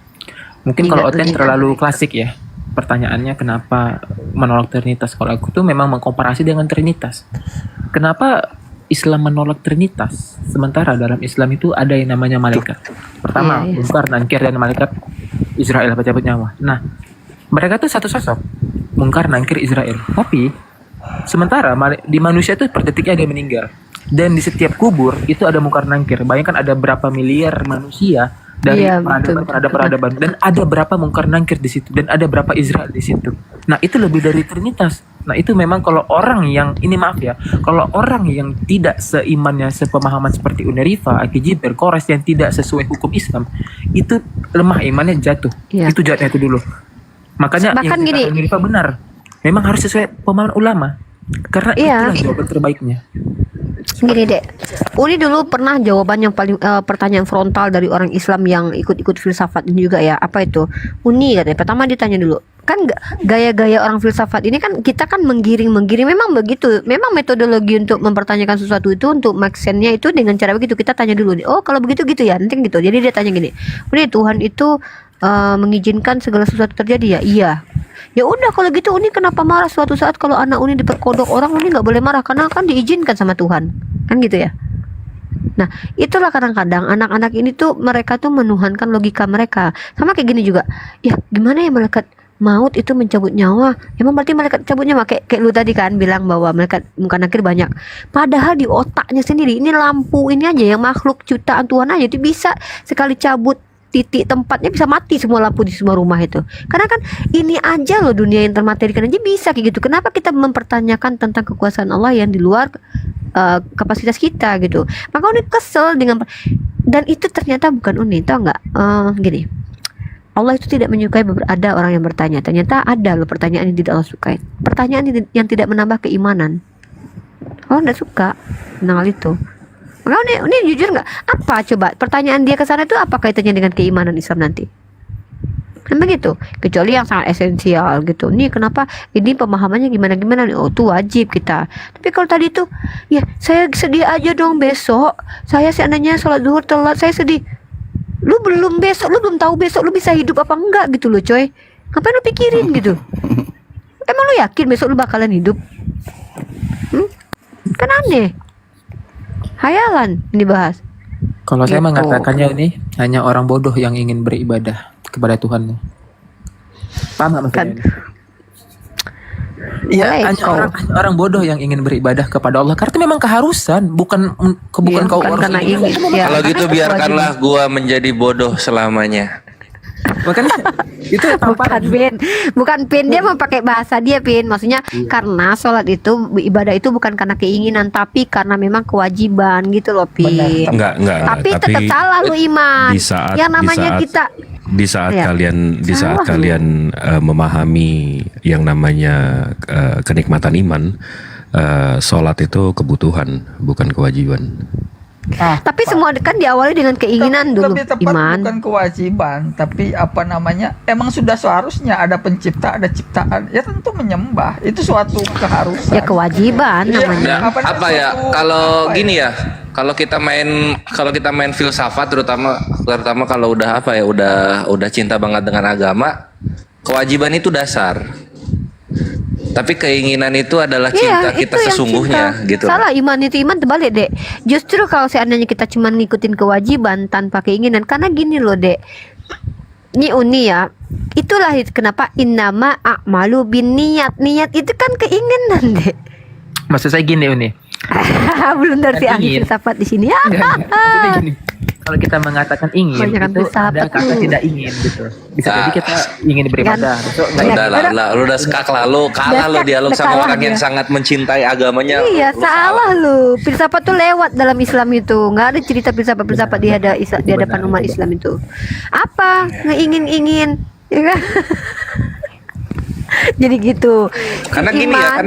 Speaker 6: Mungkin kalau Oten terlalu klasik ya. Pertanyaannya kenapa menolak Trinitas? Kalau aku tuh memang mengkomparasi dengan Trinitas. Kenapa Islam menolak Trinitas? Sementara dalam Islam itu ada yang namanya malaikat. Pertama, Munkar, Nakir, dan malaikat Israel pencabut nyawa. Nah, mereka tuh satu sosok. Munkar, Nakir, Israel. Tapi sementara di manusia itu per detiknya ada yang meninggal. Dan di setiap kubur itu ada Munkar, Nakir. Bayangkan ada berapa miliar manusia dari peradaban dan ada berapa Munkar, Nakir di situ dan ada berapa Israel di situ. Nah, itu lebih dari Trinitas. Nah, itu memang kalau orang yang ini maaf ya, kalau orang yang tidak seimannya, sepemahaman seperti Unerifa, Aki Jibril, Kores yang tidak sesuai hukum Islam, itu lemah imannya, jatuh. Itu jatuhnya itu dulu. Makanya
Speaker 8: bahkan
Speaker 6: yang kata Unerifa benar. Memang harus sesuai pemahaman ulama. Karena itulah jawaban terbaiknya.
Speaker 8: Gini dek, Uni dulu pernah jawaban yang paling pertanyaan frontal dari orang Islam yang ikut-ikut filsafat ini juga ya. Apa itu? Uni katanya. Pertama ditanya dulu, kan gaya-gaya orang filsafat ini kan kita kan menggiring memang begitu. Memang metodologi untuk mempertanyakan sesuatu itu untuk make sense-nya itu dengan cara begitu. Kita tanya dulu, oh kalau begitu gitu ya, nanti gitu. Jadi dia tanya gini, Uni Tuhan itu mengizinkan segala sesuatu terjadi ya? Iya. Ya udah kalau gitu Uni kenapa marah suatu saat kalau anak Uni diperkodok orang? Uni nggak boleh marah karena kan diizinkan sama Tuhan, kan gitu ya. Nah itulah kadang-kadang anak-anak ini tuh mereka tuh menuhankan logika mereka. Sama kayak gini juga, ya gimana ya malaikat maut itu mencabut nyawa? Emang berarti malaikat cabut nyawa kayak lu tadi kan bilang bahwa malaikat Munkar Nakir banyak. Padahal di otaknya sendiri ini lampu ini aja yang makhluk jutaan Tuhan aja itu bisa sekali cabut titik tempatnya bisa mati semua lampu di semua rumah itu. Karena kan ini aja loh dunia yang termaterikan aja bisa kayak gitu. Kenapa kita mempertanyakan tentang kekuasaan Allah yang di luar kapasitas kita gitu? Maka Uni kesel dengan dan itu ternyata bukan Uni, tau nggak? Gini, Allah itu tidak menyukai ada orang yang bertanya. Ternyata ada loh pertanyaan yang tidak Allah sukai. Pertanyaan yang tidak menambah keimanan. Allah tidak suka tentang hal itu. Maka ini jujur nggak? Apa coba pertanyaan dia ke sana itu apa kaitannya dengan keimanan Islam nanti? Kan begitu. Kecuali yang sangat esensial gitu. Nih kenapa ini pemahamannya gimana nih? Oh itu wajib kita. Tapi kalau tadi itu, ya saya sedih aja dong besok. Saya seandainya sholat zuhur telat, saya sedih. Lu belum tahu besok lu bisa hidup apa enggak gitu loh coy. Ngapain lu pikirin gitu? Emang lu yakin besok lu bakalan hidup? Kan aneh. Hayalan ini bahas.
Speaker 6: Kalau saya
Speaker 8: Gitu.
Speaker 6: mengatakannya ini hanya orang bodoh yang ingin beribadah kepada Tuhan. Paham nggak maksudnya? Iya, hanya orang bodoh yang ingin beribadah kepada Allah karena itu memang keharusan, bukan kau harus
Speaker 8: karena
Speaker 6: ingin.
Speaker 8: ini. Ya,
Speaker 16: Kalau
Speaker 8: karena
Speaker 16: gitu
Speaker 8: itu
Speaker 16: biarkanlah gua menjadi bodoh selamanya.
Speaker 6: Makanya itu
Speaker 8: bukan Pin dia mau pakai bahasa dia Pin, maksudnya karena sholat itu ibadah itu bukan karena keinginan tapi karena memang kewajiban gitu loh Pin.
Speaker 17: Enggak.
Speaker 8: Tapi tetap salah lu Iman. Yang namanya kita
Speaker 17: di saat
Speaker 8: Ya.
Speaker 17: kalian memahami yang namanya kenikmatan iman, sholat itu kebutuhan bukan kewajiban.
Speaker 8: tapi semua kan diawali dengan keinginan dulu
Speaker 18: Lebih tepat
Speaker 8: Iman.
Speaker 18: bukan kewajiban, tapi apa namanya? Emang sudah seharusnya ada pencipta, ada ciptaan. Ya tentu menyembah. Itu suatu keharusan.
Speaker 8: Ya kewajiban
Speaker 18: Iya,
Speaker 8: namanya.
Speaker 16: Apa ya? Kalau gini ya, kalau kita main filsafat terutama kalau udah udah cinta banget dengan agama, kewajiban itu dasar. Tapi keinginan itu adalah cinta
Speaker 8: Iya,
Speaker 16: kita
Speaker 8: itu yang
Speaker 16: sesungguhnya
Speaker 8: cinta.
Speaker 16: gitu.
Speaker 8: Salah iman terbalik dek. Justru kalau seandainya kita cuma ngikutin kewajiban tanpa keinginan, karena gini loh dek. Ini uni ya. Itulah kenapa innama a'malu bin niat. Niat itu kan keinginan dek.
Speaker 6: Maksud saya gini Uni.
Speaker 8: Belum dari
Speaker 6: Kan
Speaker 8: ahli
Speaker 6: ingin.
Speaker 8: filsafat di sini ya.
Speaker 6: Maksudnya gini. Kalau kita mengatakan ingin
Speaker 8: Banyakan
Speaker 6: itu
Speaker 8: filsafat
Speaker 6: ada kata
Speaker 8: tuh.
Speaker 6: tidak ingin gitu. Bisa jadi kita ingin beribadah. Besok nggak
Speaker 16: Udah lah, lu udah skak lah, lu kalah lu dialog sama
Speaker 8: kalah
Speaker 16: orang yang
Speaker 8: dia.
Speaker 16: sangat mencintai agamanya.
Speaker 8: Iya
Speaker 16: lu
Speaker 8: salah lu. Filsafat tuh lewat dalam Islam itu. Nggak ada cerita filsafat di hadapan umat Islam itu. Apa ngeingin-ingin? Ya kan? Jadi gitu.
Speaker 16: Karena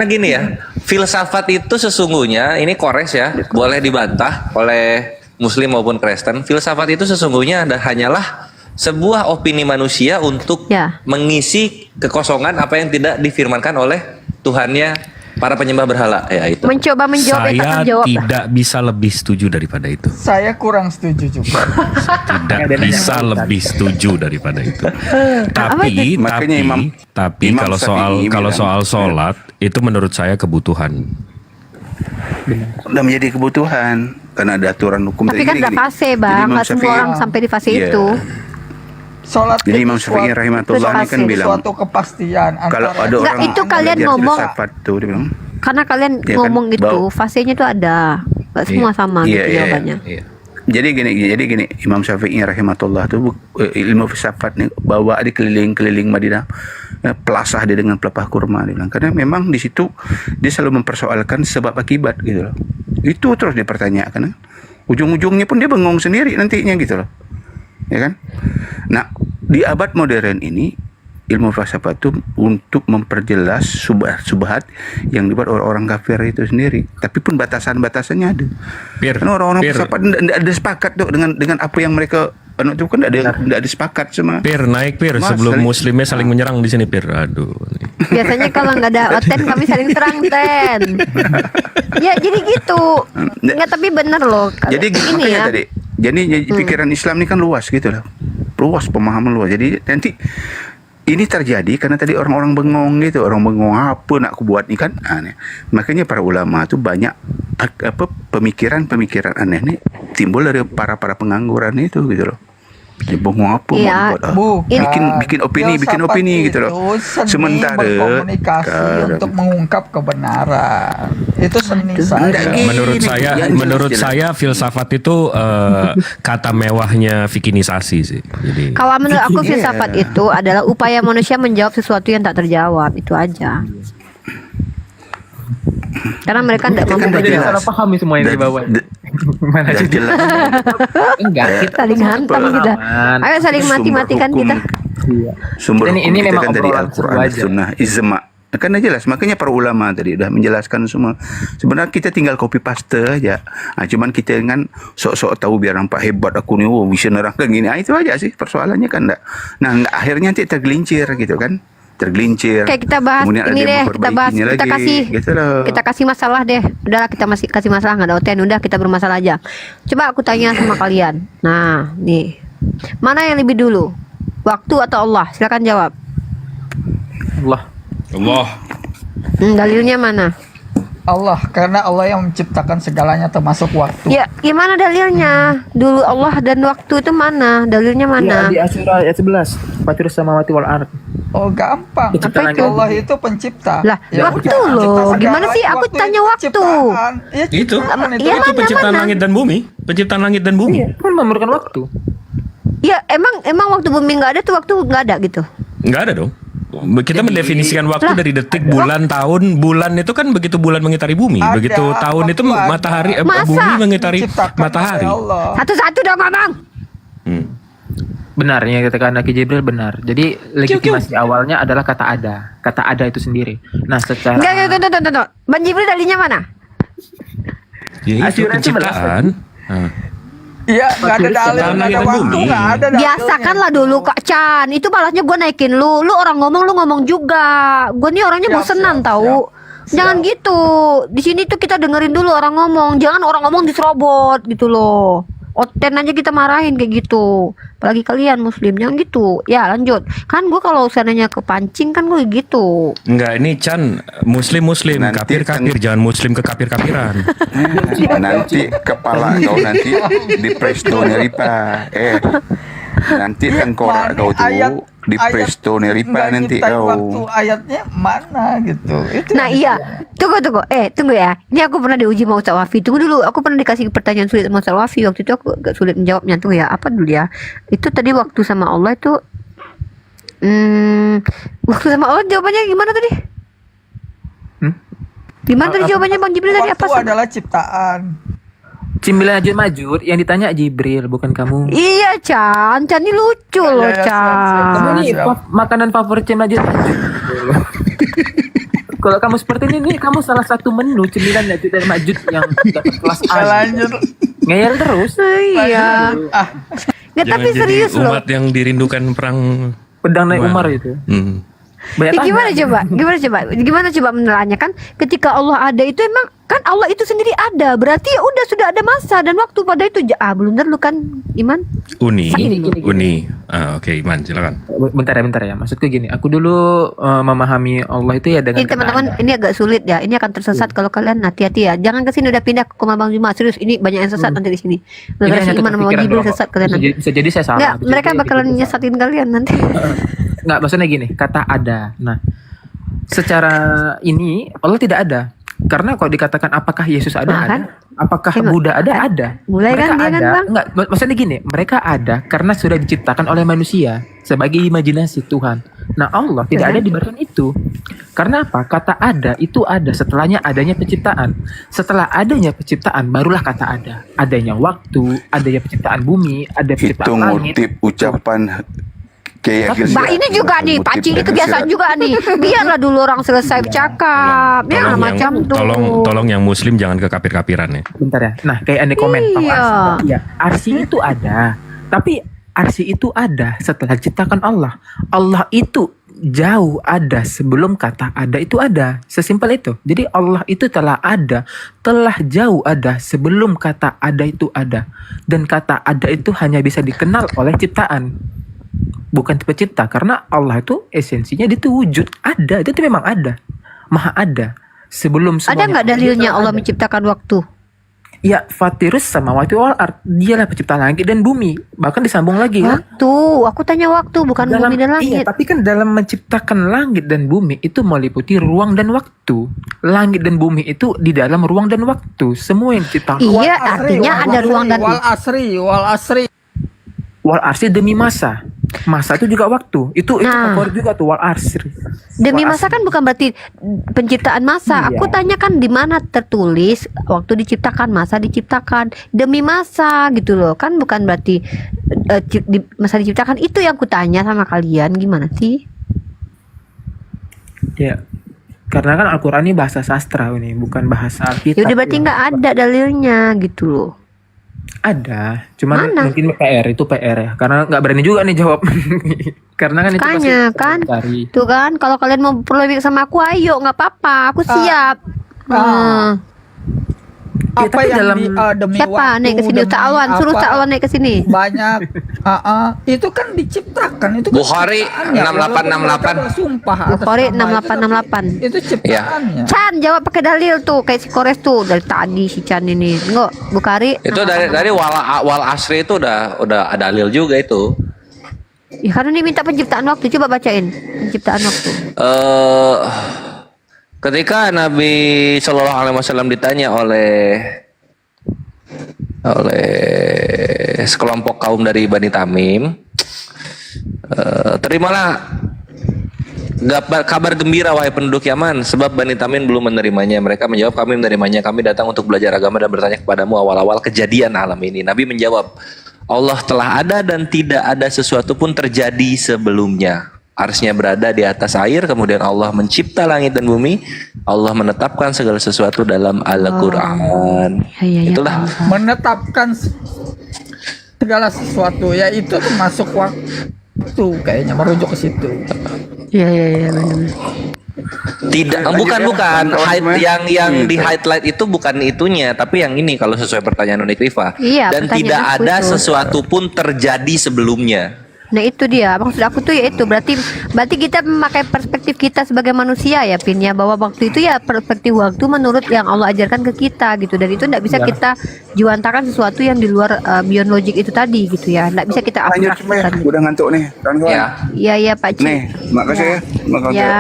Speaker 16: gini ya, filsafat itu sesungguhnya ini kores ya, boleh dibantah oleh Muslim maupun Kristen. Filsafat itu sesungguhnya hanyalah sebuah opini manusia untuk mengisi kekosongan apa yang tidak difirmankan oleh Tuhannya para penyembah berhala. Ya itu.
Speaker 8: Mencoba menjawab
Speaker 17: Saya
Speaker 8: jawab.
Speaker 17: tidak bisa lebih setuju daripada itu.
Speaker 18: Saya kurang setuju juga.
Speaker 17: Tidak bisa lebih setuju daripada itu. Tapi
Speaker 15: Imam
Speaker 17: kalau
Speaker 15: Syafi'i
Speaker 17: soal
Speaker 15: bilang,
Speaker 17: sholat itu menurut saya kebutuhan.
Speaker 15: Udah menjadi kebutuhan karena ada aturan hukum.
Speaker 8: Tapi kan ada fase bang, nggak semua orang sampai di fase
Speaker 15: Iya.
Speaker 8: itu.
Speaker 18: Sholat
Speaker 15: Jadi
Speaker 18: itu
Speaker 15: Imam Syafi'i rahimahullah ini kan bilang
Speaker 18: suatu kepastian
Speaker 15: kalau
Speaker 18: antara
Speaker 15: ada orang
Speaker 8: itu kalian
Speaker 15: belajar
Speaker 8: ngomong.
Speaker 15: filsafat tuh dia bilang,
Speaker 8: Karena kalian
Speaker 15: Iya kan?
Speaker 8: ngomong itu
Speaker 15: Bau.
Speaker 8: fasenya itu ada, nggak semua sama gitu jawabannya.
Speaker 15: Jadi gini Imam Syafi'i rahimahullah tuh ilmu filsafat nih bawa di keliling Madinah pelasah dia dengan pelepah kurma dia bilang karena memang di situ dia selalu mempersoalkan sebab akibat gitu loh. Itu terus dipertanyakan. Ujung-ujungnya pun dia bengong sendiri nantinya gitu loh. Ya kan? Nah, di abad modern ini ilmu filsafat itu untuk memperjelas subhat yang dibuat orang-orang kafir itu sendiri. Tapi pun batasan-batasannya ada. Karena orang-orang filsafat tidak ada sepakat tuh dengan apa yang mereka itu kan tidak ada sepakat sama.
Speaker 17: Naik sebelum muslimnya saling menyerang di sini Aduh.
Speaker 8: Biasanya kalau nggak ada oten kami saling serang ten. Ya jadi gitu. Nggak tapi bener loh.
Speaker 15: Jadi
Speaker 8: ini ya.
Speaker 15: tadi. Jadi pikiran Islam ini kan luas gitu loh. Luas pemahaman luas. Jadi nanti ini terjadi karena tadi orang-orang bengong gitu, orang bengong apa nak aku buat nih kan aneh. Makanya para ulama tuh banyak pemikiran aneh nih timbul dari para pengangguran itu gitu loh. Dia bengong apa
Speaker 8: Iya.
Speaker 15: mau dibuat bikin opini gitu loh. Sementara
Speaker 18: berkomunikasi untuk mengungkap kebenaran. Itu seni saya.
Speaker 17: Menurut saya filsafat itu kata mewahnya fikinisasi sih. Jadi
Speaker 8: Kalau menurut aku filsafat itu adalah upaya manusia menjawab sesuatu yang tak terjawab, itu aja. Karena mereka tidak mampu
Speaker 6: jadi
Speaker 8: menjawab.
Speaker 6: salah paham nih semua yang dibawa. Mana jadi? Enggak, kita
Speaker 8: Saling hantam kita. Ayo saling mati-matikan kita.
Speaker 6: Iya.
Speaker 15: Sumber
Speaker 6: Ini
Speaker 15: hukum kita
Speaker 6: memang
Speaker 15: kan dari
Speaker 6: obrolan
Speaker 15: Al-Quran,
Speaker 6: seru aja.
Speaker 15: Sunnah, Ijma. Karena jelas, makanya para ulama tadi udah menjelaskan semua. Sebenarnya kita tinggal copy paste aja. Cuman kita kan sok-sok tahu biar nampak hebat aku nih, bisa nerangkan gini. Itu aja sih persoalannya kan enggak. Nah, akhirnya nanti tergelincir gitu kan. Tergelincir.
Speaker 8: Kayak kita bahas
Speaker 15: Kemudian ada
Speaker 8: ini
Speaker 15: yang
Speaker 8: deh, kita bahas,
Speaker 15: memperbaikinya
Speaker 8: kita
Speaker 15: lagi,
Speaker 8: kasih,
Speaker 15: gitu loh.
Speaker 8: kita kasih masalah deh. Udahlah kita masih kasih masalah, nggak ada OTN, udah kita bermasalah aja. Coba aku tanya sama kalian. Nah, nih, mana yang lebih dulu, waktu atau Allah? Silakan jawab.
Speaker 17: Allah.
Speaker 8: Dalilnya mana?
Speaker 18: Allah, karena Allah yang menciptakan segalanya termasuk waktu.
Speaker 8: Ya, gimana dalilnya? Dulu Allah dan waktu itu mana? Dalilnya mana?
Speaker 6: Ya, di Asyura ayat 11. Fatir samawati wal ard.
Speaker 18: Oh, gampang.
Speaker 6: Pencipta
Speaker 18: Apa
Speaker 6: langit.
Speaker 18: Allah itu pencipta.
Speaker 8: Lah, waktu loh. Gimana sih? Aku tanya waktu.
Speaker 17: Itu.
Speaker 8: Ya,
Speaker 17: Itu
Speaker 8: mana,
Speaker 17: penciptaan
Speaker 8: mana?
Speaker 17: langit dan bumi. Penciptaan langit dan bumi.
Speaker 6: Kan memerlukan waktu.
Speaker 8: Ya, emang waktu bumi nggak ada tuh, waktu nggak ada gitu.
Speaker 17: Nggak ada dong. Kita mendefinisikan waktu dari detik, bulan, tahun. Bulan itu kan begitu bulan mengitari bumi. Begitu tahun itu matahari,
Speaker 8: Masa?
Speaker 17: bumi mengitari matahari.
Speaker 8: Satu-satu dong ngomong.
Speaker 6: Benar, yang dikatakan Aki Jibril benar. Jadi legitimasi awalnya adalah kata ada. Kata ada itu sendiri. Nah, secara
Speaker 8: Enggak, tuh. Bang Jibril dalilnya mana?
Speaker 17: Ya itu
Speaker 6: Asyura 11.
Speaker 17: penciptaan.
Speaker 18: Iya, nggak ada dalil, nggak ada waktu, nggak ada dalilnya.
Speaker 8: Biasakanlah dulu Kak Chan. Itu balasnya gue naikin lu. Lu orang ngomong, lu ngomong juga. Gue nih orangnya bosenan tahu. Jangan gitu. Di sini tuh kita dengerin dulu orang ngomong. Jangan orang ngomong diserobot gitu loh. Oten aja kita marahin kayak gitu. Apalagi kalian muslim, jangan gitu. Ya lanjut. Kan gue kalau usananya kepancing kan gue gitu.
Speaker 17: Enggak, ini Chan muslim, kafir, jangan muslim ke kafir-kafiran.
Speaker 15: Nanti kepala kau nanti di presto neripa. Nanti tengkorak kau tuh di presto neripa nanti
Speaker 18: Waktu
Speaker 15: kau.
Speaker 18: ayatnya mana gitu. Itu
Speaker 8: Nah iya, tunggu. Tunggu ya. Ini aku pernah diuji sama Ustaz Wafi. Tunggu dulu, aku pernah dikasih pertanyaan sulit sama Ustaz Wafi. Waktu itu aku agak sulit menjawabnya. Tunggu ya, apa dulu ya? Itu tadi waktu sama Allah itu waktu sama Allah jawabannya gimana tadi? Gimana tadi jawabannya Bang Jibril tadi apa?
Speaker 18: Waktu adalah ciptaan.
Speaker 6: Cimbilan Majud yang ditanya Jibril, bukan kamu.
Speaker 8: Iya, Chan ini lucu loh, Chan.
Speaker 6: Kamu nih makanan favorit Majud. Kalau kamu seperti ini nih, kamu salah satu menu cemilan dari Majud yang dapat kelas A.
Speaker 18: Lanjut.
Speaker 6: Ngeyel terus.
Speaker 8: Iya. Nggak, tapi
Speaker 17: Jangan
Speaker 8: serius
Speaker 17: jadi
Speaker 8: loh.
Speaker 17: umat yang dirindukan perang
Speaker 6: Pedang naik Umar itu.
Speaker 8: Ya, gimana coba menerangnya kan ketika Allah ada itu emang kan Allah itu sendiri ada, berarti ya udah sudah ada masa dan waktu pada itu belum tentu kan Iman?
Speaker 17: Uni.
Speaker 6: Gini.
Speaker 17: Oke, Iman silakan.
Speaker 6: Bentar ya. Maksudku gini, aku dulu memahami Allah itu ya dengan
Speaker 8: Ini teman-teman, ini agak sulit ya. Ini akan tersesat kalau kalian hati-hati ya. Jangan kesini udah pindah ke rumah Bang Juma. Serius, ini banyak yang sesat nanti di sini. Gara-gara si Iman sama Jibril sesat kalian nanti.
Speaker 6: Bisa jadi saya salah.
Speaker 8: Enggak, mereka bakalan nyesatin kalian nanti.
Speaker 6: Enggak, maksudnya gini, kata ada. Nah, secara ini Allah tidak ada. Karena kalau dikatakan apakah Yesus ada?
Speaker 8: Nah,
Speaker 6: ada. Apakah Buddha ada? Ada.
Speaker 8: Mulai
Speaker 6: Mereka
Speaker 8: kan dia kan,
Speaker 6: ada.
Speaker 8: Bang?
Speaker 6: Enggak, maksudnya gini, mereka ada karena sudah diciptakan oleh manusia sebagai imajinasi Tuhan. Nah, Allah tidak ada di bagian itu. Karena apa? Kata ada itu ada setelahnya adanya penciptaan. Setelah adanya penciptaan barulah kata ada. Adanya waktu, adanya penciptaan bumi, ada penciptaan
Speaker 15: Itu
Speaker 6: langit.
Speaker 15: ngutip ucapan kayak
Speaker 8: Mbak ini juga nih, Paci ini kebiasaan juga nih. Biarlah dulu orang selesai bercakap. Ya
Speaker 17: Tolong
Speaker 8: macam
Speaker 17: yang,
Speaker 8: tuh.
Speaker 17: tolong yang muslim jangan ke kafir-kafiran ya.
Speaker 6: Bentar ya. Nah, kayak anda komen
Speaker 8: Iya.
Speaker 6: Iya, arsy itu ada. Tapi arsy itu ada setelah diciptakan Allah. Allah itu jauh ada sebelum kata ada itu ada. Sesimpel itu. Jadi Allah itu telah ada, telah jauh ada sebelum kata ada itu ada. Dan kata ada itu hanya bisa dikenal oleh ciptaan. Bukan pencipta, karena Allah itu esensinya dia itu wujud, ada, itu memang ada, maha ada. Sebelum
Speaker 8: Ada nggak dalilnya Allah menciptakan waktu?
Speaker 6: Ya, fatirus samawati wal ard, dialah pencipta langit dan bumi. Bahkan disambung lagi kan?
Speaker 8: Waktu, aku tanya waktu bukan bumi dan langit.
Speaker 6: Iya, tapi kan dalam menciptakan langit dan bumi itu meliputi ruang dan waktu. Langit dan bumi itu di dalam ruang dan waktu. Semua yang diciptakan.
Speaker 8: Iya, artinya ada ruang dan
Speaker 18: wal asri.
Speaker 6: Wal arsy demi masa. Masa itu juga waktu. Itu favorit juga tuh wal asri.
Speaker 8: Demi masa kan bukan berarti penciptaan masa.
Speaker 6: Iya.
Speaker 8: Aku tanya kan di mana tertulis waktu diciptakan, masa diciptakan. Demi masa gitu loh. Kan bukan berarti masa diciptakan. Itu yang aku tanya sama kalian, gimana sih?
Speaker 6: Ya. Karena kan Al-Qur'an ini bahasa sastra ini, bukan bahasa kita.
Speaker 8: Ya udah berarti nggak ada dalilnya gitu loh.
Speaker 6: Ada, cuman
Speaker 8: Mana?
Speaker 6: mungkin PR itu PR ya, karena nggak berani juga nih jawab. Karena kan itu pasti
Speaker 8: Makanya kan,
Speaker 6: cari.
Speaker 8: tuh kan kalau kalian mau polemik sama aku, ayo nggak apa-apa, aku siap.
Speaker 6: Ya,
Speaker 18: Apa
Speaker 6: tapi
Speaker 18: yang
Speaker 6: dalam
Speaker 18: demi
Speaker 8: Siapa
Speaker 18: waktu,
Speaker 8: naik ke sini?
Speaker 18: demi
Speaker 8: Ustaz Alwan, suruh
Speaker 18: apa,
Speaker 8: Ustaz Alwan naik ke sini.
Speaker 18: banyak itu kan diciptakan, itu kan
Speaker 16: Bukhari
Speaker 18: ciptaannya, walaupun
Speaker 16: 6868.
Speaker 18: mereka bersumpah atas
Speaker 8: Bukhari
Speaker 18: nama itu,
Speaker 8: 6868.
Speaker 18: itu ciptaannya.
Speaker 8: Chan jawab pakai dalil tuh kayak si Kores tuh dari tadi si Chan ini. Enggak, Bukhari.
Speaker 16: Itu dari wal asri itu udah ada dalil juga itu.
Speaker 8: Ya karena ini minta penciptaan waktu, coba bacain penciptaan waktu.
Speaker 16: Ketika Nabi Shallallahu Alaihi Wasallam ditanya oleh sekelompok kaum dari Bani Tamim, terimalah kabar gembira wahai penduduk Yaman, sebab Bani Tamim belum menerimanya. Mereka menjawab, kami menerimanya, kami datang untuk belajar agama dan bertanya kepadamu awal-awal kejadian alam ini. Nabi menjawab, Allah telah ada dan tidak ada sesuatu pun terjadi sebelumnya. Arsy-Nya berada di atas air, kemudian Allah mencipta langit dan bumi. Allah menetapkan segala sesuatu dalam Al-Quran. Itulah
Speaker 18: Menetapkan segala sesuatu, ya itu termasuk waktu, kayaknya merujuk ke situ.
Speaker 8: Iya benar.
Speaker 16: tidak, bukan yang di highlight itu bukan itunya, tapi yang ini kalau sesuai pertanyaan Unik Rifa.
Speaker 8: Iya,
Speaker 16: Dan
Speaker 8: pertanyaan
Speaker 16: tidak
Speaker 8: aku
Speaker 16: ada
Speaker 8: itu.
Speaker 16: sesuatu pun terjadi sebelumnya.
Speaker 8: Nah itu dia maksud aku tuh ya itu berarti kita memakai perspektif kita sebagai manusia ya Pin ya, bahwa waktu itu ya perspektif waktu menurut yang Allah ajarkan ke kita gitu, dan itu tidak bisa
Speaker 15: Ya.
Speaker 8: kita juantakan sesuatu yang di luar beyond logic itu tadi gitu ya, tidak bisa kita
Speaker 15: Lanjut
Speaker 8: abstrakkan.
Speaker 15: Cuma ya, udah ngantuk nih kawan-kawan.
Speaker 8: Iya Pak Ci.
Speaker 15: Nih, makasih ya. Makasih.
Speaker 8: Ya.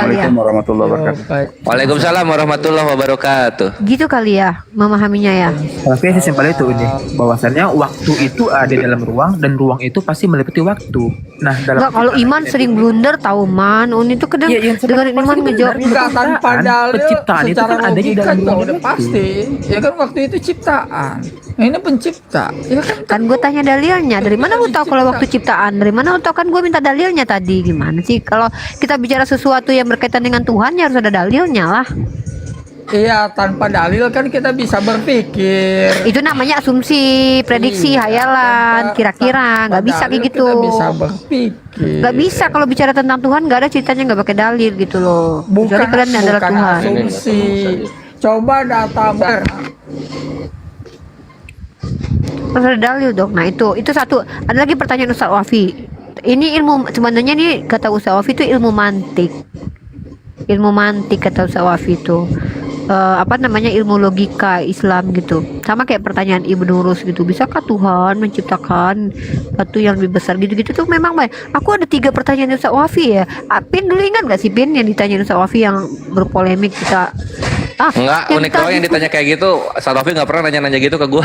Speaker 15: Assalamualaikum warahmatullahi wabarakatuh.
Speaker 16: Waalaikumsalam warahmatullahi wabarakatuh.
Speaker 8: Gitu kali ya memahaminya ya.
Speaker 6: Tapi sesimpel itu ini, bahwasannya waktu itu ada dalam ruang dan ruang itu pasti meliputi waktu. Nah, dalam
Speaker 8: Enggak, kalau Iman sering blunder tahu Man. Ini tuh kadang
Speaker 6: Iya, yang
Speaker 8: dengerin Iman ngejawab
Speaker 18: Enggak tanpa dalil,
Speaker 6: penciptaan itu
Speaker 18: secara
Speaker 6: kan adanya
Speaker 18: logika
Speaker 6: dalam
Speaker 18: juga
Speaker 6: ruang
Speaker 18: udah
Speaker 6: itu.
Speaker 18: pasti. Ya kan waktu itu ciptaan. Nah, ini pencipta. Ya kan
Speaker 8: gue tanya dalilnya, dari mana gue tahu kalau waktu ciptaan, dari mana gue tahu, kan gue minta dalilnya tadi. Gimana sih kalau kita bicara sesuatu yang berkaitan dengan Tuhan ya harus ada dalilnya lah.
Speaker 18: Iya, tanpa dalil kan kita bisa berpikir.
Speaker 8: Itu namanya asumsi, prediksi, hayalan, kira-kira, nggak bisa kayak gitu.
Speaker 18: Kita bisa berpikir.
Speaker 8: Nggak bisa kalau bicara tentang Tuhan, nggak ada ceritanya nggak pakai dalil gitu loh. Kecuali kalian adalah
Speaker 18: bukan
Speaker 8: Tuhan.
Speaker 18: asumsi. Coba data
Speaker 8: Harus ada dalil dong. Nah itu satu. Ada lagi pertanyaan Ustaz Wafi. Ini ilmu sebenarnya nih kata Ustaz Wafi itu ilmu mantik. Ilmu mantik kata Ustaz Wafi itu. Apa namanya, ilmu logika Islam gitu, sama kayak pertanyaan Ibnu Rus gitu, bisakah Tuhan menciptakan batu yang lebih besar gitu-gitu tuh memang baik. Aku ada 3 pertanyaan Ustaz Wafi ya. Pin dulu ingat gak sih Pin yang ditanya Ustaz Wafi yang berpolemik kita?
Speaker 16: Enggak, unik doang yang ditanya kayak gitu. Ustaz Taufik nggak pernah nanya-nanya gitu ke gua.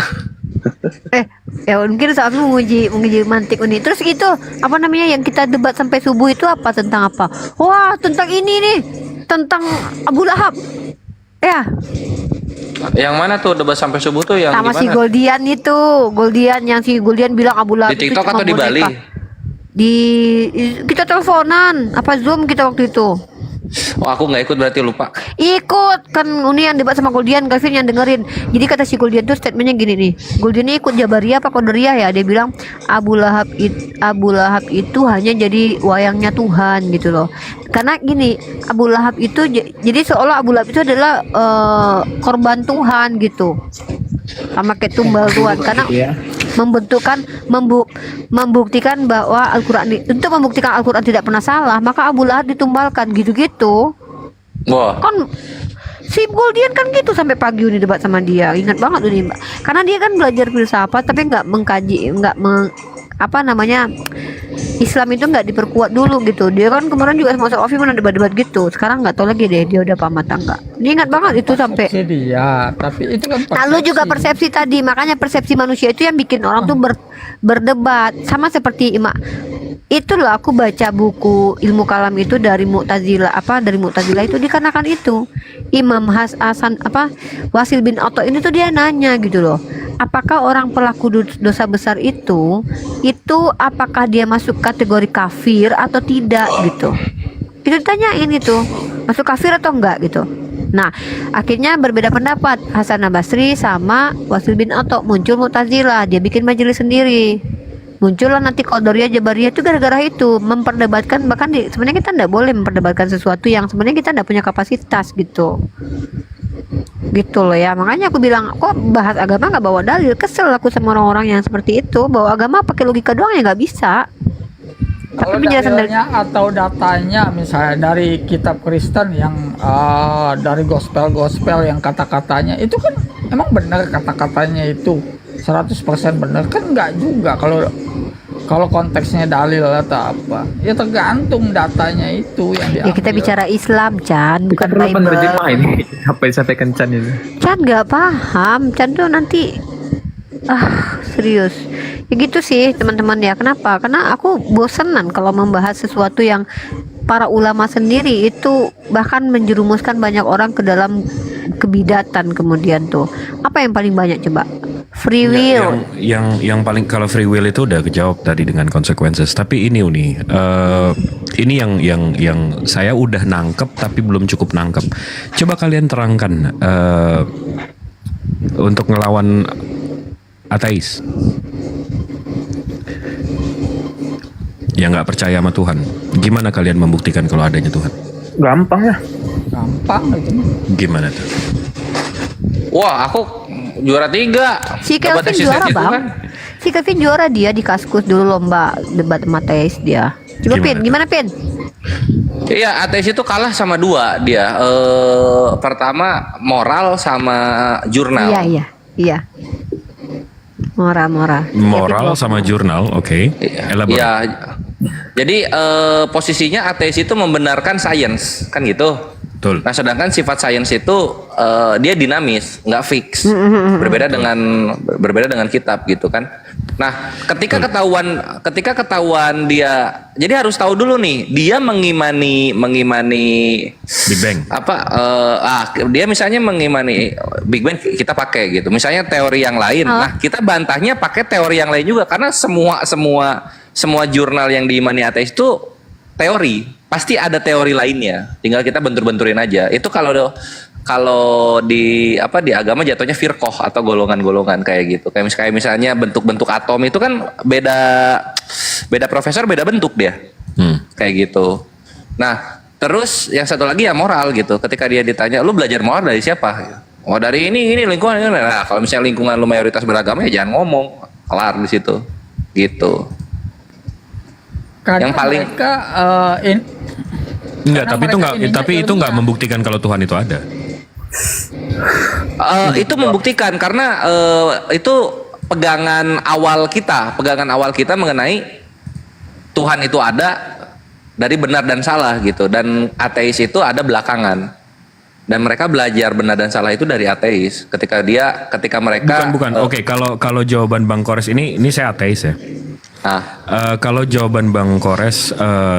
Speaker 8: Ya mungkin Ustaz Wafi menguji mantik ini. Terus itu apa namanya yang kita debat sampai subuh itu apa, tentang apa? Wah, tentang ini nih, tentang Abu Lahab. Ya,
Speaker 16: Yang mana tuh debat sampai subuh tuh yang
Speaker 8: sama
Speaker 16: gimana?
Speaker 8: si Goldian itu, yang si Goldian bilang Abu Lahab
Speaker 16: Di
Speaker 8: itu
Speaker 16: TikTok
Speaker 8: cuma
Speaker 16: atau di Bali?
Speaker 8: boneka. Kita teleponan, apa Zoom kita waktu itu.
Speaker 16: Oh, aku nggak ikut berarti lupa.
Speaker 8: Ikut kan Uni yang debat sama Goldian, Gavin yang dengerin. Jadi kata si Goldian tuh statementnya gini nih. Goldian ini ikut Jabariyah apa Qadariyah ya? Dia bilang Abu Lahab itu hanya jadi wayangnya Tuhan gitu loh. Karena gini, Abu Lahab itu jadi seolah Abu Lahab itu adalah korban Tuhan gitu. Sama kayak tumbal Tuhan, karena membuktikan bahwa untuk membuktikan Al-Quran tidak pernah salah, maka Abu Lahab ditumbalkan gitu-gitu.
Speaker 16: Wah.
Speaker 8: Kan si Goldian kan gitu sampai pagi Uni debat sama dia. Ingat banget Uni, Mbak. Karena dia kan belajar filsafat tapi nggak mengkaji, apa namanya, Islam itu nggak diperkuat dulu gitu. Dia kan kemarin juga sama Ustaz Ovi pernah debat-debat gitu. Sekarang nggak tahu lagi deh dia udah paham atau enggak. Dia ingat banget itu sampai.
Speaker 18: Dia, tapi itu kan
Speaker 8: Lalu juga persepsi tadi, makanya persepsi manusia itu yang bikin orang tuh berdebat. Sama seperti itu loh, aku baca buku ilmu kalam itu dari Mu'tazilah, dari Mu'tazilah itu dikarenakan itu Imam Hasan Wasil bin Atha ini tuh dia nanya gitu loh, apakah orang pelaku dosa besar itu apakah dia masuk kategori kafir atau tidak gitu. Itu ditanyain itu, masuk kafir atau enggak gitu. Nah, akhirnya berbeda pendapat Hasan Basri sama Wasil bin Atha, muncul Mu'tazilah, dia bikin majelis sendiri. Muncullah nanti Qadariyah, Jabariyah itu gara-gara itu memperdebatkan, bahkan sebenarnya kita tidak boleh memperdebatkan sesuatu yang sebenarnya kita tidak punya kapasitas gitu loh ya. Makanya aku bilang, kok bahas agama nggak bawa dalil. Kesel aku sama orang-orang yang seperti itu, bawa agama pakai logika doang ya nggak bisa.
Speaker 18: Kalau dalilnya atau datanya misalnya dari kitab Kristen yang dari gospel yang kata-katanya itu kan emang benar, kata-katanya itu 100% benar kan, enggak juga kalau konteksnya dalil atau apa, ya tergantung datanya itu yang diambil.
Speaker 8: Ya kita bicara Islam, Chan, bukan
Speaker 6: perlu
Speaker 8: Bible.
Speaker 6: penerjemah ini apa yang disampaikan Chan itu.
Speaker 8: Chan nggak paham, Chan tuh nanti serius ya gitu sih teman-teman ya. Kenapa? Karena aku bosenan kalau membahas sesuatu yang para ulama sendiri itu bahkan menjerumuskan banyak orang ke dalam kebidatan. Kemudian tuh apa yang paling banyak coba? Free will.
Speaker 17: Yang paling, kalau free will itu udah kejawab tadi dengan consequences. Tapi ini Uni, ini yang saya udah nangkep tapi belum cukup nangkep. Coba kalian terangkan untuk ngelawan ateis yang nggak percaya sama Tuhan. Gimana kalian membuktikan kalau adanya Tuhan?
Speaker 6: Gampang ya.
Speaker 18: Gampang itu.
Speaker 17: Gimana tuh?
Speaker 16: Wah, aku juara 3.
Speaker 8: Si Kelvin juara bang. Si Kelvin juara, dia di Kaskus dulu lomba debat sama ateis dia. Coba Pin, gimana Pin?
Speaker 16: Iya, ateis itu kalah sama 2 dia. Pertama moral sama jurnal.
Speaker 8: Iya.
Speaker 17: Moral sama jurnal, oke. Elaborate.
Speaker 16: Iya. Jadi posisinya ateis itu membenarkan sains, kan gitu.
Speaker 17: Betul.
Speaker 16: Nah, sedangkan sifat sains itu dia dinamis, nggak fix. Berbeda dengan kitab gitu kan. Nah, ketika ketahuan dia, jadi harus tahu dulu nih, dia mengimani
Speaker 17: Big Bang.
Speaker 16: Dia misalnya mengimani Big Bang kita pakai gitu. Misalnya teori yang lain. Nah, kita bantahnya pakai teori yang lain juga karena semua jurnal yang diimani ateis itu teori, pasti ada teori lainnya, tinggal kita bentur-benturin aja. Itu kalau di agama jatuhnya firqoh atau golongan-golongan kayak gitu. Kayak misalnya bentuk-bentuk atom itu kan beda profesor beda bentuk dia. Kayak gitu. Nah, terus yang satu lagi ya moral gitu. Ketika dia ditanya, "Lu belajar moral dari siapa?" "Oh, dari ini lingkungan." Nah, kalau misalnya lingkungan lu mayoritas beragama ya jangan ngomong. Kelar di situ. Gitu.
Speaker 18: Karena
Speaker 16: yang paling
Speaker 18: mereka
Speaker 17: enggak, tapi itu enggak membuktikan kalau Tuhan itu ada.
Speaker 16: Itu membuktikan karena itu pegangan awal kita mengenai Tuhan itu ada dari benar dan salah gitu, dan ateis itu ada belakangan. Dan mereka belajar benar dan salah itu dari ateis. Ketika mereka
Speaker 17: bukan. Oke, kalau jawaban Bang Kores ini saya ateis ya. Kalau jawaban Bang Kores,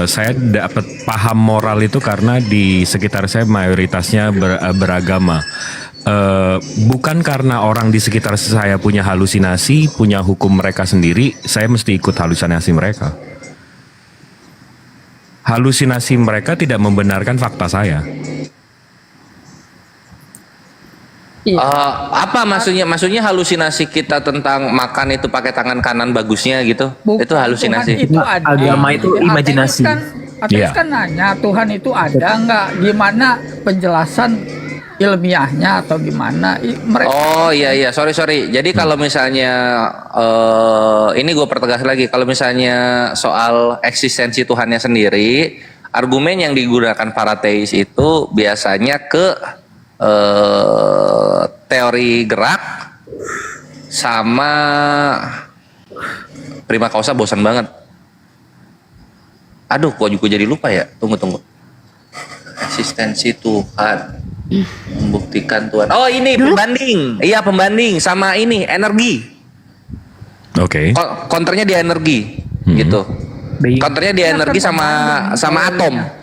Speaker 17: saya dapat paham moral itu karena di sekitar saya mayoritasnya beragama. Bukan karena orang di sekitar saya punya halusinasi, punya hukum mereka sendiri, saya mesti ikut halusinasi mereka. Halusinasi mereka tidak membenarkan fakta saya.
Speaker 16: Apa maksudnya halusinasi kita tentang makan itu pakai tangan kanan bagusnya gitu? Itu halusinasi.
Speaker 18: Itu ada.
Speaker 6: Agama itu imajinasi.
Speaker 18: Ateis kan nanya Tuhan itu ada nggak? Gimana penjelasan ilmiahnya atau gimana?
Speaker 16: Oh iya, sorry. Jadi kalau misalnya ini gue pertegas lagi, kalau misalnya soal eksistensi Tuhannya sendiri, argumen yang digunakan para ateis itu biasanya ke teori gerak sama prima causa bosan banget. Aduh, kok juga jadi lupa ya. Tunggu. Eksistensi Tuhan. Membuktikan Tuhan. Oh, ini pembanding. Iya, pembanding sama ini energi.
Speaker 17: Oke.
Speaker 16: Konternya di energi gitu. Konternya di energi sama atom.